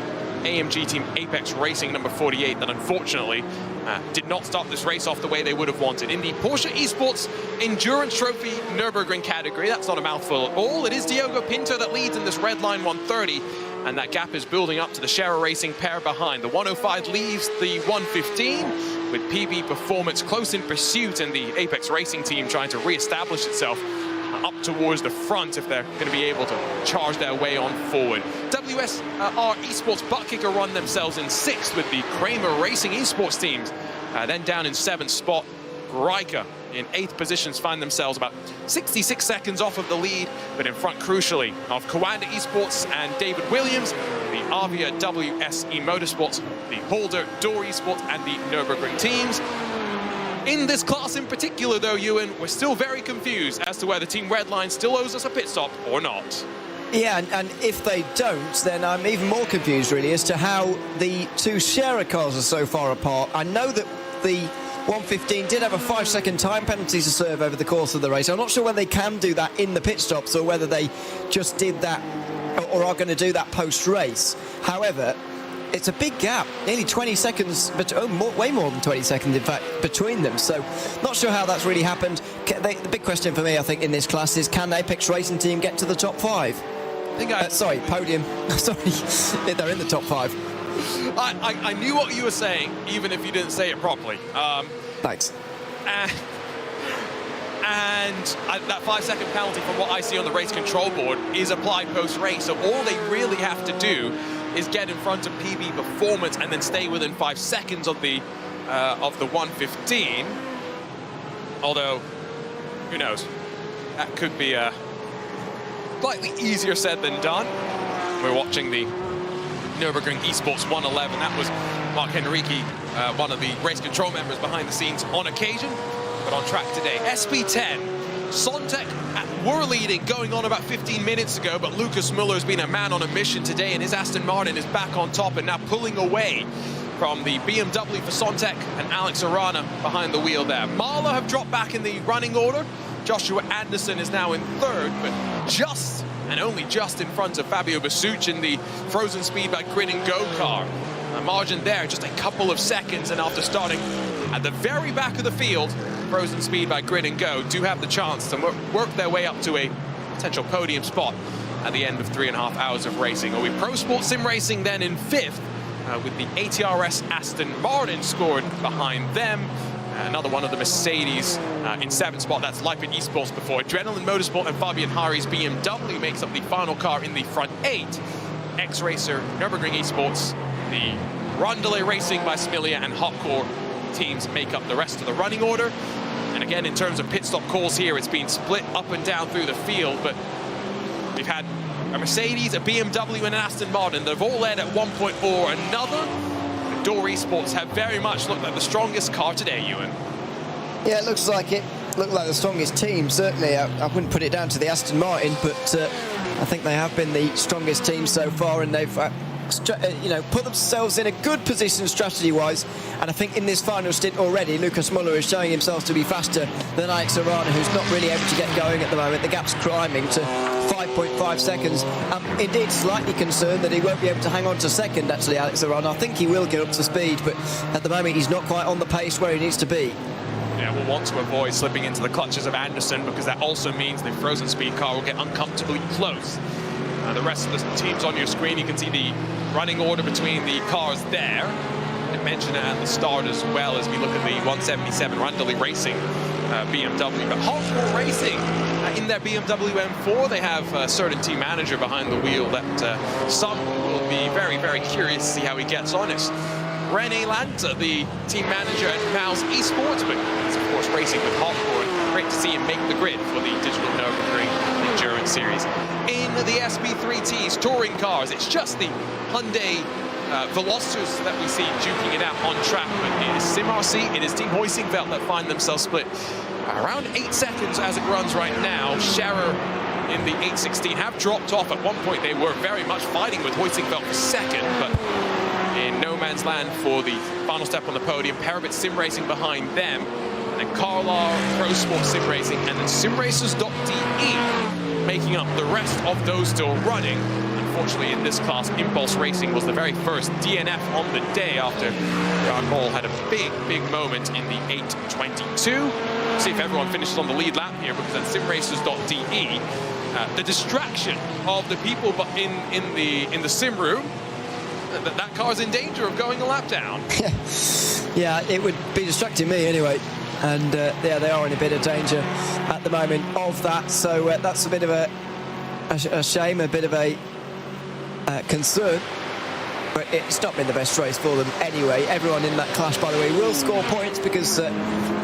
C: AMG team Apex Racing number 48 that unfortunately did not start this race off the way they would have wanted. In the Porsche Esports Endurance Trophy Nürburgring category, that's not a mouthful at all. It is Diogo Pinto that leads in this red line 130, and that gap is building up to the Scherer Racing pair behind. The 105 leaves the 115 with PB Performance close in pursuit, and the Apex Racing team trying to re-establish itself up towards the front if they're going to be able to charge their way on forward. WSR Esports Butt Kicker run themselves in 6th with the Kramer Racing Esports teams. Then down in 7th spot, Riker in 8th positions find themselves about 66 seconds off of the lead, but in front, crucially, of Coanda Esports and David Williams, the Avia WSE Motorsports, the Holder Door Esports, and the Nürburgring teams. In this class in particular, though, Ewan, we're still very confused as to whether Team Redline still owes us a pit stop or not.
D: Yeah, and if they don't, then I'm even more confused, really, as to how the two Scherer cars are so far apart. I know that the 115 did have a 5-second time penalty to serve over the course of the race. I'm not sure whether they can do that in the pit stops or whether they just did that or are going to do that post-race. However, it's a big gap, nearly 20 seconds, but way more than 20 seconds, in fact, between them. So, not sure how that's really happened. The big question for me, I think, in this class is, can the Apex Racing team get to the top 5? Sorry, podium. Sorry, they're in the top 5.
C: I knew what you were saying, even if you didn't say it properly.
D: Thanks.
C: And that 5-second penalty, from what I see on the race control board, is applied post-race. So all they really have to do is get in front of PB Performance and then stay within 5 seconds of the 115. Although, who knows? That could be slightly easier said than done. We're watching the Nürburgring Esports 111. That was Mark Henrique, one of the race control members behind the scenes on occasion, but on track today. SP10, Sontec were leading going on about 15 minutes ago, but Lucas Muller has been a man on a mission today, and his Aston Martin is back on top and now pulling away from the BMW for Sontec and Alex Arana behind the wheel there. Mahler have dropped back in the running order. Joshua Anderson is now in 3rd, but just and only just in front of Fabio Basucci in the Frozen Speed by Grid and Go car. A margin there, just a couple of seconds, and after starting at the very back of the field, Frozen Speed by Grid and Go do have the chance to work their way up to a potential podium spot at the end of 3.5 hours of racing. Or we Pro Sports Sim Racing then in 5th, with the ATRS Aston Martin scored behind them. Another one of the Mercedes in 7th spot, that's Leipzig Esports before. Adrenaline Motorsport and Fabian Hari's BMW makes up the final car in the front 8. X-Racer, Nürburgring Esports, the Rondelay Racing by Smilia and Hopcore teams make up the rest of the running order. And again, in terms of pit stop calls here, it's been split up and down through the field, but we've had a Mercedes, a BMW and an Aston Martin that have all led at one point or another. The Door Esports have very much looked like the strongest car today, Ewan.
D: Yeah, it looks like it. Looked like the strongest team, certainly. I wouldn't put it down to the Aston Martin, but I think they have been the strongest team so far, and they've put themselves in a good position strategy-wise. And I think in this final stint already, Lucas Muller is showing himself to be faster than Alex Arana, who's not really able to get going at the moment. The gap's climbing to 5.5 seconds. Indeed, slightly concerned that he won't be able to hang on to second, actually, Alex Arana. I think he will get up to speed, but at the moment he's not quite on the pace where he needs to be.
C: Yeah, we'll want to avoid slipping into the clutches of Anderson, because that also means the Frozen Speed car will get uncomfortably close. The rest of the teams on your screen, you can see the running order between the cars there. I mentioned it at the start as well, as we look at the 177 Rondelay Racing BMW. But Hopcore Racing, in their BMW M4, they have a certain team manager behind the wheel that some will be very, very curious to see how he gets on. It's René Lanta, the team manager at Mouse Esports, but he's of course racing with Hopcore, and great to see him make the grid for the Digital Nürburgring Endurance Series. In the SP3T's touring cars, it's just the Hyundai Velocitors that we see duking it out on track, but it is Sim RC, it is Team Hoisingveld that find themselves split Around 8 seconds as it runs right now. Scherer in the 8.16 have dropped off. At one point they were very much fighting with Huizinga for second, but in no man's land for the final step on the podium. Parabit Sim Racing behind them, and then Carlisle Pro Sport Sim Racing, and then simracers.de making up the rest of those still running. Unfortunately, in this class, Impulse Racing was the very first DNF on the day after Hall had a big moment in the 8.22. See if everyone finishes on the lead lap here, because at simracers.de, the distraction of the people in the sim room, that car's in danger of going a lap down.
D: Yeah, it would be distracting me anyway. And yeah, they are in a bit of danger at the moment of that. So that's a bit of a shame, a bit of a concern. But it's not been the best race for them anyway. Everyone in that clash, by the way, will score points, because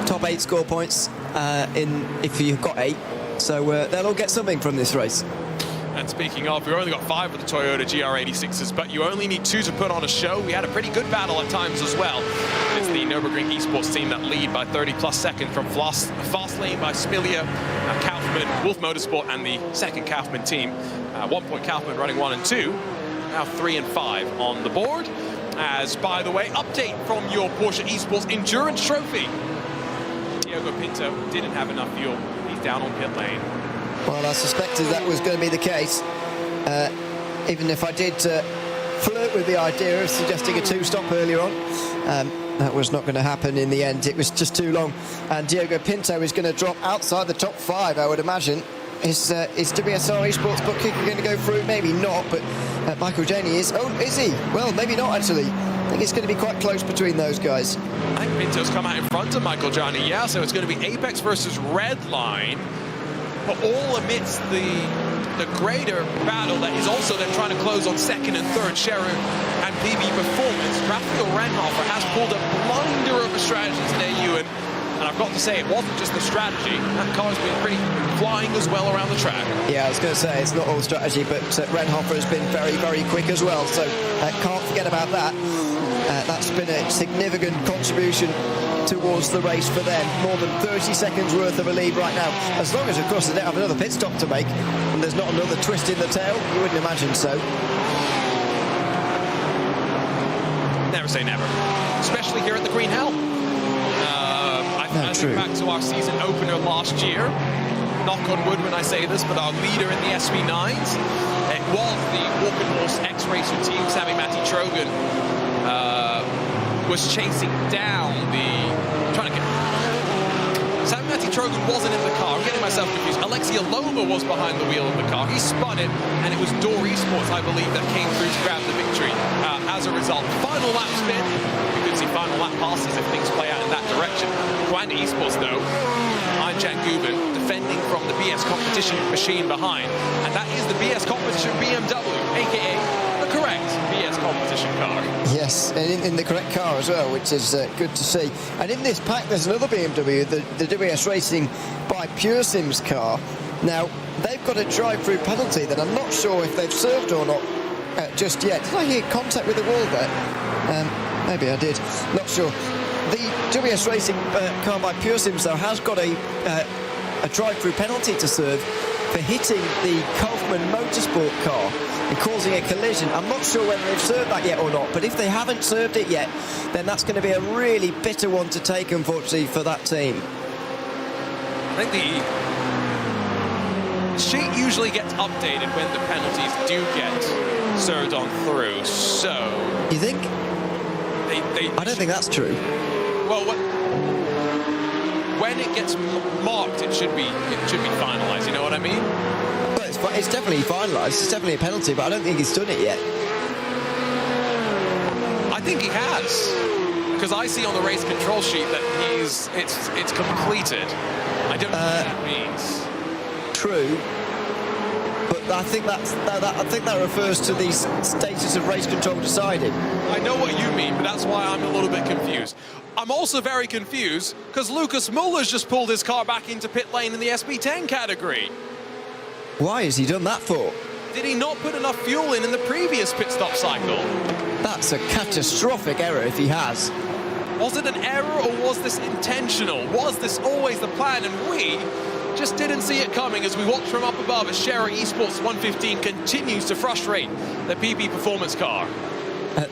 D: top 8 score points if you've got 8. So they'll all get something from this race.
C: And speaking of, we've only got 5 of the Toyota GR86s, but you only need 2 to put on a show. We had a pretty good battle at times as well. It's the Nürburgring Esports team that lead by 30+ seconds from fast lane by Smilia, Kaufmann, Wolf Motorsport, and the second Kaufmann team. 1 point Kaufmann running 1 and 2. Now 3 and 5 on the board. As, by the way, update from your Porsche Esports Endurance Trophy. Diogo Pinto didn't have enough fuel. He's down on pit lane.
D: Well, I suspected that was going to be the case. Even if I did flirt with the idea of suggesting a 2-stop earlier on, that was not going to happen in the end. It was just too long. And Diogo Pinto is going to drop outside the top 5, I would imagine. Is WSR Esports book kicker going to go through? Maybe not, but Michael Janey is. Oh, is he? Well, maybe not, actually. I think it's going to be quite close between those guys.
C: I think Pinto's come out in front of Michael Janey, yeah, so it's going to be Apex versus Redline. But all amidst the greater battle that is also then trying to close on second and third, Scherer and PB Performance. Raphael Renhofer has pulled a blinder of a strategy today, Ewan. And I've got to say, it wasn't just the strategy. That car's been pretty flying as well around the track.
D: Yeah, I was going to say, it's not all strategy, but Renhofer has been very quick as well. So can't forget about that. That's been a significant contribution towards the race for them. More than 30 seconds worth of a lead right now. As long as, of course, they don't have another pit stop to make and there's not another twist in the tail, you wouldn't imagine so.
C: Never say never. Especially here at the Green Hell. I think back to our season opener last year. Knock on wood when I say this, but our leader in the SV9s, it was the Walking Horse X-Racer team. Sammy Matty Trogan was chasing down Sammy Matty Trogan wasn't in the car. I'm getting myself confused. Alexia Loma was behind the wheel of the car. He spun it, and it was Door Esports, I believe, that came through to grab the victory. As a result, final lap spin. We could see final lap passes if things play out in that direction. Quanta Esports, though, Ayhan Guben defending from the BS competition machine behind, and that is the BS competition BMW, aka the correct BS competition car.
D: Yes, and in the correct car as well, which is good to see. And in this pack, there's another BMW, the WS Racing by Pure Sims car. Now, they've got a drive-through penalty that I'm not sure if they've served or not just yet. Did I hear contact with the wall there? Maybe I did. Not sure. The WS Racing car by Pure Sims, though, has got a drive-through penalty to serve for hitting the Kaufmann Motorsport car and causing a collision. I'm not sure whether they've served that yet or not, but if they haven't served it yet, then that's going to be a really bitter one to take, unfortunately, for that team.
C: I think the sheet usually gets updated when the penalties do get served on through, so...
D: You think? I don't think that's true.
C: Well, when it gets marked, it should be finalised. You know what I mean?
D: Well, it's definitely finalised. It's definitely a penalty, but I don't think he's done it yet.
C: I think he has, because I see on the race control sheet that it's completed. I don't know what that means.
D: True. But I think that refers to the status of race control decided.
C: I know what you mean, but that's why I'm a little bit confused. I'm also very confused because Lucas Muller's just pulled his car back into pit lane in the SB10 category.
D: Why has he done that for?
C: Did he not put enough fuel in the previous pit stop cycle?
D: That's a catastrophic error if he has.
C: Was it an error or was this intentional? Was this always the plan? And we just didn't see it coming as we watch from up above as Scherer Esports 115 continues to frustrate the PB Performance car.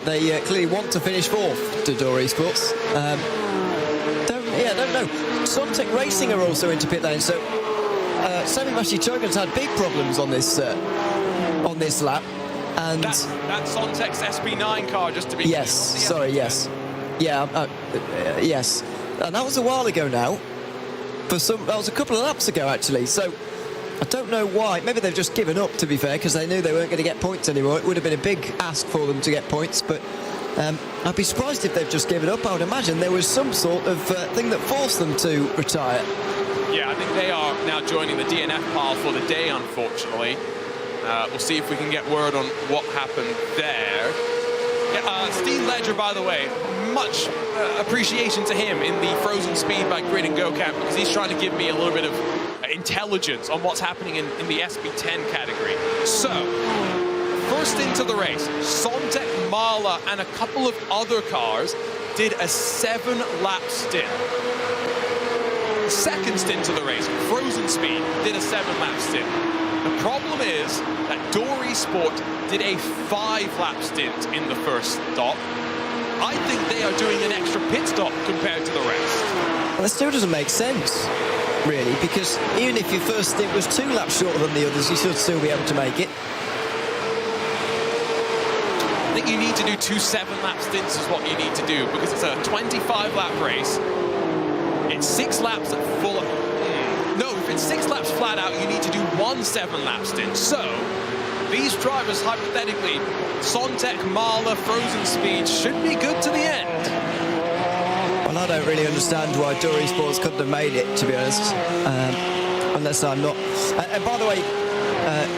D: They clearly want to finish fourth to Door Esports. Don't know. Sontec Racing are also into pit lane, so Sami Mashichogan's had big problems on this lap. And
C: that's Sontec's SB9 car, just to be
D: yes, sorry, yes. Yeah, yes. And that was a while ago now. That was a couple of laps ago, actually. So I don't know why. Maybe they've just given up, to be fair, because they knew they weren't going to get points anymore. It would have been a big ask for them to get points, but I'd be surprised if they've just given up. I would imagine there was some sort of thing that forced them to retire.
C: Yeah, I think they are now joining the DNF pile for the day, unfortunately. We'll see if we can get word on what happened there. Steve Ledger, by the way, much appreciation to him in the Frozen Speed by Grid and Go Camp, because he's trying to give me a little bit of intelligence on what's happening in the SB10 category. So, first into the race, Sontec, Marla, and a couple of other cars did a 7-lap stint. Second stint of the race, Frozen Speed, did a 7-lap stint. The problem is that Dory Sport did a 5-lap stint in the first stop. I think they are doing an extra pit stop compared to the rest.
D: Well, that still doesn't make sense, really, because even if your first stint was 2 laps shorter than the others, you should still be able to make it.
C: I think you need to do 2 7-lap stints is what you need to do, because it's a 25-lap race. It's 6 laps at full... No, if it's 6 laps flat out, you need to do 1 7-lap stint. So, these drivers, hypothetically, Sontec, Marla, Frozen Speed, should be good to the end.
D: Well, I don't really understand why Dory Sports couldn't have made it, to be honest. Unless I'm not... and by the way,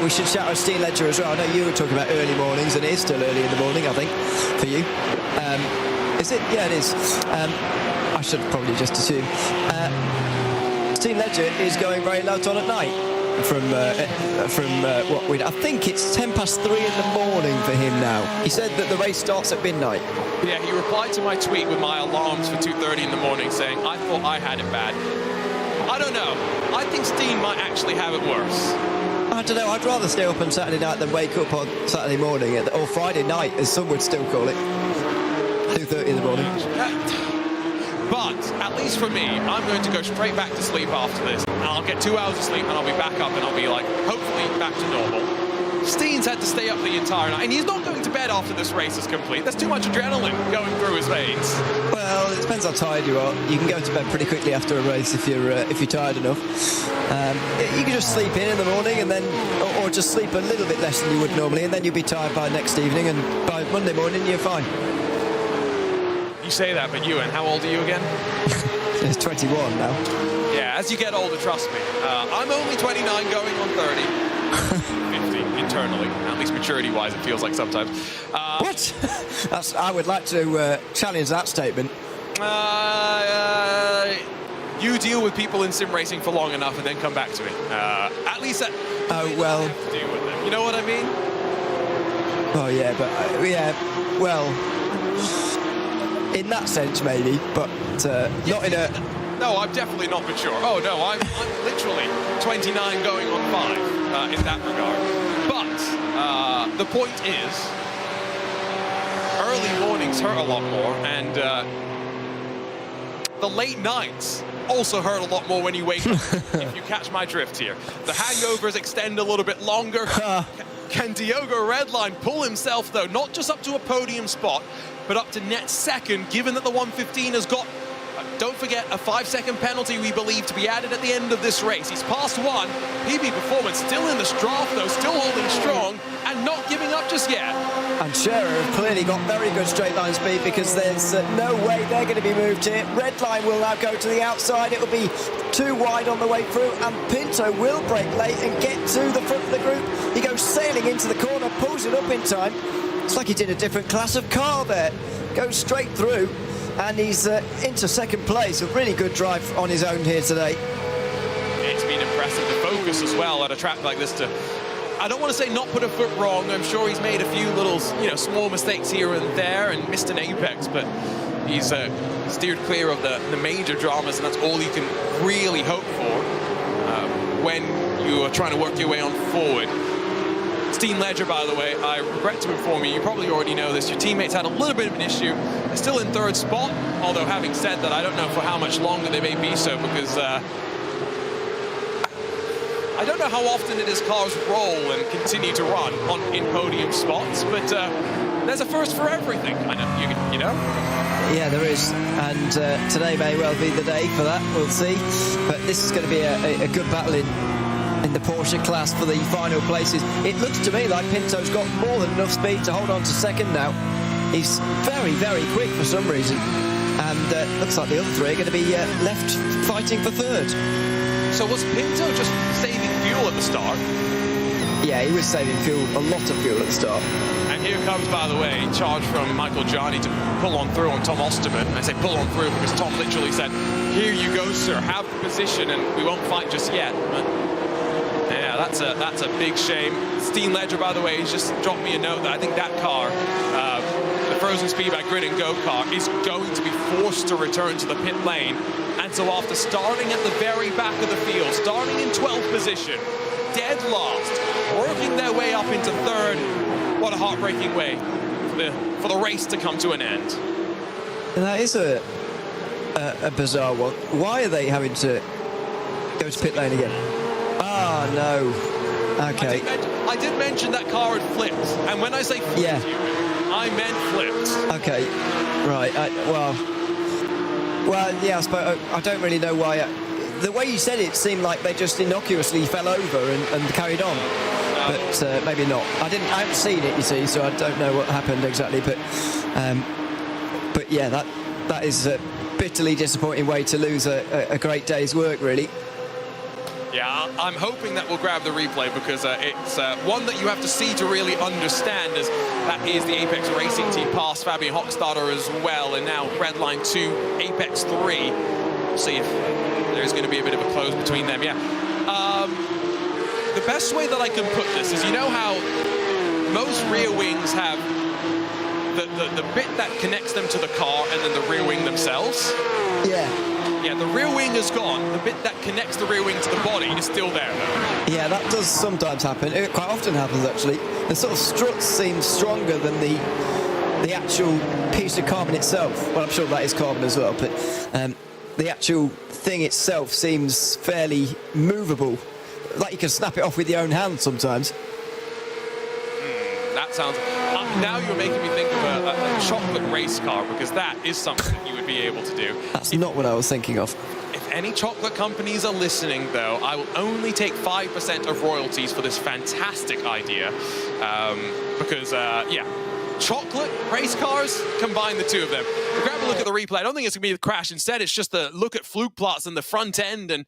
D: we should shout out Steve Ledger as well. I know you were talking about early mornings, and it is still early in the morning, I think, for you. Is it? Yeah, it is. I should probably just assume. Steve Ledger is going very late on at night from what we... I think it's 3:10 in the morning for him now. He said that the race starts at midnight.
C: Yeah, he replied to my tweet with my alarms for 2:30 in the morning saying, I thought I had it bad. I don't know. I think Steen might actually have it worse.
D: I don't know. I'd rather stay up on Saturday night than wake up on Saturday morning, or Friday night, as some would still call it. 2:30 in the morning.
C: But, at least for me, I'm going to go straight back to sleep after this. And I'll get 2 hours of sleep and I'll be back up and I'll be like, hopefully back to normal. Steen's had to stay up the entire night, and he's not going to bed after this race is complete. There's too much adrenaline going through his veins.
D: Well, it depends how tired you are. You can go to bed pretty quickly after a race if you're tired enough. You can just sleep in the morning, and then, or just sleep a little bit less than you would normally, and then you'll be tired by next evening, and by Monday morning you're fine.
C: You say that, but Ewan, how old are you again?
D: It's 21 now.
C: Yeah, as you get older, trust me. I'm only 29 going on 30. 50 internally, at least maturity-wise, it feels like sometimes.
D: What? I would like to challenge that statement.
C: You deal with people in sim racing for long enough and then come back to me. At least that...
D: Oh, well...
C: To deal with them. You know what I mean?
D: Oh, yeah, but... yeah, well... In that sense, maybe, but not in a...
C: No, I'm definitely not mature. Oh, no, I'm literally 29 going on 5 in that regard. But the point is, early mornings hurt a lot more, and the late nights also hurt a lot more when you wake up, if you catch my drift here. The hangovers extend a little bit longer. Can Diogo Redline pull himself, though, not just up to a podium spot, but up to net second, given that the 115 has got, don't forget, a 5-second penalty we believe to be added at the end of this race. He's passed 1. PB Performance still in the draft, though, still holding strong and not giving up just yet.
D: And Scherer have clearly got very good straight line speed, because there's no way they're going to be moved here. Redline will now go to the outside. It will be too wide on the way through, and Pinto will break late and get to the front of the group. He goes sailing into the corner, pulls it up in time. It's like he's in a different class of car there. Goes straight through, and he's into second place. A really good drive on his own here today.
C: It's been impressive to focus as well at a track like this to, I don't want to say not put a foot wrong. I'm sure he's made a few little, small mistakes here and there and missed an apex, but He's steered clear of the major dramas, and that's all you can really hope for when you are trying to work your way on forward. Steam Ledger, by the way, I regret to inform you, you probably already know this, your teammates had a little bit of an issue. They're still in third spot, although having said that, I don't know for how much longer they may be so, because I don't know how often it is cars roll and continue to run in podium spots, but there's a first for everything. I know, you know?
D: Yeah, there is, and today may well be the day for that, we'll see. But this is going to be a good battle in the Porsche class for the final places. It looks to me like Pinto's got more than enough speed to hold on to second now. He's very, very quick for some reason, and looks like the other three are going to be left fighting for third.
C: So was Pinto just saving fuel at the start?
D: Yeah, he was saving fuel, a lot of fuel at the start.
C: And here comes, by the way, charge from Michael Gianni to pull on through on Tom Osterman. I say pull on through because Tom literally said, "Here you go, sir, have the position, and we won't fight just yet." But yeah, that's a big shame. Steam Ledger, by the way, he's just dropped me a note that I think that car, the Frozen Speedback Grid and Go car, is going to be forced to return to the pit lane. And so after starting at the very back of the field, starting in 12th position, dead last, working their way up into third, what a heartbreaking way for the race to come to an end.
D: And that is a bizarre one. Why are they having to go to pit lane again? Ah, no. Okay.
C: I did mention that car had flipped, and when I say flipped,
D: yeah,
C: I meant flipped.
D: Okay, right. Well, yeah, I suppose I don't really know why. The way you said it seemed like they just innocuously fell over and carried on, but maybe not. I haven't seen it, you see, so I don't know what happened exactly. But yeah, that is a bitterly disappointing way to lose a great day's work, really.
C: Yeah, I'm hoping that we'll grab the replay because it's one that you have to see to really understand, as that is the Apex Racing team past Fabian Hochstadter as well, and now Red Line 2, Apex 3. We'll see if there's going to be a bit of a close between them. Yeah. The best way that I can put this is, you know how most rear wings have the bit that connects them to the car and then the rear wing themselves?
D: Yeah.
C: Yeah, the rear wing is gone. The bit that connects the rear wing to the body is still there, though.
D: Yeah, that does sometimes happen. It quite often happens, actually. The sort of struts seem stronger than the actual piece of carbon itself. Well, I'm sure that is carbon as well, but the actual thing itself seems fairly movable. Like you can snap it off with your own hand sometimes.
C: That sounds... now you're making me think of a chocolate race car, because that is something that you would be able to do.
D: That's not what I was thinking of.
C: If any chocolate companies are listening, though, I will only take 5% of royalties for this fantastic idea. Because, yeah, chocolate race cars, combine the two of them. But grab a look at the replay. I don't think it's going to be the crash. Instead, it's just the look at fluke plots and the front end and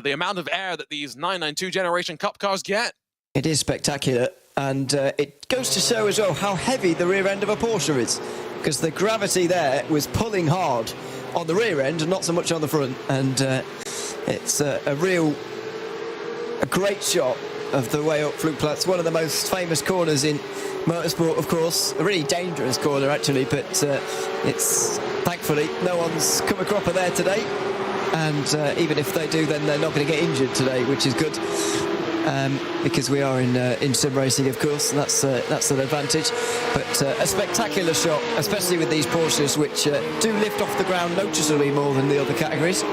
C: the amount of air that these 992 generation Cup cars get.
D: It is spectacular, and it goes to show as well how heavy the rear end of a Porsche is, because the gravity there was pulling hard on the rear end and not so much on the front, and it's a great shot of the way up Flugplatz, one of the most famous corners in motorsport, of course, a really dangerous corner actually, but it's thankfully no one's come a cropper there today, and even if they do, then they're not going to get injured today, which is good. Because we are in sim racing, of course, and that's an advantage. But a spectacular shot, especially with these Porsches, which do lift off the ground noticeably more than the other categories.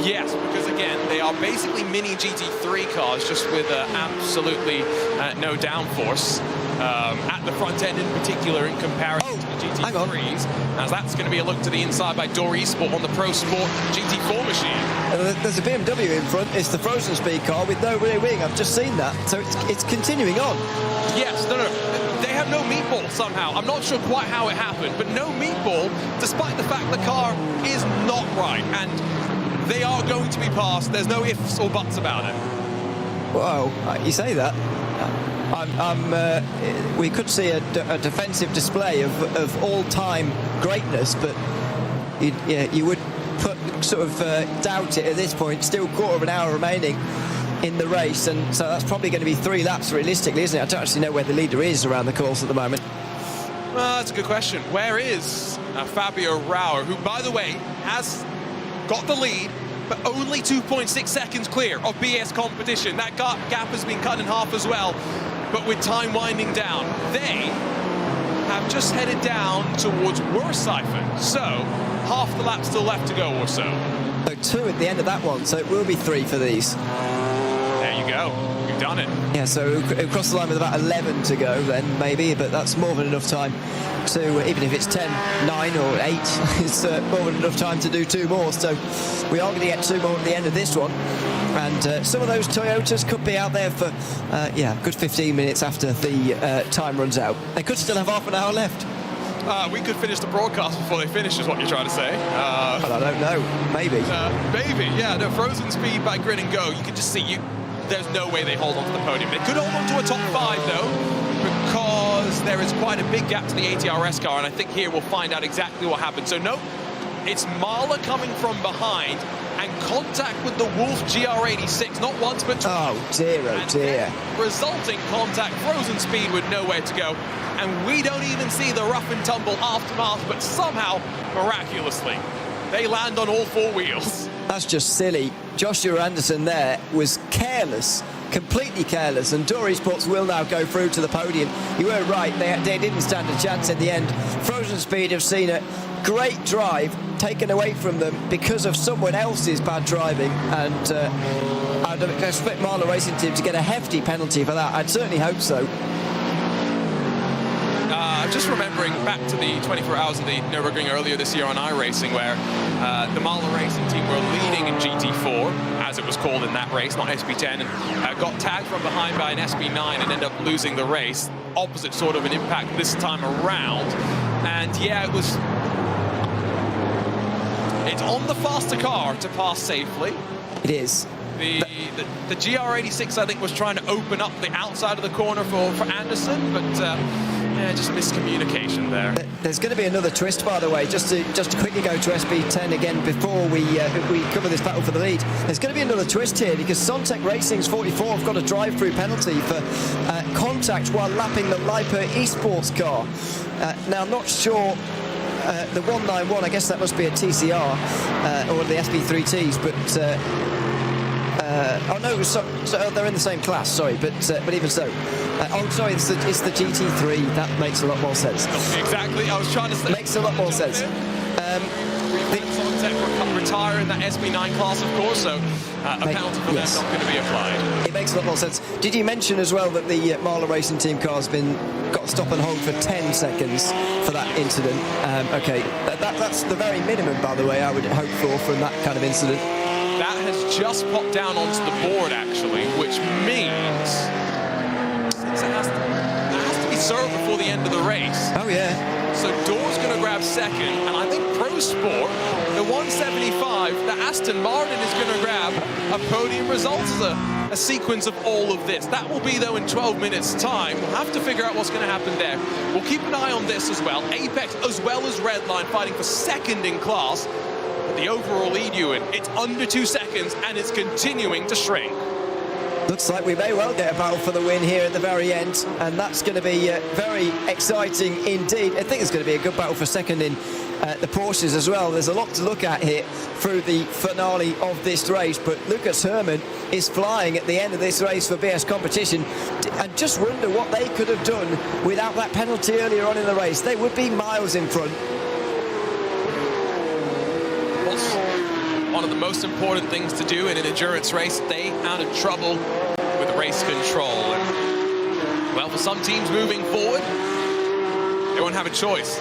C: Yes, because again, they are basically mini GT3 cars, just with absolutely no downforce at the front end in particular in comparison to the GT3s, as that's going to be a look to the inside by Door Esport on the Pro Sport GT4 machine.
D: There's a BMW in front. It's the Frozen Speed car with no rear wing. I've just seen that, so it's continuing on.
C: Yes, no. They have no meatball somehow. I'm not sure quite how it happened, but no meatball, despite the fact the car is not right, and they are going to be passed. There's no ifs or buts about it.
D: Wow, you say that. We could see a defensive display of all-time greatness, but you would sort of doubt it at this point. Still quarter of an hour remaining in the race, and so that's probably going to be 3 laps realistically, isn't it? I don't actually know where the leader is around the course at the moment.
C: Well, that's a good question. Where is Fabio Rauer, who, by the way, has got the lead, but only 2.6 seconds clear of BS competition. That gap has been cut in half as well, but with time winding down. They have just headed down towards Wursiphon, so half the lap still left to go or so.
D: So 2 at the end of that one, so it will be 3 for these.
C: There you go. You've done it.
D: Yeah, so it'll cross the line with about 11 to go then, maybe, but that's more than enough time to, even if it's 10, 9 or 8, it's more than enough time to do 2 more. So we are going to get 2 more at the end of this one. And some of those Toyotas could be out there for, yeah, a good 15 minutes after the time runs out. They could still have half an hour left.
C: We could finish the broadcast before they finish, is what you're trying to say.
D: Well, I don't know. Maybe.
C: Maybe, yeah. No, frozen speed by Grid and Go. You can just see there's no way they hold on to the podium. They could hold on to a top 5, though, because there is quite a big gap to the ATRS car, and I think here we'll find out exactly what happened. So, no, it's Mahler coming from behind, and contact with the Wolf GR86, not once, but twice.
D: Oh, dear.
C: Resulting contact, frozen speed with nowhere to go. And we don't even see the rough and tumble aftermath, but somehow, miraculously, they land on all 4 wheels.
D: That's just silly. Joshua Anderson there was careless, completely careless, and Dory Sports will now go through to the podium. You were right, they didn't stand a chance in the end. Frozen Speed have seen a great drive taken away from them because of someone else's bad driving, and I'd expect Mahler Racing Team to get a hefty penalty for that. I'd certainly hope so.
C: Just remembering back to the 24 hours of the Nürburgring earlier this year on iRacing, where the Mahler Racing Team were leading in GT4, as it was called in that race, not SB10, and got tagged from behind by an SB9 and ended up losing the race. Opposite sort of an impact this time around. And yeah, it's on the faster car to pass safely.
D: It is.
C: The GR86, I think, was trying to open up the outside of the corner for Anderson, but yeah, just miscommunication there.
D: There's going to be another twist, by the way, just to quickly go to SB10 again before we cover this battle for the lead. There's going to be another twist here because Sontec Racing's 44 have got a drive-through penalty for contact while lapping the Liper Esports car. Now, I'm not sure. The 191, I guess that must be a TCR or the SB3Ts, but oh no, so they're in the same class. Sorry, but even so, oh sorry, it's the GT3. That makes a lot more sense.
C: Exactly, I was trying to say.
D: Makes a lot more sense.
C: Retire in that SB9 class, of course, so a penalty for them not going to be applied.
D: It makes a lot more sense. Did you mention as well that the Mahler Racing Team car's got stop and hold for 10 seconds for that incident? Okay, that's the very minimum, by the way, I would hope for from that kind of incident.
C: That has just popped down onto the board, actually, which means it has to be served before the end of the race.
D: Oh, yeah.
C: So Door's going to grab second, and I think Pro Sport, the 175, the Aston Martin is going to grab a podium result as a sequence of all of this. That will be, though, in 12 minutes' time. We'll have to figure out what's going to happen there. We'll keep an eye on this as well. Apex, as well as Redline, fighting for second in class. The overall lead, Ewan, it's under 2 seconds, and it's continuing to shrink.
D: Looks like we may well get a battle for the win here at the very end, and that's going to be very exciting indeed. I think it's going to be a good battle for second in the Porsches as well. There's a lot to look at here through the finale of this race, but Lucas Herrmann is flying at the end of this race for BS competition, and just wonder what they could have done without that penalty earlier on in the race. They would be miles in front.
C: One of the most important things to do in an endurance race, stay out of trouble with race control. And, well, for some teams moving forward, they won't have a choice.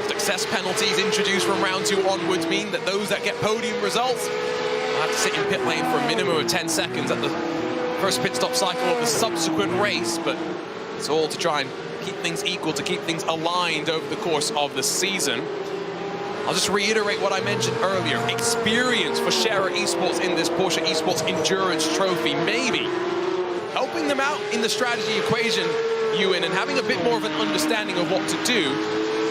C: Success penalties introduced from round 2 onwards mean that those that get podium results will have to sit in pit lane for a minimum of 10 seconds at the first pit stop cycle of the subsequent race, but it's all to try and keep things equal, to keep things aligned over the course of the season. I'll just reiterate what I mentioned earlier. Experience for Scherer Esports in this Porsche Esports Endurance Trophy, maybe helping them out in the strategy equation, Ewan, and having a bit more of an understanding of what to do.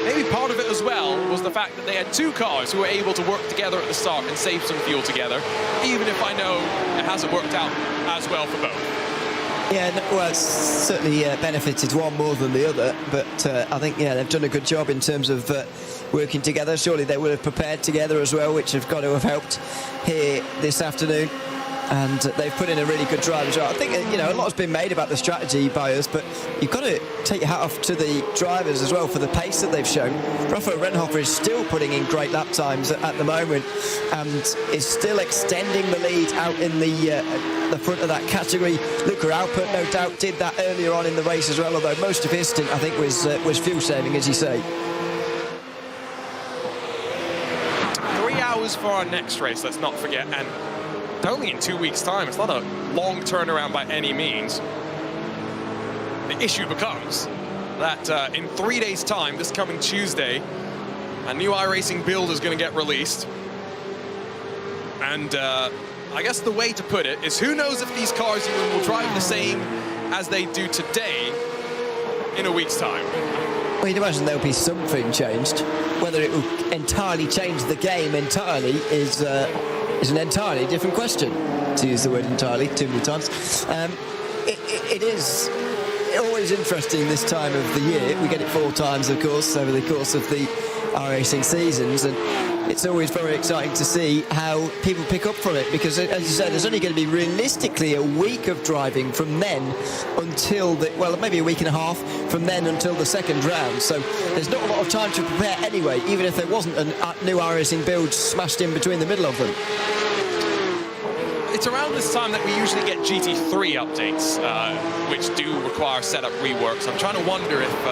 C: Maybe part of it as well was the fact that they had 2 cars who were able to work together at the start and save some fuel together, even if I know it hasn't worked out as well for both.
D: Yeah, no, well, it's certainly benefited one more than the other, but I think, yeah, they've done a good job in terms of working together. Surely they would have prepared together as well, which have got to have helped here this afternoon. And they've put in a really good drive as well. I think, you know, a lot has been made about the strategy by us, but you've got to take your hat off to the drivers as well for the pace that they've shown. Rafael Renhofer is still putting in great lap times at the moment and is still extending the lead out in the front of that category. Luca Alpert, no doubt, did that earlier on in the race as well, although most of his stint, I think, was fuel saving, as you say.
C: 3 hours for our next race, let's not forget, and only in 2 weeks' time. It's not a long turnaround by any means. The issue becomes that in 3 days' time, this coming Tuesday, a new iRacing build is going to get released. And I guess the way to put it is, who knows if these cars even will drive the same as they do today in a week's time.
D: Well, you'd imagine there'll be something changed. Whether it will entirely change the game entirely is an entirely different question, to use the word entirely too many times. It is always interesting this time of the year. We get it 4 times, of course, over the course of the iRacing seasons, and it's always very exciting to see how people pick up from it, because, as you said, there's only going to be realistically a week of driving from then until maybe a week and a half from then until the second round. So there's not a lot of time to prepare anyway, even if there wasn't a new iRacing build smashed in between the middle of them.
C: It's around this time that we usually get GT3 updates, which do require setup reworks. I'm trying to wonder if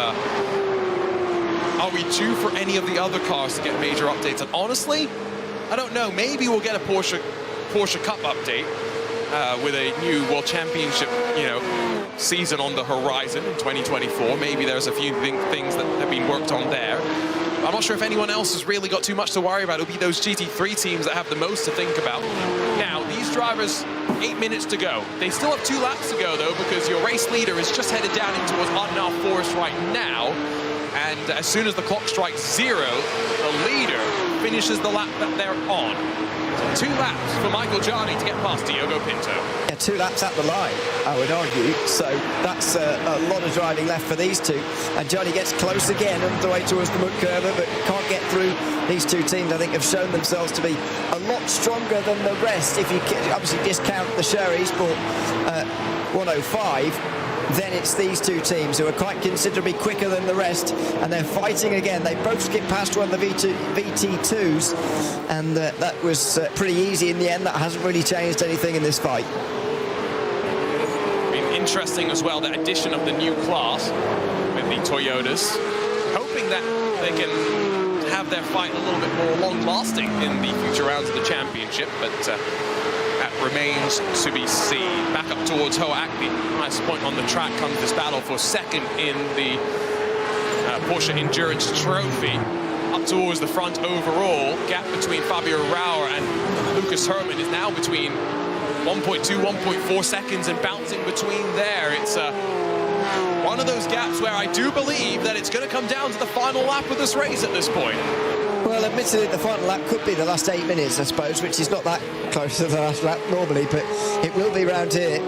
C: are we due for any of the other cars to get major updates? And honestly, I don't know. Maybe we'll get a Porsche Cup update with a new World Championship, season on the horizon in 2024. Maybe there's a few things that have been worked on there. I'm not sure if anyone else has really got too much to worry about. It'll be those GT3 teams that have the most to think about. Now, these drivers, 8 minutes to go. They still have 2 laps to go, though, because your race leader is just headed down into Ardenal Forest right now. And as soon as the clock strikes 0, the leader finishes the lap that they're on. So 2 laps for Michael Jarni to get past Diogo Pinto.
D: Yeah, 2 laps at the line, I would argue. So that's a lot of driving left for these two. And Jarni gets close again underway towards the Mutkirber, but can't get through. These two teams, I think, have shown themselves to be a lot stronger than the rest. If you obviously discount the Sherry Sport 105, then it's these two teams who are quite considerably quicker than the rest, and they're fighting again. They both skipped past one of the VT2s, and that was pretty easy in the end. That hasn't really changed anything in this fight.
C: Been interesting as well, the addition of the new class with the Toyotas, hoping that they can have their fight a little bit more long-lasting in the future rounds of the championship, but that remains to be seen. Back up towards Hoa Acme. Nice point on the track comes this battle for second in the Porsche Endurance Trophy. Up towards the front overall, gap between Fabio Rauer and Lucas Herrmann is now between 1.2, 1.4 seconds, and bouncing between there. It's one of those gaps where I do believe that it's going to come down to the final lap of this race at this point.
D: Well, admittedly, the final lap could be the last 8 minutes, I suppose, which is not that close to the last lap normally, but it will be round here.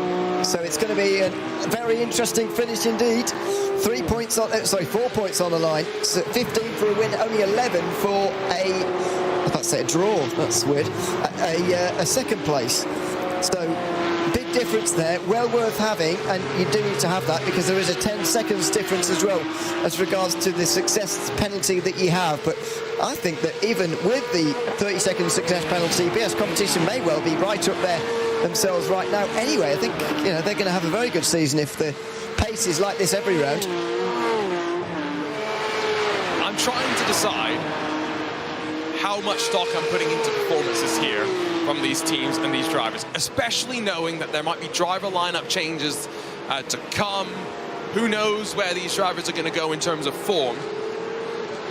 D: So it's going to be a very interesting finish indeed. 4 points on the line. So 15 for a win, only 11 for a draw. That's weird. A second place. So big difference there, well worth having, and you do need to have that because there is a 10 seconds difference as well as regards to the success penalty that you have. But I think that even with the 30-second success penalty, BS Competition may well be right up there themselves right now. Anyway, I think they're going to have a very good season if the pace is like this every round.
C: I'm trying to decide how much stock I'm putting into performances here from these teams and these drivers, especially knowing that there might be driver lineup changes to come. Who knows where these drivers are going to go in terms of form.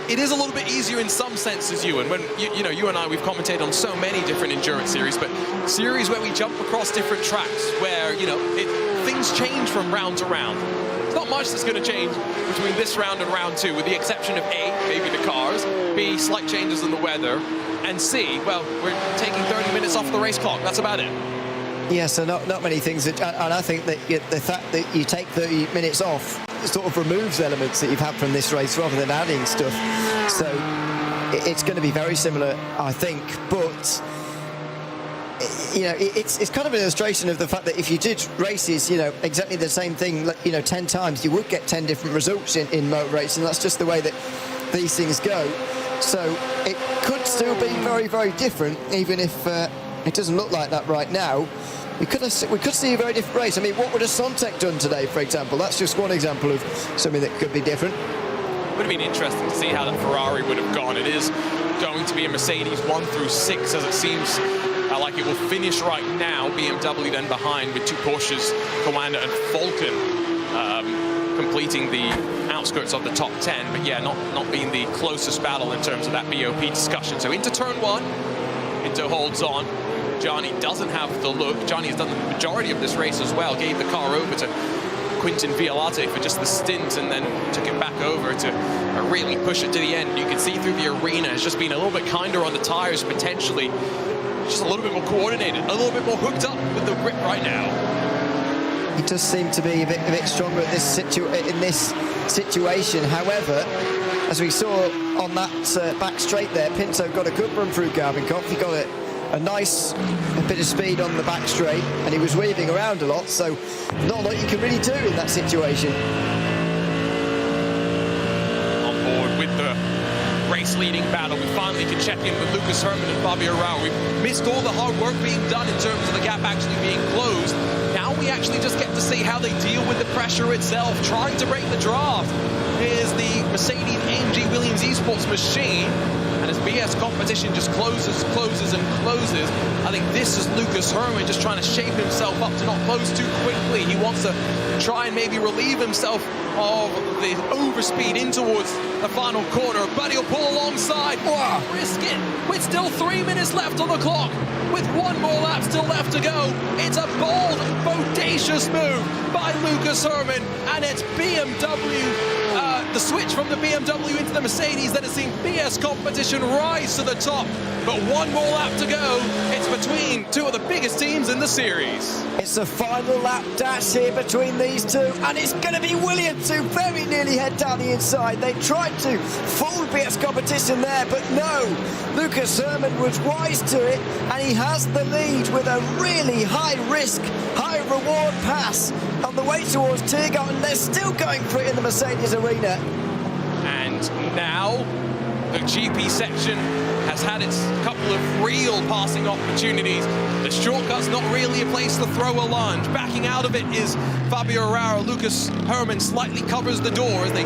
C: It is a little bit easier in some senses, Ewan. When you and I, we've commentated on so many different endurance series, but series where we jump across different tracks, where things change from round to round. There's not much that's going to change between this round and round 2, with the exception of A, maybe the cars, B, slight changes in the weather, and C, well, we're taking 30 minutes off the race clock. That's about it.
D: Yeah, so not many things, and I think that the fact that you take 30 minutes off sort of removes elements that you've had from this race rather than adding stuff. So it's going to be very similar, I think, but you know, it's kind of an illustration of the fact that if you did races, you know, exactly the same thing, you know, 10 times, you would get 10 different results in motor racing. That's just the way that these things go. So it could still be very, very different, even if it doesn't look like that right now. We could see a very different race. I mean, what would a Sontec done today, for example? That's just one example of something that could be different.
C: Would have been interesting to see how that Ferrari would have gone. It is going to be a Mercedes 1 through 6, as it seems like it will finish right now. BMW then behind with 2 Porsches, Coanda and Falcon, completing the outskirts of the top 10. But yeah, not being the closest battle in terms of that BOP discussion. So into turn 1, Into holds on. Johnny doesn't have the look. Johnny has done the majority of this race as well. Gave the car over to Quintin Violate for just the stint and then took it back over to really push it to the end. You can see through the arena, it's just been a little bit kinder on the tires potentially. Just a little bit more coordinated, a little bit more hooked up with the grip right now.
D: He does seem to be a bit stronger at in this situation. However, as we saw on that back straight there, Pinto got a good run through Garbinkopf. He got a nice bit of speed on the back straight, and he was weaving around a lot, so not a lot you can really do in that situation.
C: On board with the race-leading battle, we finally can check in with Lucas Herrmann and Fabio Arau. We've missed all the hard work being done in terms of the gap actually being closed. Now we actually just get to see how they deal with the pressure itself, trying to break the draft. Here's the Mercedes-AMG Williams Esports machine. And as BS competition just closes and closes, I think this is Lucas Herrmann just trying to shape himself up to not close too quickly. He wants to try and maybe relieve himself of the overspeed in towards the final corner, but he'll pull alongside. Wow, risk it with still 3 minutes left on the clock. With 1 more lap still left to go. It's a bold, bodacious move by Lucas Herrmann, and it's BMW. The switch from the BMW into the Mercedes that has seen BS competition rise to the top. But 1 more lap to go. It's between 2 of the biggest teams in the series.
D: It's a final lap dash here between these 2, and it's going to be Williams who very nearly head down the inside. They tried to fool BS competition there, but no. Lucas Herrmann was wise to it, and he has the lead with a really high-risk, high-reward pass on the way towards Tiergarten. They're still going for it in the Mercedes arena.
C: And now the GP section has had its couple of real passing opportunities. The shortcut's not really a place to throw a lunge. Backing out of it is Fabio Arau. Lucas Herrmann slightly covers the door as they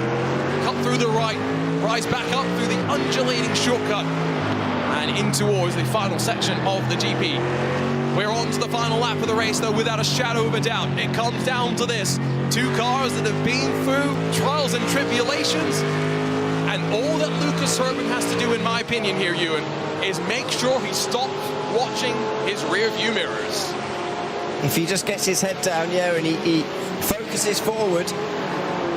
C: cut through the right, rise back up through the undulating shortcut and in towards the final section of the GP. We're on to the final lap of the race, though, without a shadow of a doubt. It comes down to this. 2 cars that have been through trials and tribulations. And all that Lucas Herrmann has to do, in my opinion here, Ewan, is make sure he stops watching his rear view mirrors.
D: If he just gets his head down, yeah, and he focuses forward,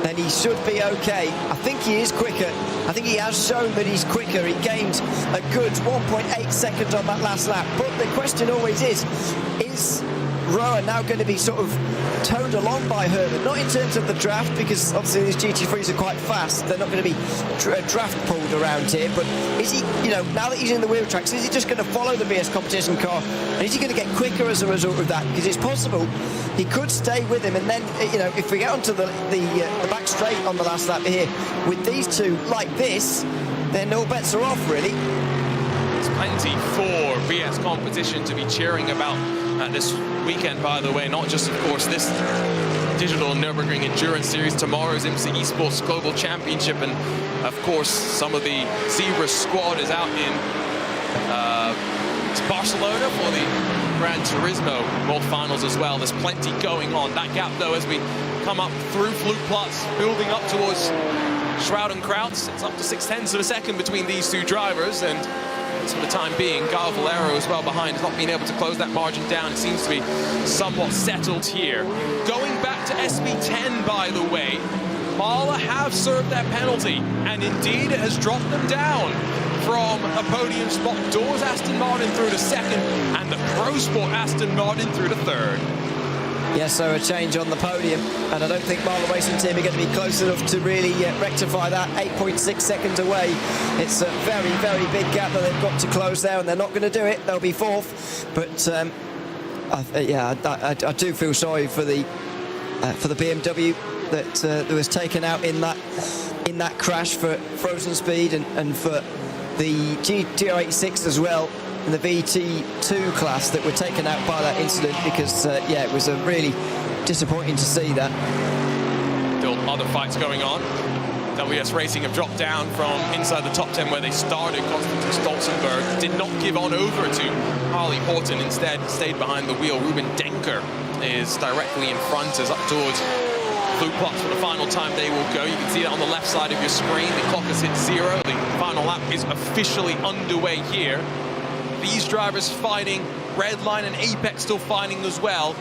D: then he should be okay. I think he is quicker. I think he has shown that he's quicker. He gained a good 1.8 seconds on that last lap. But the question always is Rowan now going to be sort of towed along by Herrmann? Not in terms of the draft, because obviously these GT3s are quite fast. They're not going to be draft pulled around here. But is he, you know, now that he's in the wheel tracks, is he just going to follow the BS competition car? And is he going to get quicker as a result of that? Because it's possible he could stay with him. And then, you know, if we get onto the back straight on the last lap here, with these 2 like this, then all bets are off, really.
C: There's plenty for BS competition to be cheering about this weekend, by the way. Not just, of course, this Digitale Nürburgring Endurance Series, tomorrow's IMSA Esports Global Championship, and, of course, some of the Zebra squad is out in Barcelona for the Gran Turismo World Finals as well. There's plenty going on. That gap, though, as we come up through Flugplatz, building up towards Schroud and Krautz, it's up to 0.6 of a second between these 2 drivers, and for the time being, Gal Valero as well behind, has not been able to close that margin down. It seems to be somewhat settled here. Going back to SB10, by the way, Mala have served that penalty, and indeed it has dropped them down from a podium spot doors Aston Martin through to second, and the Pro Sport Aston Martin through to third.
D: Yeah, so a change on the podium, and I don't think Marlon Racing Team are going to be close enough to really rectify that. 8.6 seconds away. It's a very, very big gap that they've got to close there, and they're not going to do it. They'll be fourth, but I do feel sorry for the BMW that was taken out in that crash for Frozen Speed, and for the GR86 as well, in the VT2 class, that were taken out by that incident, because it was really disappointing to see that.
C: Still other fights going on. WS Racing have dropped down from inside the top 10 where they started. Konstantin Stolzenberg did not give on over to Harley Horton, instead stayed behind the wheel. Ruben Denker is directly in front, as up towards blue plots for the final time they will go. You can see that on the left side of your screen. The clock has hit 0. The final lap is officially underway here. These drivers fighting, Redline and Apex still fighting as well.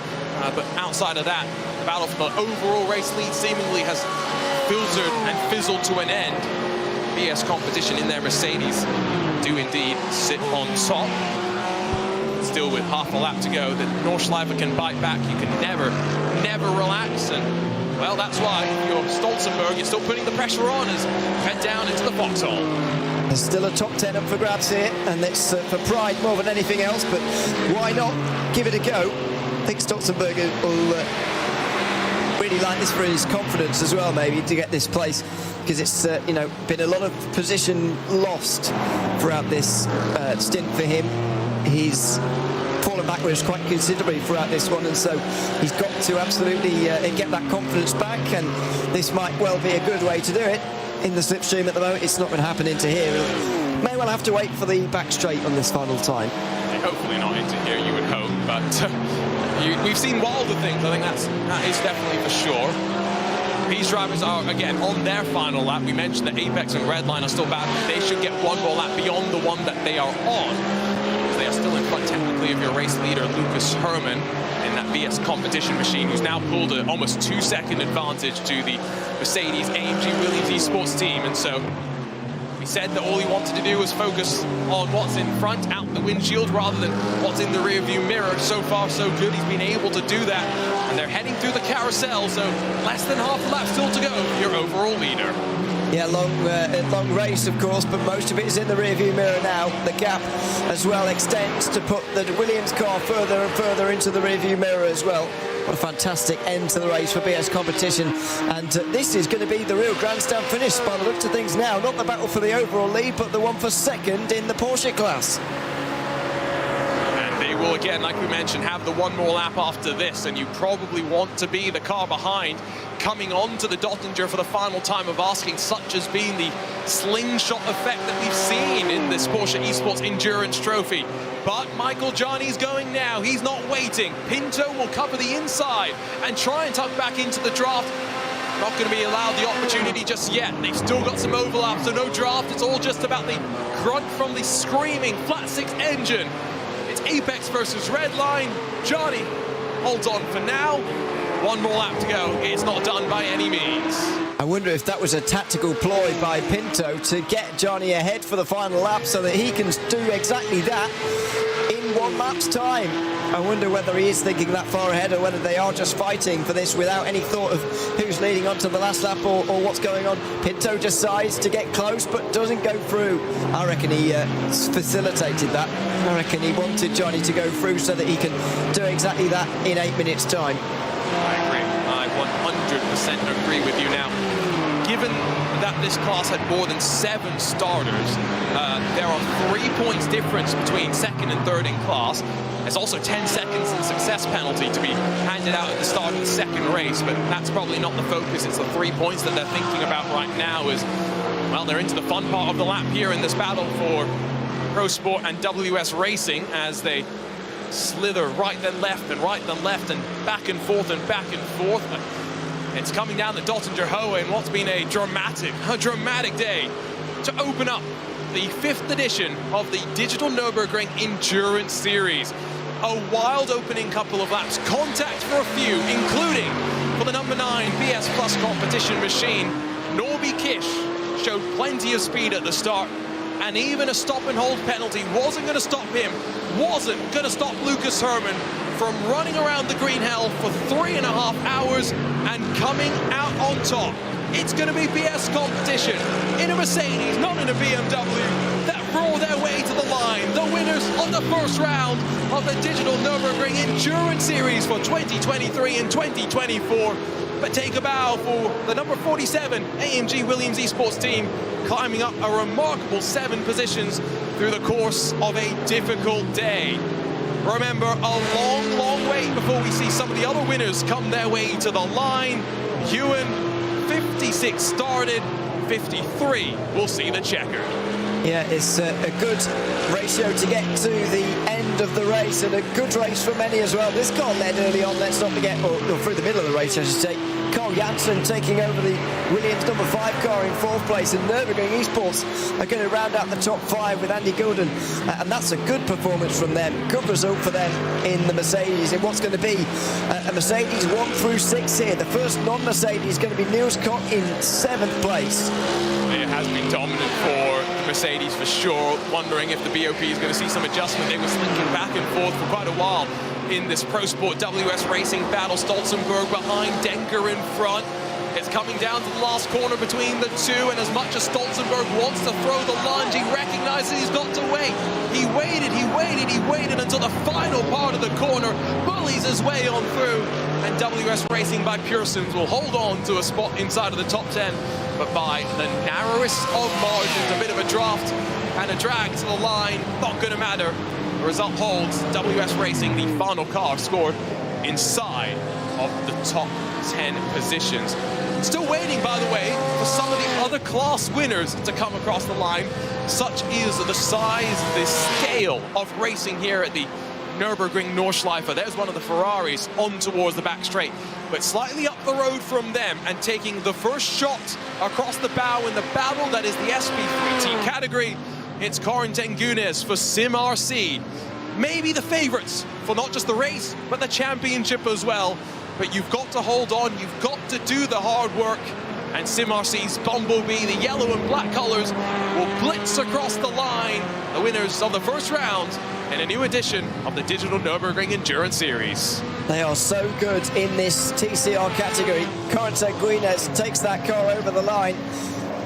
C: But outside of that, the battle for the overall race lead seemingly has filtered and fizzled to an end. BS Competition in their Mercedes do indeed sit on top. Still with half a lap to go, the Nordschleife can bite back. You can never relax, and well, that's why if you're Stolzenberg, you're still putting the pressure on as you head down into the foxhole.
D: There's still a top 10 up for grabs here, and it's for pride more than anything else, but why not give it a go? I think Stolzenberg will really like this for his confidence as well, maybe, to get this place, because it's been a lot of position lost throughout this stint for him. He's fallen backwards quite considerably throughout this one, and so he's got to absolutely get that confidence back, and this might well be a good way to do it. In the slipstream at the moment, it's not going to happen into here. May well have to wait for the back straight on this final time.
C: Hopefully not into here, you would hope, but we've seen wilder things. I think that is definitely for sure. These drivers are, again, on their final lap. We mentioned that Apex and Redline are still battling. They should get one more lap beyond the one that they are on. They are still in front technically of your race leader, Lucas Herman, in that BS Competition machine, who's now pulled an almost 2-second advantage to the Mercedes AMG Williams Esports team. And so he said that all he wanted to do was focus on what's in front, out the windshield, rather than what's in the rearview mirror. So far, so good. He's been able to do that. And they're heading through the carousel, so less than half a lap still to go, your overall leader.
D: Yeah, long race, of course, but most of it is in the rearview mirror now. The gap as well extends to put the Williams car further and further into the rearview mirror as well. What a fantastic end to the race for BS Competition. And this is going to be the real grandstand finish by the looks of things now. Not the battle for the overall lead, but the one for second in the Porsche class.
C: They will, again, like we mentioned, have the one more lap after this, and you probably want to be the car behind, coming on to the Dottinger for the final time of asking, such has been the slingshot effect that we've seen in this Porsche Esports Endurance Trophy. But Michael Johnny's going now. He's not waiting. Pinto will cover the inside and try and tuck back into the draft. Not going to be allowed the opportunity just yet. They've still got some overlap, so no draft. It's all just about the grunt from the screaming flat six engine. Apex versus Redline. Johnny holds on for now. One more lap to go. It's not done by any means.
D: I wonder if that was a tactical ploy by Pinto to get Johnny ahead for the final lap so that he can do exactly that in 1 lap's time. I wonder whether he is thinking that far ahead, or whether they are just fighting for this without any thought of who's leading on to the last lap or what's going on. Pinto decides to get close but doesn't go through. I reckon he facilitated that. I reckon he wanted Johnny to go through so that he can do exactly that in 8 minutes' time.
C: I agree. I 100% agree with you now. Given that this class had more than 7 starters, there are 3 points difference between second and third in class. There's also 10 seconds in success penalty to be handed out at the start of the second race, but that's probably not the focus. It's the 3 points that they're thinking about right now. As well, they're into the fun part of the lap here in this battle for Pro Sport and WS Racing, as they slither right then left and right then left and back and forth and back and forth. It's coming down the Dottinger Hohe in what's been a dramatic day to open up the 5th edition of the Digitale Nürburgring Endurance Series. A wild opening couple of laps, contact for a few, including for the number 9 BS Plus competition machine. Norby Kish showed plenty of speed at the start, and even a stop-and-hold penalty wasn't going to stop him, wasn't going to stop Lucas Herrmann from running around the green hell for 3.5 hours and coming out on top. It's going to be BS competition in a Mercedes, not in a BMW, that roar their way to the line. The winners of the first round of the Digital Nürburgring Endurance Series for 2023 and 2024. But take a bow for the number 47 AMG Williams Esports team, climbing up a remarkable 7 positions through the course of a difficult day. Remember, a long, long wait before we see some of the other winners come their way to the line. Ewan, 56 started, 53 will see the checkered.
D: Yeah, it's a good ratio to get to the end of the race, and a good race for many as well. This car led early on, let's not forget, or through the middle of the race, I should say. Carl Janssen taking over the Williams number 5 car in 4th place, and Nürburgring Esports are going to round out the top 5 with Andy Goulden, and that's a good performance from them. Good result for them in the Mercedes, in what's going to be a Mercedes 1 through 6 here. The first non-Mercedes is going to be Niels Kok in 7th place.
C: It has been dominant for the Mercedes for sure, wondering if the BOP is going to see some adjustment. They were slinking back and forth for quite a while in this Pro Sport WS Racing battle. Stolzenberg behind, Denker in front. It's coming down to the last corner between the two, and as much as Stolzenberg wants to throw the lunge, he recognizes he's got to wait. He waited until the final part of the corner, bullies his way on through, and WS Racing by Pearsons will hold on to a spot inside of the top 10, but by the narrowest of margins. A bit of a draft and a drag to the line, not going to matter. The result holds. WS Racing, the final car, scored inside of the top 10 positions. Still waiting, by the way, for some of the other class winners to come across the line. Such is the size, the scale of racing here at the Nürburgring Nordschleife. There's one of the Ferraris on towards the back straight, but slightly up the road from them and taking the first shot across the bow in the battle that is the SP3T category. It's Karin Tengunes for Sim RC. Maybe the favorites for not just the race, but the championship as well. But you've got to hold on, you've got to do the hard work. And Sim RC's Bumblebee, the yellow and black colors, will blitz across the line. The winners of the first round in a new edition of the Digital Nürburgring Endurance Series.
D: They are so good in this TCR category. Karin Tengunes takes that car over the line.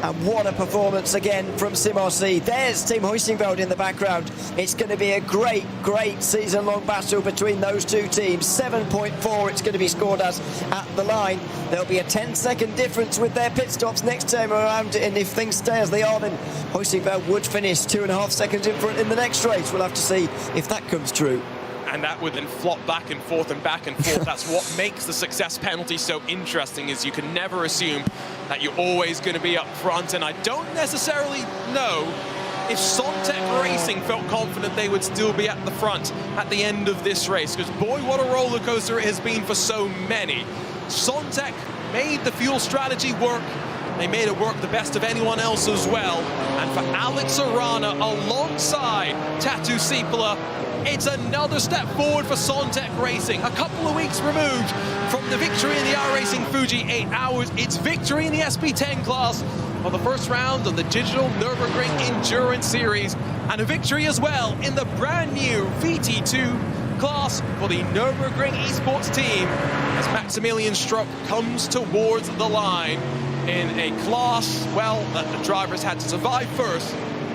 D: And what a performance again from Sim RC. There's Team Hoistingveld in the background. It's going to be a great, great season-long battle between those two teams. 7.4 it's going to be scored as at the line. There'll be a 10-second difference with their pit stops next time around, and if things stay as they are, then Hoistingveld would finish 2.5 seconds in front in the next race. We'll have to see if that comes true.
C: And that would then flop back and forth and back and forth. That's what makes the success penalty so interesting, is you can never assume that you're always going to be up front. And I don't necessarily know if Sontec Racing felt confident they would still be at the front at the end of this race, because boy, what a roller coaster it has been for so many. Sontec made the fuel strategy work. They made it work the best of anyone else as well. And for Alex Arana alongside Tatu Sipala, it's another step forward for Sontec Racing. A couple of weeks removed from the victory in the iRacing Fuji 8 Hours, it's victory in the SP10 class for the first round of the Digital Nürburgring Endurance Series, and a victory as well in the brand new VT2 class for the Nürburgring Esports team as Maximilian Strupp comes towards the line in a class, well, that the drivers had to survive first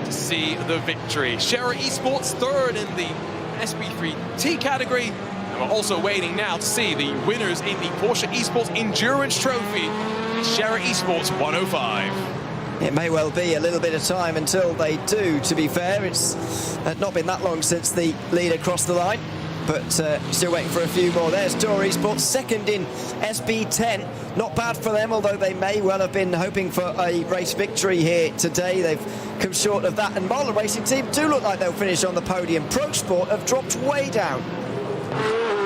C: to see the victory. Scherer Esports third in the SP3T category, and we're also waiting now to see the winners in the Porsche Esports Endurance Trophy. Scherer Esports 105.
D: It may well be a little bit of time until they do, to be fair. It's not been that long since the leader crossed the line, but still waiting for a few more. There's Tour Esports, second in SP10. Not bad for them, although they may well have been hoping for a race victory here today. They've come short of that, and Marlon Racing Team do look like they'll finish on the podium. Pro Sport have dropped way down.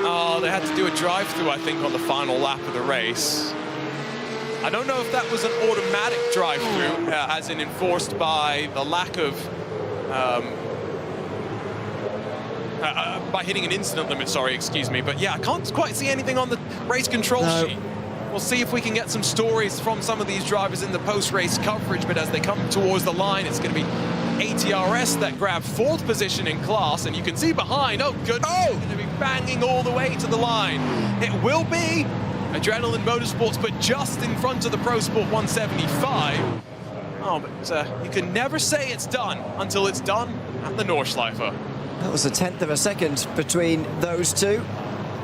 C: Oh, they had to do a drive-through, I think, on the final lap of the race. I don't know if that was an automatic drive-through, as in enforced by the lack of by hitting an incident limit, sorry, excuse me. But yeah, I can't quite see anything on the race control sheet. We'll see if we can get some stories from some of these drivers in the post-race coverage, but as they come towards the line, it's going to be ATRS that grabbed 4th position in class, and you can see behind, oh good, they're going to be banging all the way to the line. It will be Adrenaline Motorsports, but just in front of the Pro Sport 175. Oh, but you can never say it's done until it's done at the Nordschleife.
D: That was a tenth of a second between those two.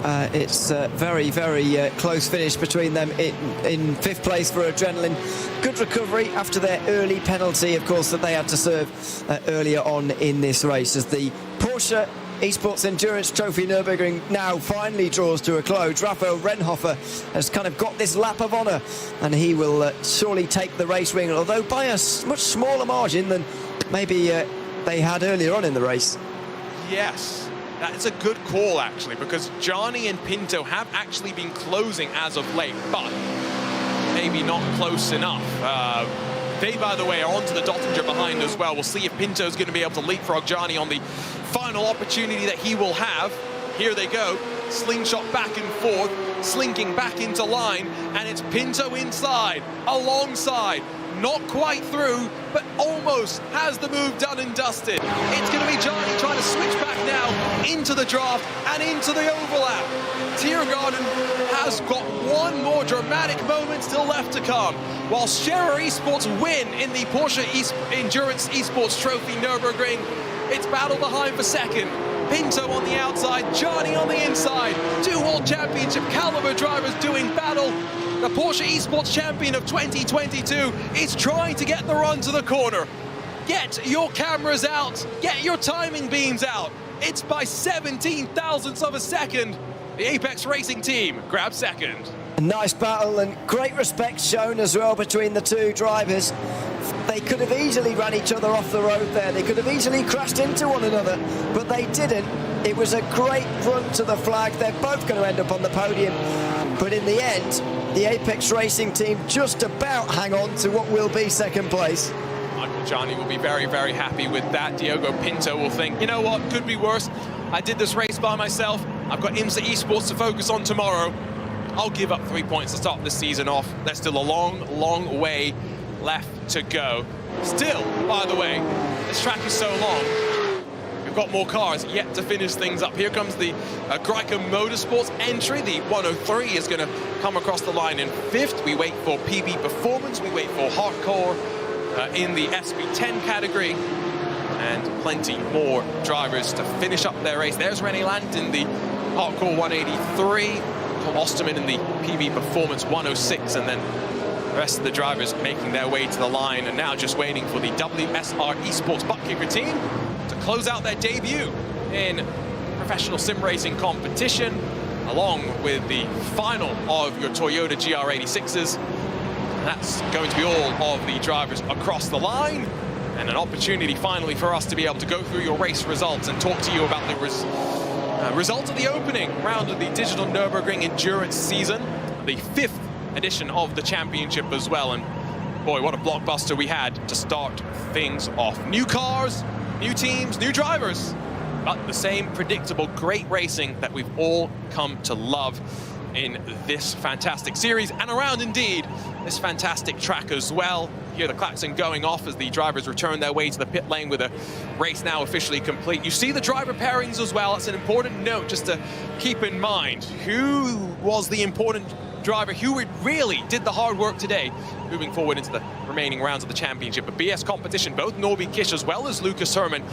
D: It's a very, very close finish between them in 5th place for Adrenaline. Good recovery after their early penalty, of course, that they had to serve earlier on in this race, as the Porsche Esports Endurance Trophy Nürburgring now finally draws to a close. Raphael Renhofer has kind of got this lap of honour, and he will surely take the race wing, although by a much smaller margin than maybe they had earlier on in the race.
C: Yes, that's a good call, actually, because Gianni and Pinto have actually been closing as of late, but maybe not close enough. They, by the way, are onto the Dottinger behind as well. We'll see if Pinto's going to be able to leapfrog Gianni on the final opportunity that he will have. Here they go. Slingshot back and forth, slinking back into line, and it's Pinto inside, alongside. Not quite through, but almost has the move done and dusted. It's going to be Gianni trying to switch back now into the draft and into the overlap. Tiergarten has got one more dramatic moment still left to come. While Scherer Esports win in the Porsche Endurance Esports Trophy Nürburgring, it's battle behind for second. Pinto on the outside, Gianni on the inside. 2 World Championship caliber drivers doing battle. The Porsche Esports champion of 2022 is trying to get the run to the corner. Get your cameras out, get your timing beams out. It's by 17 thousandths of a second. The Apex Racing team grabs second.
D: A nice battle and great respect shown as well between the two drivers. They could have easily ran each other off the road there. They could have easily crashed into one another, but they didn't. It was a great run to the flag. They're both going to end up on the podium. But in the end, the Apex Racing team just about hang on to what will be second place.
C: Michael Gianni will be very, very happy with that. Diogo Pinto will think, you know what, could be worse. I did this race by myself. I've got IMSA Esports to focus on tomorrow. I'll give up 3 points to start this season off. There's still a long, long way left to go. Still, by the way, this track is so long. We've got more cars yet to finish things up. Here comes the Greico Motorsports entry. The 103 is going to come across the line in 5th. We wait for PB Performance. We wait for Hardcore in the SB10 category. And plenty more drivers to finish up their race. There's René Lant in the Hardcore 183. Tom Osterman in the PB Performance 106. And then the rest of the drivers making their way to the line, and now just waiting for the WSR Esports butt kicker team to close out their debut in professional sim racing competition, along with the final of your Toyota GR86s. That's going to be all of the drivers across the line, and an opportunity finally for us to be able to go through your race results and talk to you about the result of the opening round of the Digital Nürburgring Endurance season, the 5th edition of the championship as well. And boy, what a blockbuster we had to start things off. New cars, new teams, new drivers, but the same predictable great racing that we've all come to love in this fantastic series, and around indeed this fantastic track as well. Hear the klaxon going off as the drivers return their way to the pit lane with a race now officially complete. You see the driver pairings as well. It's an important note just to keep in mind. Who was the important driver who really did the hard work today, moving forward into the remaining rounds of the championship? A BS competition, both Norby Kish as well as Lucas Herman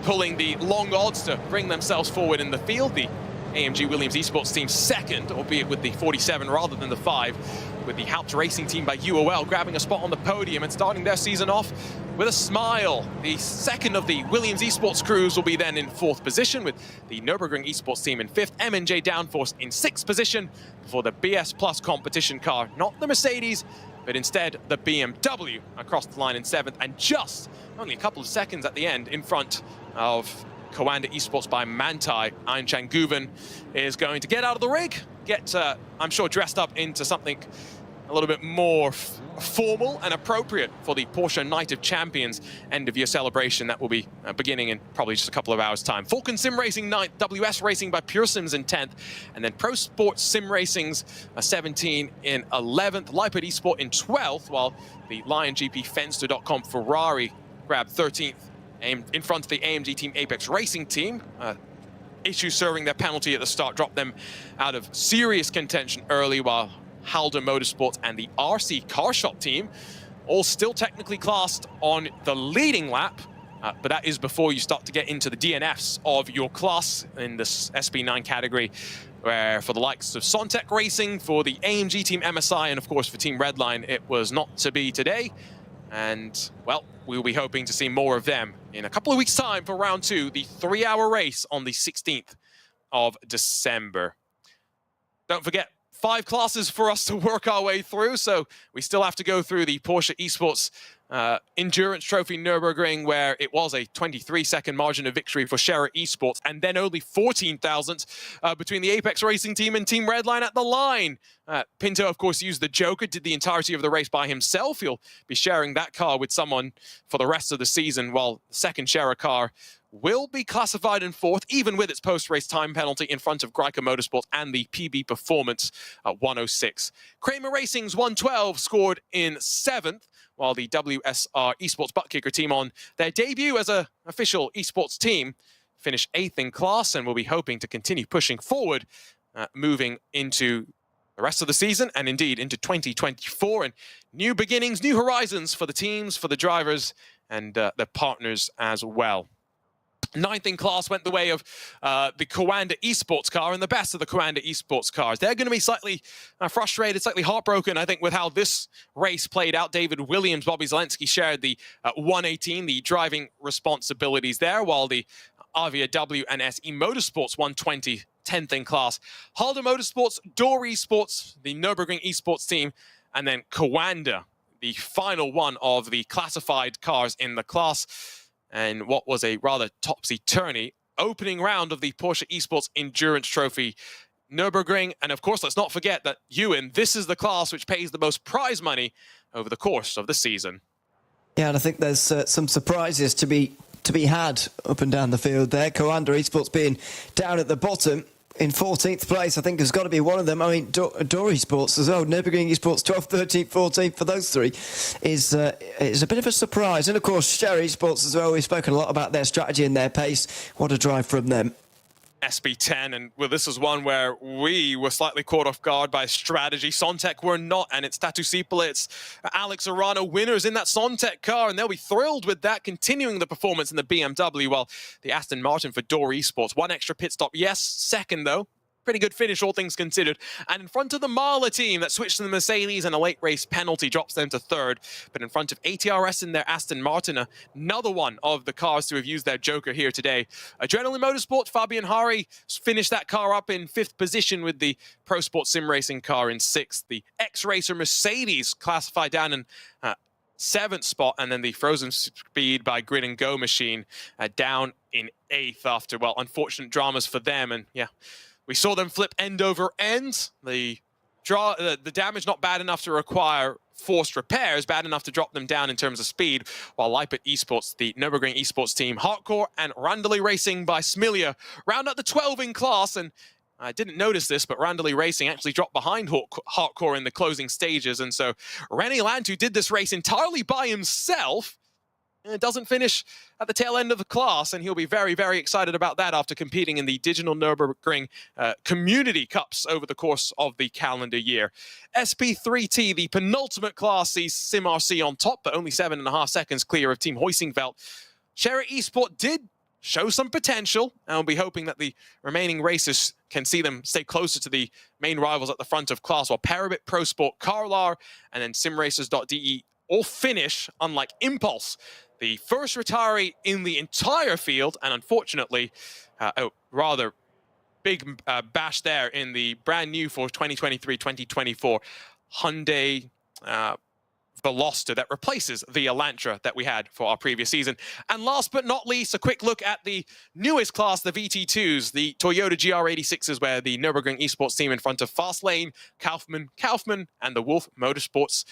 C: pulling the long odds to bring themselves forward in the field. The AMG Williams Esports team second, albeit with the 47 rather than the 5, with the Haupt Racing team by UOL grabbing a spot on the podium and starting their season off with a smile. The second of the Williams Esports crews will be then in 4th position, with the Nürburgring Esports team in 5th, M&J Downforce in 6th position, before the BS Plus competition car, not the Mercedes, but instead the BMW, across the line in 7th, and just only a couple of seconds at the end in front of Coanda Esports by Mantai. Einchang Guven is going to get out of the rig, get, I'm sure, dressed up into something a little bit more formal and appropriate for the Porsche Night of Champions end-of-year celebration that will be beginning in probably just a couple of hours' time. Falcon Sim Racing 9th, WS Racing by Pure Sims in 10th, and then Pro Sports Sim Racing's 17 in 11th, Leipert Esport in 12th, while the Lion GP Fenster.com Ferrari grabbed 13th in front of the AMG Team Apex Racing team. Issue serving their penalty at the start dropped them out of serious contention early, while Halder Motorsports and the RC Carshot team all still technically classed on the leading lap, but that is before you start to get into the DNFs of your class in this SB9 category, where for the likes of Sontec Racing, for the AMG Team MSI, and of course for Team Redline, it was not to be today. And, well, we'll be hoping to see more of them in a couple of weeks' time for round 2, the 3-hour race on the 16th of December. Don't forget, 5 classes for us to work our way through, so we still have to go through the Porsche Esports Endurance Trophy Nürburgring, where it was a 23-second margin of victory for Scherer Esports, and then only 14 thousandths between the Apex Racing team and Team Redline at the line. Pinto, of course, used the Joker, did the entirety of the race by himself. He'll be sharing that car with someone for the rest of the season, while the second Scherer car will be classified in 4th, even with its post-race time penalty, in front of Greiker Motorsports and the PB Performance at 106. Kramer Racing's 112 scored in 7th, while the WSR Esports Butt Kicker team, on their debut as an official esports team, finished 8th in class, and will be hoping to continue pushing forward, moving into the rest of the season and indeed into 2024. And new beginnings, new horizons for the teams, for the drivers, and their partners as well. 9th in class went the way of the Coanda Esports car, and the best of the Coanda Esports cars. They're going to be slightly frustrated, slightly heartbroken, I think, with how this race played out. David Williams, Bobby Zelensky shared the 118, the driving responsibilities there, while the Avia W&S eMotorsports 120, 10th in class. Halder Motorsports, Door Esports, the Nürburgring Esports team, and then Coanda, the final one of the classified cars in the class. And what was a rather topsy-turvy opening round of the Porsche Esports Endurance Trophy Nürburgring. And of course, let's not forget that, Ewan, this is the class which pays the most prize money over the course of the season.
D: Yeah, and I think there's some surprises to be had up and down the field there. Coanda Esports being down at the bottom in 14th place, I think, has got to be one of them. I mean, Door Esports as well. Nürburgring Esports 12th, 13th, 14th for those three is a bit of a surprise. And of course, Scherer Esports as well. We've spoken a lot about their strategy and their pace. What a drive from them.
C: SB10, and well, this is one where we were slightly caught off guard by strategy. Sontec were not, and it's Tatu Sipola, it's Alex Arano, winners in that Sontec car, and they'll be thrilled with that, continuing the performance in the BMW, while the Aston Martin for Door Esports, 1 extra pit stop, yes, 2nd though. Pretty good finish, all things considered. And in front of the Mahler team that switched to the Mercedes, and a late race penalty drops them to 3rd. But in front of ATRS in their Aston Martin, another one of the cars to have used their Joker here today. Adrenaline Motorsport, Fabian Hari finished that car up in 5th position, with the Pro Sport Sim Racing car in 6th. The X-Racer Mercedes classified down in 7th spot, and then the Frozen Speed by Grid and Go machine down in 8th after, well, unfortunate dramas for them. And yeah, we saw them flip end over end. The damage not bad enough to require forced repairs, bad enough to drop them down in terms of speed, while Leipzig Esports, the Nürburgring Esports team, Hardcore and Randley Racing by Smilia round up the 12 in class. And I didn't notice this, but Randley Racing actually dropped behind Hardcore in the closing stages. And so René Lantu did this race entirely by himself. And it doesn't finish at the tail end of the class, and he'll be very, very excited about that after competing in the Digital Nürburgring Community Cups over the course of the calendar year. SP3T, the penultimate class, sees SimRC on top, but only 7.5 seconds clear of Team Hoisingveld. Scherer Esport did show some potential, and we'll be hoping that the remaining races can see them stay closer to the main rivals at the front of class, while Parabit, Pro Sport, Carlar, and then SimRacers.de all finish, unlike Impulse, the first retiree in the entire field, and unfortunately, a rather big bash there in the brand new for 2023-2024 Hyundai Veloster that replaces the Elantra that we had for our previous season. And last but not least, a quick look at the newest class, the VT2s, the Toyota GR86s, where the Nürburgring Esports team in front of Fastlane, Kaufman, and the Wolf Motorsports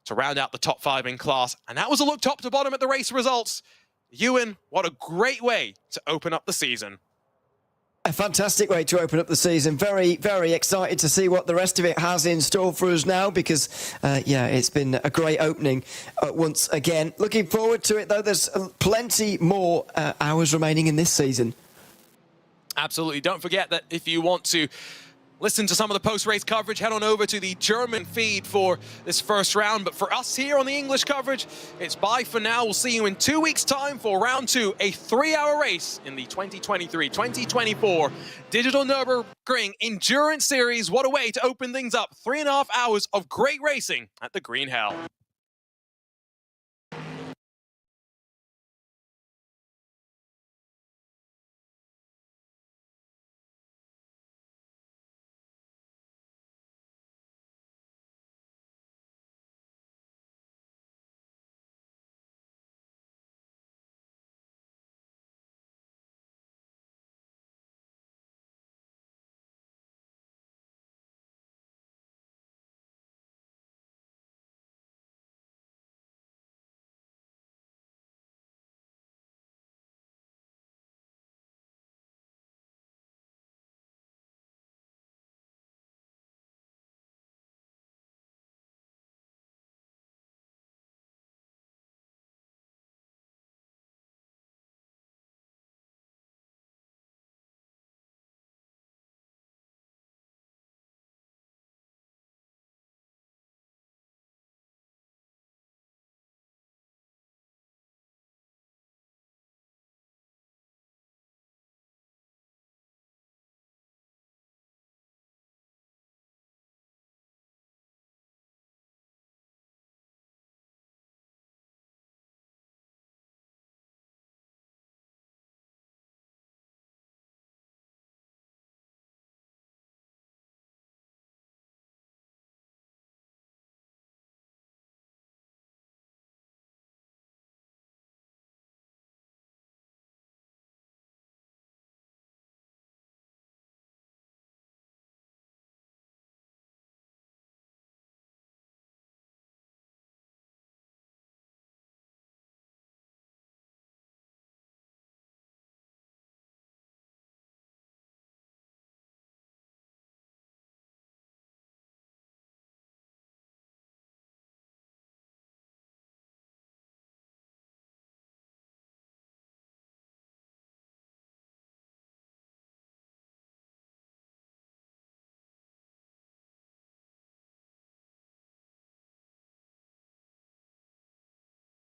C: to round out the top 5 in class. And that was a look top to bottom at the race results. Ewan, what a great way to open up the season.
D: A fantastic way to open up the season. Very, very excited to see what the rest of it has in store for us now because, yeah, it's been a great opening once again. Looking forward to it, though. There's plenty more hours remaining in this season.
C: Absolutely. Don't forget that if you want to listen to some of the post-race coverage, head on over to the German feed for this first round. But for us here on the English coverage, it's bye for now. We'll see you in 2 weeks' time for round 2, a 3-hour race in the 2023-2024 Digitale Nürburgring Endurance Series. What a way to open things up. 3.5 hours of great racing at the Green Hell.